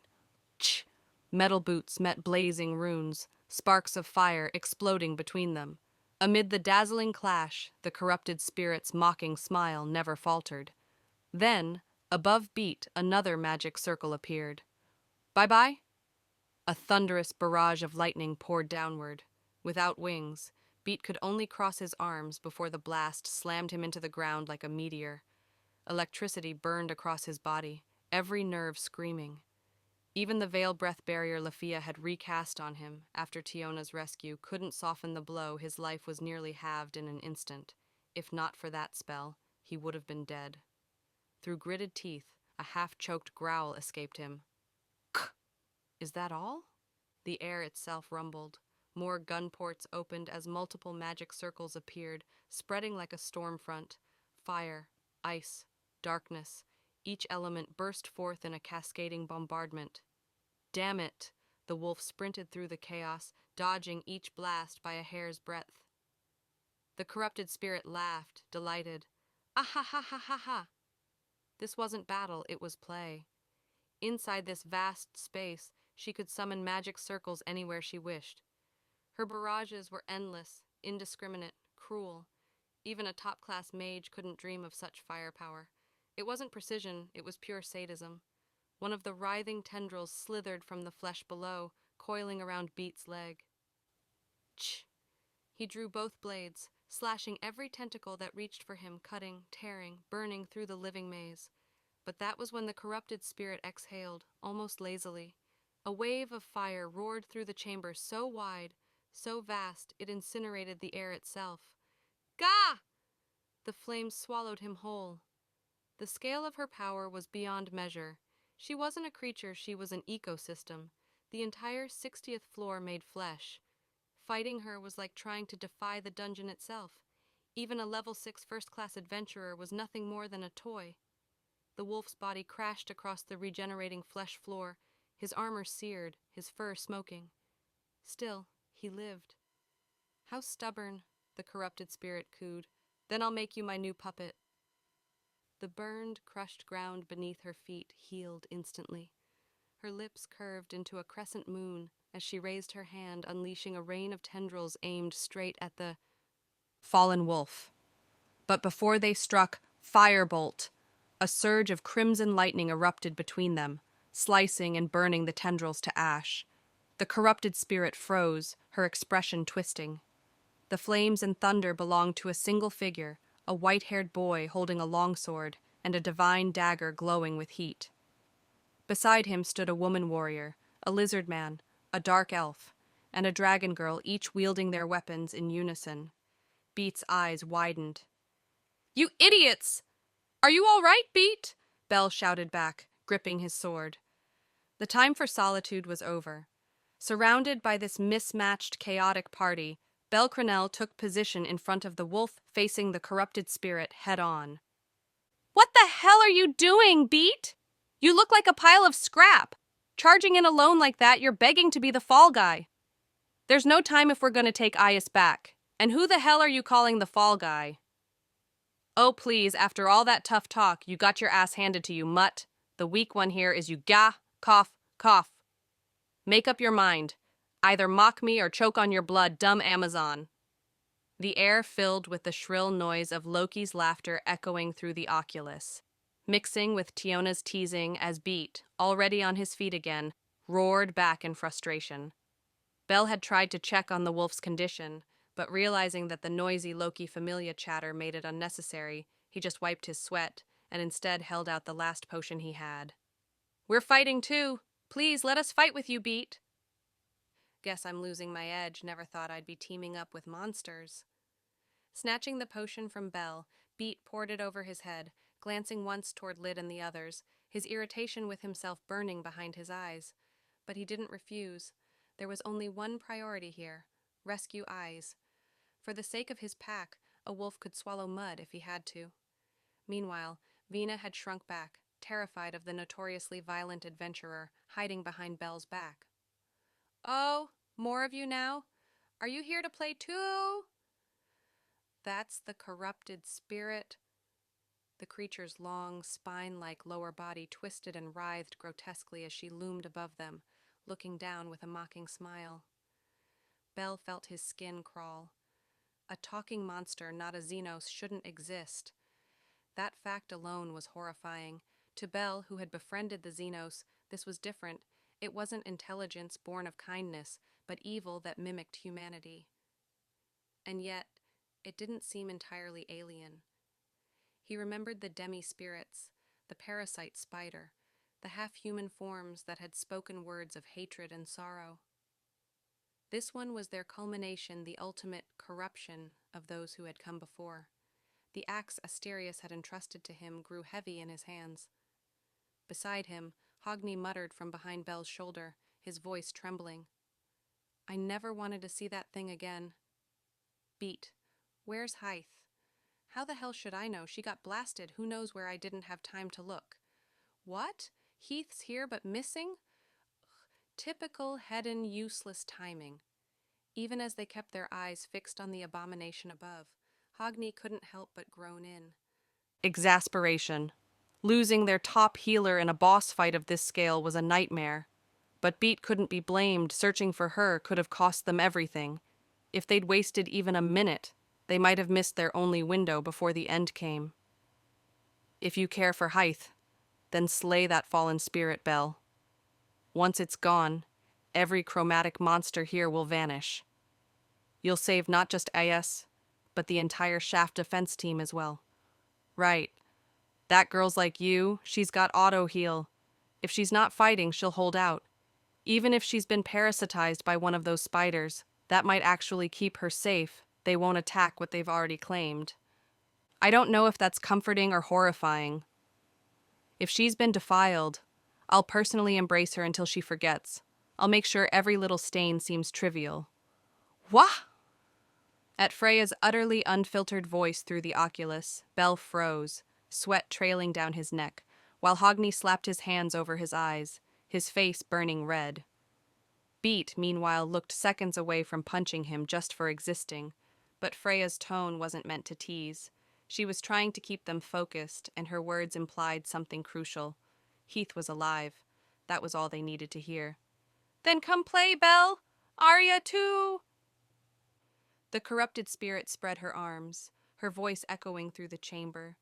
Ch! Metal boots met blazing runes, sparks of fire exploding between them. Amid the dazzling clash, the corrupted spirit's mocking smile never faltered. Then, above Beat, another magic circle appeared. Bye-bye? A thunderous barrage of lightning poured downward. Without wings, Beat could only cross his arms before the blast slammed him into the ground like a meteor. Electricity burned across his body, every nerve screaming. Even the veil breath barrier Lafia had recast on him after Tiona's rescue couldn't soften the blow. His life was nearly halved in an instant. If not for that spell, he would have been dead. Through gritted teeth, a half-choked growl escaped him. K! Is that all? The air itself rumbled. More gun ports opened as multiple magic circles appeared, spreading like a storm front. Fire, ice, darkness. Each element burst forth in a cascading bombardment. Damn it! The wolf sprinted through the chaos, dodging each blast by a hair's breadth. The corrupted spirit laughed, delighted. Ah ha ha ha ha ha! This wasn't battle, it was play. Inside this vast space, she could summon magic circles anywhere she wished. Her barrages were endless, indiscriminate, cruel. Even a top-class mage couldn't dream of such firepower. It wasn't precision, it was pure sadism. One of the writhing tendrils slithered from the flesh below, coiling around Beat's leg. Ch! He drew both blades, slashing every tentacle that reached for him, cutting, tearing, burning through the living maze. But that was when the corrupted spirit exhaled, almost lazily. A wave of fire roared through the chamber so wide, so vast, it incinerated the air itself. Gah! The flames swallowed him whole. The scale of her power was beyond measure. She wasn't a creature, she was an ecosystem. The entire 60th floor made flesh. Fighting her was like trying to defy the dungeon itself. Even a level 6 first-class adventurer was nothing more than a toy. The wolf's body crashed across the regenerating flesh floor, his armor seared, his fur smoking. Still, he lived. How stubborn, the corrupted spirit cooed. Then I'll make you my new puppet. The burned, crushed ground beneath her feet healed instantly. Her lips curved into a crescent moon as she raised her hand, unleashing a rain of tendrils aimed straight at the fallen wolf. But before they struck, firebolt! A surge of crimson lightning erupted between them, slicing and burning the tendrils to ash. The corrupted spirit froze, her expression twisting. The flames and thunder belonged to a single figure, a white-haired boy holding a longsword and a divine dagger glowing with heat. Beside him stood a woman warrior, a lizard man, a dark elf, and a dragon girl, each wielding their weapons in unison. Beat's eyes widened. You idiots! Are you all right, Beat? Bell shouted back, gripping his sword. The time for solitude was over. Surrounded by this mismatched, chaotic party, Belle Crenelle took position in front of the wolf facing the corrupted spirit head-on. What the hell are you doing, Beat? You look like a pile of scrap. Charging in alone like that, you're begging to be the fall guy. There's no time if we're gonna take Ias back. And who the hell are you calling the fall guy? Oh, please, after all that tough talk, you got your ass handed to you, mutt. The weak one here is you cough, cough. Make up your mind. Either mock me or choke on your blood, dumb Amazon. The air filled with the shrill noise of Loki's laughter echoing through the oculus, mixing with Tiona's teasing as Beat, already on his feet again, roared back in frustration. Bell had tried to check on the wolf's condition, but realizing that the noisy Loki Familia chatter made it unnecessary, he just wiped his sweat and instead held out the last potion he had. We're fighting too. Please, let us fight with you, Beat. Guess I'm losing my edge. Never thought I'd be teaming up with monsters. Snatching the potion from Bell, Beat poured it over his head, glancing once toward Lyd and the others, his irritation with himself burning behind his eyes. But he didn't refuse. There was only one priority here: rescue Eyes. For the sake of his pack, a wolf could swallow mud if he had to. Meanwhile, Vina had shrunk back, terrified of the notoriously violent adventurer hiding behind Bell's back. Oh, more of you now? Are you here to play too? That's the corrupted spirit. The creature's long, spine-like lower body twisted and writhed grotesquely as she loomed above them, looking down with a mocking smile. Bell felt his skin crawl. A talking monster, not a Xenos, shouldn't exist. That fact alone was horrifying. To Bell, who had befriended the Xenos, this was different. It wasn't intelligence born of kindness, but evil that mimicked humanity. And yet, it didn't seem entirely alien. He remembered the demi-spirits, the parasite spider, the half-human forms that had spoken words of hatred and sorrow. This one was their culmination, the ultimate corruption of those who had come before. The axe Asterius had entrusted to him grew heavy in his hands. Beside him, Hogni muttered from behind Bell's shoulder, his voice trembling. I never wanted to see that thing again. Beat. Where's Hythe? How the hell should I know? She got blasted. Who knows where I didn't have time to look? What? Heath's here but missing? Typical Hedon useless timing. Even as they kept their eyes fixed on the abomination above, Hogni couldn't help but groan in. Exasperation. Losing their top healer in a boss fight of this scale was a nightmare. But Beat couldn't be blamed. Searching for her could have cost them everything. If they'd wasted even a minute, they might have missed their only window before the end came. If you care for Hythe, then slay that fallen spirit, Bell. Once it's gone, every chromatic monster here will vanish. You'll save not just AS, but the entire Shaft defense team as well. Right. That girl's like you, she's got auto-heal. If she's not fighting, she'll hold out. Even if she's been parasitized by one of those spiders, that might actually keep her safe. They won't attack what they've already claimed. I don't know if that's comforting or horrifying. If she's been defiled, I'll personally embrace her until she forgets. I'll make sure every little stain seems trivial. Wah! At Freya's utterly unfiltered voice through the oculus, Bell froze, sweat trailing down his neck, while Hogni slapped his hands over his eyes, his face burning red. Beat, meanwhile, looked seconds away from punching him just for existing, but Freya's tone wasn't meant to tease. She was trying to keep them focused, and her words implied something crucial. Heath was alive. That was all they needed to hear. Then come play, Belle! Arya too! The corrupted spirit spread her arms, her voice echoing through the chamber.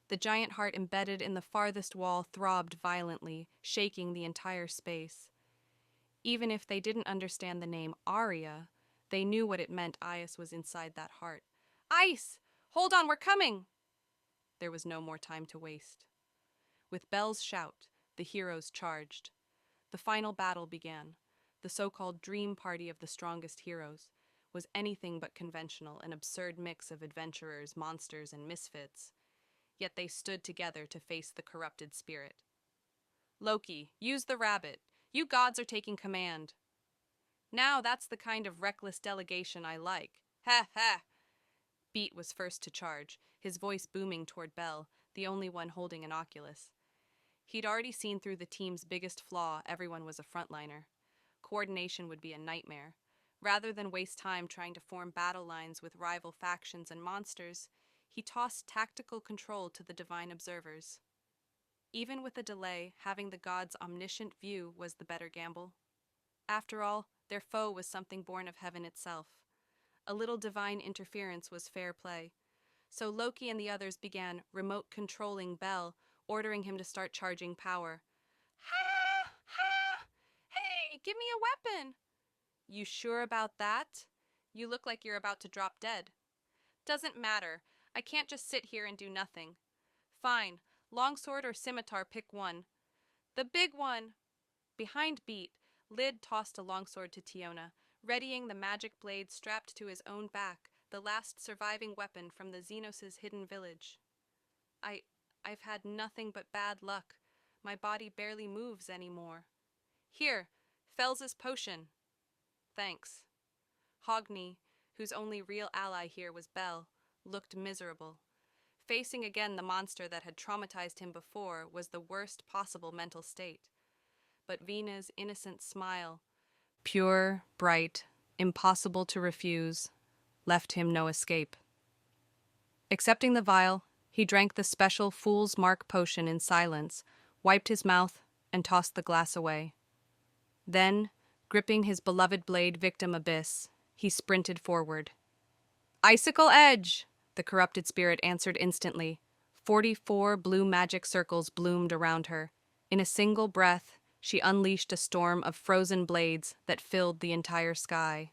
The giant heart embedded in the farthest wall throbbed violently, shaking the entire space. Even if they didn't understand the name Arya, they knew what it meant. Ice was inside that heart. Ice! Hold on, we're coming! There was no more time to waste. With Belle's shout, the heroes charged. The final battle began, the so-called dream party of the strongest heroes. was anything but conventional, an absurd mix of adventurers, monsters, and misfits. Yet they stood together to face the corrupted spirit. Loki, use the rabbit. You gods are taking command. Now that's the kind of reckless delegation I like. Ha ha! Beat was first to charge, his voice booming toward Bell, the only one holding an Oculus. He'd already seen through the team's biggest flaw: everyone was a frontliner. Coordination would be a nightmare. Rather than waste time trying to form battle lines with rival factions and monsters, he tossed tactical control to the divine observers. Even with a delay, having the gods' omniscient view was the better gamble. After all, their foe was something born of heaven itself. A little divine interference was fair play. So Loki and the others began remote controlling Bel, ordering him to start charging power. Ha! Ha! Hey, give me a weapon! You sure about that? You look like you're about to drop dead. Doesn't matter. I can't just sit here and do nothing. Fine. Longsword or scimitar, pick one. The big one! Behind Beat, Lid tossed a longsword to Tiona, readying the magic blade strapped to his own back, the last surviving weapon from the Xenos' hidden village. I've had nothing but bad luck. My body barely moves anymore. Here, Fells's potion. Thanks. Hogni, whose only real ally here was Bel, looked miserable. Facing again the monster that had traumatized him before was the worst possible mental state. But Vina's innocent smile, pure, bright, impossible to refuse, left him no escape. Accepting the vial, he drank the special Fool's Mark potion in silence, wiped his mouth, and tossed the glass away. Then, gripping his beloved blade victim Abyss, he sprinted forward. Icicle Edge! The corrupted spirit answered instantly. 44 blue magic circles bloomed around her. In a single breath, she unleashed a storm of frozen blades that filled the entire sky.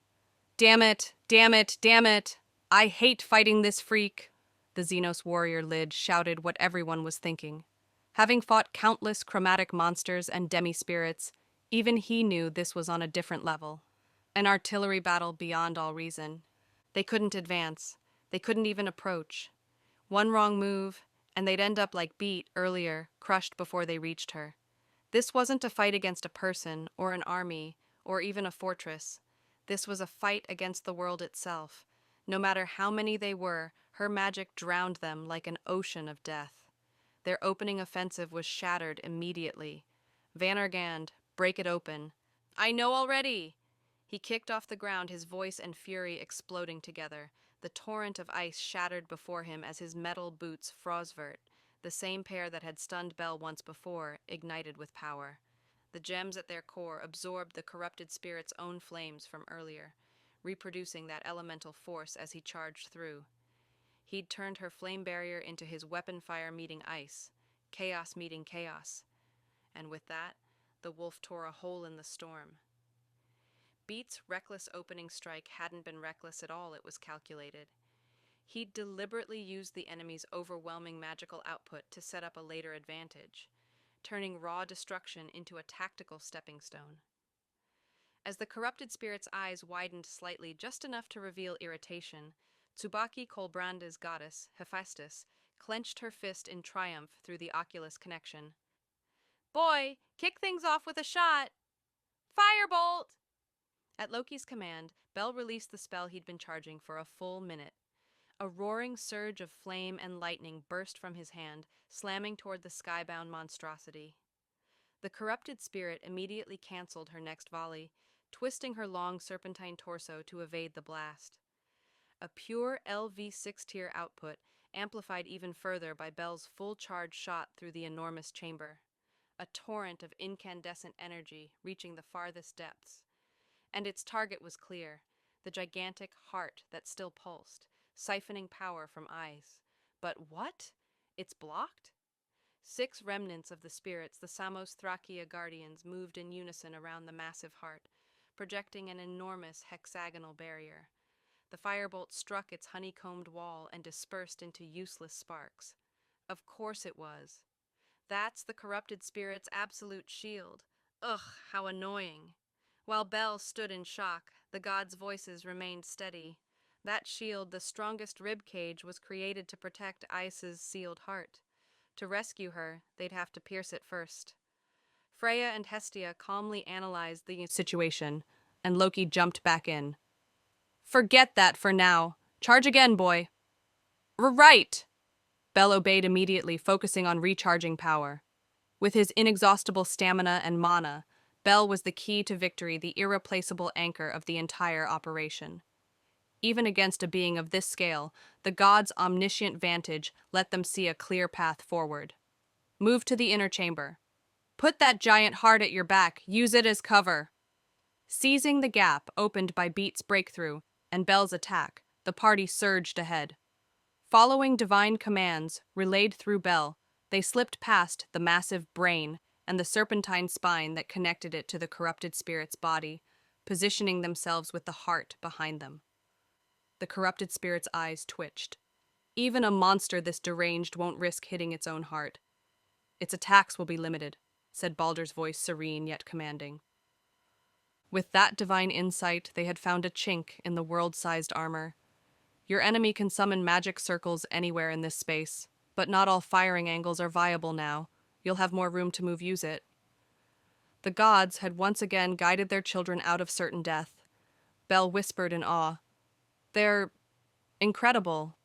Damn it! Damn it! Damn it! I hate fighting this freak! The Xenos warrior Lid shouted what everyone was thinking. Having fought countless chromatic monsters and demi-spirits, even he knew this was on a different level. An artillery battle beyond all reason. They couldn't advance. They couldn't even approach. One wrong move, and they'd end up like Beat earlier, crushed before they reached her. This wasn't a fight against a person, or an army, or even a fortress. This was a fight against the world itself. No matter how many they were, her magic drowned them like an ocean of death. Their opening offensive was shattered immediately. Vanargand, break it open. I know already! He kicked off the ground, his voice and fury exploding together. The torrent of ice shattered before him as his metal boots Frosvert, the same pair that had stunned Bel once before, ignited with power. The gems at their core absorbed the corrupted spirit's own flames from earlier, reproducing that elemental force as he charged through. He'd turned her flame barrier into his weapon fire meeting ice, chaos meeting chaos. And with that, the wolf tore a hole in the storm. Beat's reckless opening strike hadn't been reckless at all, it was calculated. He'd deliberately used the enemy's overwhelming magical output to set up a later advantage, turning raw destruction into a tactical stepping stone. As the corrupted spirit's eyes widened slightly, just enough to reveal irritation, Tsubaki Kolbranda's goddess, Hephaestus, clenched her fist in triumph through the Oculus connection. Boy, kick things off with a shot! Firebolt! At Loki's command, Bel released the spell he'd been charging for a full minute. A roaring surge of flame and lightning burst from his hand, slamming toward the skybound monstrosity. The corrupted spirit immediately canceled her next volley, twisting her long serpentine torso to evade the blast. A pure LV6 tier output, amplified even further by Bel's full charge shot through the enormous chamber. A torrent of incandescent energy reaching the farthest depths. And its target was clear, the gigantic heart that still pulsed, siphoning power from eyes. But what? It's blocked? 6 remnants of the spirits, the Samos Thrakia guardians, moved in unison around the massive heart, projecting an enormous hexagonal barrier. The firebolt struck its honeycombed wall and dispersed into useless sparks. Of course it was. That's the corrupted spirit's absolute shield. Ugh, how annoying. While Bel stood in shock, The gods' voices remained steady. That shield, the strongest rib cage, was created to protect Ice's sealed heart. To rescue her, they'd have to pierce it first. Freya and Hestia calmly analyzed the situation, and Loki jumped back in. Forget that for now. Charge again, boy. Right! Bell obeyed immediately, focusing on recharging power. With his inexhaustible stamina and mana, Bell was the key to victory, the irreplaceable anchor of the entire operation. Even against a being of this scale, the gods' omniscient vantage let them see a clear path forward. Move to the inner chamber. Put that giant heart at your back. Use it as cover. Seizing the gap opened by Beat's breakthrough and Bell's attack, the party surged ahead. Following divine commands relayed through Bell, they slipped past the massive brain and the serpentine spine that connected it to the corrupted spirit's body, positioning themselves with the heart behind them. The corrupted spirit's eyes twitched. Even a monster this deranged won't risk hitting its own heart. Its attacks will be limited, said Baldur's voice, serene yet commanding. With that divine insight, they had found a chink in the world-sized armor. Your enemy can summon magic circles anywhere in this space, but not all firing angles are viable now. You'll have more room to use it. The gods had once again guided their children out of certain death. Bell whispered in awe. They're incredible.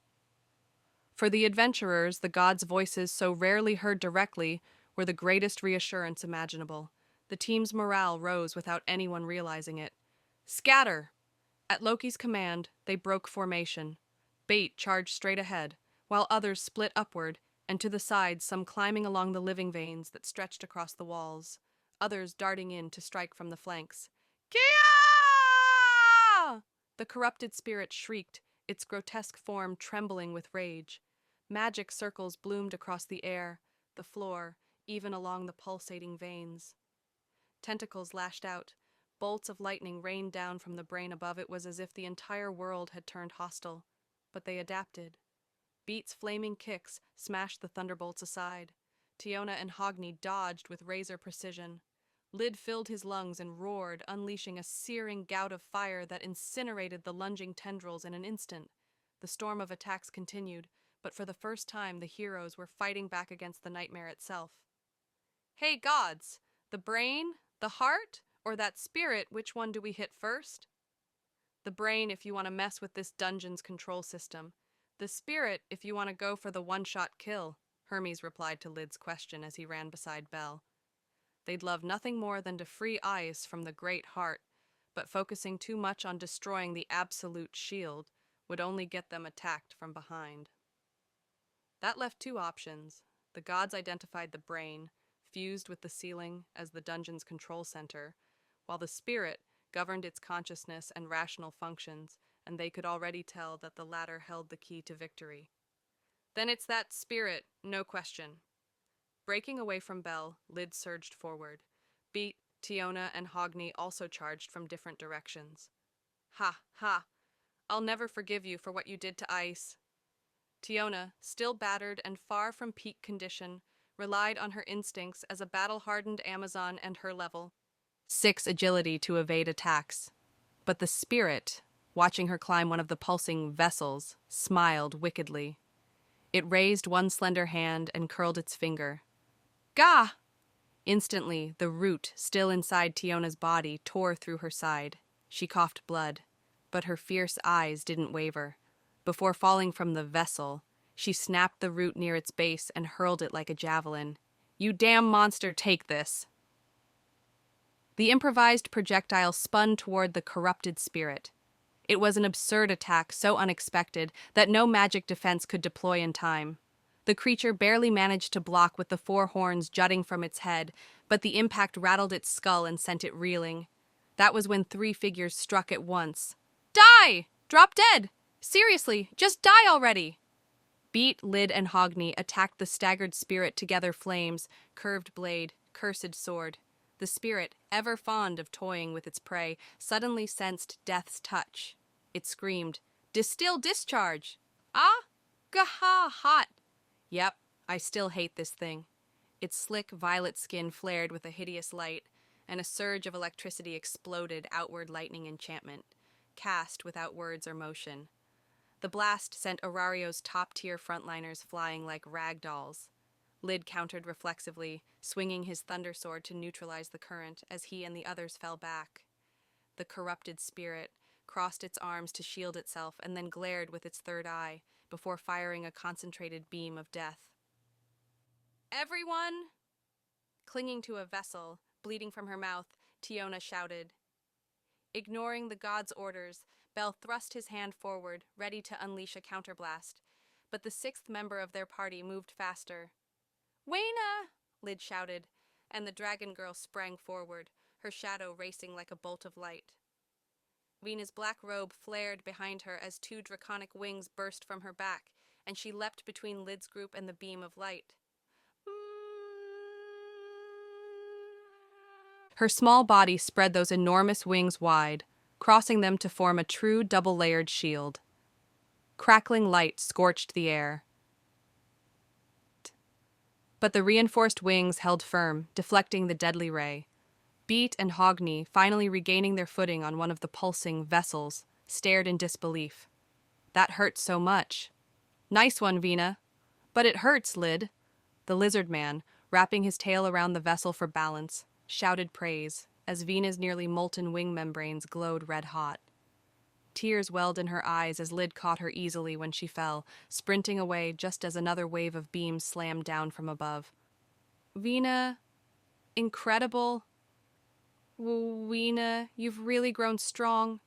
For the adventurers, the gods' voices, so rarely heard directly, were the greatest reassurance imaginable. The team's morale rose without anyone realizing it. Scatter! At Loki's command, they broke formation. Bait charged straight ahead, while others split upward, and to the sides, some climbing along the living veins that stretched across the walls, others darting in to strike from the flanks. Kia! The corrupted spirit shrieked, its grotesque form trembling with rage. Magic circles bloomed across the air, the floor, even along the pulsating veins. Tentacles lashed out. Bolts of lightning rained down from the brain above. It was as if the entire world had turned hostile. But they adapted. Beat's flaming kicks smashed the thunderbolts aside. Tiona and Hogni dodged with razor precision. Lid filled his lungs and roared, unleashing a searing gout of fire that incinerated the lunging tendrils in an instant. The storm of attacks continued, but for the first time the heroes were fighting back against the nightmare itself. Hey gods! The brain? The heart? Or that spirit, which one do we hit first? The brain if you want to mess with this dungeon's control system. The spirit if you want to go for the one-shot kill, Hermes replied to Lid's question as he ran beside Bell. They'd love nothing more than to free Ice from the great heart, but focusing too much on destroying the absolute shield would only get them attacked from behind. That left two options. The gods identified the brain, fused with the ceiling as the dungeon's control center, while the spirit governed its consciousness and rational functions, and they could already tell that the latter held the key to victory. Then it's that spirit, no question. Breaking away from Bell, Lid surged forward. Beat, Tiona, and Hogni also charged from different directions. Ha, ha! I'll never forgive you for what you did to Ice. Tiona, still battered and far from peak condition, relied on her instincts as a battle-hardened Amazon and her level 6 agility to evade attacks. But the spirit, watching her climb one of the pulsing vessels, smiled wickedly. It raised one slender hand and curled its finger. Gah! Instantly, the root, still inside Tiona's body, tore through her side. She coughed blood, but her fierce eyes didn't waver. Before falling from the vessel, she snapped the root near its base and hurled it like a javelin. You damn monster, take this! The improvised projectile spun toward the corrupted spirit. It was an absurd attack, so unexpected that no magic defense could deploy in time. The creature barely managed to block with the 4 horns jutting from its head, but the impact rattled its skull and sent it reeling. That was when 3 figures struck at once. Die! Drop dead! Seriously, just die already! Beat, Lid, and Hogni attacked the staggered spirit together flames, curved blade, cursed sword. The spirit, ever fond of toying with its prey, suddenly sensed death's touch. It screamed, Distill discharge! Ah? Gah-ha, hot! Yep, I still hate this thing. Its slick violet skin flared with a hideous light. and a surge of electricity exploded outward lightning enchantment, cast without words or motion. The blast sent Aurario's top-tier frontliners flying like rag dolls. Lid countered reflexively, swinging his thunder sword to neutralize the current as he and the others fell back. The corrupted spirit crossed its arms to shield itself and then glared with its third eye before firing a concentrated beam of death. "Everyone!" Clinging to a vessel, bleeding from her mouth, Tiona shouted. Ignoring the god's orders, Bell thrust his hand forward, ready to unleash a counterblast, but the sixth member of their party moved faster. "Wayna!" Lid shouted, and the dragon girl sprang forward, her shadow racing like a bolt of light. Vena's black robe flared behind her as two draconic wings burst from her back, and she leapt between Lid's group and the beam of light. Her small body spread those enormous wings wide, crossing them to form a true double-layered shield. Crackling light scorched the air. But the reinforced wings held firm, deflecting the deadly ray. Beat and Hogni, finally regaining their footing on one of the pulsing vessels, stared in disbelief. "That hurts so much." "Nice one, Vena." "But it hurts, Lid." The lizard man, wrapping his tail around the vessel for balance, shouted praise as Vena's nearly molten wing membranes glowed red-hot. Tears welled in her eyes as Lid caught her easily when she fell, sprinting away just as another wave of beams slammed down from above. "Vena, incredible. Vena, you've really grown strong."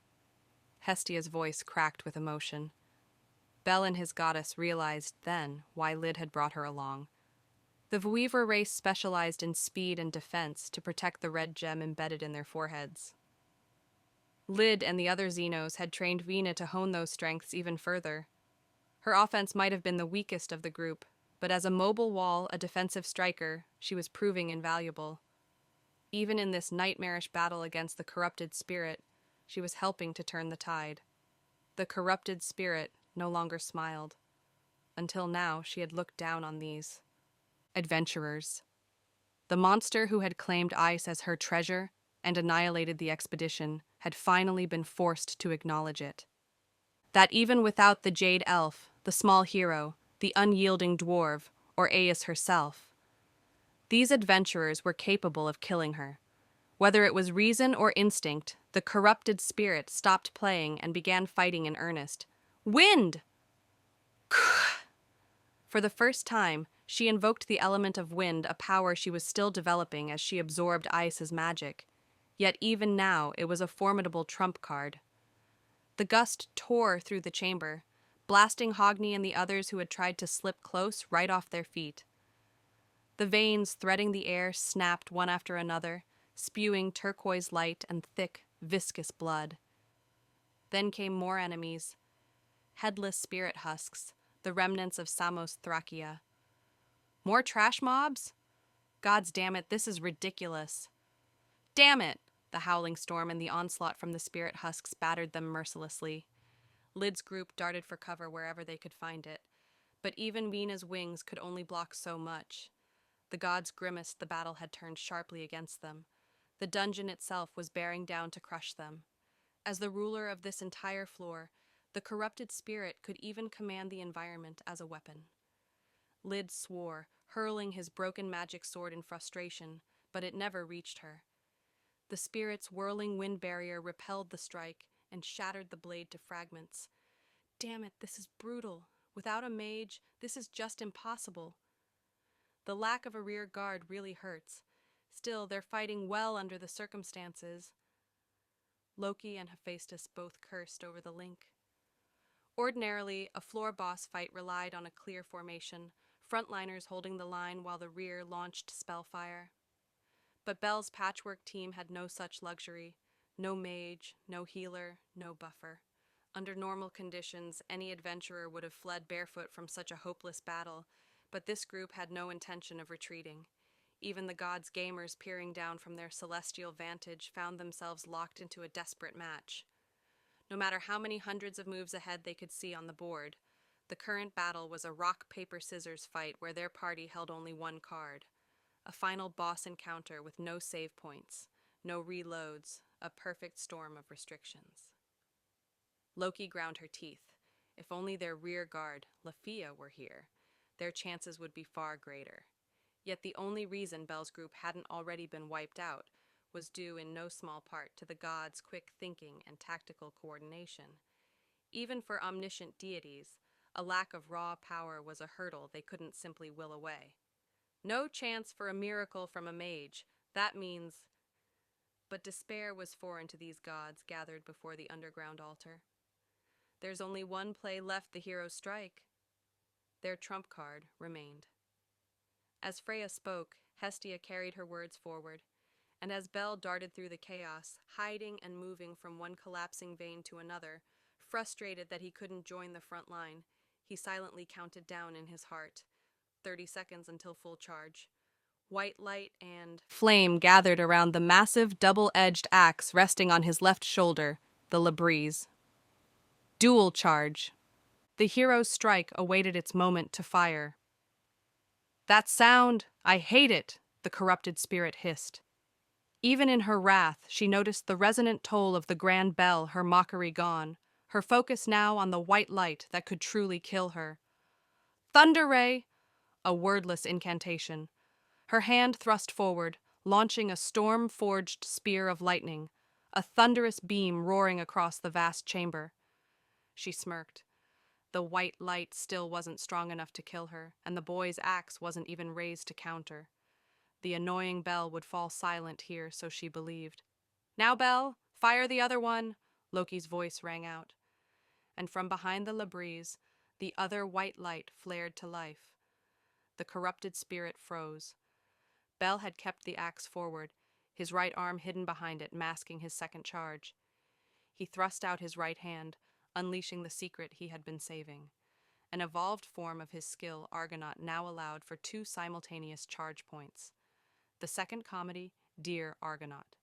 Hestia's voice cracked with emotion. Bel and his goddess realized then why Lid had brought her along. The Weaver race specialized in speed and defense to protect the red gem embedded in their foreheads. Lid and the other Xenos had trained Vena to hone those strengths even further. Her offense might have been the weakest of the group, but as a mobile wall, a defensive striker, she was proving invaluable. Even in this nightmarish battle against the corrupted spirit, she was helping to turn the tide. The corrupted spirit no longer smiled. Until now, she had looked down on these adventurers. The monster who had claimed ice as her treasure and annihilated the expedition had finally been forced to acknowledge it. That even without the Jade Elf, the small hero, the unyielding dwarf, or Aias herself, these adventurers were capable of killing her. Whether it was reason or instinct, the corrupted spirit stopped playing and began fighting in earnest. Wind! For the first time, she invoked the element of wind, a power she was still developing as she absorbed ice as magic. Yet even now, it was a formidable trump card. The gust tore through the chamber, blasting Hogni and the others who had tried to slip close right off their feet. The veins threading the air snapped one after another, spewing turquoise light and thick, viscous blood. Then came more enemies. Headless spirit husks, the remnants of Samos Thracia. More trash mobs? Gods damn it, this is ridiculous. Damn it! The howling storm and the onslaught from the spirit husks battered them mercilessly. Lid's group darted for cover wherever they could find it, but even Vena's wings could only block so much. The gods grimaced the battle had turned sharply against them. The dungeon itself was bearing down to crush them. As the ruler of this entire floor, the corrupted spirit could even command the environment as a weapon. Lid swore, hurling his broken magic sword in frustration, but it never reached her. The spirit's whirling wind barrier repelled the strike and shattered the blade to fragments. Damn it, this is brutal. Without a mage, this is just impossible. The lack of a rear guard really hurts. Still, they're fighting well under the circumstances. Loki and Hephaestus both cursed over the link. Ordinarily, a floor boss fight relied on a clear formation, frontliners holding the line while the rear launched spellfire. But Bel's patchwork team had no such luxury. No mage, no healer, no buffer. Under normal conditions, any adventurer would have fled barefoot from such a hopeless battle, but this group had no intention of retreating. Even the gods' gamers peering down from their celestial vantage found themselves locked into a desperate match. No matter how many hundreds of moves ahead they could see on the board, the current battle was a rock-paper-scissors fight where their party held only one card. A final boss encounter with no save points, No reloads, a perfect storm of restrictions. Loki ground her teeth. If only their rear guard, Lafia, were here, their chances would be far greater. Yet the only reason Bel's group hadn't already been wiped out was due in no small part to the gods' quick thinking and tactical coordination. Even for omniscient deities, a lack of raw power was a hurdle they couldn't simply will away. No chance for a miracle from a mage. That means... But despair was foreign to these gods gathered before the underground altar. There's only one play left the heroes strike. Their trump card remained. As Freya spoke, Hestia carried her words forward, and as Bel darted through the chaos, hiding and moving from one collapsing vein to another, frustrated that he couldn't join the front line, he silently counted down in his heart, 30 seconds until full charge. White light and flame gathered around the massive double-edged axe resting on his left shoulder, the Labrise. Dual charge. The hero's strike awaited its moment to fire. That sound! I hate it! The corrupted spirit hissed. Even in her wrath, she noticed the resonant toll of the grand bell, her mockery gone, her focus now on the white light that could truly kill her. Thunder Ray! A wordless incantation. Her hand thrust forward, launching a storm-forged spear of lightning, a thunderous beam roaring across the vast chamber. She smirked. The white light still wasn't strong enough to kill her, and the boy's axe wasn't even raised to counter. The annoying Bel would fall silent here, so she believed. Now, Bel, fire the other one, Loki's voice rang out. And from behind the Labrise, the other white light flared to life. The corrupted spirit froze. Bel had kept the axe forward, his right arm hidden behind it, masking his second charge. He thrust out his right hand, unleashing the secret he had been saving. An evolved form of his skill, Argonaut now allowed for 2 simultaneous charge points. The second comedy, Dear Argonaut.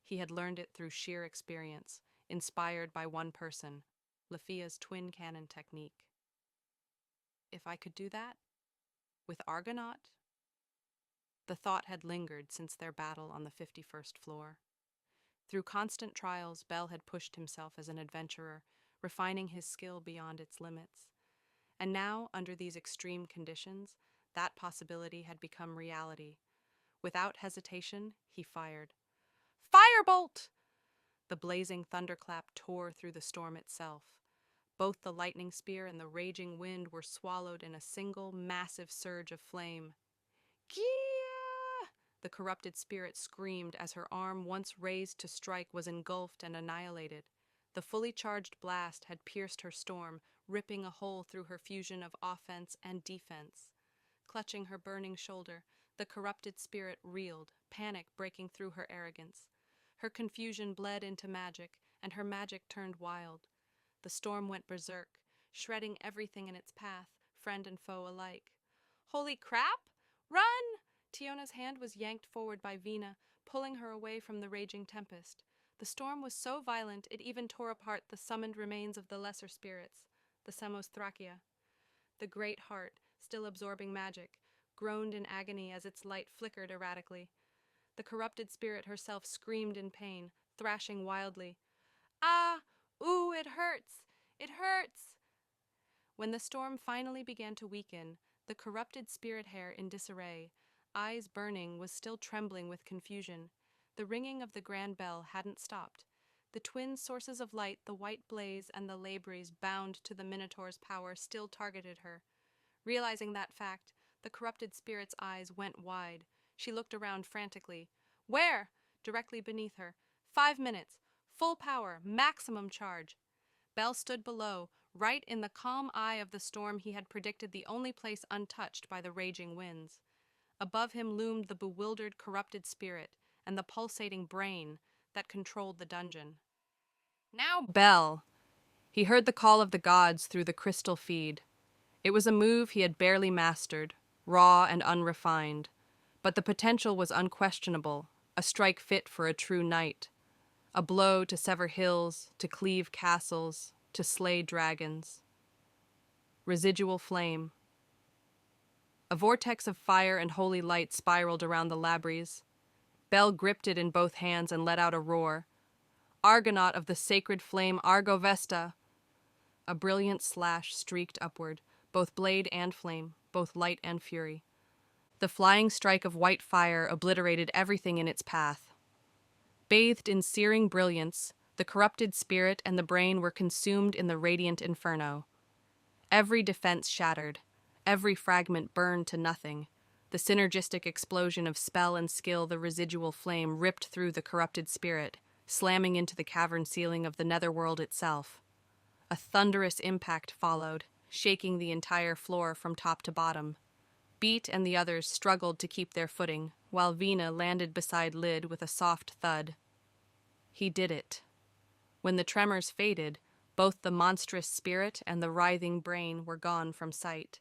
He had learned it through sheer experience, inspired by one person, Lafia's twin cannon technique. If I could do that? With Argonaut? The thought had lingered since their battle on the 51st floor. Through constant trials, Bel had pushed himself as an adventurer, refining his skill beyond its limits. And now, under these extreme conditions, that possibility had become reality. Without hesitation, he fired. Firebolt! The blazing thunderclap tore through the storm itself. Both the lightning spear and the raging wind were swallowed in a single, massive surge of flame. Gia! The corrupted spirit screamed as her arm, once raised to strike, was engulfed and annihilated. The fully charged blast had pierced her storm, ripping a hole through her fusion of offense and defense. Clutching her burning shoulder, the corrupted spirit reeled, panic breaking through her arrogance. Her confusion bled into magic, and her magic turned wild. The storm went berserk, shredding everything in its path, friend and foe alike. Holy crap! Run! Tiona's hand was yanked forward by Vina, pulling her away from the raging tempest. The storm was so violent it even tore apart the summoned remains of the lesser spirits, the Samosthrakia. The great heart, still absorbing magic, groaned in agony as its light flickered erratically. The corrupted spirit herself screamed in pain, thrashing wildly. Ah! Ooh, it hurts! It hurts! When the storm finally began to weaken, the corrupted spirit hair in disarray, eyes burning, was still trembling with confusion. The ringing of the grand bell hadn't stopped. The twin sources of light, the white blaze and the Labrise, bound to the Minotaur's power, still targeted her. Realizing that fact, the corrupted spirit's eyes went wide. She looked around frantically. Where? Directly beneath her. 5 minutes. Full power. Maximum charge. Bel stood below, right in the calm eye of the storm he had predicted, the only place untouched by the raging winds. Above him loomed the bewildered, corrupted spirit and the pulsating brain that controlled the dungeon. Now, Bel! He heard the call of the gods through the crystal feed. It was a move he had barely mastered, raw and unrefined, but the potential was unquestionable, a strike fit for a true knight. A blow to sever hills, to cleave castles, to slay dragons. Residual flame. A vortex of fire and holy light spiraled around the Labrise. Bel gripped it in both hands and let out a roar. Argonaut of the sacred flame Argovesta! A brilliant slash streaked upward, both blade and flame, both light and fury. The flying strike of white fire obliterated everything in its path. Bathed in searing brilliance, the corrupted spirit and the brain were consumed in the radiant inferno. Every defense shattered, every fragment burned to nothing. The synergistic explosion of spell and skill, the residual flame ripped through the corrupted spirit, slamming into the cavern ceiling of the netherworld itself. A thunderous impact followed, shaking the entire floor from top to bottom. Beat and the others struggled to keep their footing, while Vina landed beside Lid with a soft thud. He did it. When the tremors faded, both the monstrous spirit and the writhing brain were gone from sight.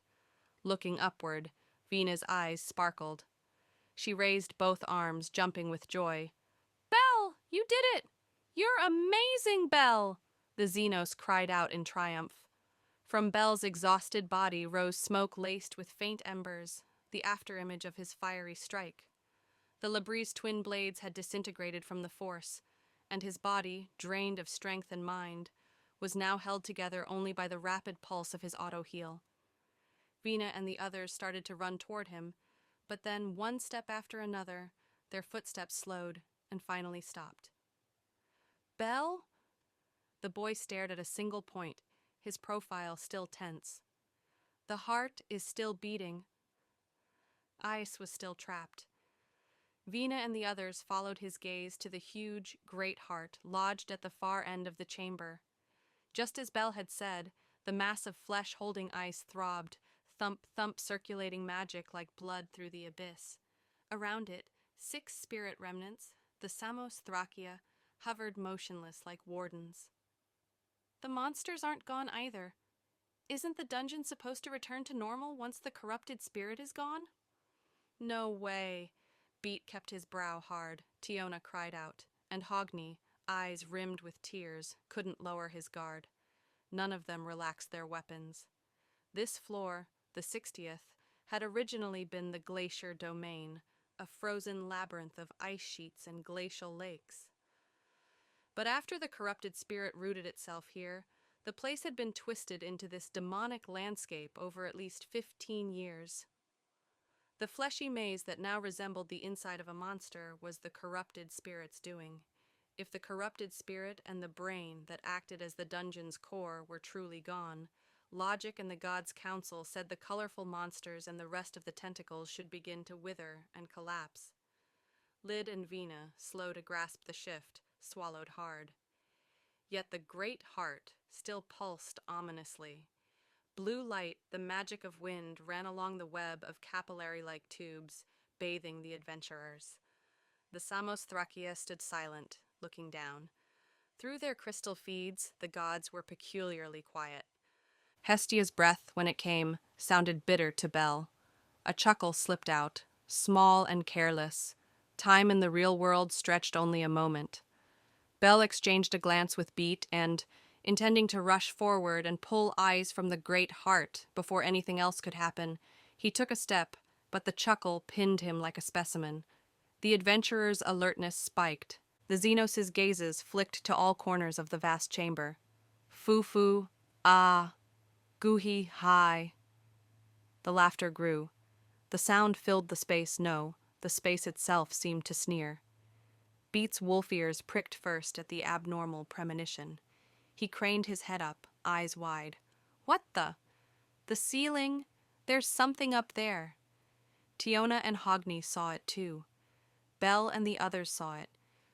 Looking upward, Vina's eyes sparkled. She raised both arms, jumping with joy. "Bel, you did it! You're amazing, Bel!" the Xenos cried out in triumph. From Bel's exhausted body rose smoke laced with faint embers, the afterimage of his fiery strike. The Labrie's twin blades had disintegrated from the force, and his body, drained of strength and mind, was now held together only by the rapid pulse of his auto-heal. Vina and the others started to run toward him, but then, one step after another, their footsteps slowed and finally stopped. "Bel?" The boy stared at a single point, his profile still tense. The heart is still beating. Ice was still trapped. Vina and the others followed his gaze to the huge, great heart lodged at the far end of the chamber. Just as Bel had said, the mass of flesh holding ice throbbed, thump, thump, circulating magic like blood through the abyss. Around it, 6 spirit remnants, the Samos Thracia, hovered motionless like wardens. "The monsters aren't gone either. Isn't the dungeon supposed to return to normal once the corrupted spirit is gone?" "No way." Beat kept his brow hard, Tiona cried out, and Hogni, eyes rimmed with tears, couldn't lower his guard. None of them relaxed their weapons. This floor, the 60th, had originally been the glacier domain, a frozen labyrinth of ice sheets and glacial lakes. But after the corrupted spirit rooted itself here, the place had been twisted into this demonic landscape over at least 15 years. The fleshy maze that now resembled the inside of a monster was the corrupted spirit's doing. If the corrupted spirit and the brain that acted as the dungeon's core were truly gone, logic and the gods' council said the colorful monsters and the rest of the tentacles should begin to wither and collapse. Lid and Vina, slow to grasp the shift, swallowed hard. Yet the great heart still pulsed ominously. Blue light, the magic of wind, ran along the web of capillary-like tubes, bathing the adventurers. The Samos Thracia stood silent, looking down. Through their crystal feeds, the gods were peculiarly quiet. Hestia's breath, when it came, sounded bitter to Bel. A chuckle slipped out, small and careless. Time in the real world stretched only a moment. Bel exchanged a glance with Beat and, intending to rush forward and pull eyes from the great heart before anything else could happen, he took a step, but the chuckle pinned him like a specimen. The adventurer's alertness spiked. The Xenos' gazes flicked to all corners of the vast chamber. Foo-foo, ah, gooey, hi. The laughter grew. The sound filled the space, no, the space itself seemed to sneer. Beat's wolf ears pricked first at the abnormal premonition. He craned his head up, eyes wide. "What the? The ceiling? There's something up there." Tiona and Hogni saw it too. Bel and the others saw it.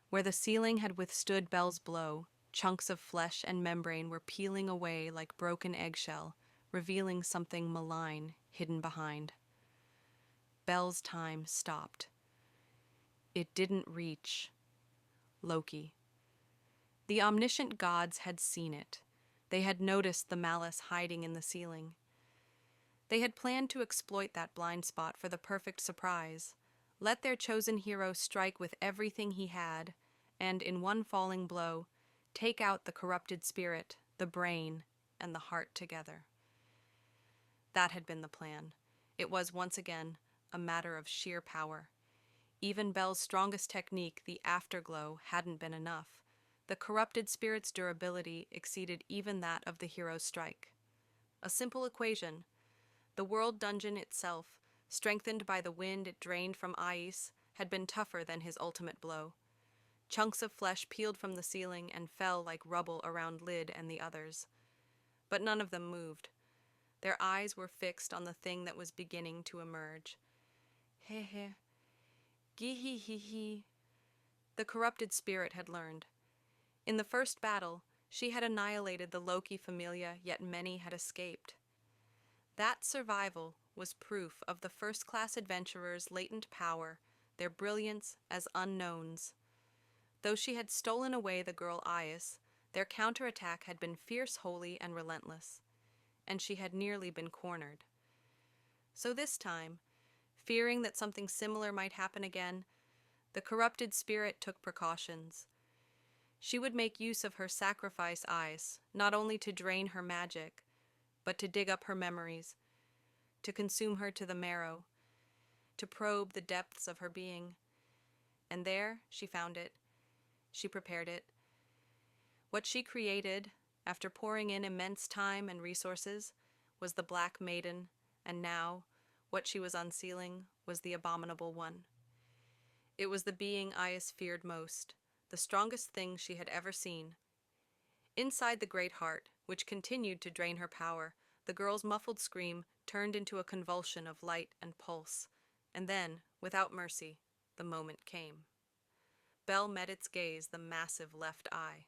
Where the ceiling had withstood Bel's blow, chunks of flesh and membrane were peeling away like broken eggshell, revealing something malign hidden behind. Bel's time stopped. It didn't reach Loki. The omniscient gods had seen it. They had noticed the malice hiding in the ceiling. They had planned to exploit that blind spot for the perfect surprise, let their chosen hero strike with everything he had, and in one falling blow, take out the corrupted spirit, the brain, and the heart together. That had been the plan. It was once again a matter of sheer power. Even Belle's strongest technique, the afterglow, hadn't been enough. The corrupted spirit's durability exceeded even that of the hero's strike. A simple equation. The world dungeon itself, strengthened by the wind it drained from ice, had been tougher than his ultimate blow. Chunks of flesh peeled from the ceiling and fell like rubble around Lyd and the others. But none of them moved. Their eyes were fixed on the thing that was beginning to emerge. He, Gee-hee-hee-hee. The corrupted spirit had learned. In the first battle, she had annihilated the Loki Familia, yet many had escaped. That survival was proof of the first-class adventurers' latent power, their brilliance as unknowns. Though she had stolen away the girl Aias, their counterattack had been fierce, holy, and relentless, and she had nearly been cornered. So this time, fearing that something similar might happen again, the corrupted spirit took precautions. She would make use of her sacrifice eyes, not only to drain her magic, but to dig up her memories, to consume her to the marrow, to probe the depths of her being. And there she found it. She prepared it. What she created, after pouring in immense time and resources, was the Black Maiden, and now, what she was unsealing was the Abominable One. It was the being Aias feared most, the strongest thing she had ever seen. Inside the great heart, which continued to drain her power, the girl's muffled scream turned into a convulsion of light and pulse, and then, without mercy, the moment came. Belle met its gaze, the massive left eye.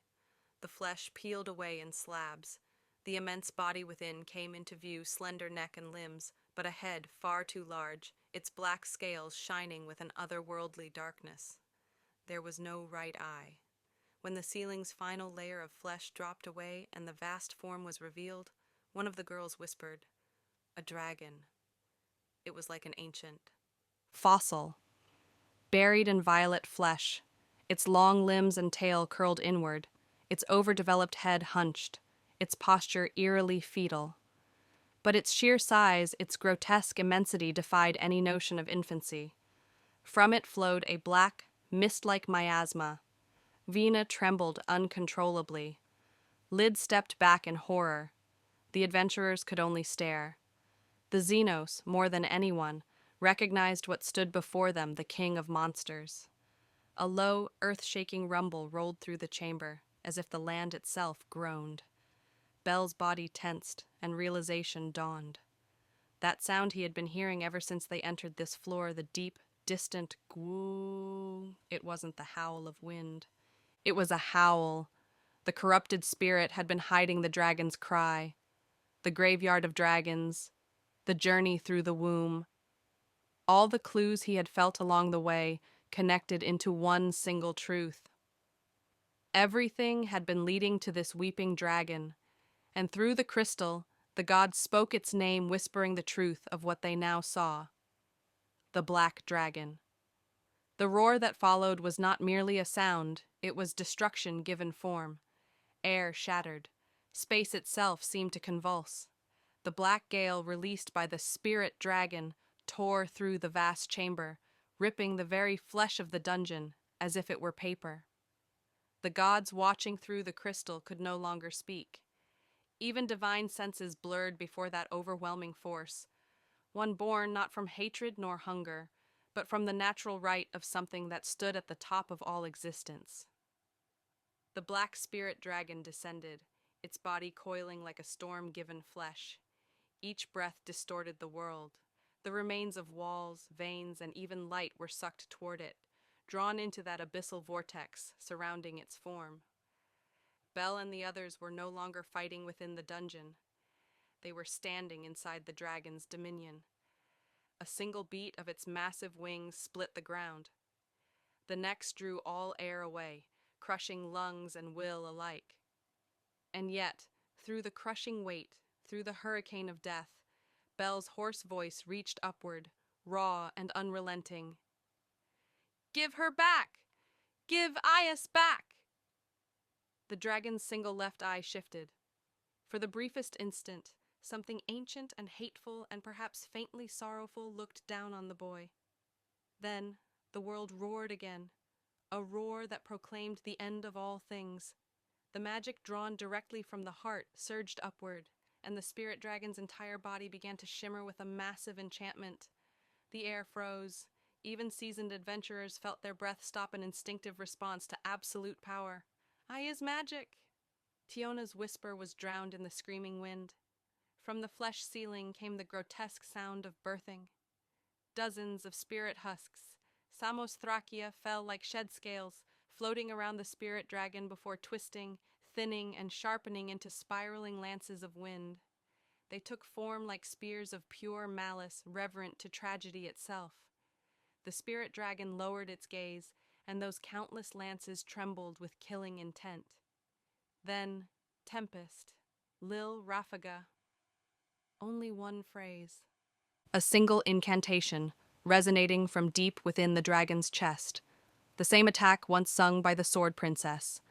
The flesh peeled away in slabs. The immense body within came into view, slender neck and limbs, but a head far too large, its black scales shining with an otherworldly darkness. There was no right eye. When the ceiling's final layer of flesh dropped away and the vast form was revealed, one of the girls whispered, "A dragon." It was like an ancient fossil, buried in violet flesh, its long limbs and tail curled inward, its overdeveloped head hunched, its posture eerily fetal. But its sheer size, its grotesque immensity defied any notion of infancy. From it flowed a black, mist-like miasma. Vina trembled uncontrollably. Lyd stepped back in horror. The adventurers could only stare. The Xenos, more than anyone, recognized what stood before them, the king of monsters. A low, earth-shaking rumble rolled through the chamber, as if the land itself groaned. Belle's body tensed, and realization dawned. That sound he had been hearing ever since they entered this floor, the deep, distant gwoo. It wasn't the howl of wind. It was a howl. The corrupted spirit had been hiding the dragon's cry. The graveyard of dragons. The journey through the womb. All the clues he had felt along the way connected into one single truth. Everything had been leading to this weeping dragon, and through the crystal, the gods spoke its name, whispering the truth of what they now saw. The Black Dragon. The roar that followed was not merely a sound, it was destruction given form. Air shattered. Space itself seemed to convulse. The black gale released by the spirit dragon tore through the vast chamber, ripping the very flesh of the dungeon as if it were paper. The gods watching through the crystal could no longer speak. Even divine senses blurred before that overwhelming force, one born not from hatred nor hunger, but from the natural right of something that stood at the top of all existence. The black spirit dragon descended, its body coiling like a storm-given flesh. Each breath distorted the world. The remains of walls, veins, and even light were sucked toward it, drawn into that abyssal vortex surrounding its form. Belle and the others were no longer fighting within the dungeon. They were standing inside the dragon's dominion. A single beat of its massive wings split the ground. The next drew all air away, crushing lungs and will alike. And yet, through the crushing weight, through the hurricane of death, Belle's hoarse voice reached upward, raw and unrelenting. "Give her back! Give Aias back!" The dragon's single left eye shifted. For the briefest instant, something ancient and hateful and perhaps faintly sorrowful looked down on the boy. Then, The world roared again, a roar that proclaimed the end of all things. The magic drawn directly from the heart surged upward, and the spirit dragon's entire body began to shimmer with a massive enchantment. The air froze. Even seasoned adventurers felt their breath stop in instinctive response to absolute power. "I is magic!" Tiona's whisper was drowned in the screaming wind. From the flesh ceiling came the grotesque sound of birthing. Dozens of spirit husks, Samosthracia, fell like shed scales, floating around the spirit dragon before twisting, thinning, and sharpening into spiraling lances of wind. They took form like spears of pure malice, reverent to tragedy itself. The spirit dragon lowered its gaze, and those countless lances trembled with killing intent. Then, Tempest, Lil Rafaga. Only one phrase. A single incantation, resonating from deep within the dragon's chest. The same attack once sung by the Sword Princess,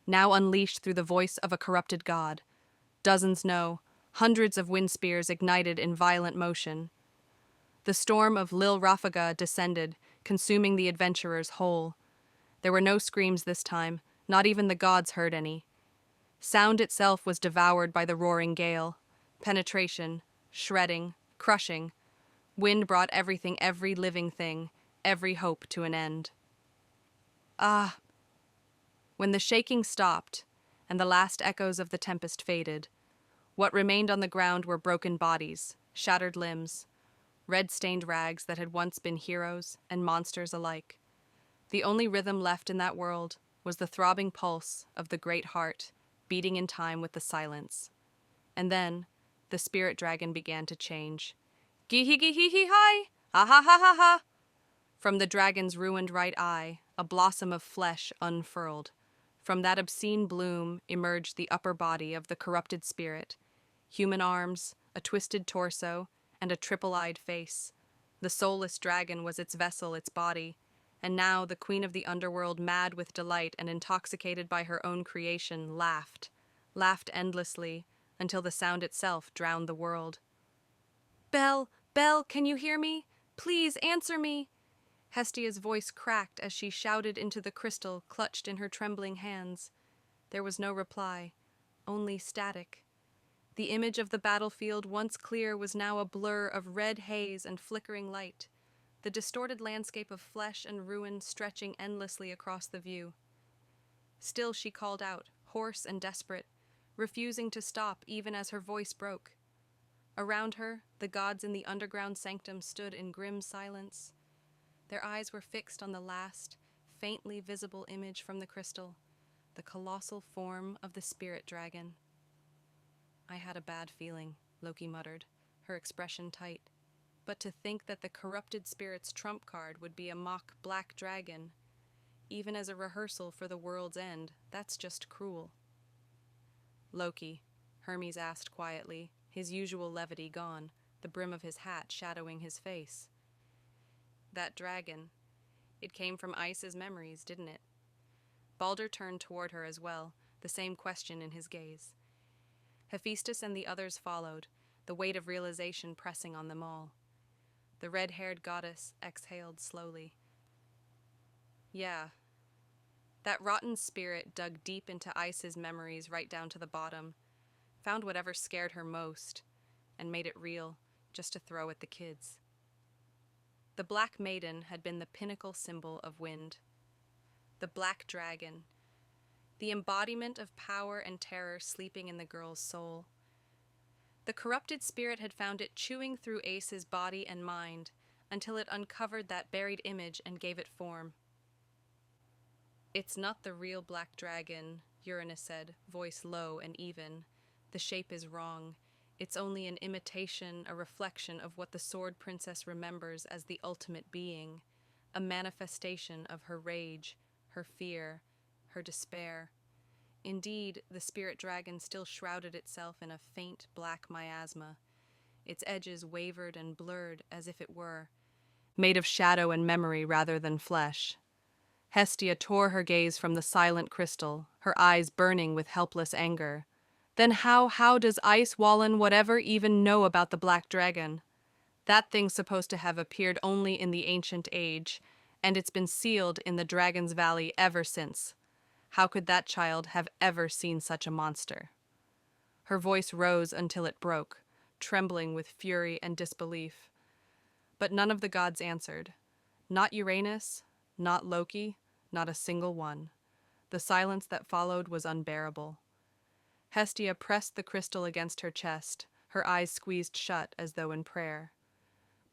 now unleashed through the voice of a corrupted god. Dozens know, hundreds of wind spears ignited in violent motion. The storm of Lil Rafaga descended, consuming the adventurers whole. There were no screams this time, not even the gods heard any. Sound itself was devoured by the roaring gale. Penetration, shredding, crushing. Wind brought everything, every living thing, every hope to an end. Ah! When the shaking stopped, and the last echoes of the tempest faded, what remained on the ground were broken bodies, shattered limbs, red-stained rags that had once been heroes and monsters alike. The only rhythm left in that world was the throbbing pulse of the great heart, beating in time with the silence. And then, the spirit dragon began to change. Gee-hee-gee-hee-hee-hi! Ah-ha-ha-ha-ha! From the dragon's ruined right eye, a blossom of flesh unfurled. From that obscene bloom emerged the upper body of the corrupted spirit. Human arms, a twisted torso, and a triple-eyed face. The soulless dragon was its vessel, its body, and now the queen of the underworld, mad with delight and intoxicated by her own creation, laughed endlessly, until the sound itself drowned the world. "Belle, Belle, can you hear me? Please answer me!" Hestia's voice cracked as she shouted into the crystal clutched in her trembling hands. There was no reply, only static. The image of the battlefield, once clear, was now a blur of red haze and flickering light, the distorted landscape of flesh and ruin stretching endlessly across the view. Still she called out, hoarse and desperate, refusing to stop even as her voice broke. Around her, the gods in the underground sanctum stood in grim silence. Their eyes were fixed on the last, faintly visible image from the crystal, the colossal form of the spirit dragon. "I had a bad feeling," Loki muttered, her expression tight. But to think that the corrupted spirit's trump card would be a mock black dragon, even as a rehearsal for the world's end, that's just cruel. "Loki," Hermes asked quietly, his usual levity gone, the brim of his hat shadowing his face. "That dragon, it came from Ice's memories, didn't it?" Balder turned toward her as well, the same question in his gaze. Hephaestus and the others followed, the weight of realization pressing on them all. The red-haired goddess exhaled slowly. "Yeah. That rotten spirit dug deep into Ice's memories right down to the bottom, found whatever scared her most, and made it real, just to throw at the kids." The Black Maiden had been the pinnacle symbol of wind. The Black Dragon, the embodiment of power and terror sleeping in the girl's soul. The corrupted spirit had found it chewing through Ace's body and mind until it uncovered that buried image and gave it form. "It's not the real black dragon," Uranus said, voice low and even. "The shape is wrong. It's only an imitation, a reflection of what the Sword Princess remembers as the ultimate being, a manifestation of her rage, her fear, her despair." Indeed, the spirit dragon still shrouded itself in a faint black miasma. Its edges wavered and blurred as if it were made of shadow and memory rather than flesh. Hestia tore her gaze from the silent crystal, her eyes burning with helpless anger. "Then how does Ice Wallen whatever even know about the Black Dragon? That thing's supposed to have appeared only in the ancient age, and it's been sealed in the Dragon's Valley ever since. How could that child have ever seen such a monster? Her voice rose until it broke, trembling with fury and disbelief. But none of the gods answered. Not Uranus, not Loki, not a single one. The silence that followed was unbearable. Hestia pressed the crystal against her chest, her eyes squeezed shut as though in prayer.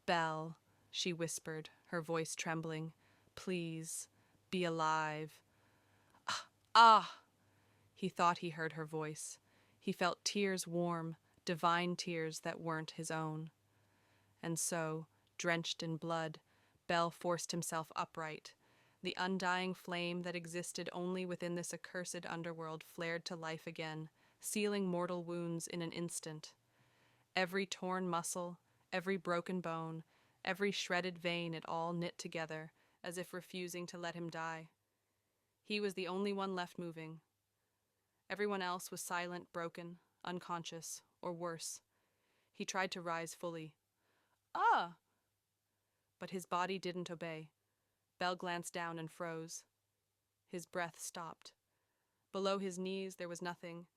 "Belle," she whispered, her voice trembling, "please, be alive." Ah! He thought he heard her voice. He felt tears warm, divine tears that weren't his own. And so, drenched in blood, Bel forced himself upright. The undying flame that existed only within this accursed underworld flared to life again, sealing mortal wounds in an instant. Every torn muscle, every broken bone, every shredded vein, it all knit together, as if refusing to let him die. He was the only one left moving. Everyone else was silent, broken, unconscious, or worse. He tried to rise fully. "Ah!" But his body didn't obey. Bel glanced down and froze. His breath stopped. Below his knees there was nothing.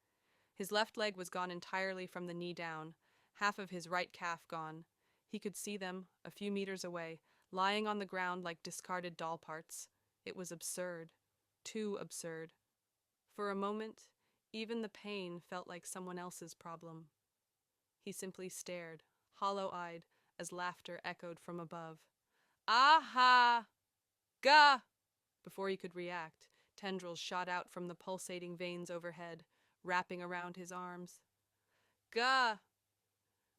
His left leg was gone entirely from the knee down, half of his right calf gone. He could see them, a few meters away, lying on the ground like discarded doll parts. It was absurd. Too absurd. For a moment, even the pain felt like someone else's problem. He simply stared, hollow-eyed, as laughter echoed from above. "Aha! Gah!" Before he could react, tendrils shot out from the pulsating veins overhead, wrapping around his arms. "Gah!"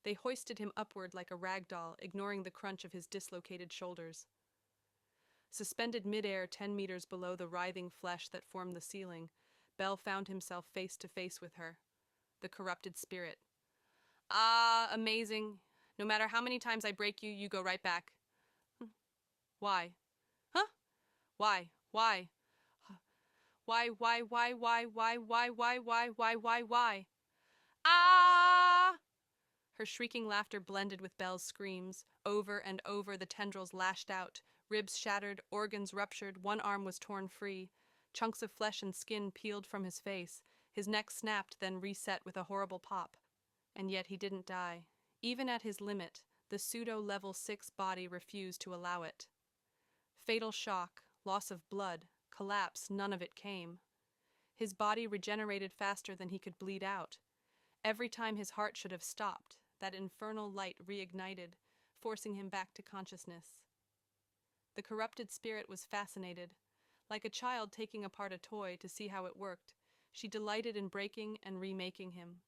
They hoisted him upward like a rag doll, ignoring the crunch of his dislocated shoulders. Suspended midair 10 meters below the writhing flesh that formed the ceiling, Bel found himself face to face with her, the corrupted spirit. "Ah, amazing. No matter how many times I break you, you go right back." "Why? Huh? Why? Why? Why? Ah!" Her shrieking laughter blended with Belle's screams. Over and over the tendrils lashed out, ribs shattered, organs ruptured, one arm was torn free. Chunks of flesh and skin peeled from his face. His neck snapped, then reset with a horrible pop. And yet he didn't die. Even at his limit, the pseudo-level 6 body refused to allow it. Fatal shock, loss of blood, collapse, none of it came. His body regenerated faster than he could bleed out. Every time his heart should have stopped, that infernal light reignited, forcing him back to consciousness. The corrupted spirit was fascinated. Like a child taking apart a toy to see how it worked, she delighted in breaking and remaking him.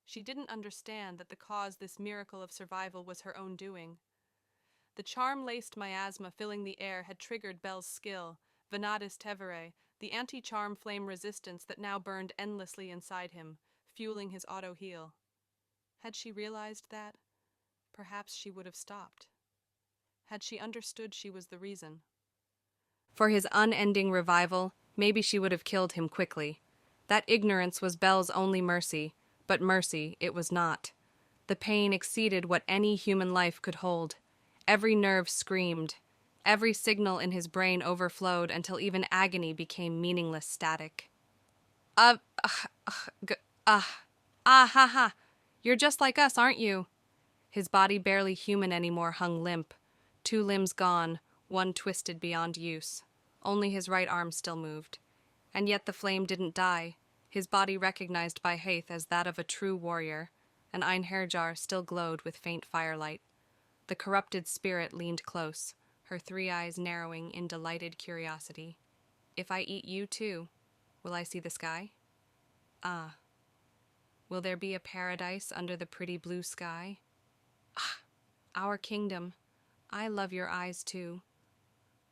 She didn't understand that the cause this miracle of survival was her own doing. The charm-laced miasma filling the air had triggered Belle's skill, Venatus Tevere, the anti-charm flame resistance that now burned endlessly inside him, fueling his auto-heal. Had she realized that, perhaps she would have stopped. Had she understood she was the reason. For his unending revival, maybe she would have killed him quickly. That ignorance was Belle's only mercy, but mercy it was not. The pain exceeded what any human life could hold. Every nerve screamed. Every signal in his brain overflowed until even agony became meaningless static. Ha ha. You're just like us, aren't you?" His body, barely human anymore, hung limp. 2 limbs gone, one twisted beyond use. Only his right arm still moved. And yet the flame didn't die. His body recognized by Haith as that of a true warrior. An Einherjar still glowed with faint firelight. The corrupted spirit leaned close, her 3 eyes narrowing in delighted curiosity. "If I eat you too, will I see the sky? Ah. Will there be a paradise under the pretty blue sky? Ah, our kingdom. I love your eyes too."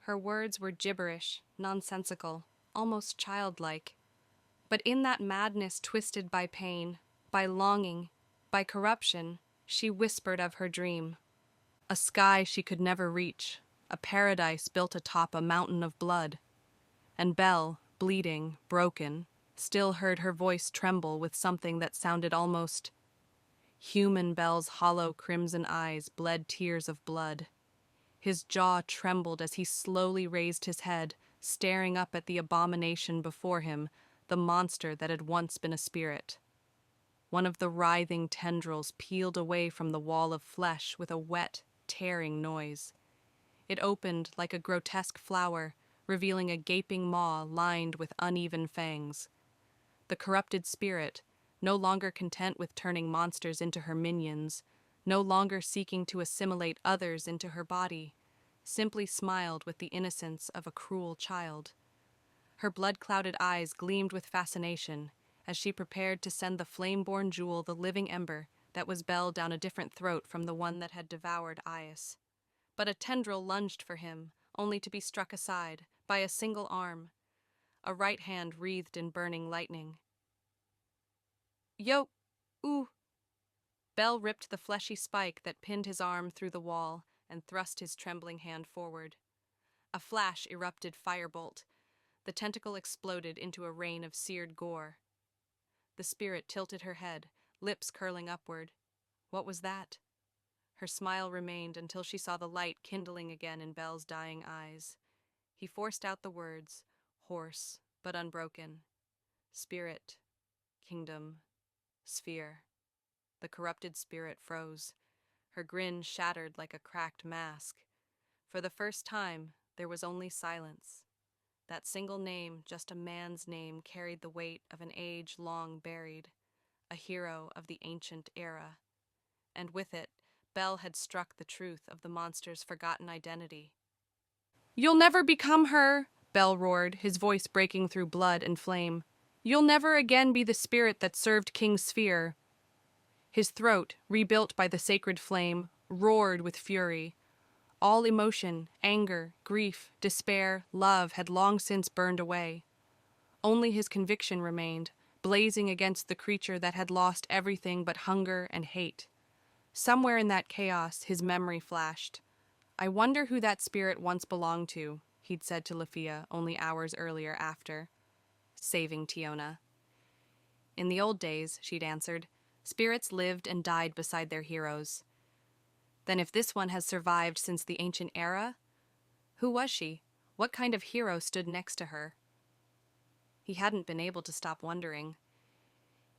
Her words were gibberish, nonsensical, almost childlike. But in that madness twisted by pain, by longing, by corruption, she whispered of her dream. A sky she could never reach, a paradise built atop a mountain of blood. And Belle, bleeding, broken, still heard her voice tremble with something that sounded almost human. Belle's hollow crimson eyes bled tears of blood. His jaw trembled as he slowly raised his head, staring up at the abomination before him, the monster that had once been a spirit. One of the writhing tendrils peeled away from the wall of flesh with a wet, tearing noise. It opened like a grotesque flower, revealing a gaping maw lined with uneven fangs. The corrupted spirit, no longer content with turning monsters into her minions, no longer seeking to assimilate others into her body, simply smiled with the innocence of a cruel child. Her blood-clouded eyes gleamed with fascination as she prepared to send the flame-born jewel the living ember that was Belle down a different throat from the one that had devoured Aias. But a tendril lunged for him, only to be struck aside by a single arm, a right hand wreathed in burning lightning. Yo! Ooh! Belle ripped the fleshy spike that pinned his arm through the wall and thrust his trembling hand forward. A flash erupted firebolt. The tentacle exploded into a rain of seared gore. The spirit tilted her head, lips curling upward. What was that? Her smile remained until she saw the light kindling again in Belle's dying eyes. He forced out the words, hoarse but unbroken. Spirit, kingdom, sphere. The corrupted spirit froze. Her grin shattered like a cracked mask. For the first time, there was only silence. That single name, just a man's name, carried the weight of an age long buried, a hero of the ancient era. And with it, Belle had struck the truth of the monster's forgotten identity. "You'll never become her," Belle roared, his voice breaking through blood and flame. "You'll never again be the spirit that served King Sphere." His throat, rebuilt by the sacred flame, roared with fury. All emotion, anger, grief, despair, love had long since burned away. Only his conviction remained, blazing against the creature that had lost everything but hunger and hate. Somewhere in that chaos, his memory flashed. "I wonder who that spirit once belonged to," he'd said to Lafia only hours earlier after. Saving Tiona. "In the old days," she'd answered, "spirits lived and died beside their heroes." Then if this one has survived since the ancient era, who was she? What kind of hero stood next to her? He hadn't been able to stop wondering.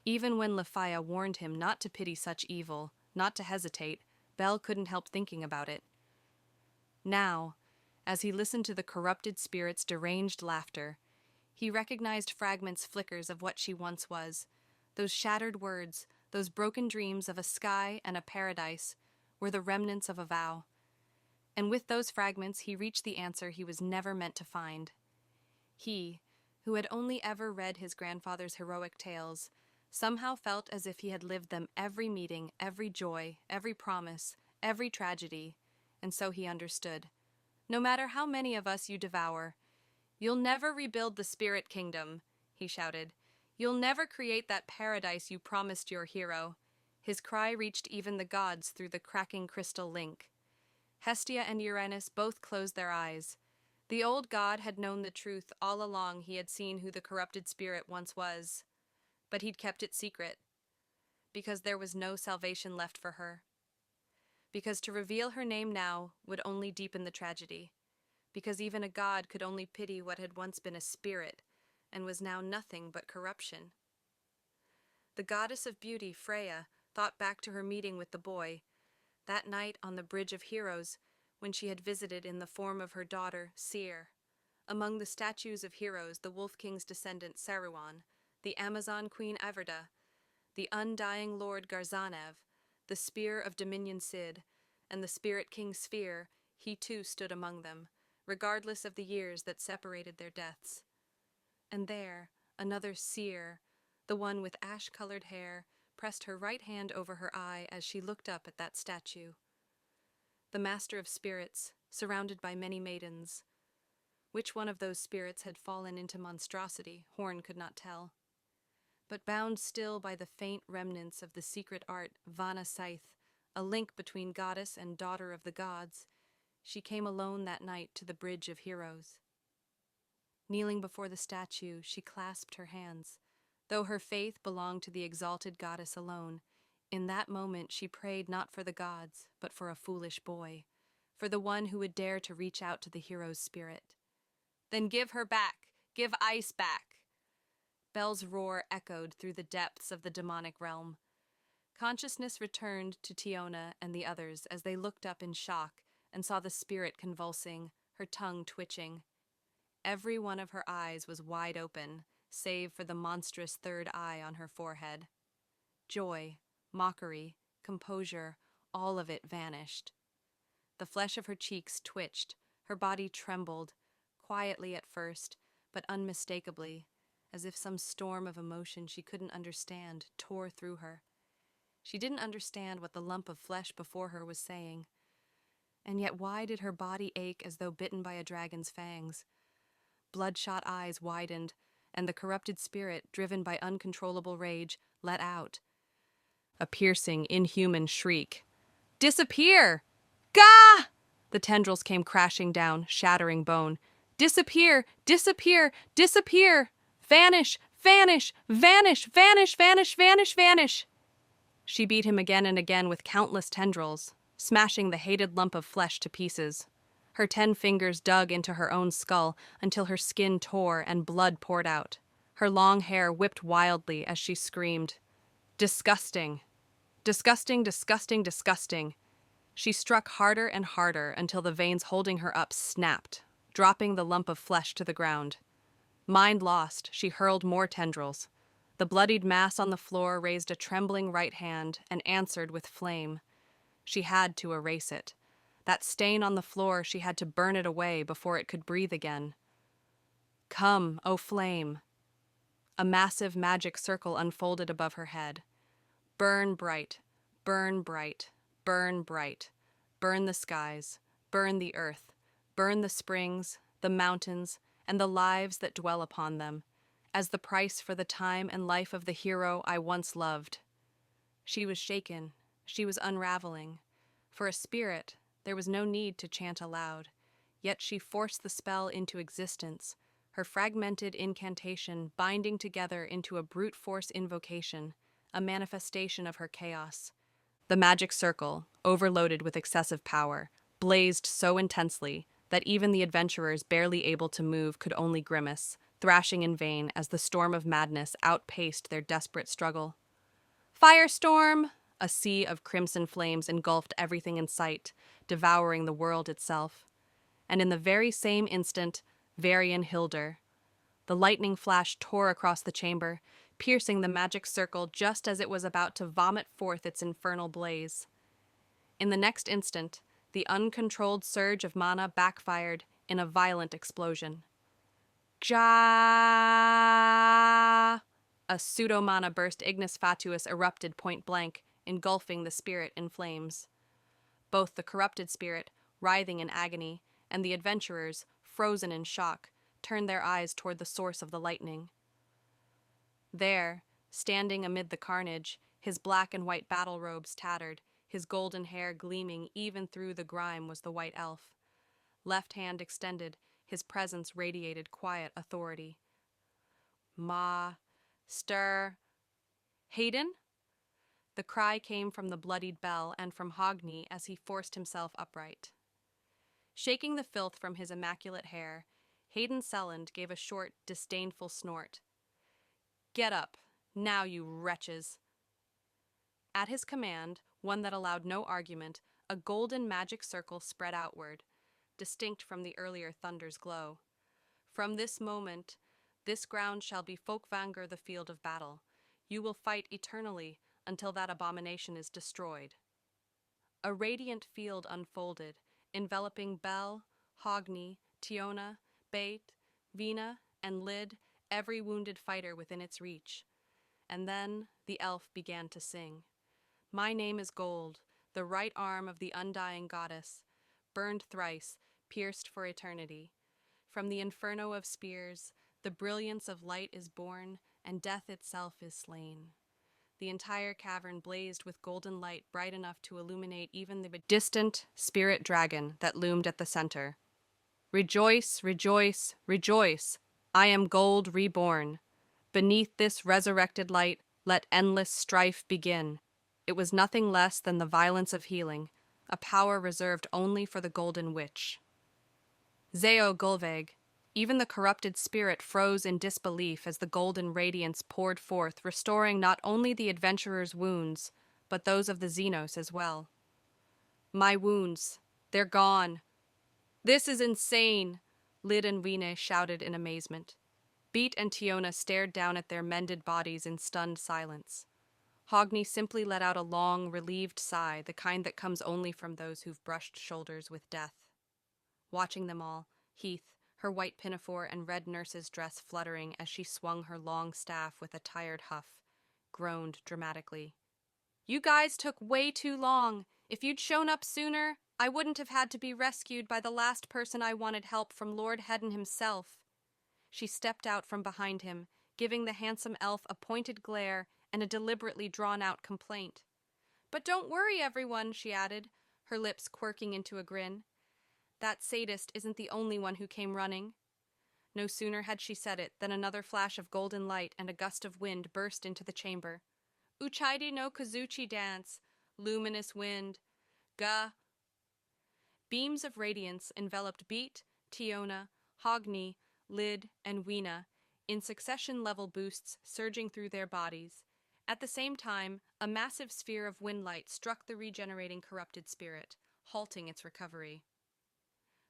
Even when Lafia warned him not to pity such evil, not to hesitate, Belle couldn't help thinking about it. Now, as he listened to the corrupted spirit's deranged laughter, he recognized flickers of what she once was. Those shattered words, those broken dreams of a sky and a paradise, were the remnants of a vow. And with those fragments he reached the answer he was never meant to find. He, who had only ever read his grandfather's heroic tales, somehow felt as if he had lived them every meeting, every joy, every promise, every tragedy, and so he understood. "No matter how many of us you devour, you'll never rebuild the spirit kingdom," he shouted. "You'll never create that paradise you promised your hero." His cry reached even the gods through the cracking crystal link. Hestia and Uranus both closed their eyes. The old god had known the truth all along. He had seen who the corrupted spirit once was. But he'd kept it secret. Because there was no salvation left for her. Because to reveal her name now would only deepen the tragedy. Because even a god could only pity what had once been a spirit, and was now nothing but corruption. The goddess of beauty, Freya, thought back to her meeting with the boy, that night on the Bridge of Heroes, when she had visited in the form of her daughter, Seer. Among the statues of heroes, the Wolf King's descendant, Saruman, the Amazon Queen Everda, the undying Lord Garzanev, the Spear of Dominion Cid, and the Spirit King Sphere, he too stood among them, regardless of the years that separated their deaths. And there, another Seer, the one with ash-colored hair, pressed her right hand over her eye as she looked up at that statue. The master of spirits, surrounded by many maidens. Which one of those spirits had fallen into monstrosity, Horn could not tell. But bound still by the faint remnants of the secret art Vana Scythe, a link between goddess and daughter of the gods, she came alone that night to the Bridge of Heroes. Kneeling before the statue, she clasped her hands. Though her faith belonged to the exalted goddess alone, in that moment she prayed not for the gods, but for a foolish boy, for the one who would dare to reach out to the hero's spirit. Then give her back! Give Ice back! Belle's roar echoed through the depths of the demonic realm. Consciousness returned to Tiona and the others as they looked up in shock and saw the spirit convulsing, her tongue twitching. Every one of her eyes was wide open, save for the monstrous third eye on her forehead. Joy, mockery, composure, all of it vanished. The flesh of her cheeks twitched, her body trembled, quietly at first, but unmistakably, as if some storm of emotion she couldn't understand tore through her. She didn't understand what the lump of flesh before her was saying. And yet why did her body ache as though bitten by a dragon's fangs? Bloodshot eyes widened, and the corrupted spirit, driven by uncontrollable rage, let out a piercing, inhuman shriek. "Disappear! Gah!" The tendrils came crashing down, shattering bone. "Disappear! Disappear! Disappear! Vanish! Vanish! Vanish! Vanish! Vanish! Vanish! Vanish!" She beat him again and again with countless tendrils, smashing the hated lump of flesh to pieces. Her 10 fingers dug into her own skull until her skin tore and blood poured out. Her long hair whipped wildly as she screamed, "Disgusting! Disgusting, disgusting, disgusting!" She struck harder and harder until the veins holding her up snapped, dropping the lump of flesh to the ground. Mind lost, she hurled more tendrils. The bloodied mass on the floor raised a trembling right hand and answered with flame. She had to erase it. That stain on the floor, she had to burn it away before it could breathe again. "Come, O flame!" A massive magic circle unfolded above her head. "Burn bright, burn bright, burn bright. Burn the skies, burn the earth, burn the springs, the mountains, and the lives that dwell upon them, as the price for the time and life of the hero I once loved." She was shaken. She was unraveling. For a spirit, there was no need to chant aloud, yet she forced the spell into existence, her fragmented incantation binding together into a brute force invocation, a manifestation of her chaos. The magic circle, overloaded with excessive power, blazed so intensely that even the adventurers barely able to move could only grimace, thrashing in vain as the storm of madness outpaced their desperate struggle. "Firestorm!" A sea of crimson flames engulfed everything in sight, devouring the world itself. And in the very same instant, Varian Hilder. The lightning flash tore across the chamber, piercing the magic circle just as it was about to vomit forth its infernal blaze. In the next instant, the uncontrolled surge of mana backfired in a violent explosion. Ja! A pseudo-mana burst ignis fatuus erupted point blank, engulfing the spirit in flames. Both the corrupted spirit, writhing in agony, and the adventurers, frozen in shock, turned their eyes toward the source of the lightning. There, standing amid the carnage, his black and white battle robes tattered, his golden hair gleaming even through the grime, was the white elf. Left hand extended, his presence radiated quiet authority. "Stir. Hayden?" The cry came from the bloodied Bell and from Hogni as he forced himself upright. Shaking the filth from his immaculate hair, Hayden Selland gave a short, disdainful snort. "Get up, now, you wretches." At his command, one that allowed no argument, a golden magic circle spread outward, distinct from the earlier thunder's glow. "From this moment, this ground shall be Folkvanger, the field of battle. You will fight eternally until that abomination is destroyed." A radiant field unfolded, enveloping Bell, Hogni, Tiona, Bate, Vina, and Lid, every wounded fighter within its reach. And then the elf began to sing. "My name is Gold, the right arm of the undying goddess, burned thrice, pierced for eternity. From the inferno of spears, the brilliance of light is born, and death itself is slain." The entire cavern blazed with golden light bright enough to illuminate even the distant spirit dragon that loomed at the center. "Rejoice, rejoice, rejoice! I am Gold reborn. Beneath this resurrected light, let endless strife begin." It was nothing less than the violence of healing, a power reserved only for the Golden Witch. Zeo Gulveg, even the corrupted spirit froze in disbelief as the golden radiance poured forth, restoring not only the adventurer's wounds, but those of the Xenos as well. My wounds, they're gone. This is insane, Lid and Wine shouted in amazement. Beat and Tiona stared down at their mended bodies in stunned silence. Hogni simply let out a long, relieved sigh, the kind that comes only from those who've brushed shoulders with death. Watching them all, Heath, her white pinafore and red nurse's dress fluttering as she swung her long staff with a tired huff, groaned dramatically. You guys took way too long. If you'd shown up sooner, I wouldn't have had to be rescued by the last person I wanted help from Lord Hedden himself. She stepped out from behind him, giving the handsome elf a pointed glare and a deliberately drawn-out complaint. But don't worry, everyone, she added, her lips quirking into a grin. That sadist isn't the only one who came running. No sooner had she said it than another flash of golden light and a gust of wind burst into the chamber. Uchaide no Kazuchi dance, luminous wind, ga. Beams of radiance enveloped Beat, Tiona, Hogni, Lid, and Weena, in succession level boosts surging through their bodies. At the same time, a massive sphere of wind light struck the regenerating corrupted spirit, halting its recovery.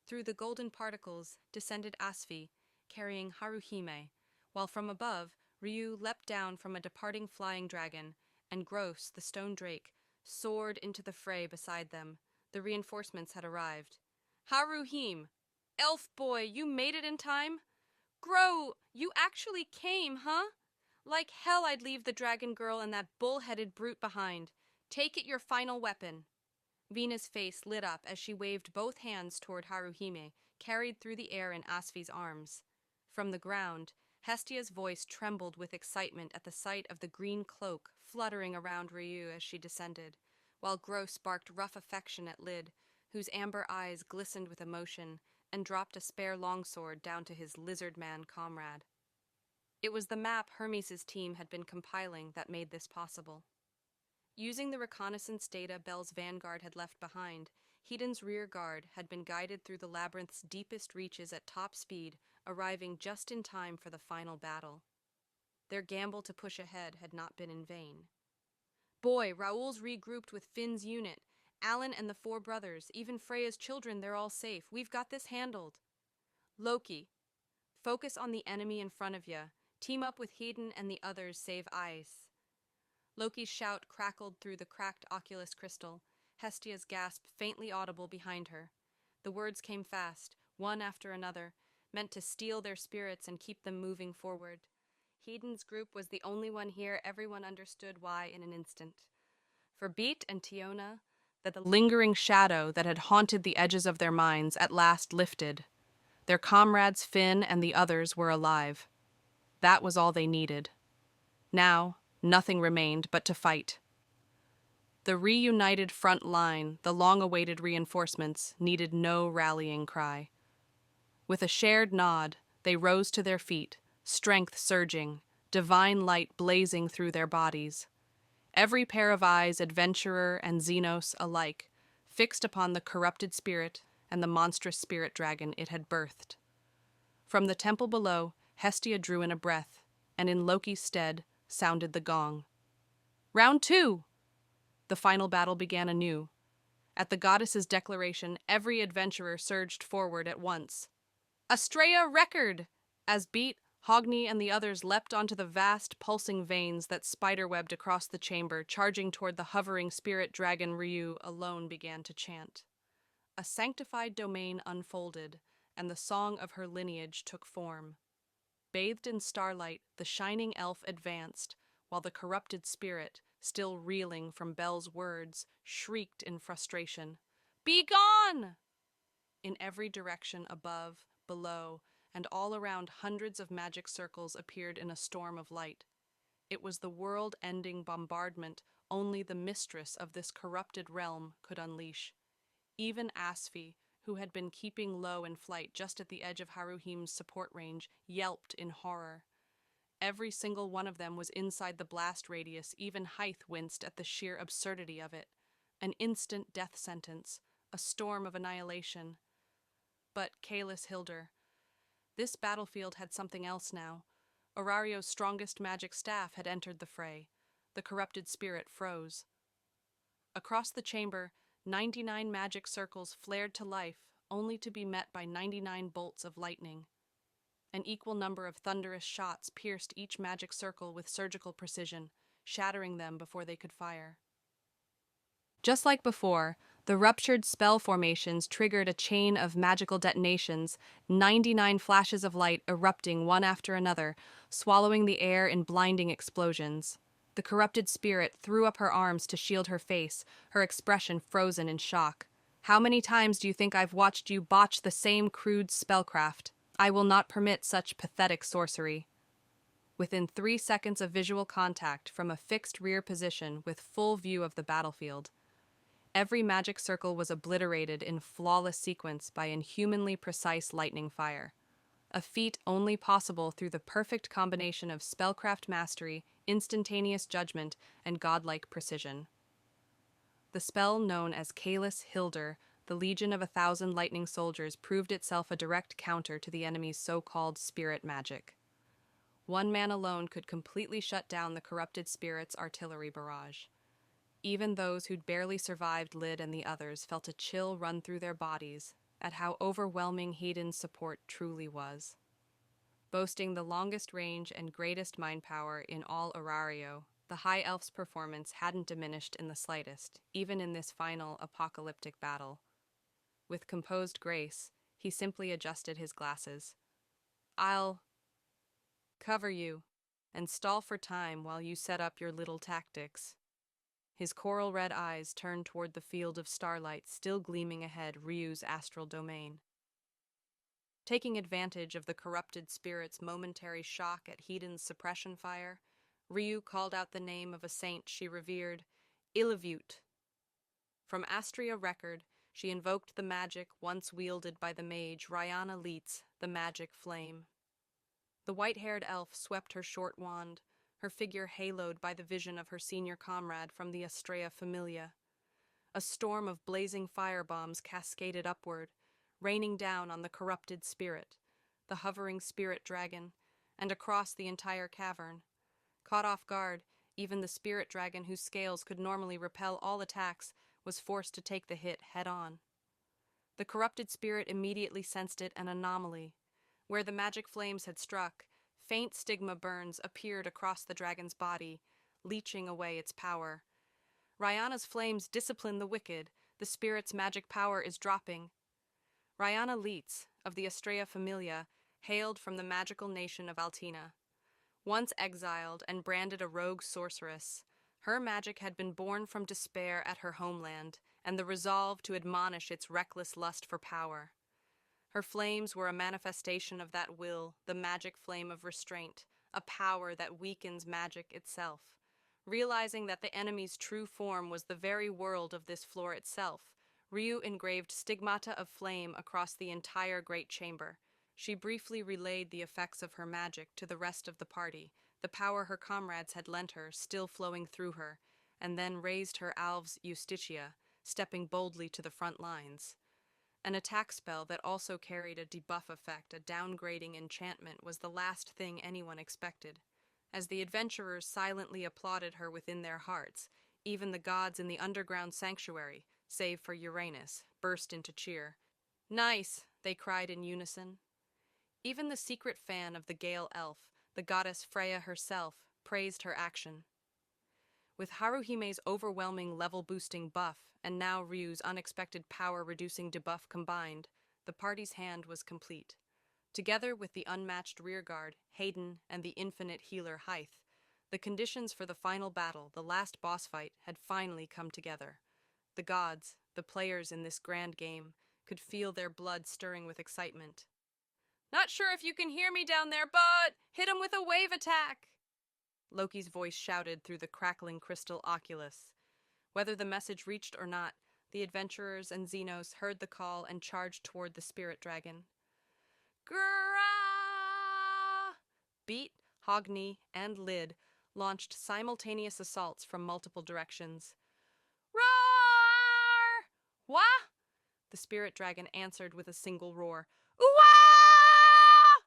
Through the golden particles descended Asfi, carrying Haruhime, while from above, Ryu leapt down from a departing flying dragon, and Gross, the stone drake, soared into the fray beside them. The reinforcements had arrived. Haruhime! Elf boy, you made it in time? Grow, you actually came, huh? Like hell I'd leave the dragon girl and that bull-headed brute behind. Take it your final weapon. Vina's face lit up as she waved both hands toward Haruhime, carried through the air in Asfi's arms. From the ground, Hestia's voice trembled with excitement at the sight of the green cloak fluttering around Ryu as she descended, while Gross barked rough affection at Lid, whose amber eyes glistened with emotion, and dropped a spare longsword down to his lizard-man comrade. It was the map Hermes' team had been compiling that made this possible. Using the reconnaissance data Bell's vanguard had left behind, Hedon's rear guard had been guided through the labyrinth's deepest reaches at top speed, arriving just in time for the final battle. Their gamble to push ahead had not been in vain. Boy, Raoul's regrouped with Finn's unit. Alan and the four brothers, even Freya's children, they're all safe. We've got this handled. Loki, focus on the enemy in front of you. Team up with Hedon and the others, save Ice. Loki's shout crackled through the cracked oculus crystal, Hestia's gasp faintly audible behind her. The words came fast, one after another, meant to steel their spirits and keep them moving forward. Hedon's group was the only one here. Everyone understood why in an instant. For Beat and Tiona, that the lingering shadow that had haunted the edges of their minds at last lifted. Their comrades Finn and the others were alive. That was all they needed. Now, nothing remained but to fight. The reunited front line, the long-awaited reinforcements, needed no rallying cry. With a shared nod, they rose to their feet, strength surging, divine light blazing through their bodies. Every pair of eyes, adventurer and Xenos alike, fixed upon the corrupted spirit and the monstrous spirit dragon it had birthed. From the temple below, Hestia drew in a breath, and in Loki's stead sounded the gong. Round 2! The final battle began anew. At the goddess's declaration, every adventurer surged forward at once. Astrea record! As Beat, Hogni, and the others leapt onto the vast, pulsing veins that spiderwebbed across the chamber, charging toward the hovering spirit dragon Ryu alone began to chant. A sanctified domain unfolded, and the song of her lineage took form. Bathed in starlight, the shining elf advanced, while the corrupted spirit, still reeling from Belle's words, shrieked in frustration. Be gone! In every direction above, below, and all around hundreds of magic circles appeared in a storm of light. It was the world-ending bombardment only the mistress of this corrupted realm could unleash. Even Asfi, who had been keeping low in flight just at the edge of Haruhime's support range, yelped in horror. Every single one of them was inside the blast radius. Even Hythe winced at the sheer absurdity of it. an instant death sentence, a storm of annihilation. But Kalis Hilder. This battlefield had something else now. Aurario's strongest magic staff had entered the fray. The corrupted spirit froze. Across the chamber, 99 magic circles flared to life, only to be met by 99 bolts of lightning. An equal number of thunderous shots pierced each magic circle with surgical precision, shattering them before they could fire. Just like before, the ruptured spell formations triggered a chain of magical detonations, 99 flashes of light erupting one after another, swallowing the air in blinding explosions. The corrupted spirit threw up her arms to shield her face, her expression frozen in shock. How many times do you think I've watched you botch the same crude spellcraft? I will not permit such pathetic sorcery. Within 3 seconds of visual contact from a fixed rear position with full view of the battlefield, every magic circle was obliterated in flawless sequence by inhumanly precise lightning fire, a feat only possible through the perfect combination of spellcraft mastery, instantaneous judgment, and godlike precision. The spell known as Kalis Hilder, the Legion of 1,000 Lightning Soldiers, proved itself a direct counter to the enemy's so-called spirit magic. One man alone could completely shut down the corrupted spirit's artillery barrage. Even those who'd barely survived Lid and the others felt a chill run through their bodies at how overwhelming Hedon's support truly was. Boasting the longest range and greatest mind power in all Aurario, the High Elf's performance hadn't diminished in the slightest, even in this final apocalyptic battle. With composed grace, he simply adjusted his glasses. "I'll cover you and stall for time while you set up your little tactics." His coral red eyes turned toward the field of starlight still gleaming ahead Ryu's astral domain. Taking advantage of the corrupted spirit's momentary shock at Hedon's suppression fire, Ryu called out the name of a saint she revered, Ilivute. From Astria record, she invoked the magic once wielded by the mage Rihanna Leets, the magic flame. The white-haired elf swept her short wand, her figure haloed by the vision of her senior comrade from the Astrea Familia. A storm of blazing firebombs cascaded upward, raining down on the corrupted spirit, the hovering spirit dragon, and across the entire cavern. Caught off guard, even the spirit dragon whose scales could normally repel all attacks was forced to take the hit head-on. The corrupted spirit immediately sensed it an anomaly. Where the magic flames had struck, faint stigma burns appeared across the dragon's body, leeching away its power. Rihanna's flames discipline the wicked, the spirit's magic power is dropping. Rihanna Leets, of the Astrea Familia, hailed from the magical nation of Altina. Once exiled and branded a rogue sorceress, her magic had been born from despair at her homeland and the resolve to admonish its reckless lust for power. Her flames were a manifestation of that will, the magic flame of restraint, a power that weakens magic itself. Realizing that the enemy's true form was the very world of this floor itself, Ryu engraved stigmata of flame across the entire great chamber. She briefly relayed the effects of her magic to the rest of the party, the power her comrades had lent her still flowing through her, and then raised her Alves Justitia, stepping boldly to the front lines. An attack spell that also carried a debuff effect, a downgrading enchantment, was the last thing anyone expected. As the adventurers silently applauded her within their hearts, even the gods in the underground sanctuary, save for Uranus, burst into cheer. "Nice," they cried in unison. Even the secret fan of the Gale Elf, the goddess Freya herself, praised her action. With Haruhime's overwhelming level-boosting buff, and now Ryu's unexpected power-reducing debuff combined, the party's hand was complete. Together with the unmatched rearguard, Hayden, and the infinite healer Hythe, the conditions for the final battle, the last boss fight, had finally come together. The gods, the players in this grand game, could feel their blood stirring with excitement. "Not sure if you can hear me down there, but hit him with a wave attack!" Loki's voice shouted through the crackling crystal oculus. Whether the message reached or not, the adventurers and Xenos heard the call and charged toward the spirit dragon. Grrrah! Beat, Hogni, and Lid launched simultaneous assaults from multiple directions. Rah! Wah! The spirit dragon answered with a single roar. Ooh-wah!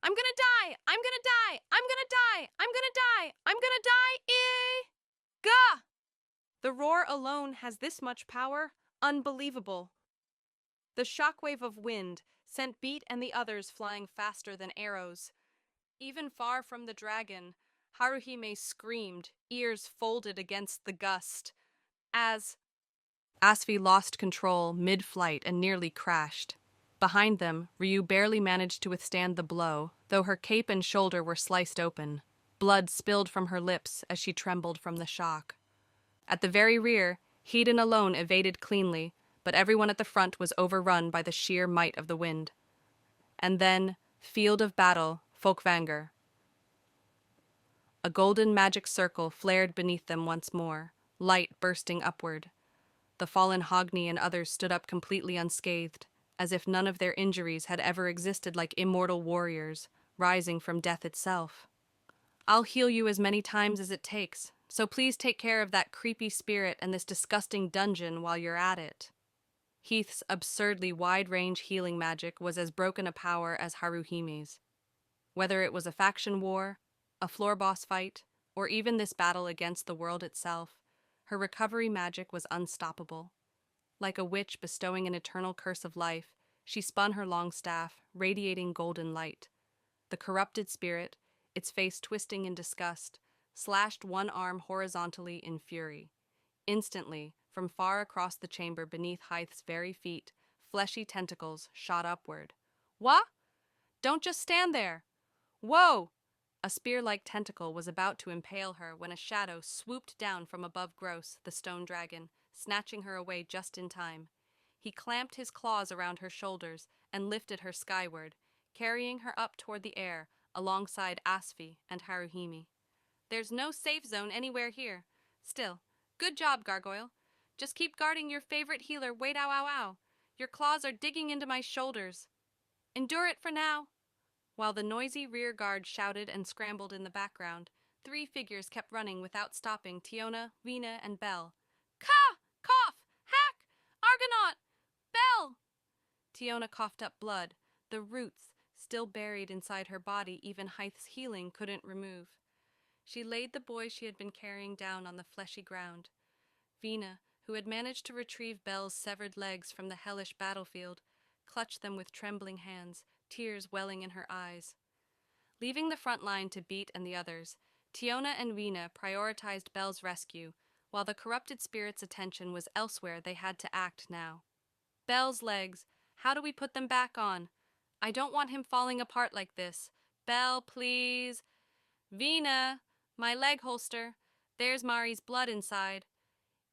I'm gonna die! I'm gonna die! I'm gonna die! I'm gonna die! I'm gonna die! Gah! The roar alone has this much power? Unbelievable. The shockwave of wind sent Beat and the others flying faster than arrows. Even far from the dragon, Haruhime screamed, ears folded against the gust, as Asfi lost control mid-flight and nearly crashed. Behind them, Ryu barely managed to withstand the blow, though her cape and shoulder were sliced open. Blood spilled from her lips as she trembled from the shock. At the very rear, Hedon alone evaded cleanly, but everyone at the front was overrun by the sheer might of the wind. And then, field of battle, Folkvanger. A golden magic circle flared beneath them once more, light bursting upward. The fallen Hogni and others stood up completely unscathed, as if none of their injuries had ever existed like immortal warriors, rising from death itself. I'll heal you as many times as it takes, so please take care of that creepy spirit and this disgusting dungeon while you're at it. Heath's absurdly wide-range healing magic was as broken a power as Haruhime's. Whether it was a faction war, a floor boss fight, or even this battle against the world itself, her recovery magic was unstoppable. Like a witch bestowing an eternal curse of life, she spun her long staff, radiating golden light. The corrupted spirit, its face twisting in disgust, slashed one arm horizontally in fury. Instantly, from far across the chamber beneath Hythe's very feet, fleshy tentacles shot upward. What? Don't just stand there! Whoa! A spear-like tentacle was about to impale her when a shadow swooped down from above Gross, the stone dragon, snatching her away just in time. He clamped his claws around her shoulders and lifted her skyward, carrying her up toward the air alongside Asfi and Haruhime. There's no safe zone anywhere here. Still, good job, Gargoyle. Just keep guarding your favorite healer, wait ow ow ow. Your claws are digging into my shoulders. Endure it for now. While the noisy rear guard shouted and scrambled in the background, three figures kept running without stopping: Tiona, Vina, and Belle. Ka! Cough! Hack! Argonaut! Belle! Tiona coughed up blood, the roots, still buried inside her body, even Hythe's healing couldn't remove. She laid the boy she had been carrying down on the fleshy ground. Vina, who had managed to retrieve Belle's severed legs from the hellish battlefield, clutched them with trembling hands, tears welling in her eyes. Leaving the front line to Beat and the others, Tiona and Vina prioritized Belle's rescue, while the corrupted spirit's attention was elsewhere. They had to act now. Belle's legs, how do we put them back on? I don't want him falling apart like this. Belle, please. Vina, my leg holster. There's Mari's blood inside.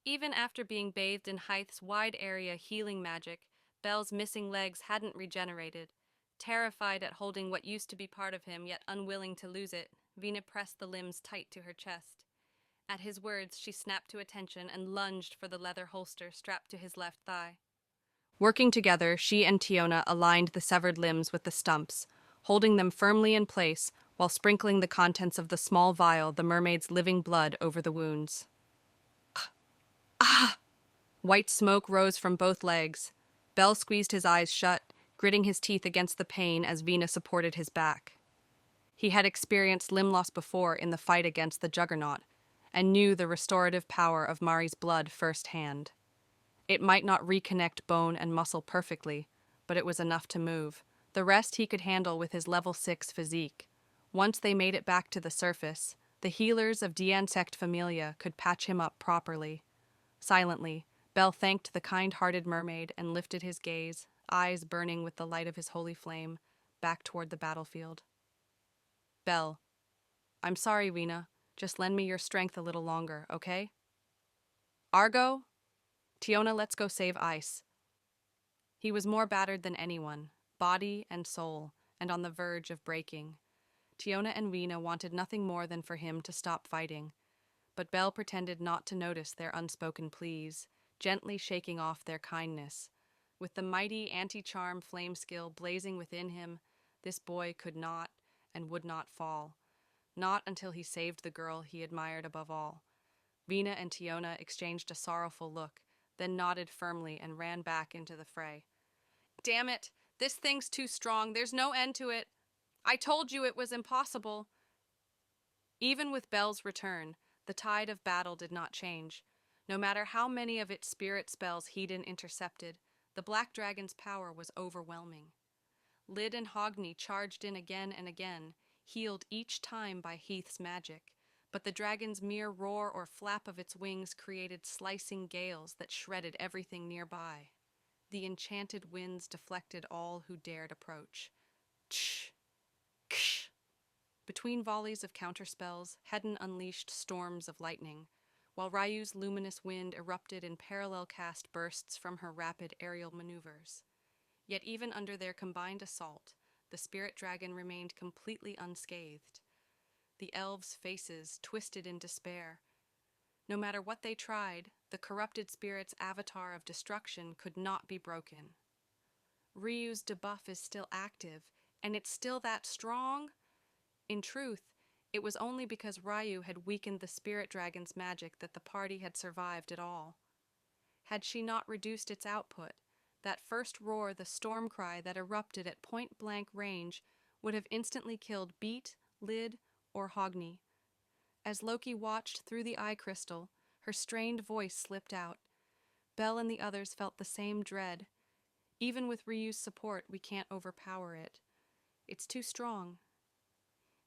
Even after being bathed in Hythe's wide area healing magic, Belle's missing legs hadn't regenerated. Terrified at holding what used to be part of him, yet unwilling to lose it, Vina pressed the limbs tight to her chest. At his words, she snapped to attention and lunged for the leather holster strapped to his left thigh. Working together, she and Tiona aligned the severed limbs with the stumps, holding them firmly in place while sprinkling the contents of the small vial, the mermaid's living blood, over the wounds. Ah! White smoke rose from both legs. Belle squeezed his eyes shut, gritting his teeth against the pain as Vina supported his back. He had experienced limb loss before in the fight against the Juggernaut, and knew the restorative power of Mari's blood firsthand. It might not reconnect bone and muscle perfectly, but it was enough to move. The rest he could handle with his level 6 physique. Once they made it back to the surface, the healers of Loki Familia could patch him up properly. Silently, Belle thanked the kind-hearted mermaid and lifted his gaze, eyes burning with the light of his holy flame, back toward the battlefield. Belle, I'm sorry, Vina. Just lend me your strength a little longer, okay? Argo? Tiona, let's go save Ice. He was more battered than anyone, body and soul, and on the verge of breaking. Tiona and Vina wanted nothing more than for him to stop fighting, but Belle pretended not to notice their unspoken pleas, gently shaking off their kindness. With the mighty anti-charm flame skill blazing within him, this boy could not and would not fall. Not until he saved the girl he admired above all. Vina and Tiona exchanged a sorrowful look, then nodded firmly and ran back into the fray. Damn it! This thing's too strong. There's no end to it. I told you it was impossible. Even with Bel's return, the tide of battle did not change. No matter how many of its spirit spells Hedon intercepted, the Black Dragon's power was overwhelming. Lid and Hogni charged in again and again, healed each time by Heath's magic, but the dragon's mere roar or flap of its wings created slicing gales that shredded everything nearby. The enchanted winds deflected all who dared approach. Tsh! Ksh! Between volleys of counterspells, Hedon unleashed storms of lightning, while Ryu's luminous wind erupted in parallel cast bursts from her rapid aerial maneuvers. Yet even under their combined assault, the spirit dragon remained completely unscathed. The elves' faces twisted in despair. No matter what they tried, the corrupted spirit's avatar of destruction could not be broken. Ryu's debuff is still active, and it's still that strong? In truth, it was only because Ryu had weakened the spirit dragon's magic that the party had survived at all. Had she not reduced its output, that first roar, the storm cry that erupted at point-blank range, would have instantly killed Beat, Lid, or Hogni. As Loki watched through the eye crystal, her strained voice slipped out. Bel and the others felt the same dread. Even with Ryu's support, we can't overpower it. It's too strong.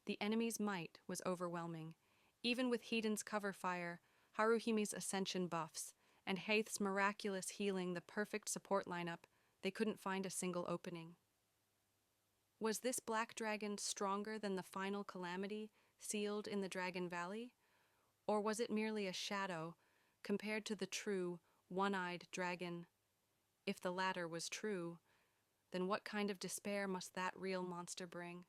The enemy's might was overwhelming. Even with Hedon's cover fire, Haruhimi's ascension buffs, and Haith's miraculous healing the perfect support lineup, they couldn't find a single opening. Was this black dragon stronger than the final calamity sealed in the Dragon Valley? Or was it merely a shadow compared to the true, one-eyed dragon? If the latter was true, then what kind of despair must that real monster bring?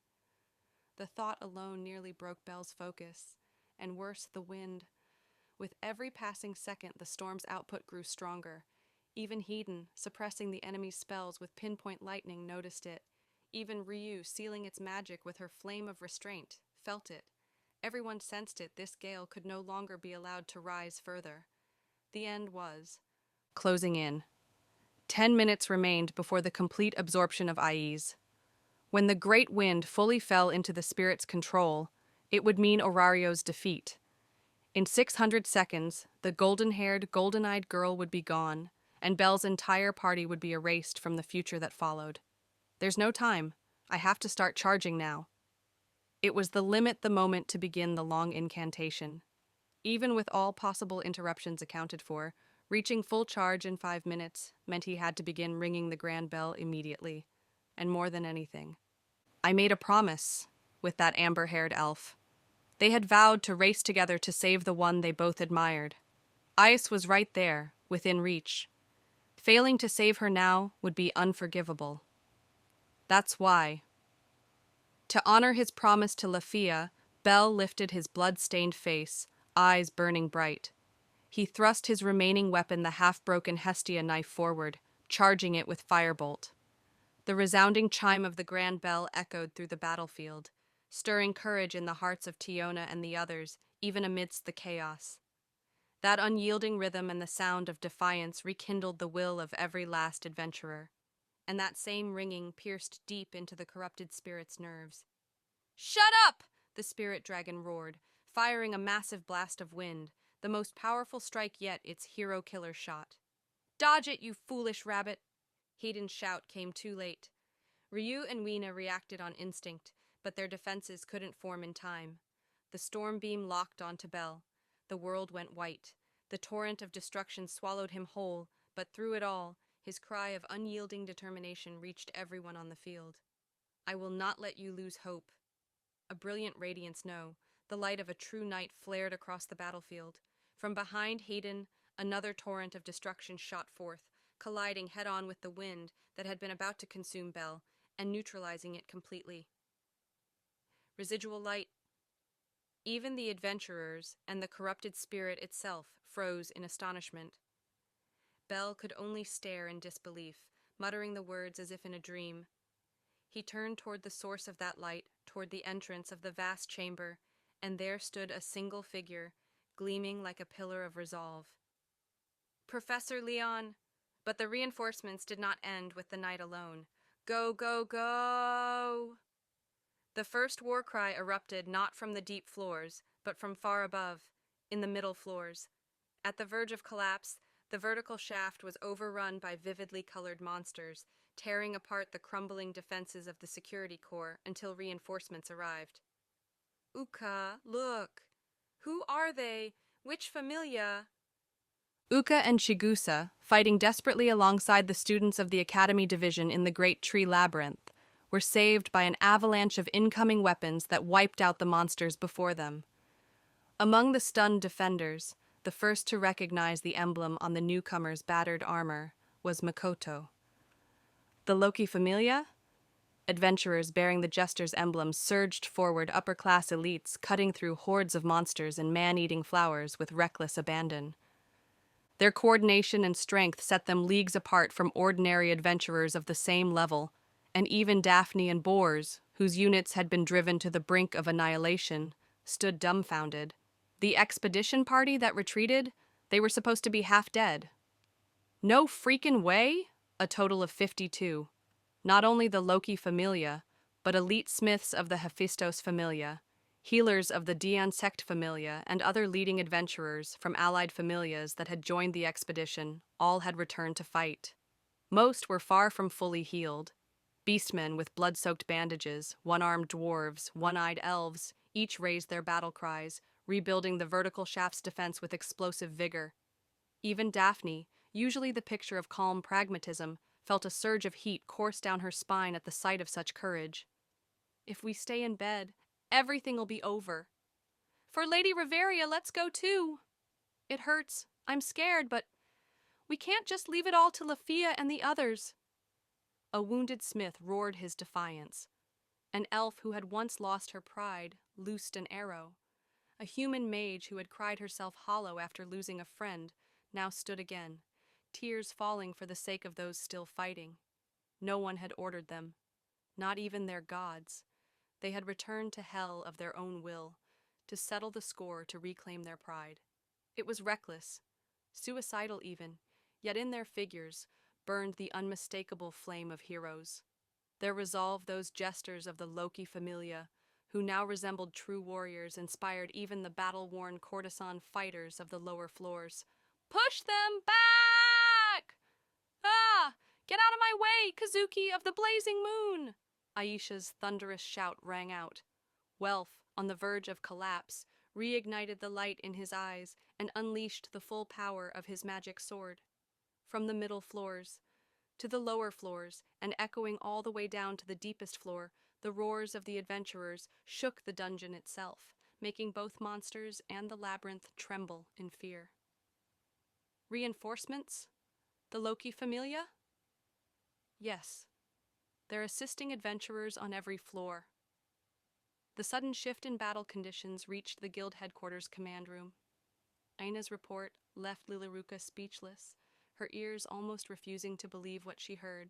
The thought alone nearly broke Bel's focus, and worse, the wind. With every passing second, the storm's output grew stronger. Even Hedon, suppressing the enemy's spells with pinpoint lightning, noticed it. Even Ryu, sealing its magic with her flame of restraint, felt it. Everyone sensed it. This gale could no longer be allowed to rise further. The end was closing in. 10 minutes remained before the complete absorption of Aiz. When the great wind fully fell into the spirit's control, it would mean Orario's defeat. In 600 seconds, the golden-haired, golden-eyed girl would be gone, and Bel's entire party would be erased from the future that followed. There's no time. I have to start charging now. It was the moment to begin the long incantation. Even with all possible interruptions accounted for, reaching full charge in 5 minutes meant he had to begin ringing the grand bell immediately. And more than anything, I made a promise with that amber-haired elf. They had vowed to race together to save the one they both admired. Ice was right there, within reach. Failing to save her now would be unforgivable. That's why. To honor his promise to Lafia, Bel lifted his blood-stained face, eyes burning bright. He thrust his remaining weapon, the half-broken Hestia knife, forward, charging it with firebolt. The resounding chime of the grand bell echoed through the battlefield, stirring courage in the hearts of Tiona and the others, even amidst the chaos. That unyielding rhythm and the sound of defiance rekindled the will of every last adventurer, and that same ringing pierced deep into the corrupted spirit's nerves. "Shut up!" the spirit dragon roared, firing a massive blast of wind, the most powerful strike yet, its hero-killer shot. "Dodge it, you foolish rabbit!" Hedon's shout came too late. Ryu and Weena reacted on instinct, but their defenses couldn't form in time. The storm beam locked onto Bel. The world went white. The torrent of destruction swallowed him whole, but through it all, his cry of unyielding determination reached everyone on the field. "I will not let you lose hope." A brilliant radiance, the light of a true knight, flared across the battlefield. From behind Hedon, another torrent of destruction shot forth, colliding head-on with the wind that had been about to consume Bel, and neutralizing it completely. Residual light. Even the adventurers and the corrupted spirit itself froze in astonishment. Bel could only stare in disbelief, muttering the words as if in a dream. He turned toward the source of that light, toward the entrance of the vast chamber, and there stood a single figure, gleaming like a pillar of resolve. Professor Leon. But the reinforcements did not end with the night alone. Go, go, go! The first war cry erupted not from the deep floors, but from far above, in the middle floors. At the verge of collapse, the vertical shaft was overrun by vividly colored monsters, tearing apart the crumbling defenses of the security corps until reinforcements arrived. Uka, look! Who are they? Which familia? Uka and Chigusa, fighting desperately alongside the students of the Academy Division in the Great Tree Labyrinth, were saved by an avalanche of incoming weapons that wiped out the monsters before them. Among the stunned defenders, the first to recognize the emblem on the newcomer's battered armor was Makoto. The Loki Familia? Adventurers bearing the Jester's emblem surged forward, upper-class elites cutting through hordes of monsters and man-eating flowers with reckless abandon. Their coordination and strength set them leagues apart from ordinary adventurers of the same level, and even Daphne and Bors, whose units had been driven to the brink of annihilation, stood dumbfounded. The expedition party that retreated, they were supposed to be half dead. No freaking way? A total of 52. Not only the Loki Familia, but elite smiths of the Hephaestos Familia, healers of the Dion Sect Familia, and other leading adventurers from allied familias that had joined the expedition, all had returned to fight. Most were far from fully healed. Beastmen with blood-soaked bandages, one-armed dwarves, one-eyed elves, each raised their battle cries, rebuilding the vertical shaft's defense with explosive vigor. Even Daphne, usually the picture of calm pragmatism, felt a surge of heat course down her spine at the sight of such courage. If we stay in bed, everything will be over. For Lady Riveria, let's go too. It hurts. I'm scared, but we can't just leave it all to Lafia and the others. A wounded smith roared his defiance. An elf who had once lost her pride loosed an arrow. A human mage who had cried herself hollow after losing a friend now stood again, tears falling for the sake of those still fighting. No one had ordered them, not even their gods. They had returned to hell of their own will, to settle the score, to reclaim their pride. It was reckless, suicidal even, yet in their figures burned the unmistakable flame of heroes. Their resolve, those jesters of the Loki Familia, who now resembled true warriors, inspired even the battle-worn courtesan fighters of the lower floors. Push them back! Ah! Get out of my way, Kazuki of the Blazing Moon! Aisha's thunderous shout rang out. Welf, on the verge of collapse, reignited the light in his eyes and unleashed the full power of his magic sword. From the middle floors to the lower floors, and echoing all the way down to the deepest floor, the roars of the adventurers shook the dungeon itself, making both monsters and the labyrinth tremble in fear. Reinforcements? The Loki Familia? Yes. They're assisting adventurers on every floor. The sudden shift in battle conditions reached the guild headquarters command room. Aina's report left Lilaruka speechless, her ears almost refusing to believe what she heard.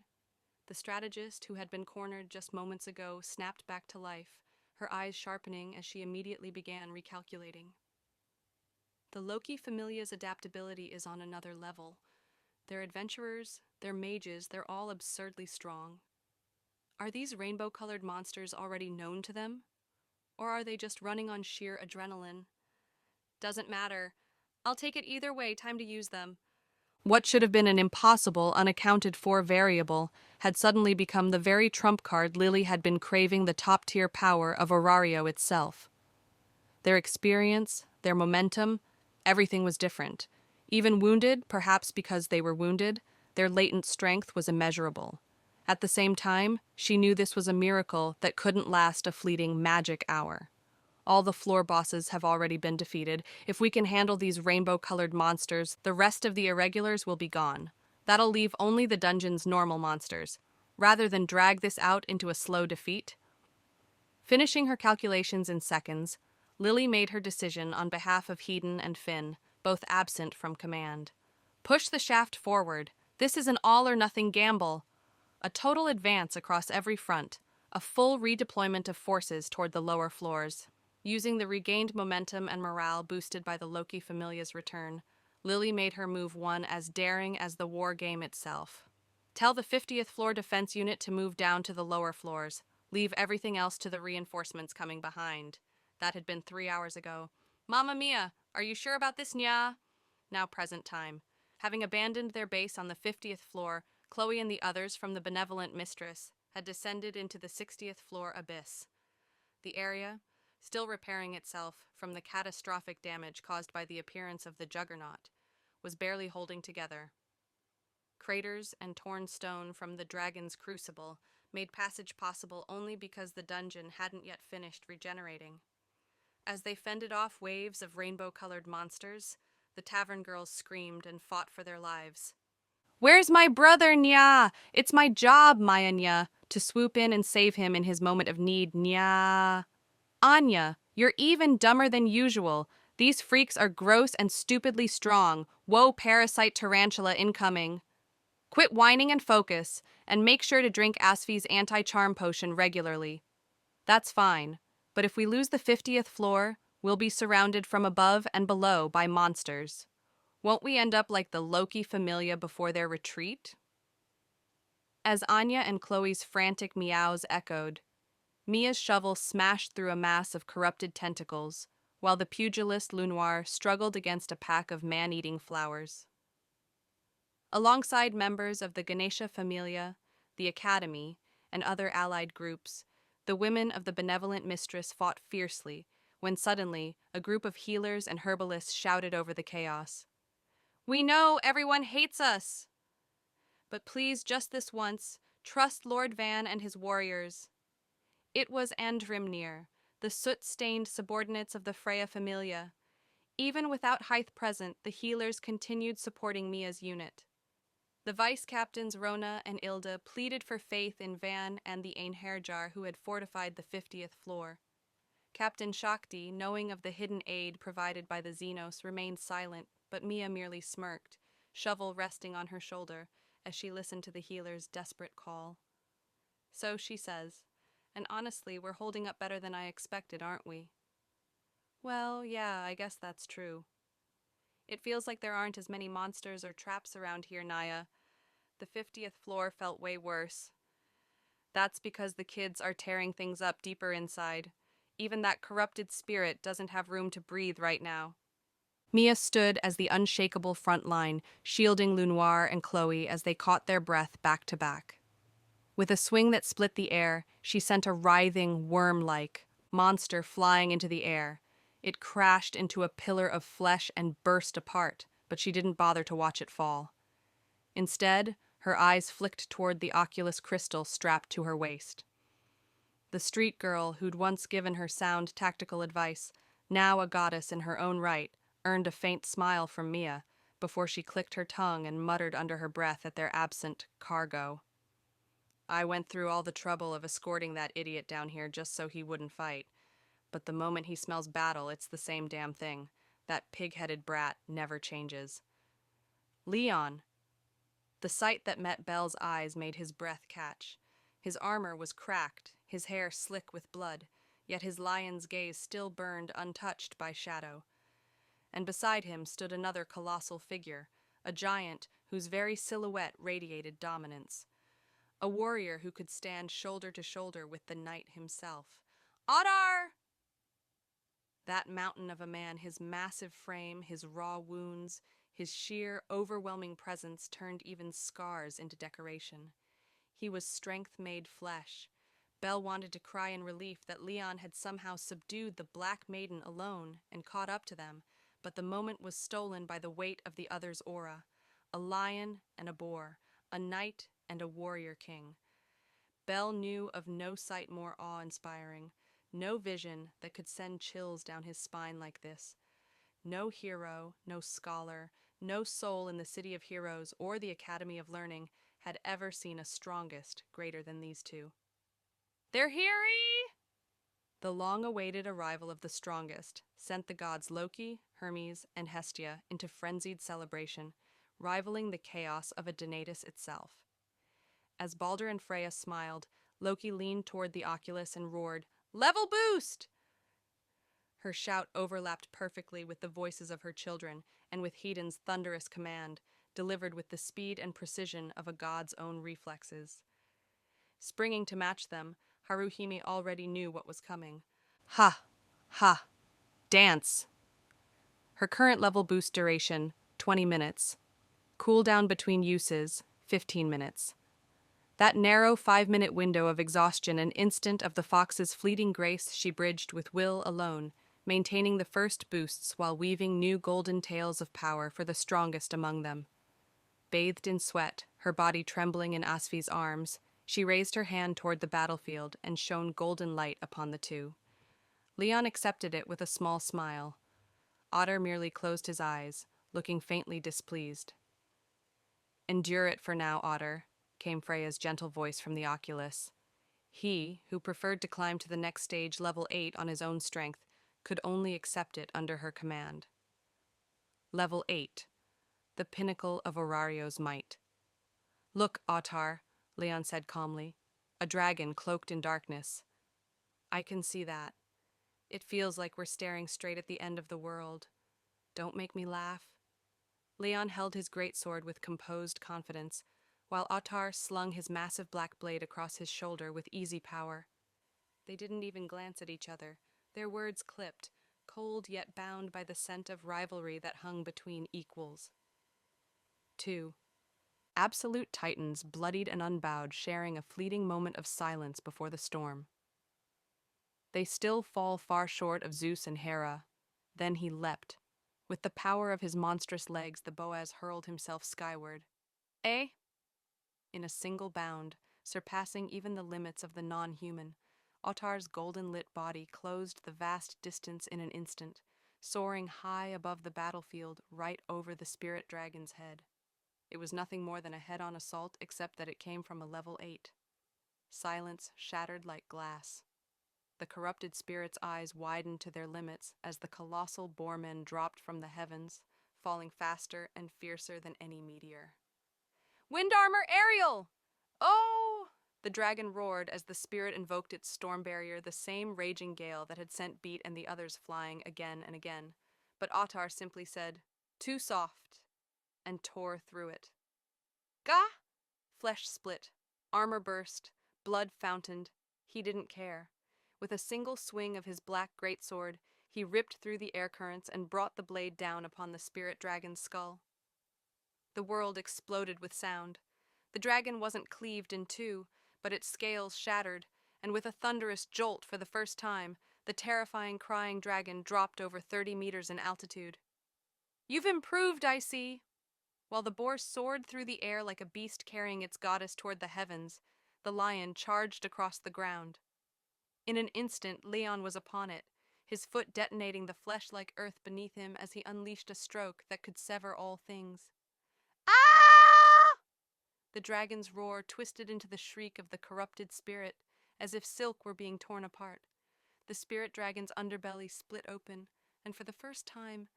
The strategist, who had been cornered just moments ago, snapped back to life, her eyes sharpening as she immediately began recalculating. The Loki Familia's adaptability is on another level. They're adventurers, they're mages, they're all absurdly strong. Are these rainbow-colored monsters already known to them? Or are they just running on sheer adrenaline? Doesn't matter. I'll take it either way, time to use them. What should have been an impossible, unaccounted-for variable had suddenly become the very trump card Lily had been craving, the top-tier power of Orario itself. Their experience, their momentum, everything was different. Even wounded, perhaps because they were wounded, their latent strength was immeasurable. At the same time, she knew this was a miracle that couldn't last a fleeting magic hour. All the floor bosses have already been defeated. If we can handle these rainbow-colored monsters, the rest of the irregulars will be gone. That'll leave only the dungeon's normal monsters, rather than drag this out into a slow defeat. Finishing her calculations in seconds, Lily made her decision on behalf of Hedon and Finn, both absent from command. Push the shaft forward. This is an all-or-nothing gamble. A total advance across every front, a full redeployment of forces toward the lower floors. Using the regained momentum and morale boosted by the Loki Familia's return, Lily made her move one as daring as the war game itself. Tell the 50th floor defense unit to move down to the lower floors. Leave everything else to the reinforcements coming behind. That had been 3 hours ago. Mamma mia, are you sure about this, nya? Now present time. Having abandoned their base on the 50th floor, Chloe and the others from the benevolent mistress had descended into the 60th floor abyss. The area, still repairing itself from the catastrophic damage caused by the appearance of the juggernaut, was barely holding together. Craters and torn stone from the dragon's crucible made passage possible only because the dungeon hadn't yet finished regenerating. As they fended off waves of rainbow-colored monsters, the tavern girls screamed and fought for their lives. Where's my brother, nya? It's my job, Maya nya, to swoop in and save him in his moment of need, nya. Anya, you're even dumber than usual. These freaks are gross and stupidly strong. Whoa, parasite tarantula incoming. Quit whining and focus, and make sure to drink Asfi's anti-charm potion regularly. That's fine, but if we lose the 50th floor, we'll be surrounded from above and below by monsters. Won't we end up like the Loki Familia before their retreat? As Anya and Chloe's frantic meows echoed, Mia's shovel smashed through a mass of corrupted tentacles, while the pugilist Lunoir struggled against a pack of man-eating flowers. Alongside members of the Ganesha Familia, the Academy, and other allied groups, the women of the benevolent mistress fought fiercely when suddenly a group of healers and herbalists shouted over the chaos. We know everyone hates us! But please, just this once, trust Lord Van and his warriors. It was Andrimnir, the soot-stained subordinates of the Freya Familia. Even without Hythe present, the healers continued supporting Mia's unit. The vice-captains Rona and Ilda pleaded for faith in Van and the Einherjar who had fortified the 50th floor. Captain Shakti, knowing of the hidden aid provided by the Xenos, remained silent, but Mia merely smirked, shovel resting on her shoulder, as she listened to the healer's desperate call. So she says, and honestly, we're holding up better than I expected, aren't we? Well, yeah, I guess that's true. It feels like there aren't as many monsters or traps around here, Naya. The 50th floor felt way worse. That's because the kids are tearing things up deeper inside. Even that corrupted spirit doesn't have room to breathe right now. Mia stood as the unshakable front line, shielding Lunoir and Chloe as they caught their breath back to back. With a swing that split the air, she sent a writhing, worm-like monster flying into the air. It crashed into a pillar of flesh and burst apart, but she didn't bother to watch it fall. Instead, her eyes flicked toward the Oculus crystal strapped to her waist. The street girl who'd once given her sound tactical advice, now a goddess in her own right, earned a faint smile from Mia before she clicked her tongue and muttered under her breath at their absent cargo. I went through all the trouble of escorting that idiot down here just so he wouldn't fight. But the moment he smells battle, it's the same damn thing. That pig-headed brat never changes. Leon! The sight that met Belle's eyes made his breath catch. His armor was cracked, his hair slick with blood, yet his lion's gaze still burned untouched by shadow. And beside him stood another colossal figure, a giant whose very silhouette radiated dominance. A warrior who could stand shoulder to shoulder with the knight himself. Adar! That mountain of a man, his massive frame, his raw wounds, his sheer, overwhelming presence turned even scars into decoration. He was strength made flesh. Belle wanted to cry in relief that Leon had somehow subdued the Black Maiden alone and caught up to them, but the moment was stolen by the weight of the other's aura. A lion and a boar, a knight and a warrior king. Belle knew of no sight more awe-inspiring, no vision that could send chills down his spine like this. No hero, no scholar, no soul in the City of Heroes or the Academy of Learning had ever seen a strongest greater than these two. They're here-y! The long-awaited arrival of the strongest sent the gods Loki, Hermes, and Hestia into frenzied celebration, rivaling the chaos of a Donatus itself. As Balder and Freya smiled, Loki leaned toward the Oculus and roared, "Level boost!" Her shout overlapped perfectly with the voices of her children, and with Hedon's thunderous command, delivered with the speed and precision of a god's own reflexes. Springing to match them, Haruhime already knew what was coming. Ha! Ha! Dance! Her current level boost duration, 20 minutes. Cooldown between uses, 15 minutes. That narrow 5-minute window of exhaustion an instant of the fox's fleeting grace she bridged with will alone, maintaining the first boosts while weaving new golden tales of power for the strongest among them. Bathed in sweat, her body trembling in Asvi's arms, she raised her hand toward the battlefield and shone golden light upon the two. Leon accepted it with a small smile. Otter merely closed his eyes, looking faintly displeased. "Endure it for now, Otter," came Freya's gentle voice from the oculus. He, who preferred to climb to the next stage, level 8, on his own strength, could only accept it under her command. Level 8, the pinnacle of Orario's might. "Look, Ottar," Leon said calmly, "a dragon cloaked in darkness. I can see that. It feels like we're staring straight at the end of the world. Don't make me laugh." Leon held his greatsword with composed confidence, while Ottar slung his massive black blade across his shoulder with easy power. They didn't even glance at each other, their words clipped, cold yet bound by the scent of rivalry that hung between equals. 2. Absolute titans, bloodied and unbowed, sharing a fleeting moment of silence before the storm. They still fall far short of Zeus and Hera. Then he leapt. With the power of his monstrous legs, the Boaz hurled himself skyward. Eh? In a single bound, surpassing even the limits of the non-human, Ottar's golden-lit body closed the vast distance in an instant, soaring high above the battlefield right over the spirit dragon's head. It was nothing more than a head-on assault, except that it came from a level 8. Silence shattered like glass. The corrupted spirit's eyes widened to their limits as the colossal boarmen dropped from the heavens, falling faster and fiercer than any meteor. "Wind armor aerial! Oh!" The dragon roared as the spirit invoked its storm barrier, the same raging gale that had sent Beat and the others flying again and again. But Ottar simply said, "Too soft," and tore through it. Gah! Flesh split, armor burst, blood fountained. He didn't care. With a single swing of his black greatsword, he ripped through the air currents and brought the blade down upon the spirit dragon's skull. The world exploded with sound. The dragon wasn't cleaved in two, but its scales shattered, and with a thunderous jolt for the first time, the terrifying crying dragon dropped over 30 meters in altitude. "You've improved, I see." While the boar soared through the air like a beast carrying its goddess toward the heavens, the lion charged across the ground. In an instant, Leon was upon it, his foot detonating the flesh-like earth beneath him as he unleashed a stroke that could sever all things. "Ah!" The dragon's roar twisted into the shriek of the corrupted spirit, as if silk were being torn apart. The spirit dragon's underbelly split open, and for the first time,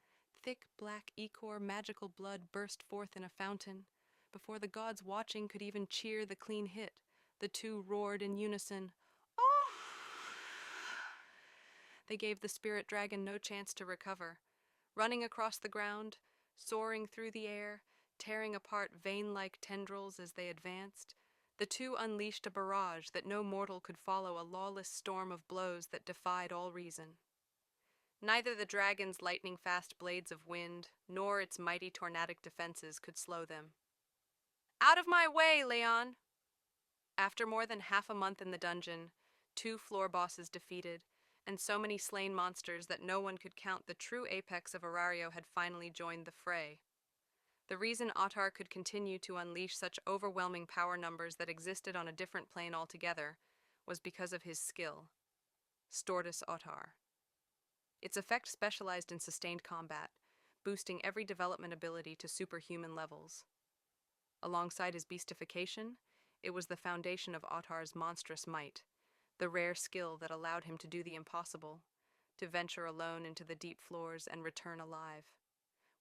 thick black ichor magical blood burst forth in a fountain. Before the gods watching could even cheer the clean hit, the two roared in unison. "Oh!" They gave the spirit dragon no chance to recover. Running across the ground, soaring through the air, tearing apart vein-like tendrils as they advanced, the two unleashed a barrage that no mortal could follow, a lawless storm of blows that defied all reason. Neither the dragon's lightning-fast blades of wind, nor its mighty tornadic defenses could slow them. "Out of my way, Leon!" After more than half a month in the dungeon, 2 floor bosses defeated, and so many slain monsters that no one could count, the true apex of Orario had finally joined the fray. The reason Ottar could continue to unleash such overwhelming power numbers that existed on a different plane altogether was because of his skill. Stortus Ottar. Its effect specialized in sustained combat, boosting every development ability to superhuman levels. Alongside his beastification, it was the foundation of Ottar's monstrous might, the rare skill that allowed him to do the impossible, to venture alone into the deep floors and return alive.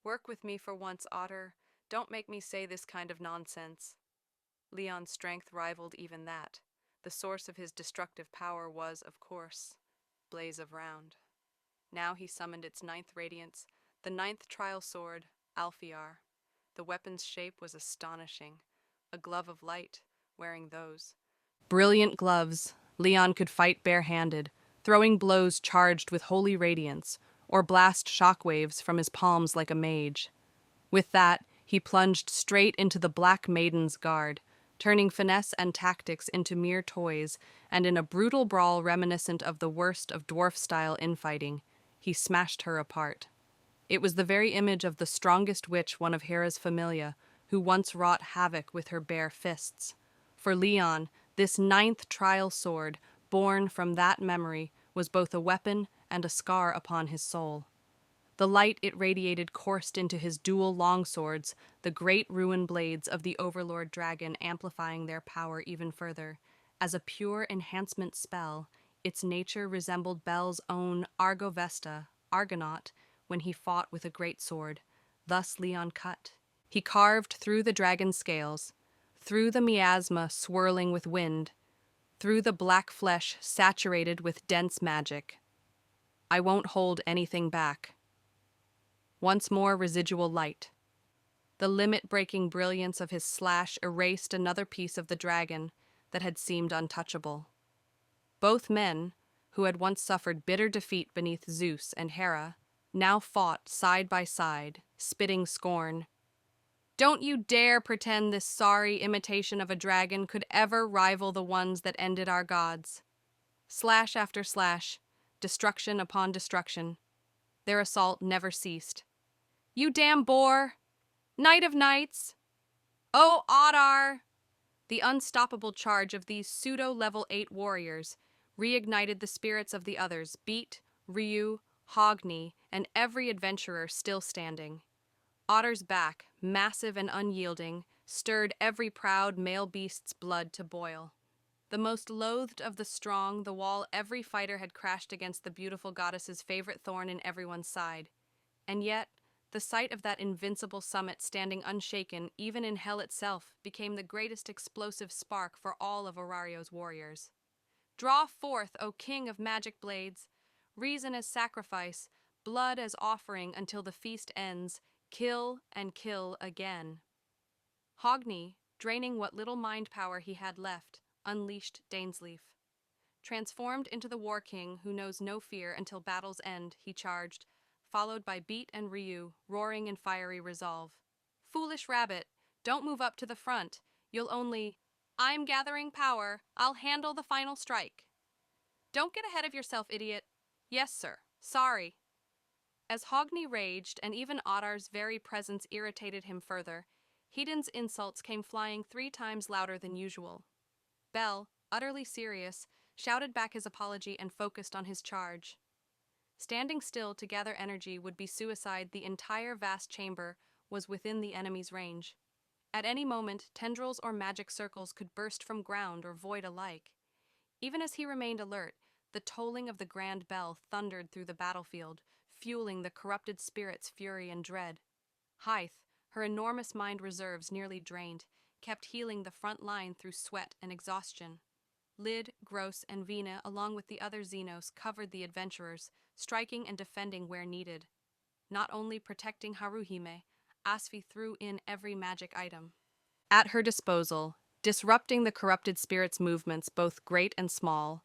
"Work with me for once, Otter. Don't make me say this kind of nonsense." Leon's strength rivaled even that. The source of his destructive power was, of course, Blaze of Round. Now he summoned its 9th radiance, the 9th trial sword, Alfiar. The weapon's shape was astonishing. A glove of light, wearing those. Brilliant gloves. Leon could fight barehanded, throwing blows charged with holy radiance, or blast shockwaves from his palms like a mage. With that, he plunged straight into the Black Maiden's guard, turning finesse and tactics into mere toys, and in a brutal brawl reminiscent of the worst of dwarf-style infighting, he smashed her apart. It was the very image of the strongest witch one of Hera's familia, who once wrought havoc with her bare fists. For Leon, this ninth trial sword, born from that memory, was both a weapon and a scar upon his soul. The light it radiated coursed into his dual longswords, the great ruin blades of the Overlord Dragon amplifying their power even further. As a pure enhancement spell, its nature resembled Bel's own Argovesta, Argonaut, when he fought with a great sword. Thus Leon cut. He carved through the dragon's scales, through the miasma swirling with wind, through the black flesh saturated with dense magic. I won't hold anything back. Once more residual light. The limit-breaking brilliance of his slash erased another piece of the dragon that had seemed untouchable. Both men, who had once suffered bitter defeat beneath Zeus and Hera, now fought side by side, spitting scorn. Don't you dare pretend this sorry imitation of a dragon could ever rival the ones that ended our gods. Slash after slash, destruction upon destruction. Their assault never ceased. You damn boar! Knight of knights! Oh, Adar! The unstoppable charge of these pseudo-level 8 warriors reignited the spirits of the others, Beat, Ryu, Hogni, and every adventurer still standing. Otter's back, massive and unyielding, stirred every proud male beast's blood to boil. The most loathed of the strong, the wall every fighter had crashed against the beautiful goddess's favorite thorn in everyone's side. And yet, the sight of that invincible summit standing unshaken, even in hell itself, became the greatest explosive spark for all of Orario's warriors. Draw forth, O king of magic blades! Reason as sacrifice, blood as offering until the feast ends, kill and kill again. Hogni, draining what little mind power he had left, unleashed Dainsleif. Transformed into the war king who knows no fear until battle's end, he charged, followed by Beat and Ryu, roaring in fiery resolve. Foolish rabbit, don't move up to the front. You'll only... I'm gathering power. I'll handle the final strike. Don't get ahead of yourself, idiot. Yes, sir. Sorry. As Hogni raged, and even Ottar's very presence irritated him further, Hedon's insults came flying 3 times louder than usual. Bel, utterly serious, shouted back his apology and focused on his charge. Standing still to gather energy would be suicide. The entire vast chamber was within the enemy's range. At any moment, tendrils or magic circles could burst from ground or void alike. Even as he remained alert, the tolling of the grand bell thundered through the battlefield, fueling the corrupted spirit's fury and dread. Hythe, her enormous mind reserves nearly drained, kept healing the front line through sweat and exhaustion. Lyd, Gross, and Vina, along with the other Xenos, covered the adventurers, striking and defending where needed. Not only protecting Haruhime, Asfi threw in every magic item at her disposal, disrupting the corrupted spirit's movements, both great and small.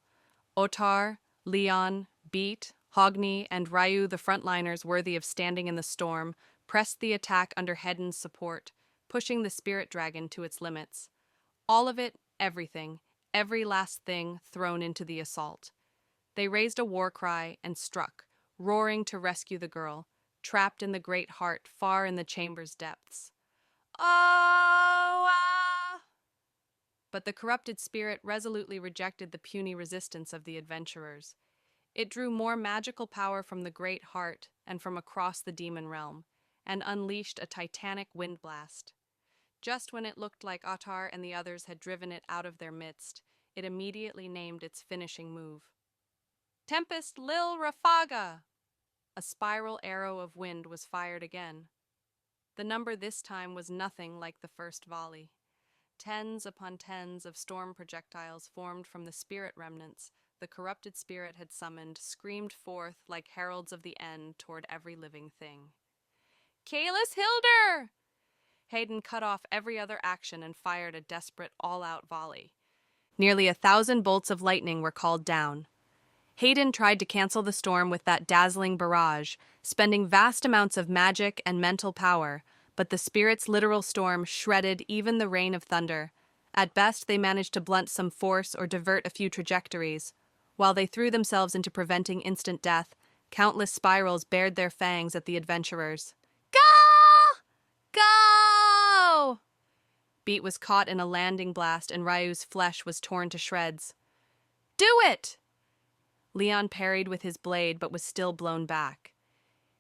Ottar, Leon, Beat, Hogni, and Ryu, the frontliners worthy of standing in the storm, pressed the attack under Hedon's support, pushing the spirit dragon to its limits. All of it, everything, every last thing thrown into the assault. They raised a war cry and struck, roaring to rescue the girl, trapped in the great heart far in the chamber's depths. Oh, ah! But the corrupted spirit resolutely rejected the puny resistance of the adventurers. It drew more magical power from the great heart and from across the demon realm, and unleashed a titanic wind blast. Just when it looked like Ottar and the others had driven it out of their midst, it immediately named its finishing move. Tempest Lil Rafaga! A spiral arrow of wind was fired again. The number this time was nothing like the first volley. Tens upon tens of storm projectiles formed from the spirit remnants the corrupted spirit had summoned, screamed forth like heralds of the end toward every living thing. Kalis Hilder! Hayden cut off every other action and fired a desperate, all-out volley. Nearly 1,000 bolts of lightning were called down. Hayden tried to cancel the storm with that dazzling barrage, spending vast amounts of magic and mental power, but the spirit's literal storm shredded even the rain of thunder. At best, they managed to blunt some force or divert a few trajectories. While they threw themselves into preventing instant death, countless spirals bared their fangs at the adventurers. Go! Go! Beat was caught in a landing blast and Ryu's flesh was torn to shreds. Do it! Leon parried with his blade but was still blown back.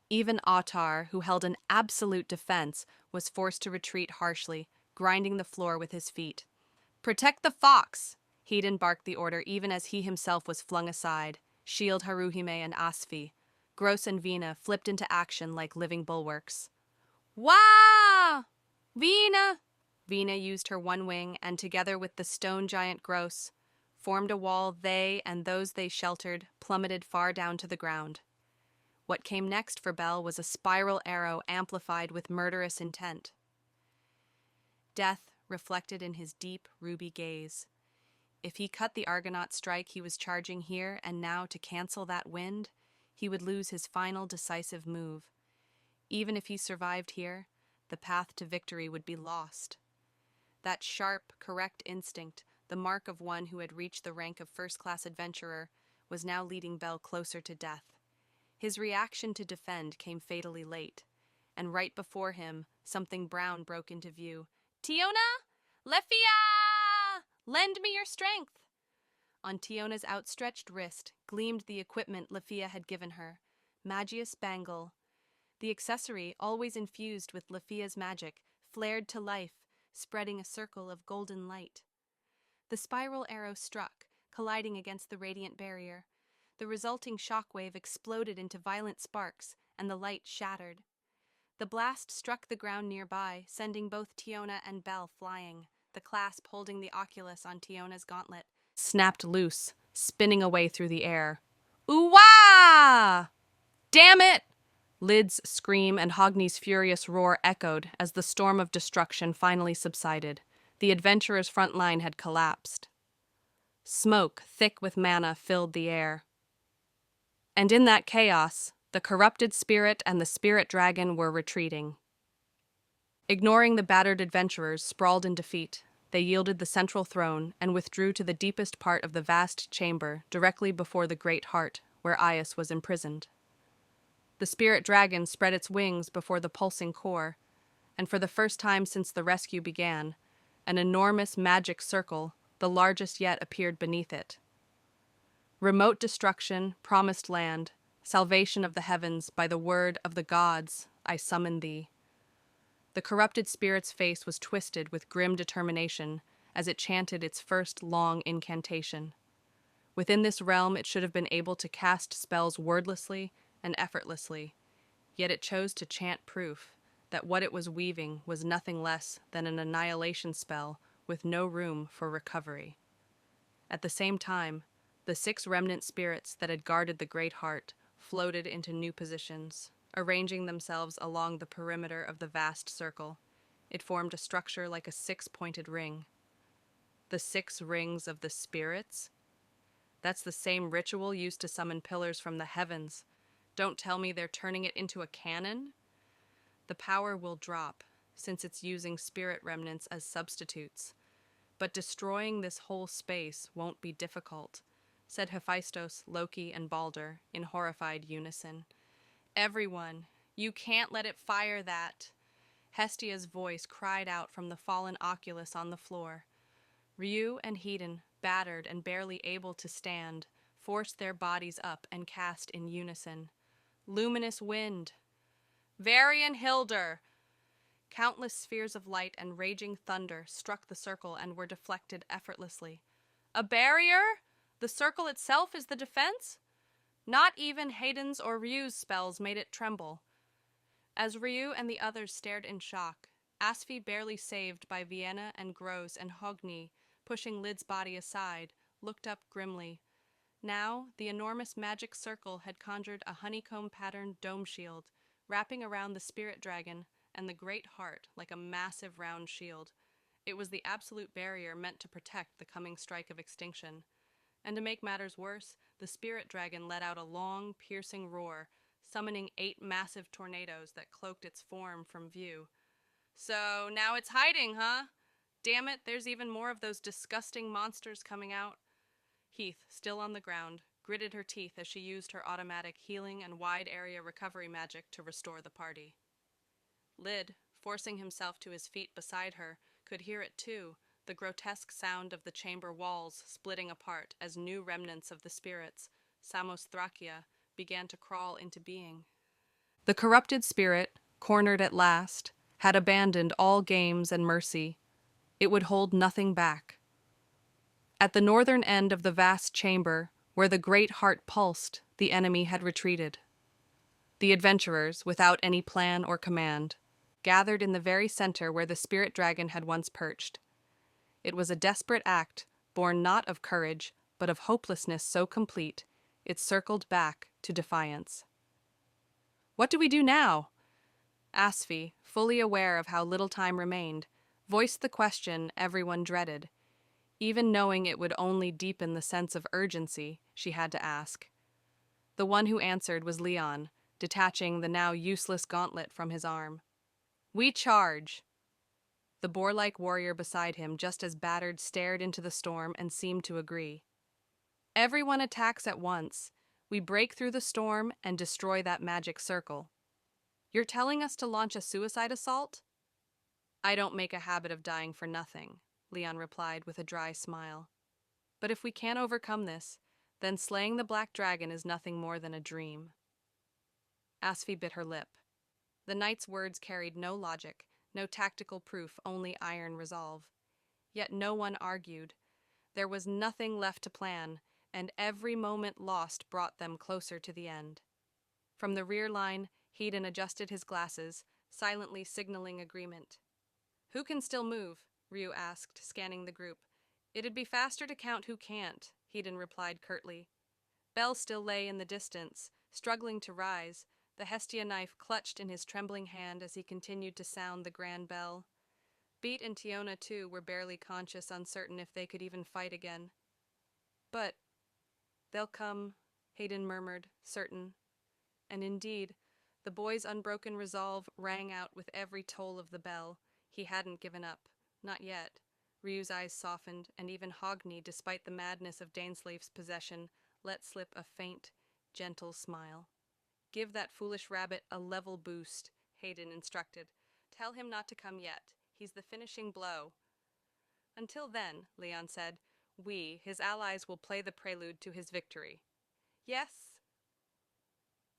Even Autar, who held an absolute defense, was forced to retreat harshly, grinding the floor with his feet. Protect the fox! Hayden barked the order even as he himself was flung aside. Shield Haruhime and Asfi. Gross and Vina flipped into action like living bulwarks. Wah! Vina! Vina used her one wing and, together with the stone giant Gross, formed a wall they and those they sheltered plummeted far down to the ground. What came next for Bell was a spiral arrow amplified with murderous intent. Death reflected in his deep, ruby gaze. If he cut the Argonaut strike he was charging here and now to cancel that wind, he would lose his final decisive move. Even if he survived here, the path to victory would be lost. That sharp, correct instinct, the mark of one who had reached the rank of first-class adventurer, was now leading Bell closer to death. His reaction to defend came fatally late, and right before him, something brown broke into view. Tiona! Lefia! Lend me your strength! On Tiona's outstretched wrist gleamed the equipment Lefia had given her, Magius Bangle. The accessory, always infused with Lefia's magic, flared to life, spreading a circle of golden light. The spiral arrow struck, colliding against the radiant barrier. The resulting shockwave exploded into violent sparks, and the light shattered. The blast struck the ground nearby, sending both Tiona and Bell flying. The clasp holding the oculus on Tiona's gauntlet snapped loose, spinning away through the air. Ooh-wah! Damn it! Lid's scream and Hogni's furious roar echoed as the storm of destruction finally subsided. The adventurers' front line had collapsed. Smoke, thick with mana, filled the air. And in that chaos, the corrupted spirit and the spirit dragon were retreating. Ignoring the battered adventurers sprawled in defeat, they yielded the central throne and withdrew to the deepest part of the vast chamber directly before the great heart, where Aias was imprisoned. The spirit dragon spread its wings before the pulsing core, and for the first time since the rescue began, an enormous magic circle, the largest yet, appeared beneath it. Remote destruction, promised land, salvation of the heavens, by the word of the gods, I summon thee. The corrupted spirit's face was twisted with grim determination as it chanted its first long incantation. Within this realm it should have been able to cast spells wordlessly and effortlessly, yet it chose to chant proof that what it was weaving was nothing less than an annihilation spell with no room for recovery. At the same time, the 6 remnant spirits that had guarded the Great Heart floated into new positions, arranging themselves along the perimeter of the vast circle. It formed a structure like a 6-pointed ring. The 6 rings of the spirits? That's the same ritual used to summon pillars from the heavens. Don't tell me they're turning it into a cannon? The power will drop, since it's using spirit remnants as substitutes. But destroying this whole space won't be difficult, said Hephaestus, Loki, and Balder in horrified unison. Everyone, you can't let it fire that. Hestia's voice cried out from the fallen oculus on the floor. Ryu and Hedon, battered and barely able to stand, forced their bodies up and cast in unison. Luminous wind. Varian Hilder! Countless spheres of light and raging thunder struck the circle and were deflected effortlessly. A barrier? The circle itself is the defense? Not even Hayden's or Ryu's spells made it tremble. As Ryu and the others stared in shock, Asfi, barely saved by Vienna and Gross and Hogni, pushing Lid's body aside, looked up grimly. Now, the enormous magic circle had conjured a honeycomb-patterned dome shield, wrapping around the spirit dragon and the great heart like a massive round shield. It was the absolute barrier meant to protect the coming strike of extinction. And to make matters worse, the spirit dragon let out a long, piercing roar, summoning 8 massive tornadoes that cloaked its form from view. So now it's hiding, huh? Damn it, there's even more of those disgusting monsters coming out. Heath, still on the ground, gritted her teeth as she used her automatic healing and wide area recovery magic to restore the party. Lyd, forcing himself to his feet beside her, could hear it too, the grotesque sound of the chamber walls splitting apart as new remnants of the spirits, Samosthrakia, began to crawl into being. The corrupted spirit, cornered at last, had abandoned all games and mercy. It would hold nothing back. At the northern end of the vast chamber, where the great heart pulsed, the enemy had retreated. The adventurers, without any plan or command, gathered in the very center where the spirit dragon had once perched. It was a desperate act, born not of courage, but of hopelessness so complete, it circled back to defiance. What do we do now? Asfi, fully aware of how little time remained, voiced the question everyone dreaded. Even knowing it would only deepen the sense of urgency, she had to ask. The one who answered was Leon, detaching the now useless gauntlet from his arm. We charge! The boar-like warrior beside him, just as battered, stared into the storm and seemed to agree. Everyone attacks at once. We break through the storm and destroy that magic circle. You're telling us to launch a suicide assault? I don't make a habit of dying for nothing, Leon replied with a dry smile. But if we can't overcome this, then slaying the black dragon is nothing more than a dream. Asfi bit her lip. The knight's words carried no logic, no tactical proof, only iron resolve. Yet no one argued. There was nothing left to plan, and every moment lost brought them closer to the end. From the rear line, Hedon adjusted his glasses, silently signaling agreement. Who can still move? Ryu asked, scanning the group. It'd be faster to count who can't, Hedon replied curtly. Bell still lay in the distance, struggling to rise, the Hestia knife clutched in his trembling hand as he continued to sound the grand bell. Beat and Tiona, too, were barely conscious, uncertain if they could even fight again. But they'll come, Hedon murmured, certain. And indeed, the boy's unbroken resolve rang out with every toll of the bell. He hadn't given up. Not yet. Ryu's eyes softened, and even Hogni, despite the madness of Dainsleif's possession, let slip a faint, gentle smile. Give that foolish rabbit a level boost, Hedon instructed. Tell him not to come yet. He's the finishing blow. Until then, Leon said, we, his allies, will play the prelude to his victory. Yes?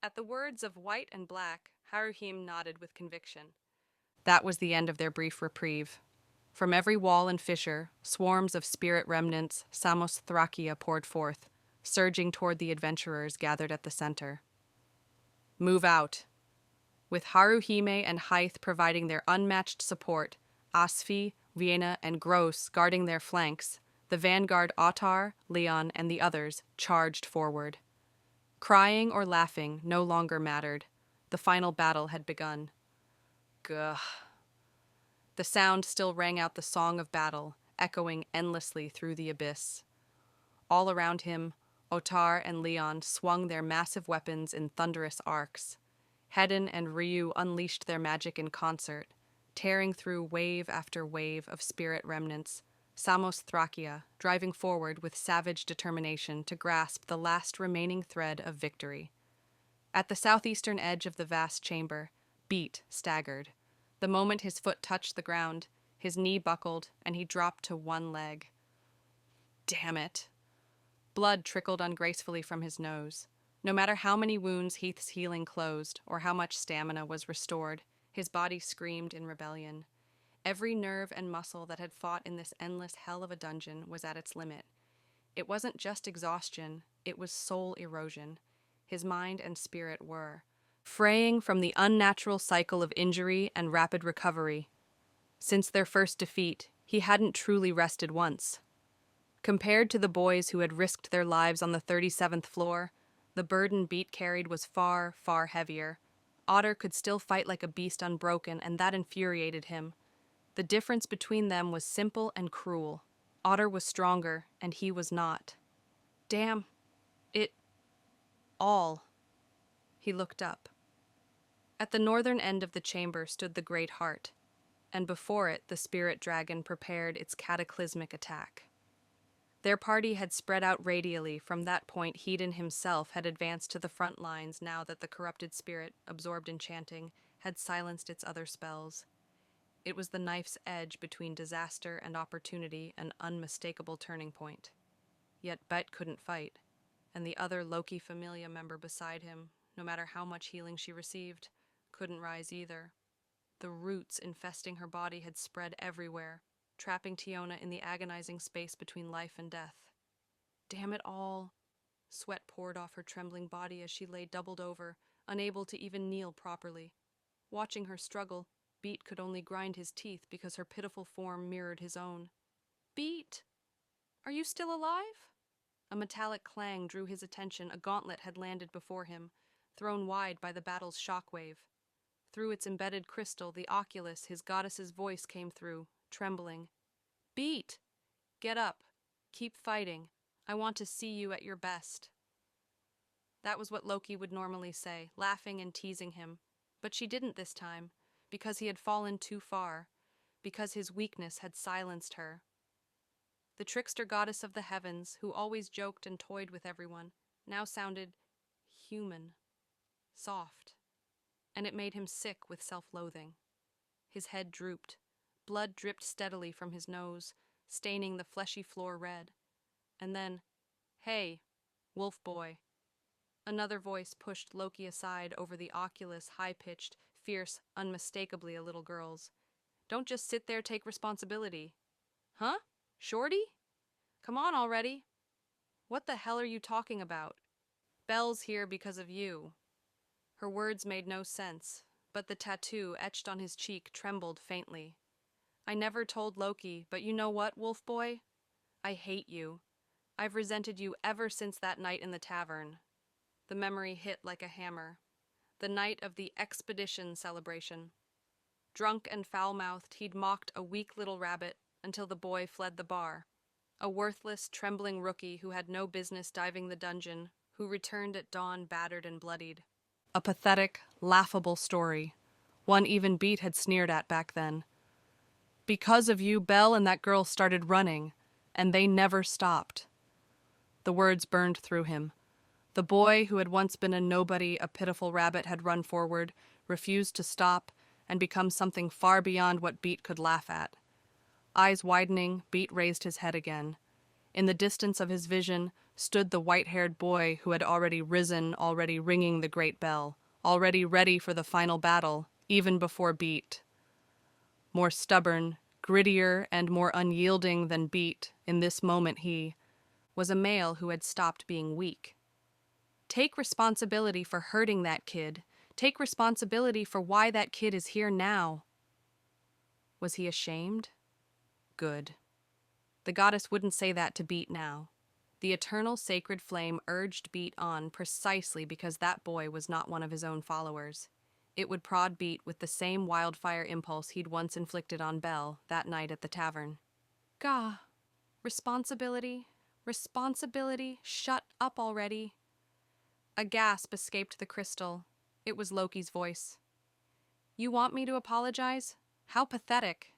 At the words of white and black, Haruhim nodded with conviction. That was the end of their brief reprieve. From every wall and fissure, swarms of spirit remnants, Samosthrakia poured forth, surging toward the adventurers gathered at the center. Move out. With Haruhime and Hythe providing their unmatched support, Asfi, Vienna, and Gross guarding their flanks, the vanguard Ottar, Leon, and the others charged forward. Crying or laughing no longer mattered. The final battle had begun. Gah. The sound still rang out the song of battle, echoing endlessly through the abyss. All around him, Ottar and Leon swung their massive weapons in thunderous arcs. Hedon and Ryu unleashed their magic in concert, tearing through wave after wave of spirit remnants, Samosthrakia driving forward with savage determination to grasp the last remaining thread of victory. At the southeastern edge of the vast chamber, Beat staggered. The moment his foot touched the ground, his knee buckled, and he dropped to one leg. Damn it. Blood trickled ungracefully from his nose. No matter how many wounds Heath's healing closed, or how much stamina was restored, his body screamed in rebellion. Every nerve and muscle that had fought in this endless hell of a dungeon was at its limit. It wasn't just exhaustion, it was soul erosion. His mind and spirit were fraying from the unnatural cycle of injury and rapid recovery. Since their first defeat, he hadn't truly rested once. Compared to the boys who had risked their lives on the 37th floor, the burden Beat carried was far, far heavier. Otter could still fight like a beast unbroken, and that infuriated him. The difference between them was simple and cruel. Otter was stronger, and he was not. Damn, it all. He looked up. At the northern end of the chamber stood the Great Heart, and before it the spirit dragon prepared its cataclysmic attack. Their party had spread out radially. From that point, Hedon himself had advanced to the front lines now that the corrupted spirit, absorbed in chanting, had silenced its other spells. It was the knife's edge between disaster and opportunity, an unmistakable turning point. Yet Bet couldn't fight, and the other Loki Familia member beside him, no matter how much healing she received, couldn't rise either. The roots infesting her body had spread everywhere, trapping Tiona in the agonizing space between life and death. Damn it all! Sweat poured off her trembling body as she lay doubled over, unable to even kneel properly. Watching her struggle, Beat could only grind his teeth because her pitiful form mirrored his own. Beat! Are you still alive? A metallic clang drew his attention. A gauntlet had landed before him, thrown wide by the battle's shockwave. Through its embedded crystal, the oculus, his goddess's voice came through, trembling. Beat! Get up. Keep fighting. I want to see you at your best. That was what Loki would normally say, laughing and teasing him. But she didn't this time, because he had fallen too far, because his weakness had silenced her. The trickster goddess of the heavens, who always joked and toyed with everyone, now sounded human, soft, and it made him sick with self-loathing. His head drooped. Blood dripped steadily from his nose, staining the fleshy floor red. And then, "Hey, wolf boy." Another voice pushed Loki aside over the oculus, high-pitched, fierce, unmistakably a little girl's. "Don't just sit there, take responsibility." "Huh? Shorty? Come on already." "What the hell are you talking about? Belle's here because of you." Her words made no sense, but the tattoo etched on his cheek trembled faintly. "I never told Loki, but you know what, wolf boy? I hate you. I've resented you ever since that night in the tavern." The memory hit like a hammer. The night of the expedition celebration. Drunk and foul-mouthed, he'd mocked a weak little rabbit until the boy fled the bar. A worthless, trembling rookie who had no business diving the dungeon, who returned at dawn battered and bloodied. A pathetic, laughable story. One even Beat had sneered at back then. "Because of you, Belle and that girl started running, and they never stopped." The words burned through him. The boy who had once been a nobody, a pitiful rabbit, had run forward, refused to stop, and become something far beyond what Beat could laugh at. Eyes widening, Beat raised his head again. In the distance of his vision stood the white-haired boy who had already risen, already ringing the great bell, already ready for the final battle, even before Beat. More stubborn, grittier, and more unyielding than Beat, in this moment he was a male who had stopped being weak. Take responsibility for hurting that kid. Take responsibility for why that kid is here now. Was he ashamed? Good. The goddess wouldn't say that to Beat now. The eternal sacred flame urged Beat on precisely because that boy was not one of his own followers. It would prod Beat with the same wildfire impulse he'd once inflicted on Belle that night at the tavern. Gah! Responsibility? Responsibility? Shut up already. A gasp escaped the crystal. It was Loki's voice. "You want me to apologize? How pathetic."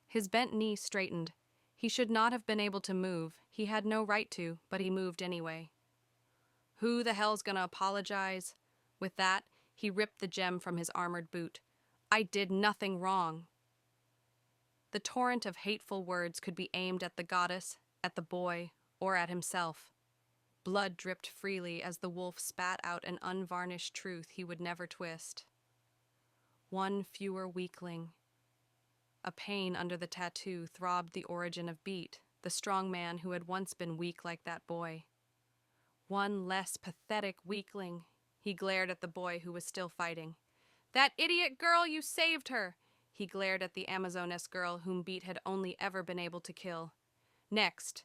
His bent knee straightened. He should not have been able to move. He had no right to, but he moved anyway. "Who the hell's gonna apologize?" With that, he ripped the gem from his armored boot. "I did nothing wrong." The torrent of hateful words could be aimed at the goddess, at the boy, or at himself. Blood dripped freely as the wolf spat out an unvarnished truth he would never twist. One fewer weakling. A pain under the tattoo throbbed the origin of Beat, the strong man who had once been weak like that boy. One less pathetic weakling. He glared at the boy who was still fighting. "That idiot girl, you saved her!" He glared at the Amazoness girl whom Beat had only ever been able to kill. Next,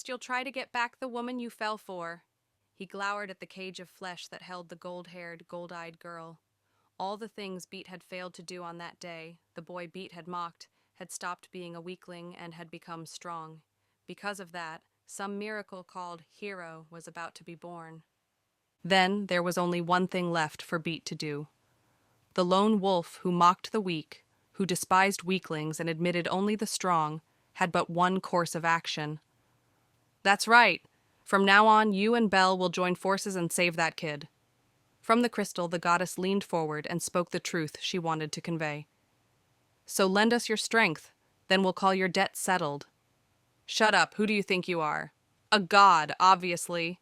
you'll try to get back the woman you fell for." He glowered at the cage of flesh that held the gold-haired, gold-eyed girl. All the things Beat had failed to do on that day, the boy Beat had mocked, had stopped being a weakling and had become strong. Because of that, some miracle called hero was about to be born. Then there was only one thing left for Beat to do. The lone wolf who mocked the weak, who despised weaklings and admitted only the strong, had but one course of action. That's right. From now on, you and Belle will join forces and save that kid. From the crystal, the goddess leaned forward and spoke the truth she wanted to convey. So lend us your strength, then we'll call your debt settled. Shut up, who do you think you are? A god, obviously.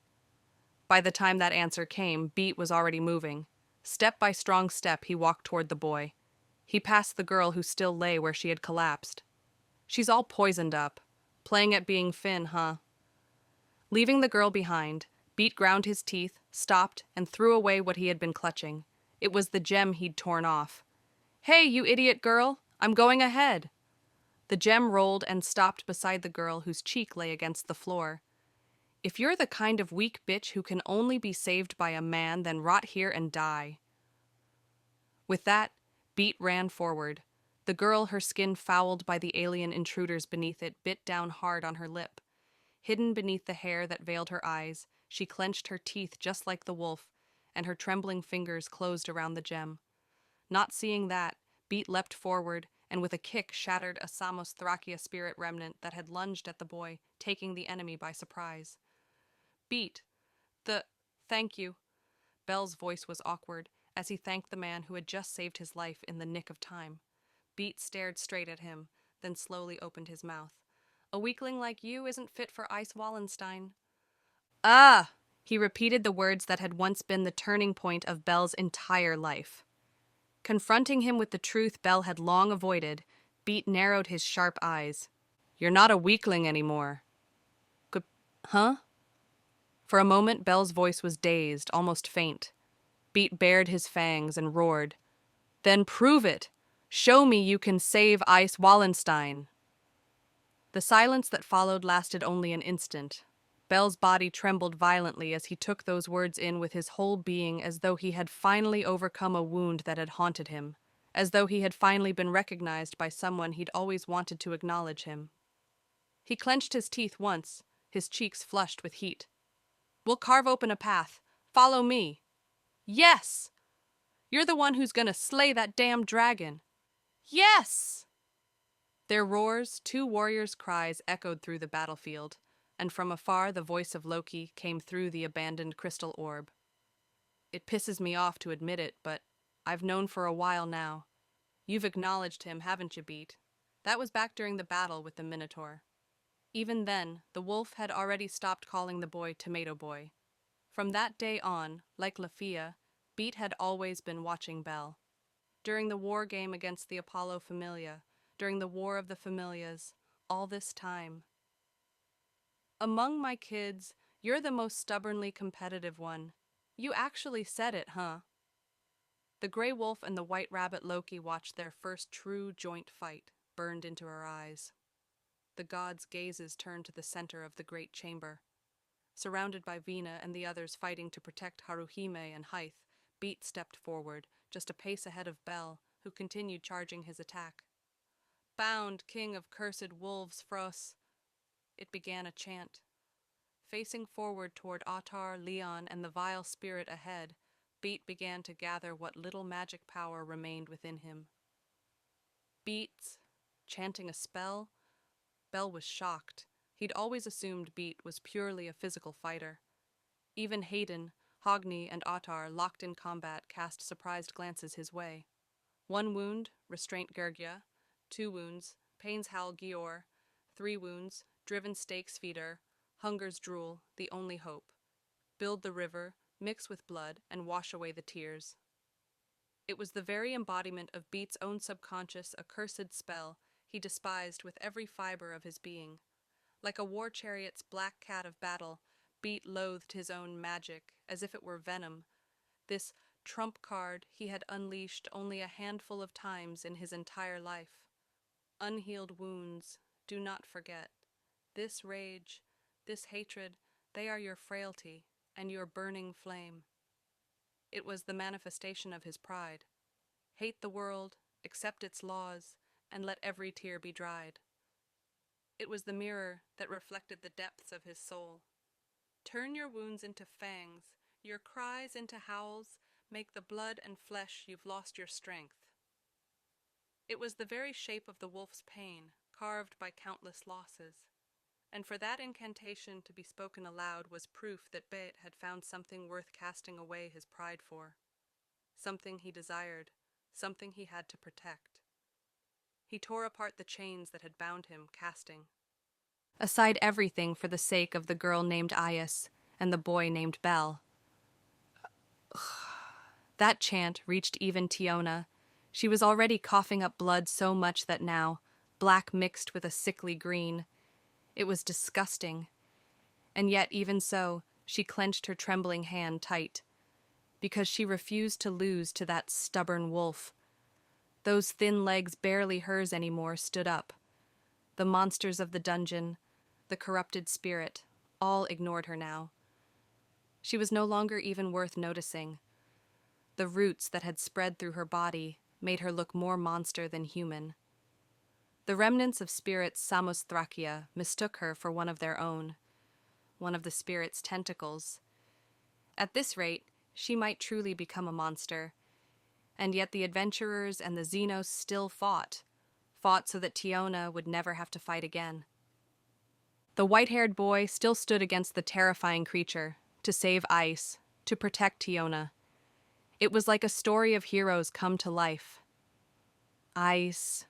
By the time that answer came, Beat was already moving. Step by strong step, he walked toward the boy. He passed the girl who still lay where she had collapsed. She's all poisoned up. Playing at being Finn, huh? Leaving the girl behind, Beat ground his teeth, stopped, and threw away what he had been clutching. It was the gem he'd torn off. Hey, you idiot girl! I'm going ahead! The gem rolled and stopped beside the girl whose cheek lay against the floor. If you're the kind of weak bitch who can only be saved by a man, then rot here and die. With that, Beat ran forward. The girl, her skin fouled by the alien intruders beneath it, bit down hard on her lip. Hidden beneath the hair that veiled her eyes, she clenched her teeth just like the wolf, and her trembling fingers closed around the gem. Not seeing that, Beat leapt forward, and with a kick shattered a Samosthrakia spirit remnant that had lunged at the boy, taking the enemy by surprise. Beat, thank you. Belle's voice was awkward, as he thanked the man who had just saved his life in the nick of time. Beat stared straight at him, then slowly opened his mouth. A weakling like you isn't fit for Ice Wallenstein. Ah! He repeated the words that had once been the turning point of Belle's entire life. Confronting him with the truth Belle had long avoided, Beat narrowed his sharp eyes. You're not a weakling anymore. Huh? For a moment, Belle's voice was dazed, almost faint. Beat bared his fangs and roared. Then prove it! Show me you can save Ice Wallenstein! The silence that followed lasted only an instant. Belle's body trembled violently as he took those words in with his whole being, as though he had finally overcome a wound that had haunted him, as though he had finally been recognized by someone he'd always wanted to acknowledge him. He clenched his teeth once, his cheeks flushed with heat. We'll carve open a path. Follow me. Yes! You're the one who's gonna slay that damn dragon. Yes! Their roars, two warriors' cries echoed through the battlefield, and from afar the voice of Loki came through the abandoned crystal orb. It pisses me off to admit it, but I've known for a while now. You've acknowledged him, haven't you, Beat? That was back during the battle with the Minotaur. Even then, the wolf had already stopped calling the boy Tomato Boy. From that day on, like Lafia, Beat had always been watching Belle. During the war game against the Apollo Familia, during the War of the Familias, all this time. Among my kids, you're the most stubbornly competitive one. You actually said it, huh? The gray wolf and the white rabbit Loki watched their first true joint fight, burned into her eyes. The gods' gazes turned to the center of the great chamber. Surrounded by Vina and the others fighting to protect Haruhime and Hythe, Beat stepped forward, just a pace ahead of Belle, who continued charging his attack. Bound, king of cursed wolves, Fros! It began a chant. Facing forward toward Ottar, Leon, and the vile spirit ahead, Beat began to gather what little magic power remained within him. Beats, chanting a spell? Belle was shocked. He'd always assumed Beat was purely a physical fighter. Even Hayden, Hogni, and Ottar, locked in combat, cast surprised glances his way. 1 wound, Restraint Gergia. 2 wounds, Pain's Howl Gior. 3 wounds, Driven Stakes Feeder. Hunger's Drool, the only hope. Build the river, mix with blood, and wash away the tears. It was the very embodiment of Beat's own subconscious, accursed spell he despised with every fiber of his being. Like a war chariot's black cat of battle, Beat loathed his own magic, as if it were venom. This trump card he had unleashed only a handful of times in his entire life. Unhealed wounds, do not forget. This rage, this hatred, they are your frailty and your burning flame. It was the manifestation of his pride. Hate the world, accept its laws, and let every tear be dried. It was the mirror that reflected the depths of his soul. Turn your wounds into fangs, your cries into howls, make the blood and flesh you've lost your strength. It was the very shape of the wolf's pain, carved by countless losses. And for that incantation to be spoken aloud was proof that Beit had found something worth casting away his pride for. Something he desired, something he had to protect. He tore apart the chains that had bound him, casting aside everything for the sake of the girl named Aias and the boy named Bel. That chant reached even Tiona. She was already coughing up blood so much that now, black mixed with a sickly green, it was disgusting. And yet, even so, she clenched her trembling hand tight, because she refused to lose to that stubborn wolf. Those thin legs, barely hers anymore, stood up. The monsters of the dungeon, the corrupted spirit, all ignored her now. She was no longer even worth noticing. The roots that had spread through her body made her look more monster than human. The remnants of spirits Samosthrakia mistook her for one of their own, one of the spirit's tentacles. At this rate, she might truly become a monster. And yet the adventurers and the Xenos still fought so that Tiona would never have to fight again. The white-haired boy still stood against the terrifying creature, to save Ice, to protect Tiona. It was like a story of heroes come to life. Ice.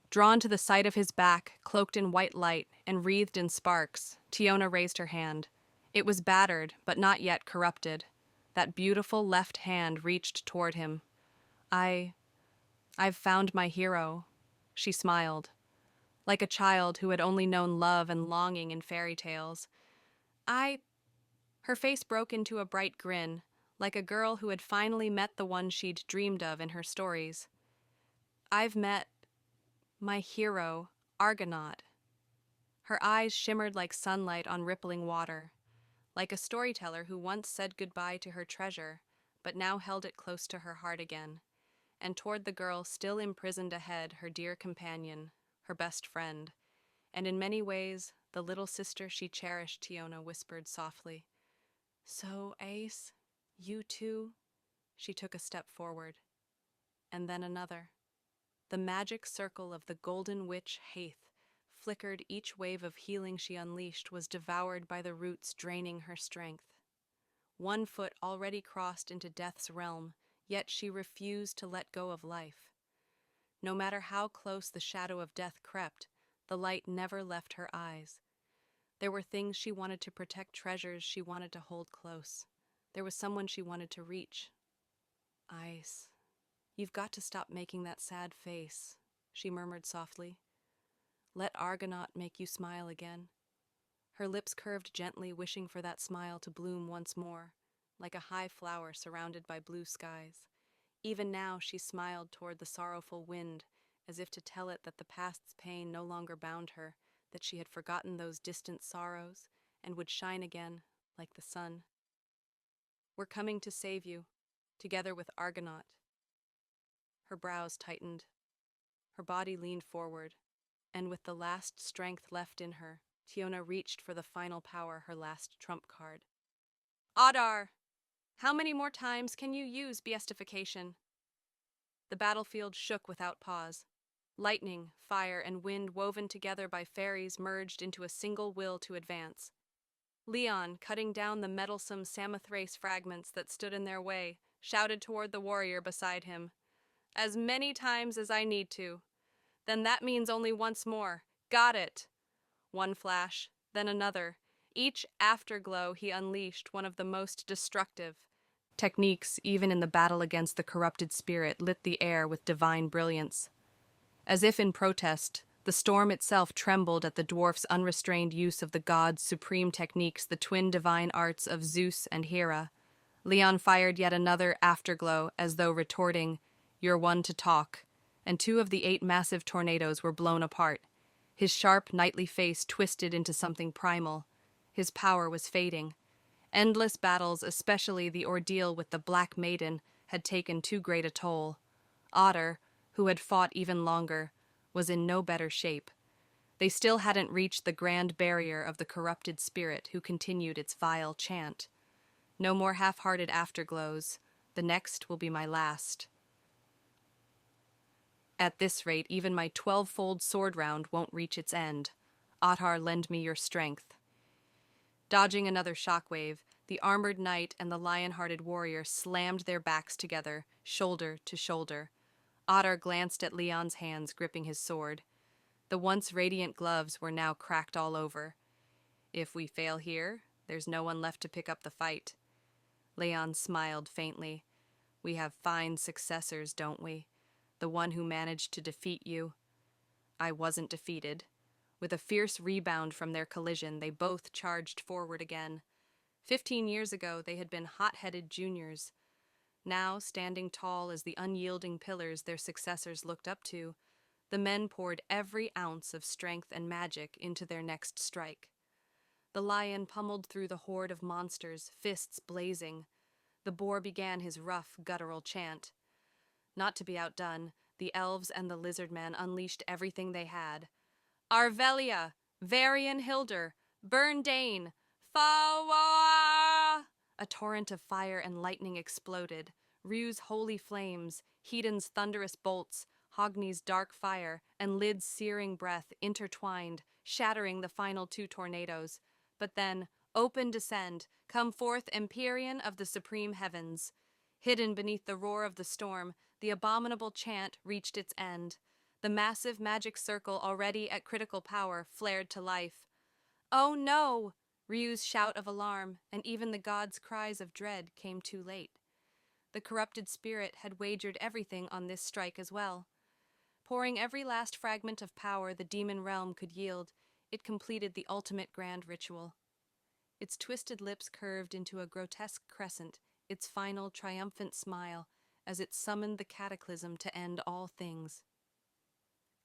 Drawn to the side of his back, cloaked in white light and wreathed in sparks, Tiona raised her hand. It was battered, but not yet corrupted. That beautiful left hand reached toward him. I've found my hero, she smiled, like a child who had only known love and longing in fairy tales. Her face broke into a bright grin, like a girl who had finally met the one she'd dreamed of in her stories. I've met my hero, Argonaut. Her eyes shimmered like sunlight on rippling water, like a storyteller who once said goodbye to her treasure, but now held it close to her heart again, and toward the girl still imprisoned ahead, her dear companion, her best friend, and in many ways the little sister she cherished, Tiona whispered softly. So, Ace, you too? She took a step forward, and then another. The magic circle of the golden witch Haith flickered. Each wave of healing she unleashed was devoured by the roots draining her strength. One foot already crossed into death's realm, yet she refused to let go of life. No matter how close the shadow of death crept, the light never left her eyes. There were things she wanted to protect, treasures she wanted to hold close. There was someone she wanted to reach. Ice, you've got to stop making that sad face, she murmured softly. Let Argonaut make you smile again. Her lips curved gently, wishing for that smile to bloom once more, like a high flower surrounded by blue skies. Even now she smiled toward the sorrowful wind, as if to tell it that the past's pain no longer bound her, that she had forgotten those distant sorrows and would shine again, like the sun. We're coming to save you, together with Argonaut. Her brows tightened. Her body leaned forward, and with the last strength left in her, Tiona reached for the final power, her last trump card. Adar! How many more times can you use beastification? The battlefield shook without pause. Lightning, fire, and wind woven together by fairies merged into a single will to advance. Leon, cutting down the meddlesome Samothrace fragments that stood in their way, shouted toward the warrior beside him. As many times as I need to. Then that means only once more. Got it! One flash, then another. Each afterglow he unleashed one of the most destructive techniques, even in the battle against the corrupted spirit, lit the air with divine brilliance. As if in protest, the storm itself trembled at the dwarf's unrestrained use of the gods' supreme techniques, the twin divine arts of Zeus and Hera. Leon fired yet another afterglow, as though retorting, "You're one to talk," and 2 of the 8 massive tornadoes were blown apart. His sharp, knightly face twisted into something primal. His power was fading. Endless battles, especially the ordeal with the Black Maiden, had taken too great a toll. Otter, who had fought even longer, was in no better shape. They still hadn't reached the grand barrier of the corrupted spirit who continued its vile chant. No more half-hearted afterglows. The next will be my last. At this rate, even my 12-fold sword round won't reach its end. Ottar, lend me your strength. Dodging another shockwave, the armored knight and the lion-hearted warrior slammed their backs together, shoulder to shoulder. Ottar glanced at Leon's hands gripping his sword. The once radiant gloves were now cracked all over. If we fail here, there's no one left to pick up the fight. Leon smiled faintly. We have fine successors, don't we? The one who managed to defeat you. I wasn't defeated. With a fierce rebound from their collision, they both charged forward again. 15 years ago, they had been hot-headed juniors. Now, standing tall as the unyielding pillars their successors looked up to, the men poured every ounce of strength and magic into their next strike. The lion pummeled through the horde of monsters, fists blazing. The boar began his rough, guttural chant. Not to be outdone, the elves and the lizard men unleashed everything they had. Arvelia, Varian Hilder, Burndane, Fawa! A torrent of fire and lightning exploded. Ryu's holy flames, Hedon's thunderous bolts, Hogni's dark fire, and Lid's searing breath intertwined, shattering the final two tornadoes. But then, open descend, come forth Empyrean of the supreme heavens. Hidden beneath the roar of the storm, the abominable chant reached its end. The massive magic circle, already at critical power, flared to life. Oh no! Ryu's shout of alarm, and even the god's cries of dread, came too late. The corrupted spirit had wagered everything on this strike as well. Pouring every last fragment of power the demon realm could yield, it completed the ultimate grand ritual. Its twisted lips curved into a grotesque crescent, its final triumphant smile, as it summoned the cataclysm to end all things.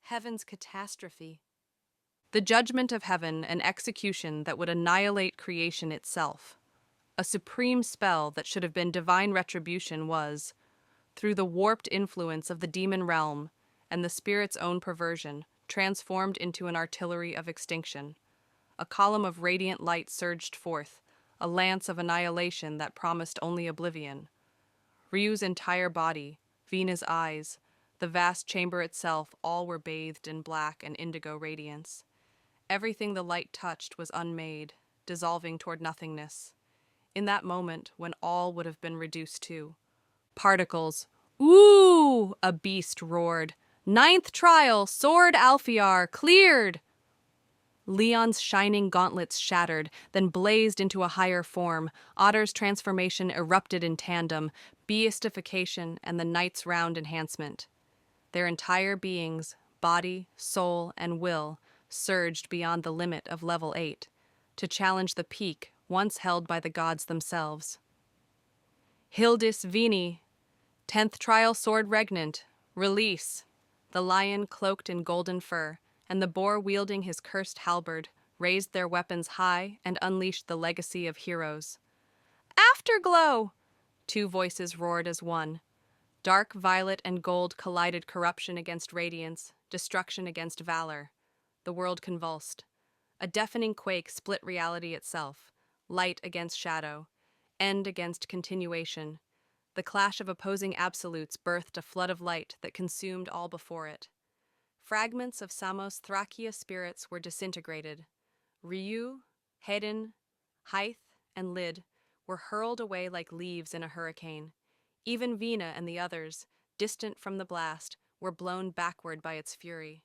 Heaven's catastrophe. The judgment of heaven, an execution that would annihilate creation itself. A supreme spell that should have been divine retribution was, through the warped influence of the demon realm and the spirit's own perversion, transformed into an artillery of extinction. A column of radiant light surged forth, a lance of annihilation that promised only oblivion. Ryu's entire body, Vina's eyes, the vast chamber itself, all were bathed in black and indigo radiance. Everything the light touched was unmade, dissolving toward nothingness. In that moment, when all would have been reduced to particles. Ooh! A beast roared. Ninth trial, Sword Alfiar, cleared! Leon's shining gauntlets shattered, then blazed into a higher form. Ottar's transformation erupted in tandem, beistification and the knight's round enhancement. Their entire beings, body, soul, and will, surged beyond the limit of level 8, to challenge the peak once held by the gods themselves. Hildis Vini, 10th trial sword regnant, release. The lion cloaked in golden fur, and the boar wielding his cursed halberd, raised their weapons high and unleashed the legacy of heroes. Afterglow! 2 voices roared as one. Dark violet and gold collided, corruption against radiance, destruction against valor. The world convulsed. A deafening quake split reality itself, light against shadow, end against continuation. The clash of opposing absolutes birthed a flood of light that consumed all before it. Fragments of Samos Thrakia spirits were disintegrated. Ryu, Hedin, Hythe, and Lid were hurled away like leaves in a hurricane. Even Vina and the others, distant from the blast, were blown backward by its fury.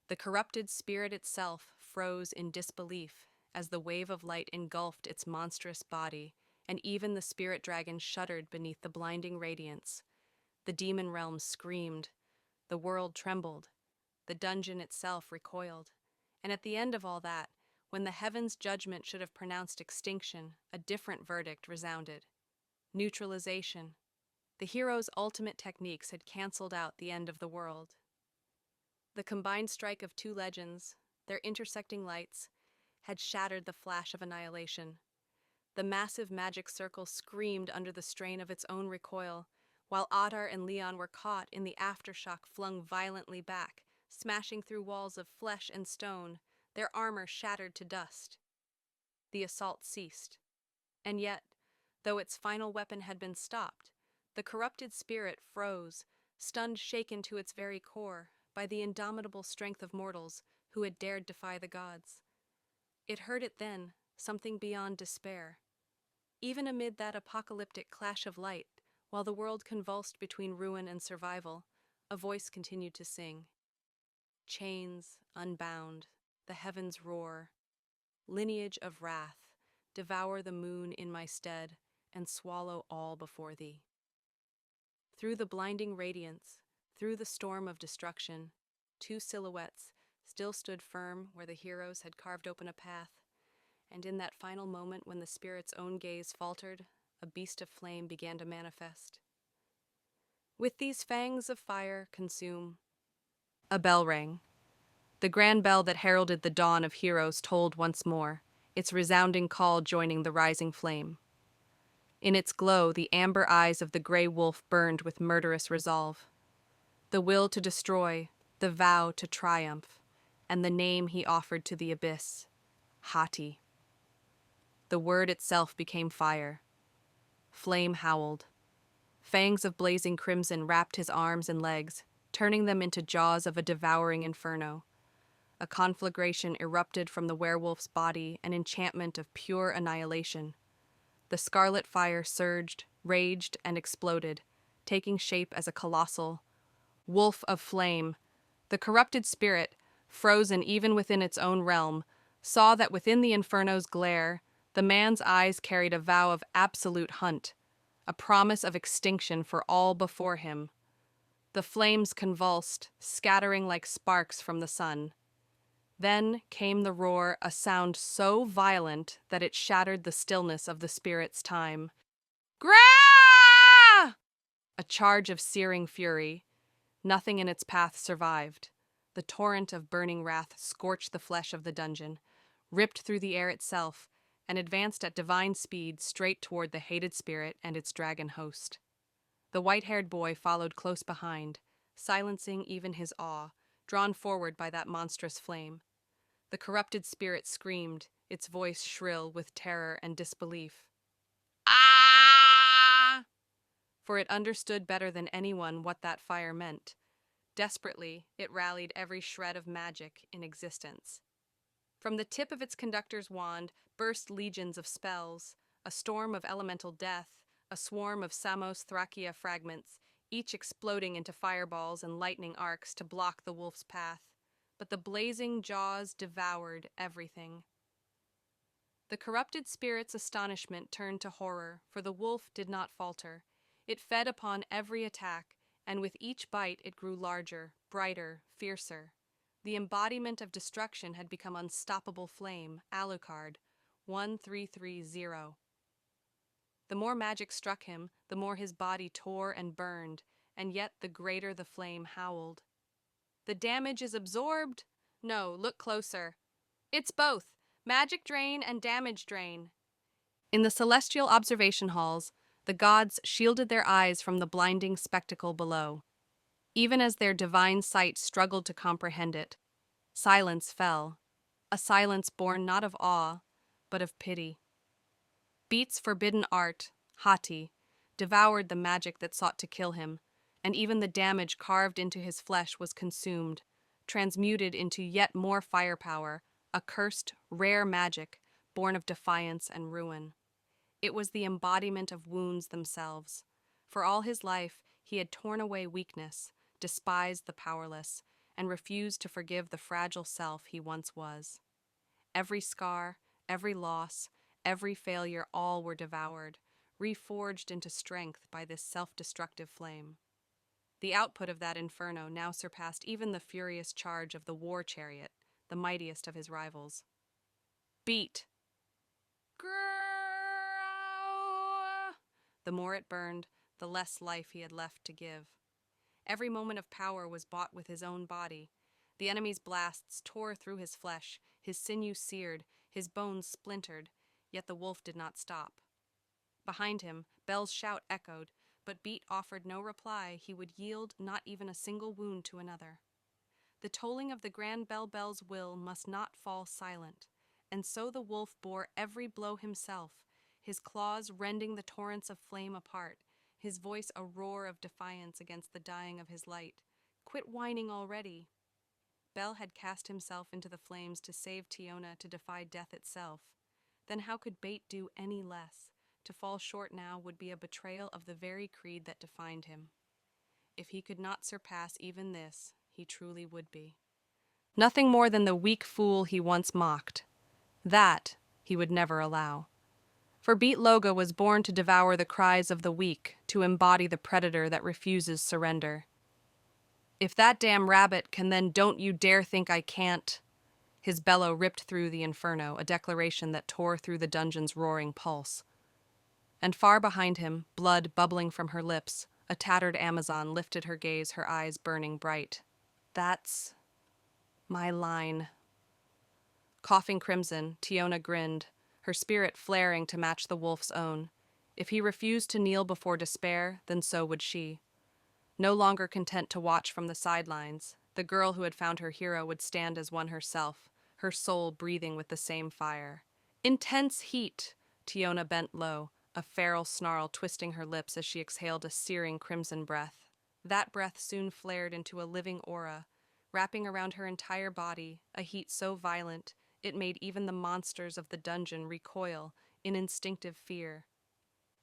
The corrupted spirit itself froze in disbelief as the wave of light engulfed its monstrous body, and even the spirit dragon shuddered beneath the blinding radiance. The demon realm screamed. The world trembled. The dungeon itself recoiled. And at the end of all that, when the heavens' judgment should have pronounced extinction, a different verdict resounded. Neutralization. The hero's ultimate techniques had canceled out the end of the world. The combined strike of 2 legends, their intersecting lights, had shattered the flash of annihilation. The massive magic circle screamed under the strain of its own recoil, while Adar and Leon were caught in the aftershock flung violently back, smashing through walls of flesh and stone, their armor shattered to dust. The assault ceased. And yet, though its final weapon had been stopped, the corrupted spirit froze, stunned shaken to its very core by the indomitable strength of mortals who had dared defy the gods. It heard it then, something beyond despair. Even amid that apocalyptic clash of light, while the world convulsed between ruin and survival, a voice continued to sing. Chains unbound, the heavens roar. Lineage of wrath, devour the moon in my stead, and swallow all before thee. Through the blinding radiance, through the storm of destruction, two silhouettes still stood firm where the heroes had carved open a path, and in that final moment when the spirit's own gaze faltered, a beast of flame began to manifest. With these fangs of fire consume. A bell rang. The grand bell that heralded the dawn of heroes tolled once more, its resounding call joining the rising flame. In its glow, the amber eyes of the gray wolf burned with murderous resolve. The will to destroy, the vow to triumph, and the name he offered to the abyss, Hati. The word itself became fire. Flame howled. Fangs of blazing crimson wrapped his arms and legs, turning them into jaws of a devouring inferno. A conflagration erupted from the werewolf's body, an enchantment of pure annihilation. The scarlet fire surged, raged, and exploded, taking shape as a colossal wolf of flame. The corrupted spirit, frozen even within its own realm, saw that within the inferno's glare, the man's eyes carried a vow of absolute hunt, a promise of extinction for all before him. The flames convulsed, scattering like sparks from the sun. Then came the roar, a sound so violent that it shattered the stillness of the spirit's time. Gra! A charge of searing fury. Nothing in its path survived. The torrent of burning wrath scorched the flesh of the dungeon, ripped through the air itself, and advanced at divine speed straight toward the hated spirit and its dragon host. The white-haired boy followed close behind, silencing even his awe, drawn forward by that monstrous flame. The corrupted spirit screamed, its voice shrill with terror and disbelief. Ah! For it understood better than anyone what that fire meant. Desperately, it rallied every shred of magic in existence. From the tip of its conductor's wand burst legions of spells, a storm of elemental death, a swarm of Samos Thracia fragments, each exploding into fireballs and lightning arcs to block the wolf's path. But the blazing jaws devoured everything. The corrupted spirit's astonishment turned to horror, for the wolf did not falter. It fed upon every attack, and with each bite it grew larger, brighter, fiercer. The embodiment of destruction had become unstoppable flame, Alucard, 1330. The more magic struck him, the more his body tore and burned, and yet the greater the flame howled. The damage is absorbed? No, look closer. It's both, magic drain and damage drain. In the celestial observation halls, the gods shielded their eyes from the blinding spectacle below. Even as their divine sight struggled to comprehend it, silence fell, a silence born not of awe, but of pity. Beat's forbidden art, Hati, devoured the magic that sought to kill him, and even the damage carved into his flesh was consumed, transmuted into yet more firepower, a cursed, rare magic, born of defiance and ruin. It was the embodiment of wounds themselves. For all his life, he had torn away weakness, despised the powerless, and refused to forgive the fragile self he once was. Every scar, every loss, every failure, all were devoured, reforged into strength by this self-destructive flame. The output of that inferno now surpassed even the furious charge of the war chariot, the mightiest of his rivals. Beat! The more it burned, the less life he had left to give. Every moment of power was bought with his own body. The enemy's blasts tore through his flesh, his sinews seared, his bones splintered, yet the wolf did not stop. Behind him, Bel's shout echoed, But Beat offered no reply. He would yield not even a single wound to another. The tolling of the grand bell's will must not fall silent, and so the wolf bore every blow himself, his claws rending the torrents of flame apart, his voice a roar of defiance against the dying of his light. Quit whining already. Bell had cast himself into the flames to save Tiona, to defy death itself. Then how could Bait do any less? To fall short now would be a betrayal of the very creed that defined him. If he could not surpass even this, he truly would be. Nothing more than the weak fool he once mocked. That he would never allow. For Beat Loga was born to devour the cries of the weak, to embody the predator that refuses surrender. If that damn rabbit can, then don't you dare think I can't. His bellow ripped through the inferno, a declaration that tore through the dungeon's roaring pulse. And far behind him, blood bubbling from her lips, a tattered Amazon lifted her gaze, her eyes burning bright. That's my line. Coughing crimson, Tiona grinned, her spirit flaring to match the wolf's own. If he refused to kneel before despair, then so would she. No longer content to watch from the sidelines, the girl who had found her hero would stand as one herself, her soul breathing with the same fire. Intense heat! Tiona bent low, a feral snarl twisting her lips as she exhaled a searing crimson breath. That breath soon flared into a living aura, wrapping around her entire body, a heat so violent it made even the monsters of the dungeon recoil in instinctive fear.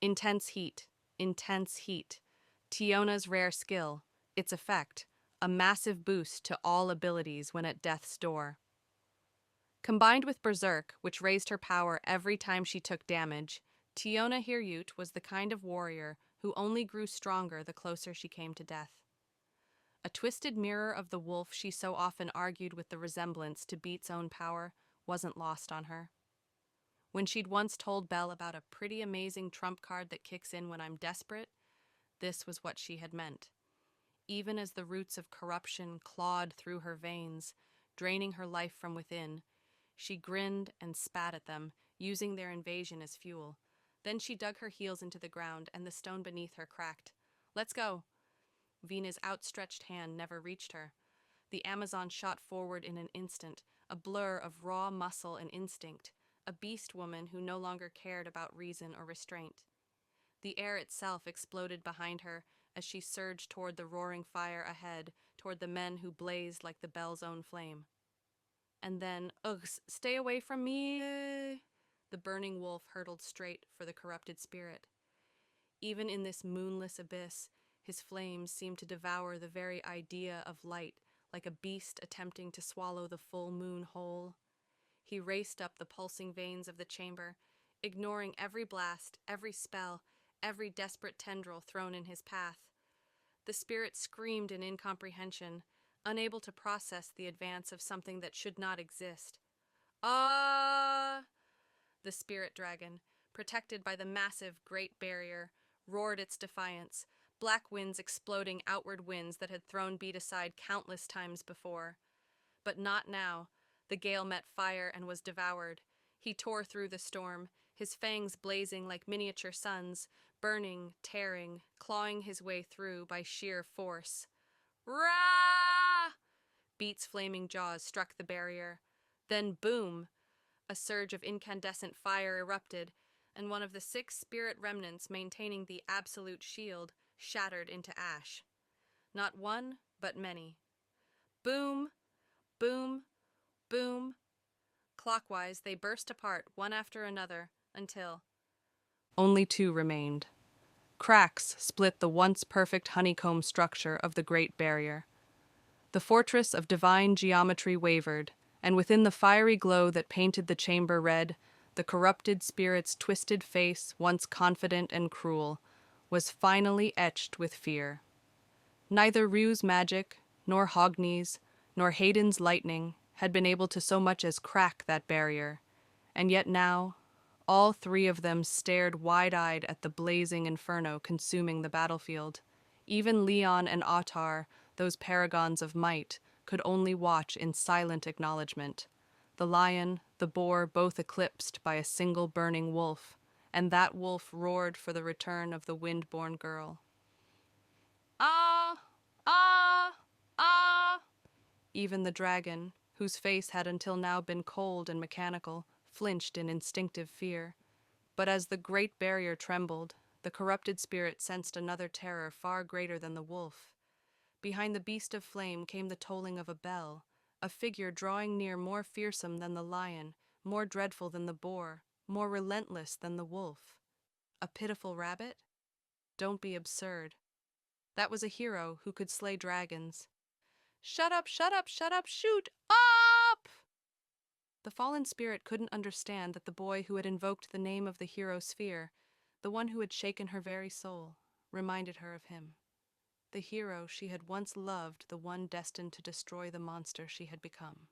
Intense heat, intense heat. Tiona's rare skill, its effect, a massive boost to all abilities when at death's door. Combined with Berserk, which raised her power every time she took damage, Tiona Hiryut was the kind of warrior who only grew stronger the closer she came to death. A twisted mirror of the wolf she so often argued with, the resemblance to Beat's own power wasn't lost on her. When she'd once told Belle about a pretty amazing trump card that kicks in when I'm desperate, this was what she had meant. Even as the roots of corruption clawed through her veins, draining her life from within, she grinned and spat at them, using their invasion as fuel. Then she dug her heels into the ground, and the stone beneath her cracked. "Let's go." Vina's outstretched hand never reached her. The Amazon shot forward in an instant, a blur of raw muscle and instinct, a beast woman who no longer cared about reason or restraint. The air itself exploded behind her as she surged toward the roaring fire ahead, toward the men who blazed like the Belle's own flame. And then, ugh, stay away from me! The burning wolf hurtled straight for the corrupted spirit. Even in this moonless abyss, his flames seemed to devour the very idea of light, like a beast attempting to swallow the full moon whole. He raced up the pulsing veins of the chamber, ignoring every blast, every spell, every desperate tendril thrown in his path. The spirit screamed in incomprehension, unable to process the advance of something that should not exist. Ah! The spirit dragon, protected by the massive Great Barrier, roared its defiance, black winds exploding outward winds that had thrown Beat aside countless times before. But not now. The gale met fire and was devoured. He tore through the storm, his fangs blazing like miniature suns, burning, tearing, clawing his way through by sheer force. Rah! Beat's flaming jaws struck the barrier. Then boom! A surge of incandescent fire erupted, and one of the 6 spirit remnants maintaining the absolute shield shattered into ash. Not one, but many. Boom! Boom! Boom! Clockwise, they burst apart, one after another, until only 2 remained. Cracks split the once perfect honeycomb structure of the Great Barrier. The fortress of divine geometry wavered, and within the fiery glow that painted the chamber red, the corrupted spirit's twisted face, once confident and cruel, was finally etched with fear. Neither Ryu's magic, nor Hogni's, nor Hayden's lightning had been able to so much as crack that barrier, and yet now, all 3 of them stared wide-eyed at the blazing inferno consuming the battlefield. Even Leon and Ottar, those paragons of might, could only watch in silent acknowledgement. The lion, the boar, both eclipsed by a single burning wolf, and that wolf roared for the return of the wind-born girl. Ah! Ah! Ah! Even the dragon, whose face had until now been cold and mechanical, flinched in instinctive fear. But as the great barrier trembled, the corrupted spirit sensed another terror far greater than the wolf. Behind the beast of flame came the tolling of a bell, a figure drawing near more fearsome than the lion, more dreadful than the boar, more relentless than the wolf. A pitiful rabbit? Don't be absurd. That was a hero who could slay dragons. Shut up, shut up, shut up, shoot up! The fallen spirit couldn't understand that the boy who had invoked the name of the hero sphere, the one who had shaken her very soul, reminded her of him. The hero she had once loved, the one destined to destroy the monster she had become.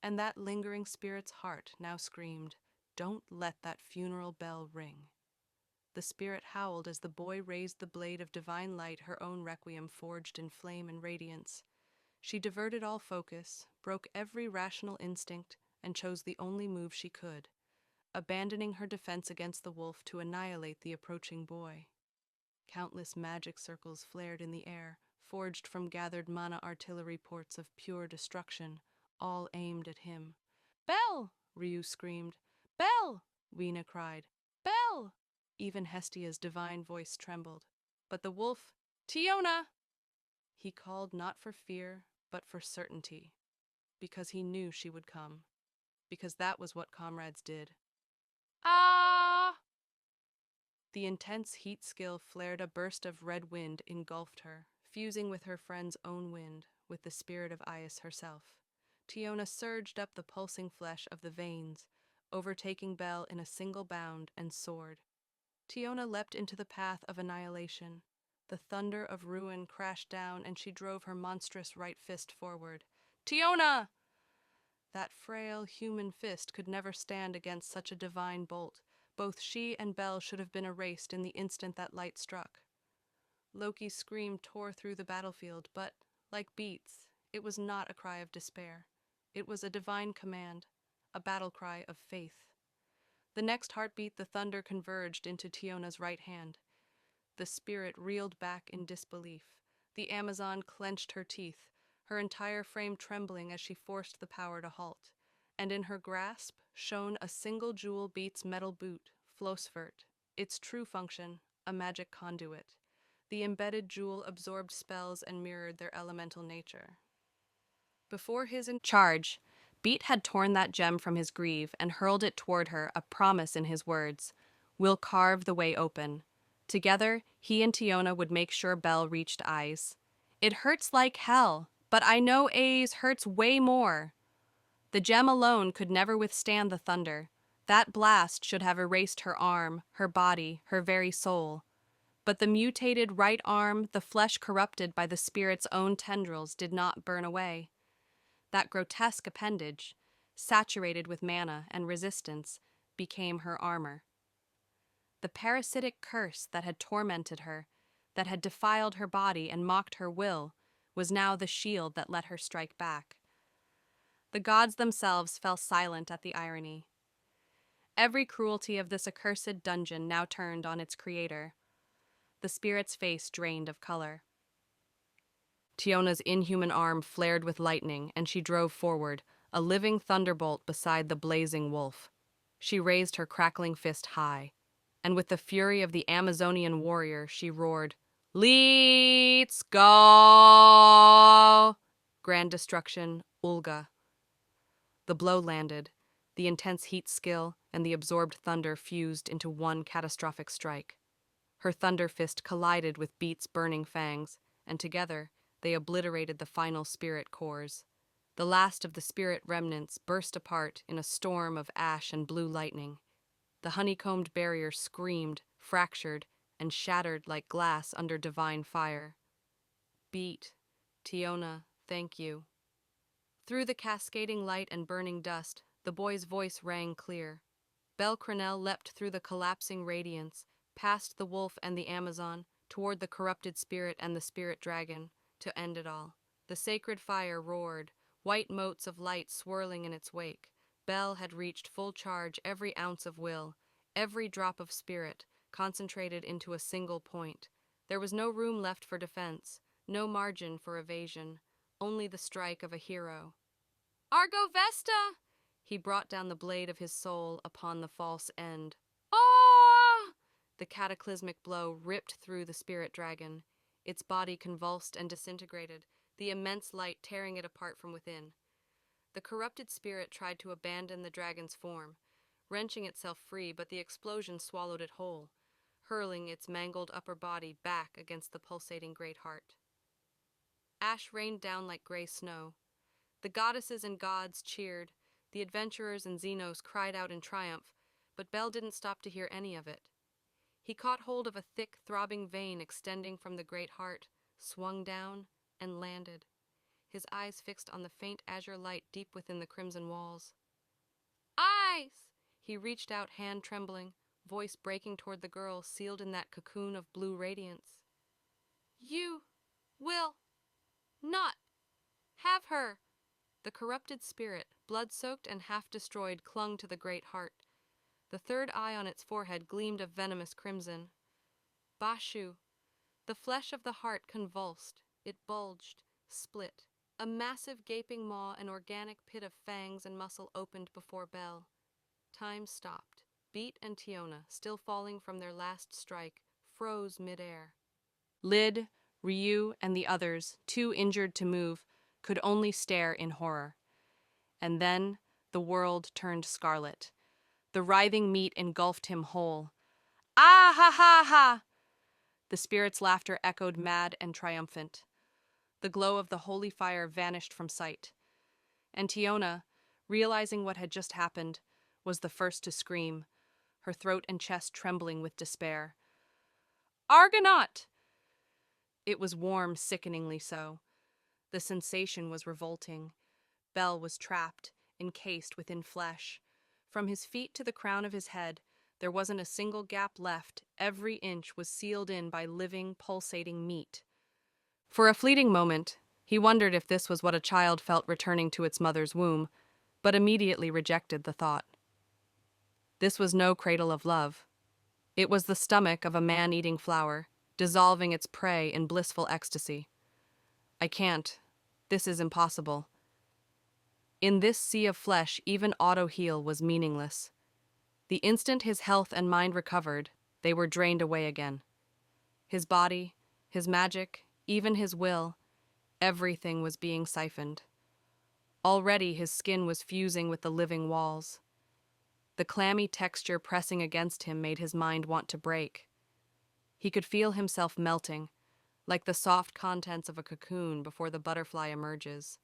And that lingering spirit's heart now screamed, "Don't let that funeral bell ring." The spirit howled as the boy raised the blade of divine light, her own requiem forged in flame and radiance. She diverted all focus, broke every rational instinct, and chose the only move she could, abandoning her defense against the wolf to annihilate the approaching boy. Countless magic circles flared in the air, forged from gathered mana artillery ports of pure destruction, all aimed at him. "Bell!" Ryu screamed. "Bell!" Weena cried. "Bell!" Even Hestia's divine voice trembled. But the wolf, "Tiona!" He called not for fear, but for certainty, because he knew she would come, because that was what comrades did. Ah! The intense heat skill flared, a burst of red wind engulfed her, fusing with her friend's own wind, with the spirit of Ias herself. Tiona surged up the pulsing flesh of the veins, overtaking Belle in a single bound, and soared. Tiona leapt into the path of annihilation. The thunder of ruin crashed down, and she drove her monstrous right fist forward. "Tiona!" That frail human fist could never stand against such a divine bolt. Both she and Belle should have been erased in the instant that light struck. Loki's scream tore through the battlefield, but, like Beats, it was not a cry of despair. It was a divine command, a battle cry of faith. The next heartbeat, the thunder converged into Tiona's right hand. The spirit reeled back in disbelief. The Amazon clenched her teeth, her entire frame trembling as she forced the power to halt. And in her grasp shone a single jewel Beats metal boot, Flosvert, its true function, a magic conduit. The embedded jewel absorbed spells and mirrored their elemental nature. Before his charge, Beat had torn that gem from his greave and hurled it toward her, a promise in his words. "We'll carve the way open." Together, he and Tiona would make sure Belle reached Eyes. "It hurts like hell, but I know A's hurts way more." The gem alone could never withstand the thunder. That blast should have erased her arm, her body, her very soul. But the mutated right arm, the flesh corrupted by the spirit's own tendrils, did not burn away. That grotesque appendage, saturated with mana and resistance, became her armor. The parasitic curse that had tormented her, that had defiled her body and mocked her will, was now the shield that let her strike back. The gods themselves fell silent at the irony. Every cruelty of this accursed dungeon now turned on its creator. The spirit's face drained of color. Tiona's inhuman arm flared with lightning, and she drove forward, a living thunderbolt beside the blazing wolf. She raised her crackling fist high, and with the fury of the Amazonian warrior, she roared, "Let's go!" Grand destruction, Ulga. The blow landed. The intense heat skill and the absorbed thunder fused into one catastrophic strike. Her thunder fist collided with Beat's burning fangs, and together, they obliterated the final spirit cores. The last of the spirit remnants burst apart in a storm of ash and blue lightning. The honeycombed barrier screamed, fractured, and shattered like glass under divine fire. Beat, Tiona, thank you. Through the cascading light and burning dust, the boy's voice rang clear. Belle Crenelle leapt through the collapsing radiance, past the wolf and the Amazon, toward the corrupted spirit and the spirit dragon, to end it all. The sacred fire roared, white motes of light swirling in its wake. Belle had reached full charge, every ounce of will, every drop of spirit, concentrated into a single point. There was no room left for defense, no margin for evasion, only the strike of a hero. Argo Vesta! He brought down the blade of his soul upon the false end. Ah! The cataclysmic blow ripped through the spirit dragon. Its body convulsed and disintegrated, the immense light tearing it apart from within. The corrupted spirit tried to abandon the dragon's form, wrenching itself free, but the explosion swallowed it whole, hurling its mangled upper body back against the pulsating great heart. Ash rained down like gray snow. The goddesses and gods cheered, the adventurers and Xenos cried out in triumph, but Bell didn't stop to hear any of it. He caught hold of a thick, throbbing vein extending from the great heart, swung down, and landed, his eyes fixed on the faint azure light deep within the crimson walls. Eyes! He reached out, hand trembling, voice breaking toward the girl sealed in that cocoon of blue radiance. You will not have her. The corrupted spirit, blood-soaked and half-destroyed, clung to the great heart. The third eye on its forehead gleamed a venomous crimson. Bashu. The flesh of the heart convulsed. It bulged, split. A massive gaping maw, an organic pit of fangs and muscle opened before Bell. Time stopped. Beat and Tiona, still falling from their last strike, froze mid-air. Lyd, Ryu, and the others, too injured to move, could only stare in horror. And then the world turned scarlet. The writhing meat engulfed him whole. Ah ha ha ha! The spirit's laughter echoed mad and triumphant. The glow of the holy fire vanished from sight. And Tiona, realizing what had just happened, was the first to scream, her throat and chest trembling with despair. Argonaut! It was warm, sickeningly so. The sensation was revolting. Bell was trapped, encased within flesh. From his feet to the crown of his head, there wasn't a single gap left. Every inch was sealed in by living, pulsating meat. For a fleeting moment, he wondered if this was what a child felt returning to its mother's womb, but immediately rejected the thought. This was no cradle of love. It was the stomach of a man-eating flower, dissolving its prey in blissful ecstasy. I can't. This is impossible. In this sea of flesh, even auto-heal was meaningless. The instant his health and mind recovered, they were drained away again. His body, his magic, even his will, everything was being siphoned. Already his skin was fusing with the living walls. The clammy texture pressing against him made his mind want to break. He could feel himself melting, like the soft contents of a cocoon before the butterfly emerges.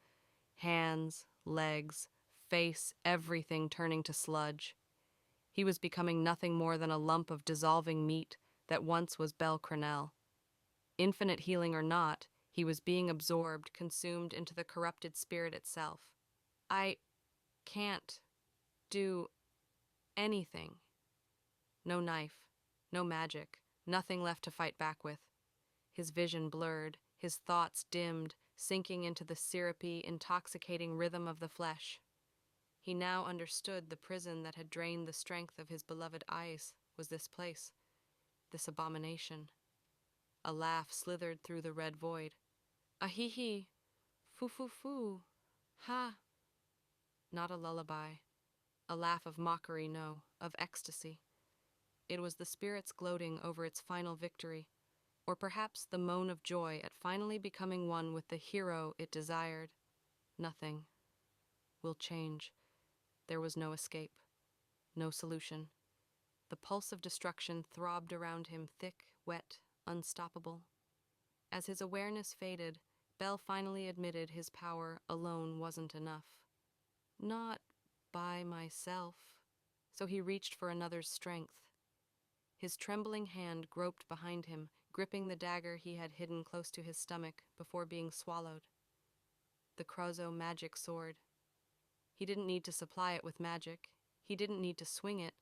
Hands, legs, face, everything turning to sludge. He was becoming nothing more than a lump of dissolving meat that once was Bell Crenell. Infinite healing or not, he was being absorbed, consumed into the corrupted spirit itself. I can't do anything. No knife, no magic, nothing left to fight back with. His vision blurred, his thoughts dimmed, sinking into the syrupy, intoxicating rhythm of the flesh. He now understood the prison that had drained the strength of his beloved eyes was this place, this abomination. A laugh slithered through the red void. A hee-hee, foo-foo-foo, ha. Not a lullaby. A laugh of mockery, no, of ecstasy. It was the spirit's gloating over its final victory, or perhaps the moan of joy at finally becoming one with the hero it desired. Nothing will change. There was no escape, no solution. The pulse of destruction throbbed around him, thick, wet, unstoppable. As his awareness faded, Bell finally admitted his power alone wasn't enough. Not by myself. So he reached for another's strength. His trembling hand groped behind him, gripping the dagger he had hidden close to his stomach before being swallowed. The Krozo magic sword. He didn't need to supply it with magic. He didn't need to swing it.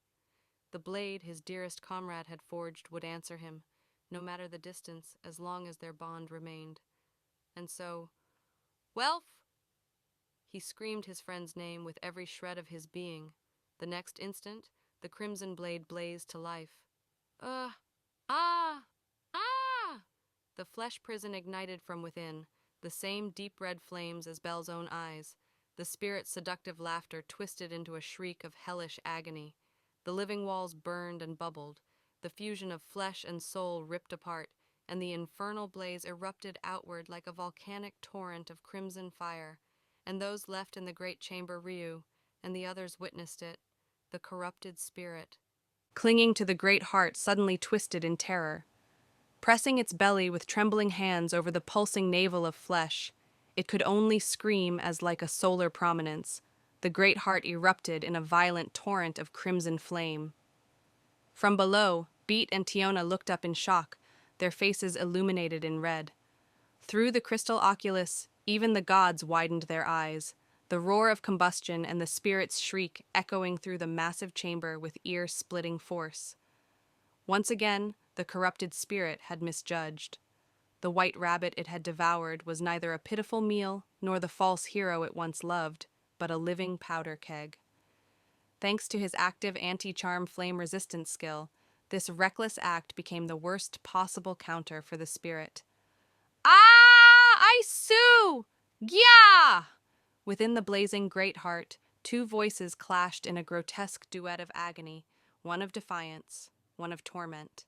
The blade his dearest comrade had forged would answer him, no matter the distance, as long as their bond remained. And so, Welf! He screamed his friend's name with every shred of his being. The next instant, the crimson blade blazed to life. Ah! Ah! The flesh prison ignited from within, the same deep red flames as Belle's own eyes. The spirit's seductive laughter twisted into a shriek of hellish agony. The living walls burned and bubbled. The fusion of flesh and soul ripped apart, and the infernal blaze erupted outward like a volcanic torrent of crimson fire. And those left in the great chamber reeled, and the others witnessed it, the corrupted spirit, clinging to the great heart, suddenly twisted in terror. Pressing its belly with trembling hands over the pulsing navel of flesh, it could only scream as like a solar prominence. The great heart erupted in a violent torrent of crimson flame. From below, Beat and Tiona looked up in shock, their faces illuminated in red. Through the crystal oculus, even the gods widened their eyes, the roar of combustion and the spirit's shriek echoing through the massive chamber with ear-splitting force. Once again, the corrupted spirit had misjudged. The white rabbit it had devoured was neither a pitiful meal nor the false hero it once loved, but a living powder keg. Thanks to his active anti-charm flame resistance skill, this reckless act became the worst possible counter for the spirit. Ah! I sue! Gya! Within the blazing great heart, two voices clashed in a grotesque duet of agony, one of defiance, one of torment.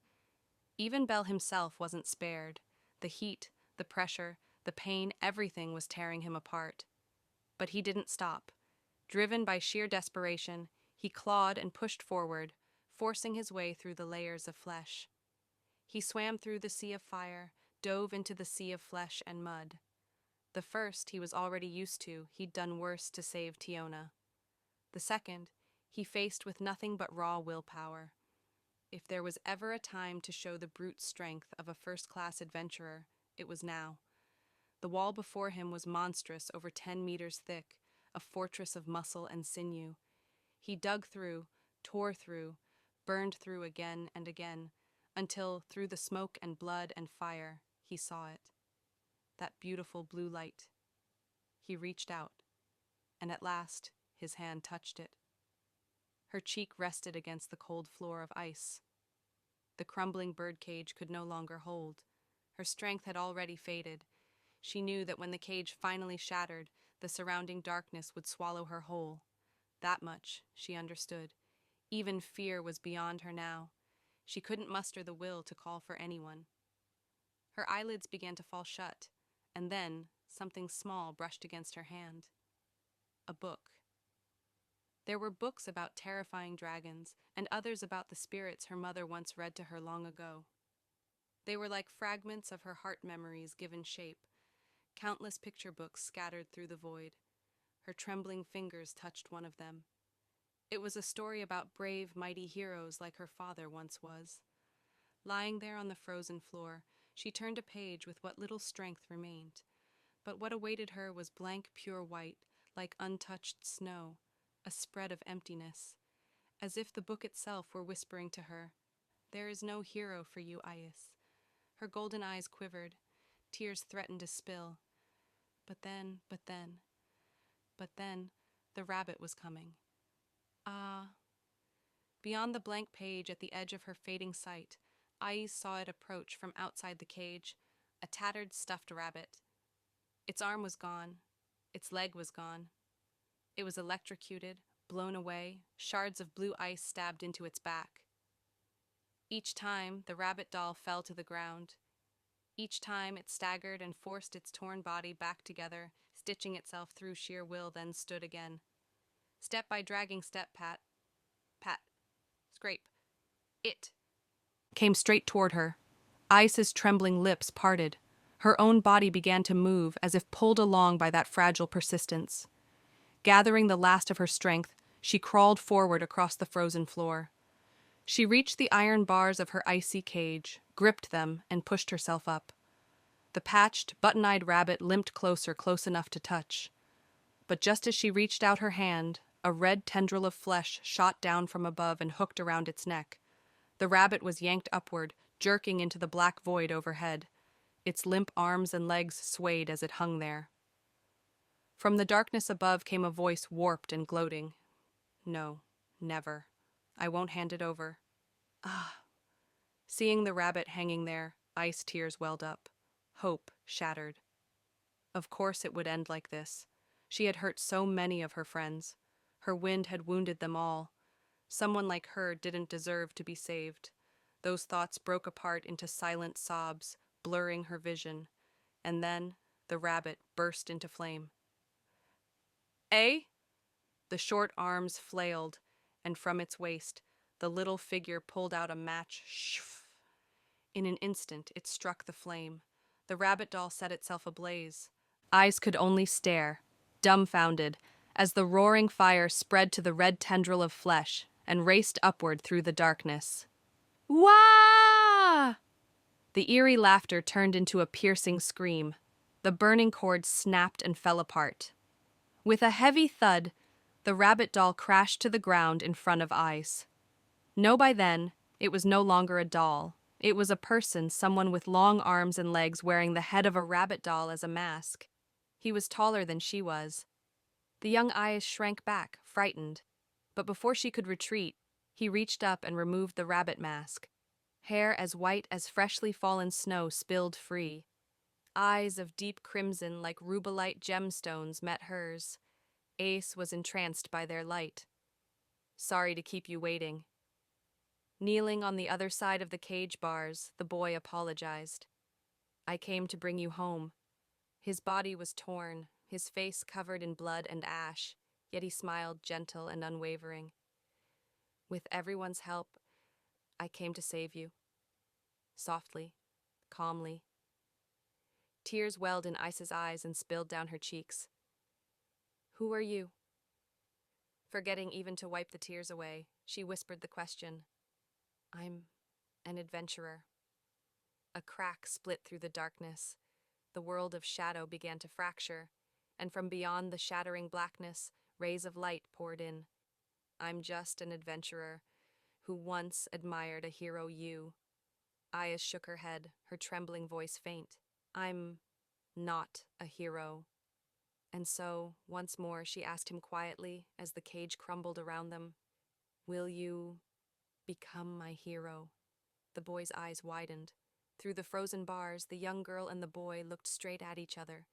Even Belle himself wasn't spared. The heat, the pressure, the pain, everything was tearing him apart. But he didn't stop. Driven by sheer desperation, he clawed and pushed forward, forcing his way through the layers of flesh. He swam through the sea of fire, dove into the sea of flesh and mud. The first he was already used to, he'd done worse to save Tiona. The second, he faced with nothing but raw willpower. If there was ever a time to show the brute strength of a first-class adventurer, it was now. The wall before him was monstrous, over 10 meters thick, a fortress of muscle and sinew. He dug through, tore through, burned through again and again, until, through the smoke and blood and fire, he saw it. That beautiful blue light. He reached out, and at last his hand touched it. Her cheek rested against the cold floor of ice. The crumbling birdcage could no longer hold. Her strength had already faded. She knew that when the cage finally shattered, the surrounding darkness would swallow her whole. That much she understood. Even fear was beyond her now. She couldn't muster the will to call for anyone. Her eyelids began to fall shut, and then something small brushed against her hand. A book. There were books about terrifying dragons, and others about the spirits her mother once read to her long ago. They were like fragments of her heart memories given shape, countless picture books scattered through the void. Her trembling fingers touched one of them. It was a story about brave, mighty heroes like her father once was. Lying there on the frozen floor, she turned a page with what little strength remained. But what awaited her was blank, pure white, like untouched snow, a spread of emptiness, as if the book itself were whispering to her, "There is no hero for you, Isis." Her golden eyes quivered. Tears threatened to spill. But then, the rabbit was coming. Ah. Beyond the blank page at the edge of her fading sight, Isis saw it approach from outside the cage, a tattered stuffed rabbit. Its arm was gone. Its leg was gone. It was electrocuted, blown away, shards of blue ice stabbed into its back. Each time, the rabbit doll fell to the ground. Each time, it staggered and forced its torn body back together, stitching itself through sheer will, then stood again. Step by dragging step, pat, scrape. It came straight toward her. Isis's trembling lips parted. Her own body began to move, as if pulled along by that fragile persistence. Gathering the last of her strength, she crawled forward across the frozen floor. She reached the iron bars of her icy cage, gripped them, and pushed herself up. The patched, button-eyed rabbit limped closer, close enough to touch. But just as she reached out her hand, a red tendril of flesh shot down from above and hooked around its neck. The rabbit was yanked upward, jerking into the black void overhead. Its limp arms and legs swayed as it hung there. From the darkness above came a voice warped and gloating. "No, never. I won't hand it over." Ah. Seeing the rabbit hanging there, ice tears welled up. Hope shattered. Of course it would end like this. She had hurt so many of her friends. Her wind had wounded them all. Someone like her didn't deserve to be saved. Those thoughts broke apart into silent sobs, blurring her vision. And then the rabbit burst into flame. Eh? The short arms flailed, and from its waist, the little figure pulled out a match. Shh! In an instant, it struck the flame. The rabbit doll set itself ablaze. Eyes could only stare, dumbfounded, as the roaring fire spread to the red tendril of flesh and raced upward through the darkness. Wah! The eerie laughter turned into a piercing scream. The burning cord snapped and fell apart. With a heavy thud, the rabbit doll crashed to the ground in front of Ice. No, by then, it was no longer a doll. It was a person, someone with long arms and legs wearing the head of a rabbit doll as a mask. He was taller than she was. The young Ice shrank back, frightened. But before she could retreat, he reached up and removed the rabbit mask. Hair as white as freshly fallen snow spilled free. Eyes of deep crimson like rubellite gemstones met hers. Ace was entranced by their light. Sorry to keep you waiting. Kneeling on the other side of the cage bars, the boy apologized. I came to bring you home. His body was torn, his face covered in blood and ash, yet he smiled gentle and unwavering. With everyone's help, I came to save you. Softly, calmly. Tears welled in Ice's eyes and spilled down her cheeks. Who are you? Forgetting even to wipe the tears away, she whispered the question. I'm an adventurer. A crack split through the darkness. The world of shadow began to fracture, and from beyond the shattering blackness, rays of light poured in. I'm just an adventurer who once admired a hero you. Aya shook her head, her trembling voice faint. I'm not a hero. And so, once more, she asked him quietly as the cage crumbled around them, will you become my hero? The boy's eyes widened. Through the frozen bars, the young girl and the boy looked straight at each other.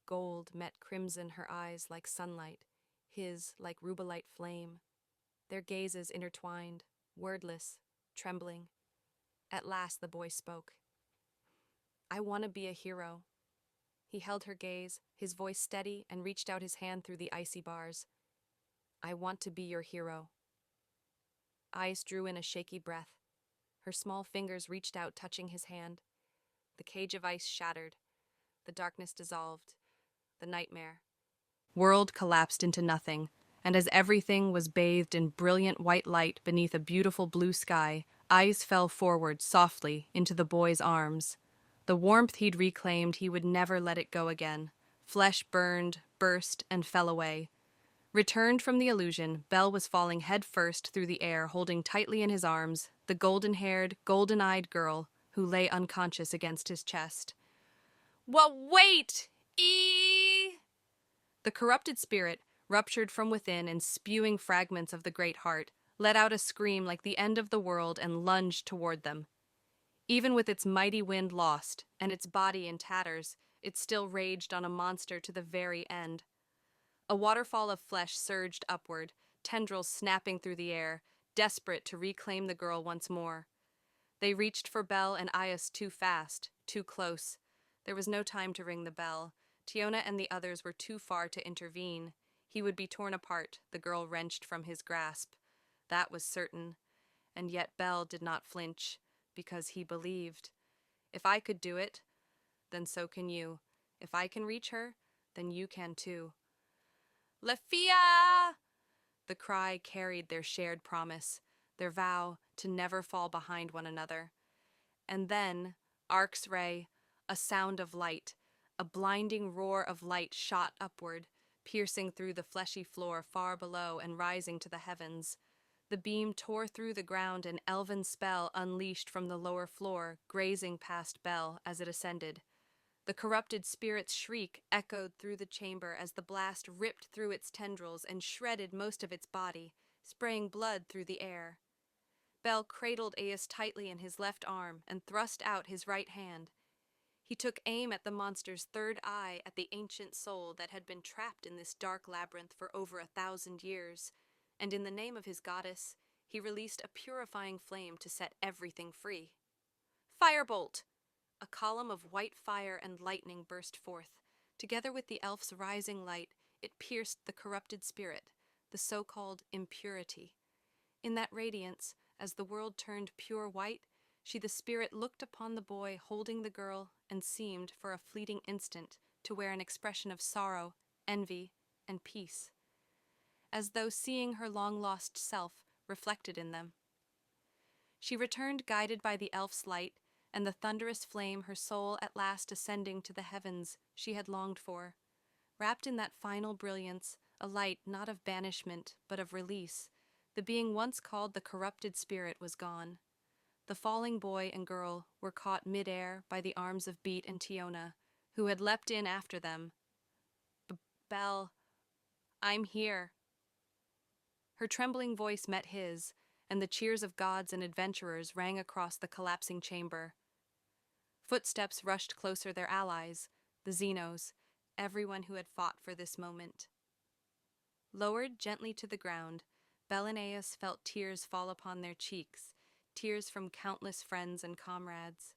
Gold met crimson her eyes like sunlight, his like rubellite flame. Their gazes intertwined, wordless, trembling. At last the boy spoke. I want to be a hero. He held her gaze, his voice steady, and reached out his hand through the icy bars. I want to be your hero. Ice drew in a shaky breath. Her small fingers reached out, touching his hand. The cage of ice shattered. The darkness dissolved. The nightmare. World collapsed into nothing, and as everything was bathed in brilliant white light beneath a beautiful blue sky, Ice fell forward softly into the boy's arms. The warmth he'd reclaimed, he would never let it go again. Flesh burned, burst, and fell away. Returned from the illusion, Belle was falling head first through the air, holding tightly in his arms the golden-haired, golden-eyed girl who lay unconscious against his chest. Wait! The corrupted spirit, ruptured from within and spewing fragments of the great heart, let out a scream like the end of the world and lunged toward them. Even with its mighty wind lost, and its body in tatters, it still raged on a monster to the very end. A waterfall of flesh surged upward, tendrils snapping through the air, desperate to reclaim the girl once more. They reached for Belle and Ias too fast, too close. There was no time to ring the bell. Tiona and the others were too far to intervene. He would be torn apart, the girl wrenched from his grasp. That was certain. And yet Belle did not flinch, because he believed. If I could do it, then so can you. If I can reach her, then you can too. La Fia! The cry carried their shared promise, their vow to never fall behind one another. And then, Ark's ray, a sound of light, a blinding roar of light shot upward, piercing through the fleshy floor far below and rising to the heavens. The beam tore through the ground, an elven spell unleashed from the lower floor, grazing past Belle as it ascended. The corrupted spirit's shriek echoed through the chamber as the blast ripped through its tendrils and shredded most of its body, spraying blood through the air. Belle cradled Aeus tightly in his left arm and thrust out his right hand. He took aim at the monster's third eye, at the ancient soul that had been trapped in this dark labyrinth for over 1,000 years, and in the name of his goddess, he released a purifying flame to set everything free. Firebolt! A column of white fire and lightning burst forth. Together with the elf's rising light, it pierced the corrupted spirit, the so-called impurity. In that radiance, as the world turned pure white, the spirit looked upon the boy holding the girl and seemed, for a fleeting instant, to wear an expression of sorrow, envy, and peace, as though seeing her long-lost self reflected in them. She returned guided by the elf's light and the thunderous flame, her soul at last ascending to the heavens she had longed for. Wrapped in that final brilliance, a light not of banishment but of release, the being once called the corrupted spirit was gone. The falling boy and girl were caught mid-air by the arms of Beat and Tiona, who had leapt in after them. Belle, I'm here. Her trembling voice met his, and the cheers of gods and adventurers rang across the collapsing chamber. Footsteps rushed closer, their allies, the Xenos, everyone who had fought for this moment. Lowered gently to the ground, Belle and Aias felt tears fall upon their cheeks, tears from countless friends and comrades.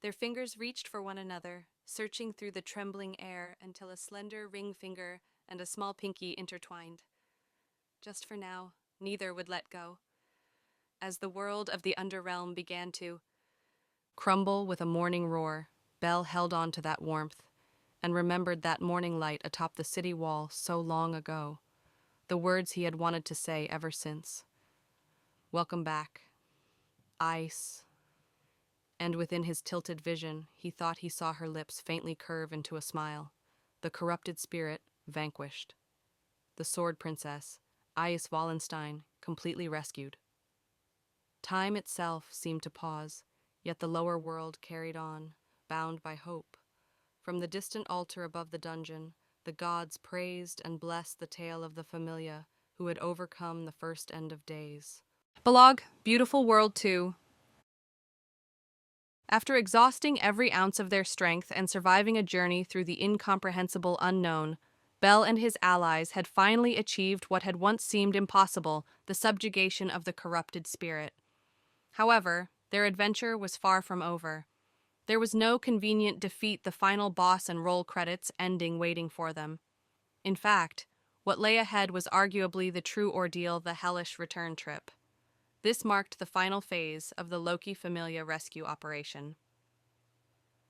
Their fingers reached for one another, searching through the trembling air until a slender ring finger and a small pinky intertwined. Just for now, neither would let go. As the world of the underrealm began to crumble with a morning roar, Belle held on to that warmth and remembered that morning light atop the city wall so long ago, the words he had wanted to say ever since. Welcome back. Ice. And within his tilted vision, he thought he saw her lips faintly curve into a smile. The corrupted spirit vanquished. The sword princess, Ias Wallenstein, completely rescued. Time itself seemed to pause, yet the lower world carried on, bound by hope. From the distant altar above the dungeon, the gods praised and blessed the tale of the Familia who had overcome the first end of days. Epilogue, Beautiful World 2. After exhausting every ounce of their strength and surviving a journey through the incomprehensible unknown, Belle and his allies had finally achieved what had once seemed impossible, the subjugation of the corrupted spirit. However, their adventure was far from over. There was no convenient defeat, the final boss and roll credits ending waiting for them. In fact, what lay ahead was arguably the true ordeal, the hellish return trip. This marked the final phase of the Loki Familia rescue operation.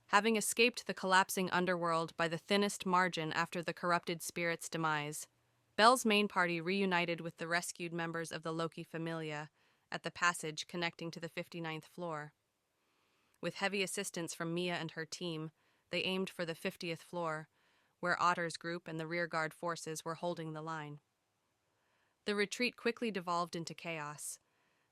Having escaped the collapsing underworld by the thinnest margin after the corrupted spirit's demise, Belle's main party reunited with the rescued members of the Loki Familia at the passage connecting to the 59th floor. With heavy assistance from Mia and her team, they aimed for the 50th floor, where Otter's group and the rearguard forces were holding the line. The retreat quickly devolved into chaos.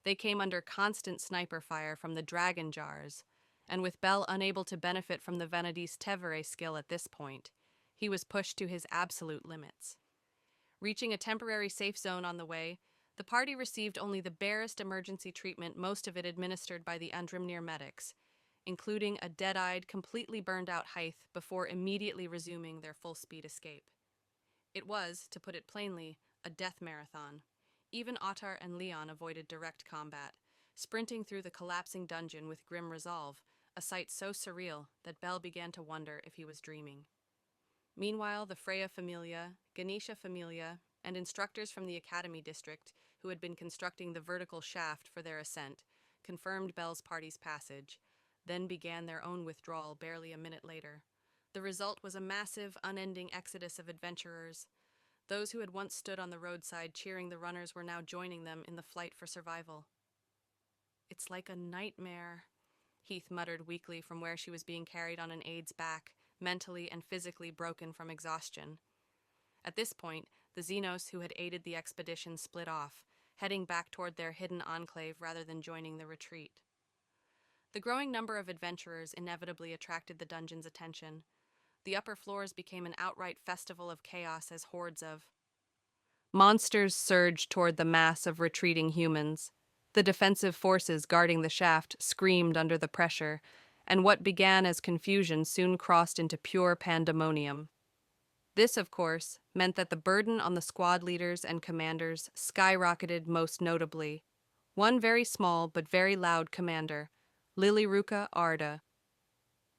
They came under constant sniper fire from the dragon jars, and with Belle unable to benefit from the Vanadis Tevere skill at this point, he was pushed to his absolute limits. Reaching a temporary safe zone on the way, the party received only the barest emergency treatment, most of it administered by the Andrimnir medics, including a dead-eyed, completely burned-out Hythe, before immediately resuming their full-speed escape. It was, to put it plainly, a death marathon. Even Ottar and Leon avoided direct combat, sprinting through the collapsing dungeon with grim resolve, a sight so surreal that Belle began to wonder if he was dreaming. Meanwhile, the Freya Familia, Ganesha Familia, and instructors from the Academy District, who had been constructing the vertical shaft for their ascent, confirmed Belle's party's passage, then began their own withdrawal barely a minute later. The result was a massive, unending exodus of adventurers. Those who had once stood on the roadside cheering the runners were now joining them in the flight for survival. "It's like a nightmare," Heath muttered weakly from where she was being carried on an aide's back, mentally and physically broken from exhaustion. At this point, the Xenos who had aided the expedition split off, heading back toward their hidden enclave rather than joining the retreat. The growing number of adventurers inevitably attracted the dungeon's attention. The upper floors became an outright festival of chaos as hordes of monsters surged toward the mass of retreating humans. The defensive forces guarding the shaft screamed under the pressure, and what began as confusion soon crossed into pure pandemonium. This, of course, meant that the burden on the squad leaders and commanders skyrocketed most notably. One very small but very loud commander, Lilyruka Arda.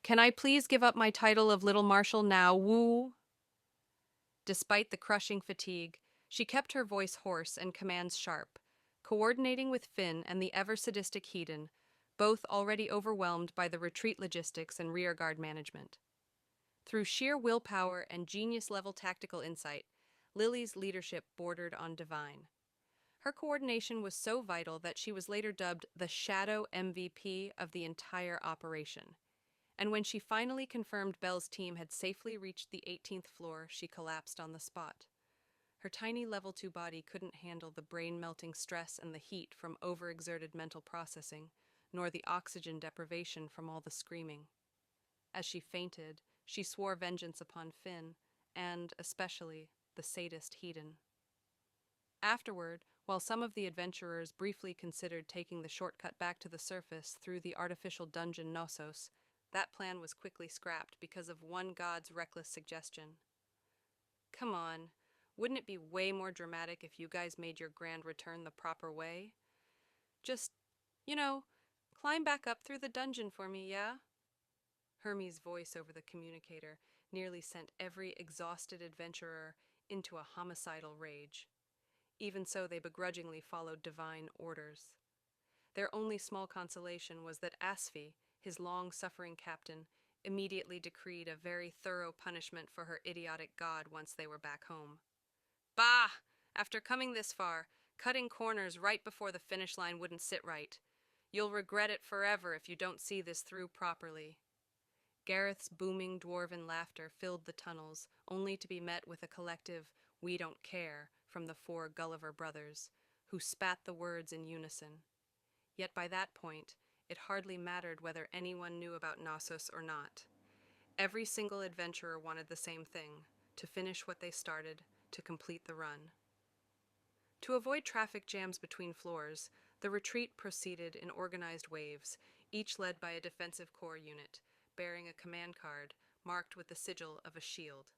"Can I please give up my title of Little Marshal now, woo?" Despite the crushing fatigue, she kept her voice hoarse and commands sharp, coordinating with Finn and the ever-sadistic Hedon, both already overwhelmed by the retreat logistics and rearguard management. Through sheer willpower and genius-level tactical insight, Lily's leadership bordered on divine. Her coordination was so vital that she was later dubbed the Shadow MVP of the entire operation. And when she finally confirmed Belle's team had safely reached the 18th floor, she collapsed on the spot. Her tiny level 2 body couldn't handle the brain-melting stress and the heat from overexerted mental processing, nor the oxygen deprivation from all the screaming. As she fainted, she swore vengeance upon Finn, and, especially, the sadist Hedon. Afterward, while some of the adventurers briefly considered taking the shortcut back to the surface through the artificial dungeon Knossos, that plan was quickly scrapped because of one god's reckless suggestion. "Come on, wouldn't it be way more dramatic if you guys made your grand return the proper way? Just, you know, climb back up through the dungeon for me, yeah?" Hermes' voice over the communicator nearly sent every exhausted adventurer into a homicidal rage. Even so, they begrudgingly followed divine orders. Their only small consolation was that Asfi, his long-suffering captain, immediately decreed a very thorough punishment for her idiotic god once they were back home. "Bah! After coming this far, cutting corners right before the finish line wouldn't sit right. You'll regret it forever if you don't see this through properly." Gareth's booming dwarven laughter filled the tunnels, only to be met with a collective "we don't care" from the 4 Gulliver brothers, who spat the words in unison. Yet by that point, it hardly mattered whether anyone knew about Knossos or not. Every single adventurer wanted the same thing: to finish what they started, to complete the run. To avoid traffic jams between floors, the retreat proceeded in organized waves, each led by a defensive corps unit, bearing a command card marked with the sigil of a shield.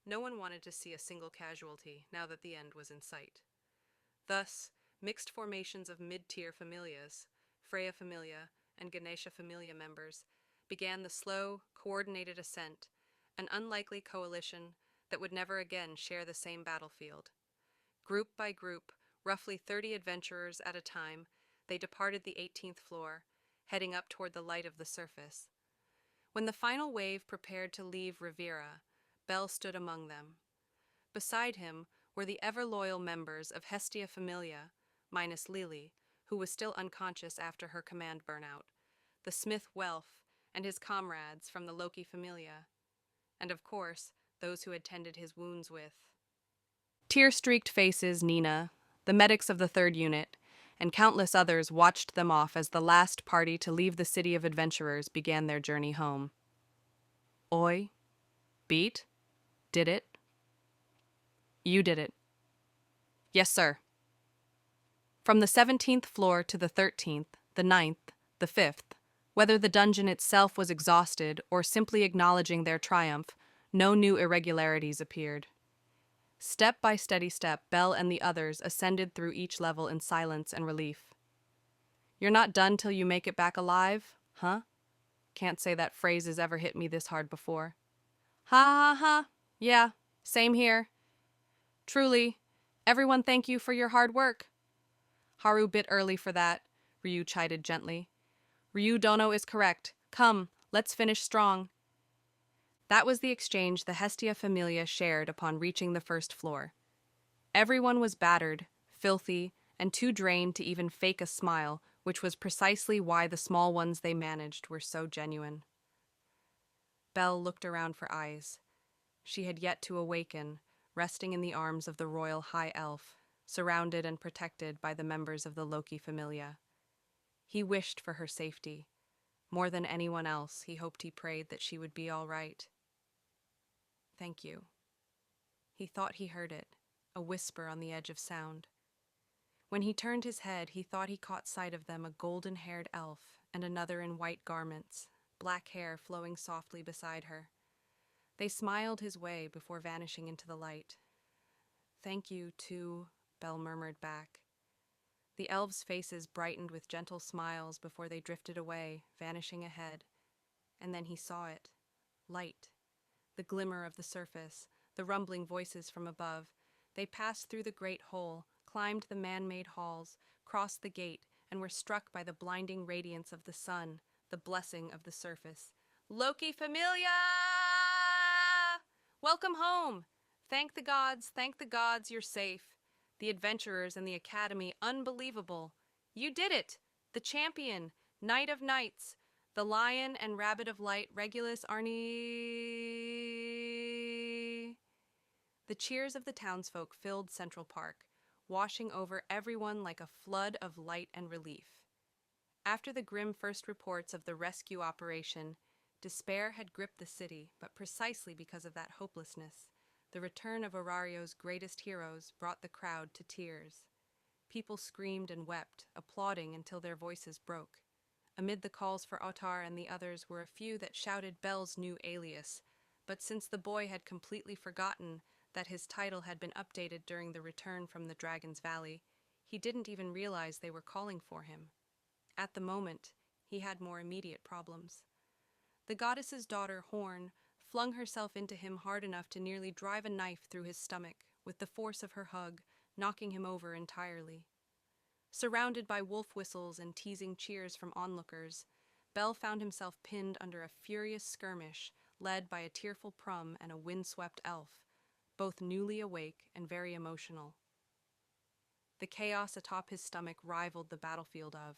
No one wanted to see a single casualty now that the end was in sight. Thus, mixed formations of mid-tier familias, Freya Familia and Ganesha Familia members, began the slow, coordinated ascent, an unlikely coalition that would never again share the same battlefield. Group by group, roughly 30 adventurers at a time, they departed the 18th floor, heading up toward the light of the surface. When the final wave prepared to leave Riviera, Belle stood among them. Beside him were the ever-loyal members of Hestia Familia, minus Lily, who was still unconscious after her command burnout, the smith Welf, and his comrades from the Loki Familia, and of course, those who had tended his wounds with tear-streaked faces. Nina, the medics of the 3rd unit, and countless others watched them off as the last party to leave the city of adventurers began their journey home. "Oi, beat? Did it?" "You did it." "Yes, sir." From the 17th floor to the 13th, the 9th, the 5th, whether the dungeon itself was exhausted or simply acknowledging their triumph, no new irregularities appeared. Step by steady step, Belle and the others ascended through each level in silence and relief. "You're not done till you make it back alive, huh? Can't say that phrase has ever hit me this hard before." "Ha ha ha, yeah, same here. Truly, everyone thank you for your hard work." "Haru bit early for that," Ryu chided gently. "Ryu Dono is correct. Come, let's finish strong." That was the exchange the Hestia Familia shared upon reaching the 1st floor. Everyone was battered, filthy, and too drained to even fake a smile, which was precisely why the small ones they managed were so genuine. Belle looked around for eyes. She had yet to awaken, resting in the arms of the royal high elf, surrounded and protected by the members of the Loki Familia. He wished for her safety. More than anyone else, he prayed that she would be all right. "Thank you." He thought he heard it, a whisper on the edge of sound. When he turned his head, he thought he caught sight of them, a golden-haired elf and another in white garments, black hair flowing softly beside her. They smiled his way before vanishing into the light. "Thank you, too," Belle murmured back. The elves' faces brightened with gentle smiles before they drifted away, vanishing ahead. And then he saw it. Light. The glimmer of the surface, the rumbling voices from above. They passed through the great hole, climbed the man-made halls, crossed the gate, and were struck by the blinding radiance of the sun, the blessing of the surface. "Loki Familia! Welcome home! Thank the gods, you're safe. The adventurers and the academy, unbelievable. You did it! The champion, knight of knights, the lion and rabbit of light, Regulus Arni." The cheers of the townsfolk filled Central Park, washing over everyone like a flood of light and relief. After the grim first reports of the rescue operation, despair had gripped the city, but precisely because of that hopelessness, the return of Arario's greatest heroes brought the crowd to tears. People screamed and wept, applauding until their voices broke. Amid the calls for Otar and the others were a few that shouted Belle's new alias, but since the boy had completely forgotten that his title had been updated during the return from the Dragon's Valley, he didn't even realize they were calling for him. At the moment, he had more immediate problems. The goddess's daughter, Horn, flung herself into him hard enough to nearly drive a knife through his stomach, with the force of her hug, knocking him over entirely. Surrounded by wolf whistles and teasing cheers from onlookers, Belle found himself pinned under a furious skirmish led by a tearful Prum and a windswept elf, both newly awake and very emotional. The chaos atop his stomach rivaled the battlefield of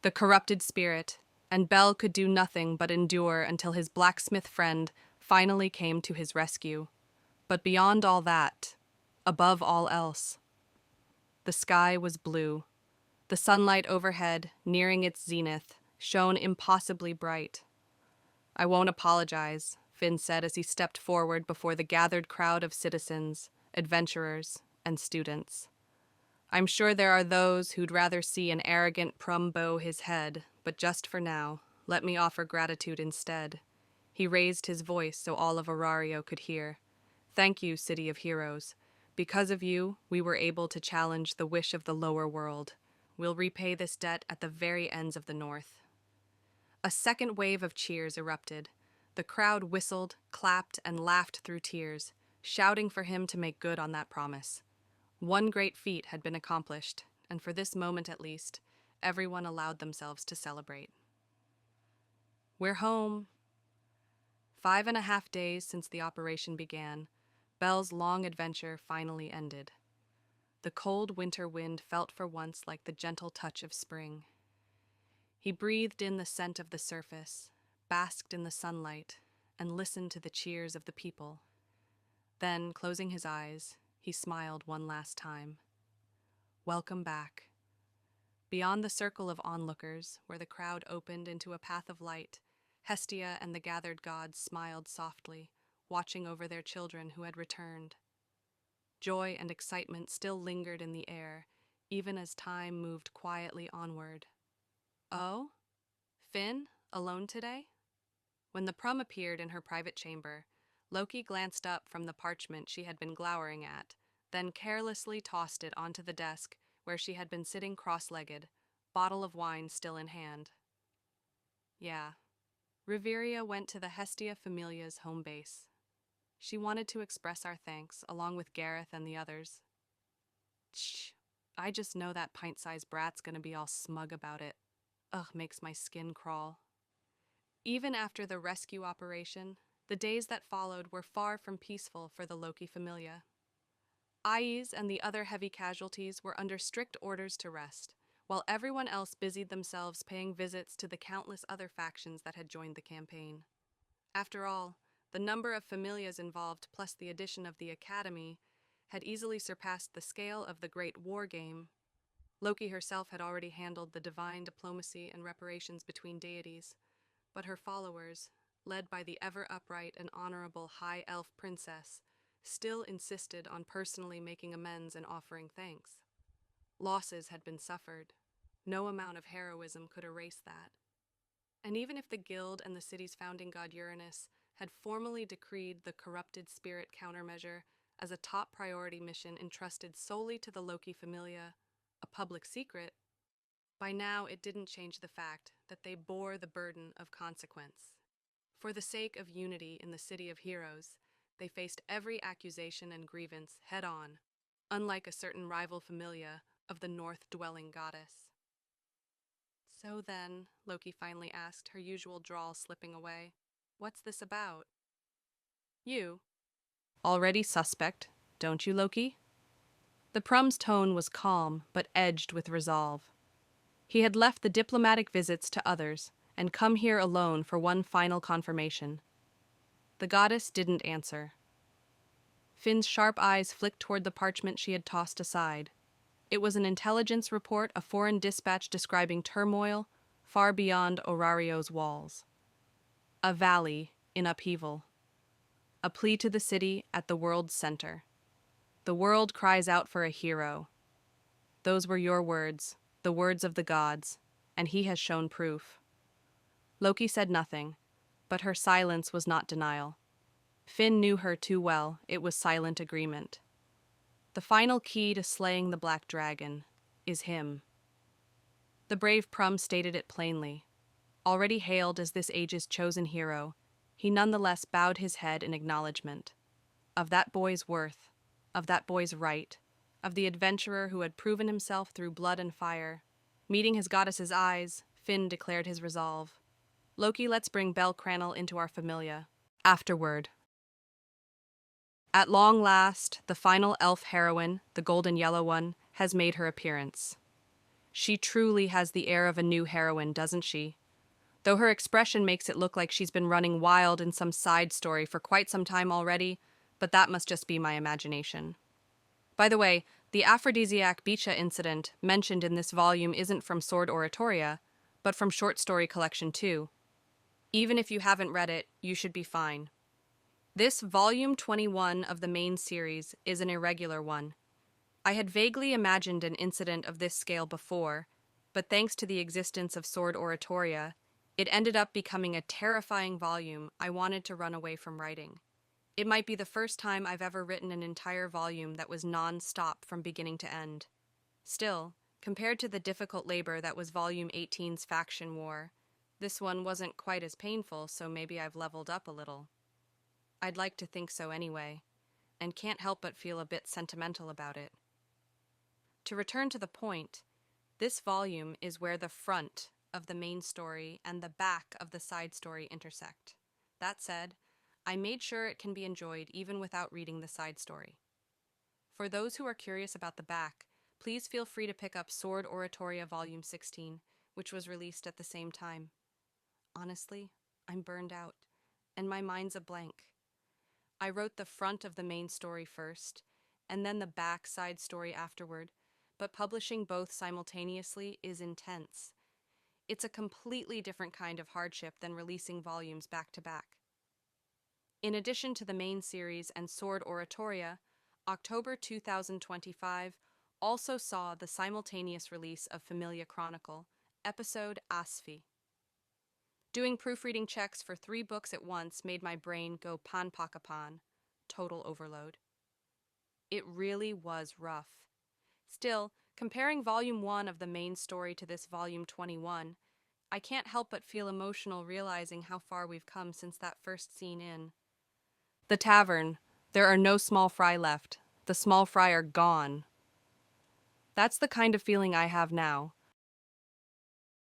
the corrupted spirit, and Belle could do nothing but endure until his blacksmith friend finally came to his rescue. But beyond all that, above all else, the sky was blue. The sunlight overhead, nearing its zenith, shone impossibly bright. "I won't apologize," Finn said as he stepped forward before the gathered crowd of citizens, adventurers, and students. "I'm sure there are those who'd rather see an arrogant Prum bow his head, but just for now, let me offer gratitude instead." He raised his voice so all of Arario could hear. "Thank you, City of Heroes. Because of you, we were able to challenge the wish of the lower world. We'll repay this debt at the very ends of the north." A second wave of cheers erupted. The crowd whistled, clapped, and laughed through tears, shouting for him to make good on that promise. One great feat had been accomplished, and for this moment at least, everyone allowed themselves to celebrate. "We're home." 5.5 days since the operation began, Belle's long adventure finally ended. The cold winter wind felt for once like the gentle touch of spring. He breathed in the scent of the surface, basked in the sunlight, and listened to the cheers of the people. Then, closing his eyes, he smiled one last time. Welcome back. Beyond the circle of onlookers, where the crowd opened into a path of light, Hestia and the gathered gods smiled softly, watching over their children who had returned. Joy and excitement still lingered in the air, even as time moved quietly onward. "Oh? Finn, alone today?" When the Prum appeared in her private chamber, Loki glanced up from the parchment she had been glowering at, then carelessly tossed it onto the desk where she had been sitting cross-legged, bottle of wine still in hand. "Yeah." Riveria went to the Hestia Familia's home base. She wanted to express our thanks, along with Gareth and the others. "Shh, I just know that pint-sized brat's gonna be all smug about it. Ugh, makes my skin crawl." Even after the rescue operation, the days that followed were far from peaceful for the Loki Familia. Ais and the other heavy casualties were under strict orders to rest, while everyone else busied themselves paying visits to the countless other factions that had joined the campaign. After all, the number of familias involved plus the addition of the Academy had easily surpassed the scale of the Great War Game. Loki herself had already handled the divine diplomacy and reparations between deities, but her followers, led by the ever-upright and honorable High Elf Princess, still insisted on personally making amends and offering thanks. Losses had been suffered. No amount of heroism could erase that. And even if the guild and the city's founding god Uranus had formally decreed the corrupted spirit countermeasure as a top priority mission entrusted solely to the Loki Familia, a public secret, by now it didn't change the fact that they bore the burden of consequence. For the sake of unity in the city of heroes, they faced every accusation and grievance head on, unlike a certain rival familia of the north-dwelling goddess. So then, Loki finally asked, her usual drawl slipping away, "What's this about?" "You. Already suspect, don't you, Loki?" The Prum's tone was calm, but edged with resolve. He had left the diplomatic visits to others and come here alone for one final confirmation. The goddess didn't answer. Finn's sharp eyes flicked toward the parchment she had tossed aside. It was an intelligence report, a foreign dispatch describing turmoil far beyond Orario's walls. A valley in upheaval. A plea to the city at the world's center. The world cries out for a hero. Those were your words, the words of the gods, and he has shown proof. Loki said nothing, but her silence was not denial. Finn knew her too well, it was silent agreement. The final key to slaying the Black Dragon is him. The brave Prum stated it plainly. Already hailed as this age's chosen hero, he nonetheless bowed his head in acknowledgement. Of that boy's worth, of that boy's right, of the adventurer who had proven himself through blood and fire. Meeting his goddess's eyes, Finn declared his resolve. "Loki, let's bring Bel Cranel into our familia. Afterward." At long last, the final elf heroine, the golden yellow one, has made her appearance. She truly has the air of a new heroine, doesn't she? Though her expression makes it look like she's been running wild in some side story for quite some time already, but that must just be my imagination. By the way, the aphrodisiac Bicha incident mentioned in this volume isn't from Sword Oratoria, but from Short Story Collection 2. Even if you haven't read it, you should be fine. This volume 21 of the main series is an irregular one. I had vaguely imagined an incident of this scale before, but thanks to the existence of Sword Oratoria, it ended up becoming a terrifying volume I wanted to run away from writing. It might be the first time I've ever written an entire volume that was non-stop from beginning to end. Still, compared to the difficult labor that was Volume 18's Faction War, this one wasn't quite as painful, so maybe I've leveled up a little. I'd like to think so anyway, and can't help but feel a bit sentimental about it. To return to the point, this volume is where the front of the main story and the back of the side story intersect. That said, I made sure it can be enjoyed even without reading the side story. For those who are curious about the back, please feel free to pick up Sword Oratoria Volume 16, which was released at the same time. Honestly, I'm burned out, and my mind's a blank. I wrote the front of the main story first, and then the back side story afterward, but publishing both simultaneously is intense. It's a completely different kind of hardship than releasing volumes back to back. In addition to the main series and Sword Oratoria, October 2025 also saw the simultaneous release of Familia Chronicle, episode Asfi. Doing proofreading checks for 3 books at once made my brain go pan-paka-pan, total overload. It really was rough. Still, comparing Volume 1 of the main story to this Volume 21, I can't help but feel emotional realizing how far we've come since that first scene in the tavern. There are no small fry left. The small fry are gone. That's the kind of feeling I have now,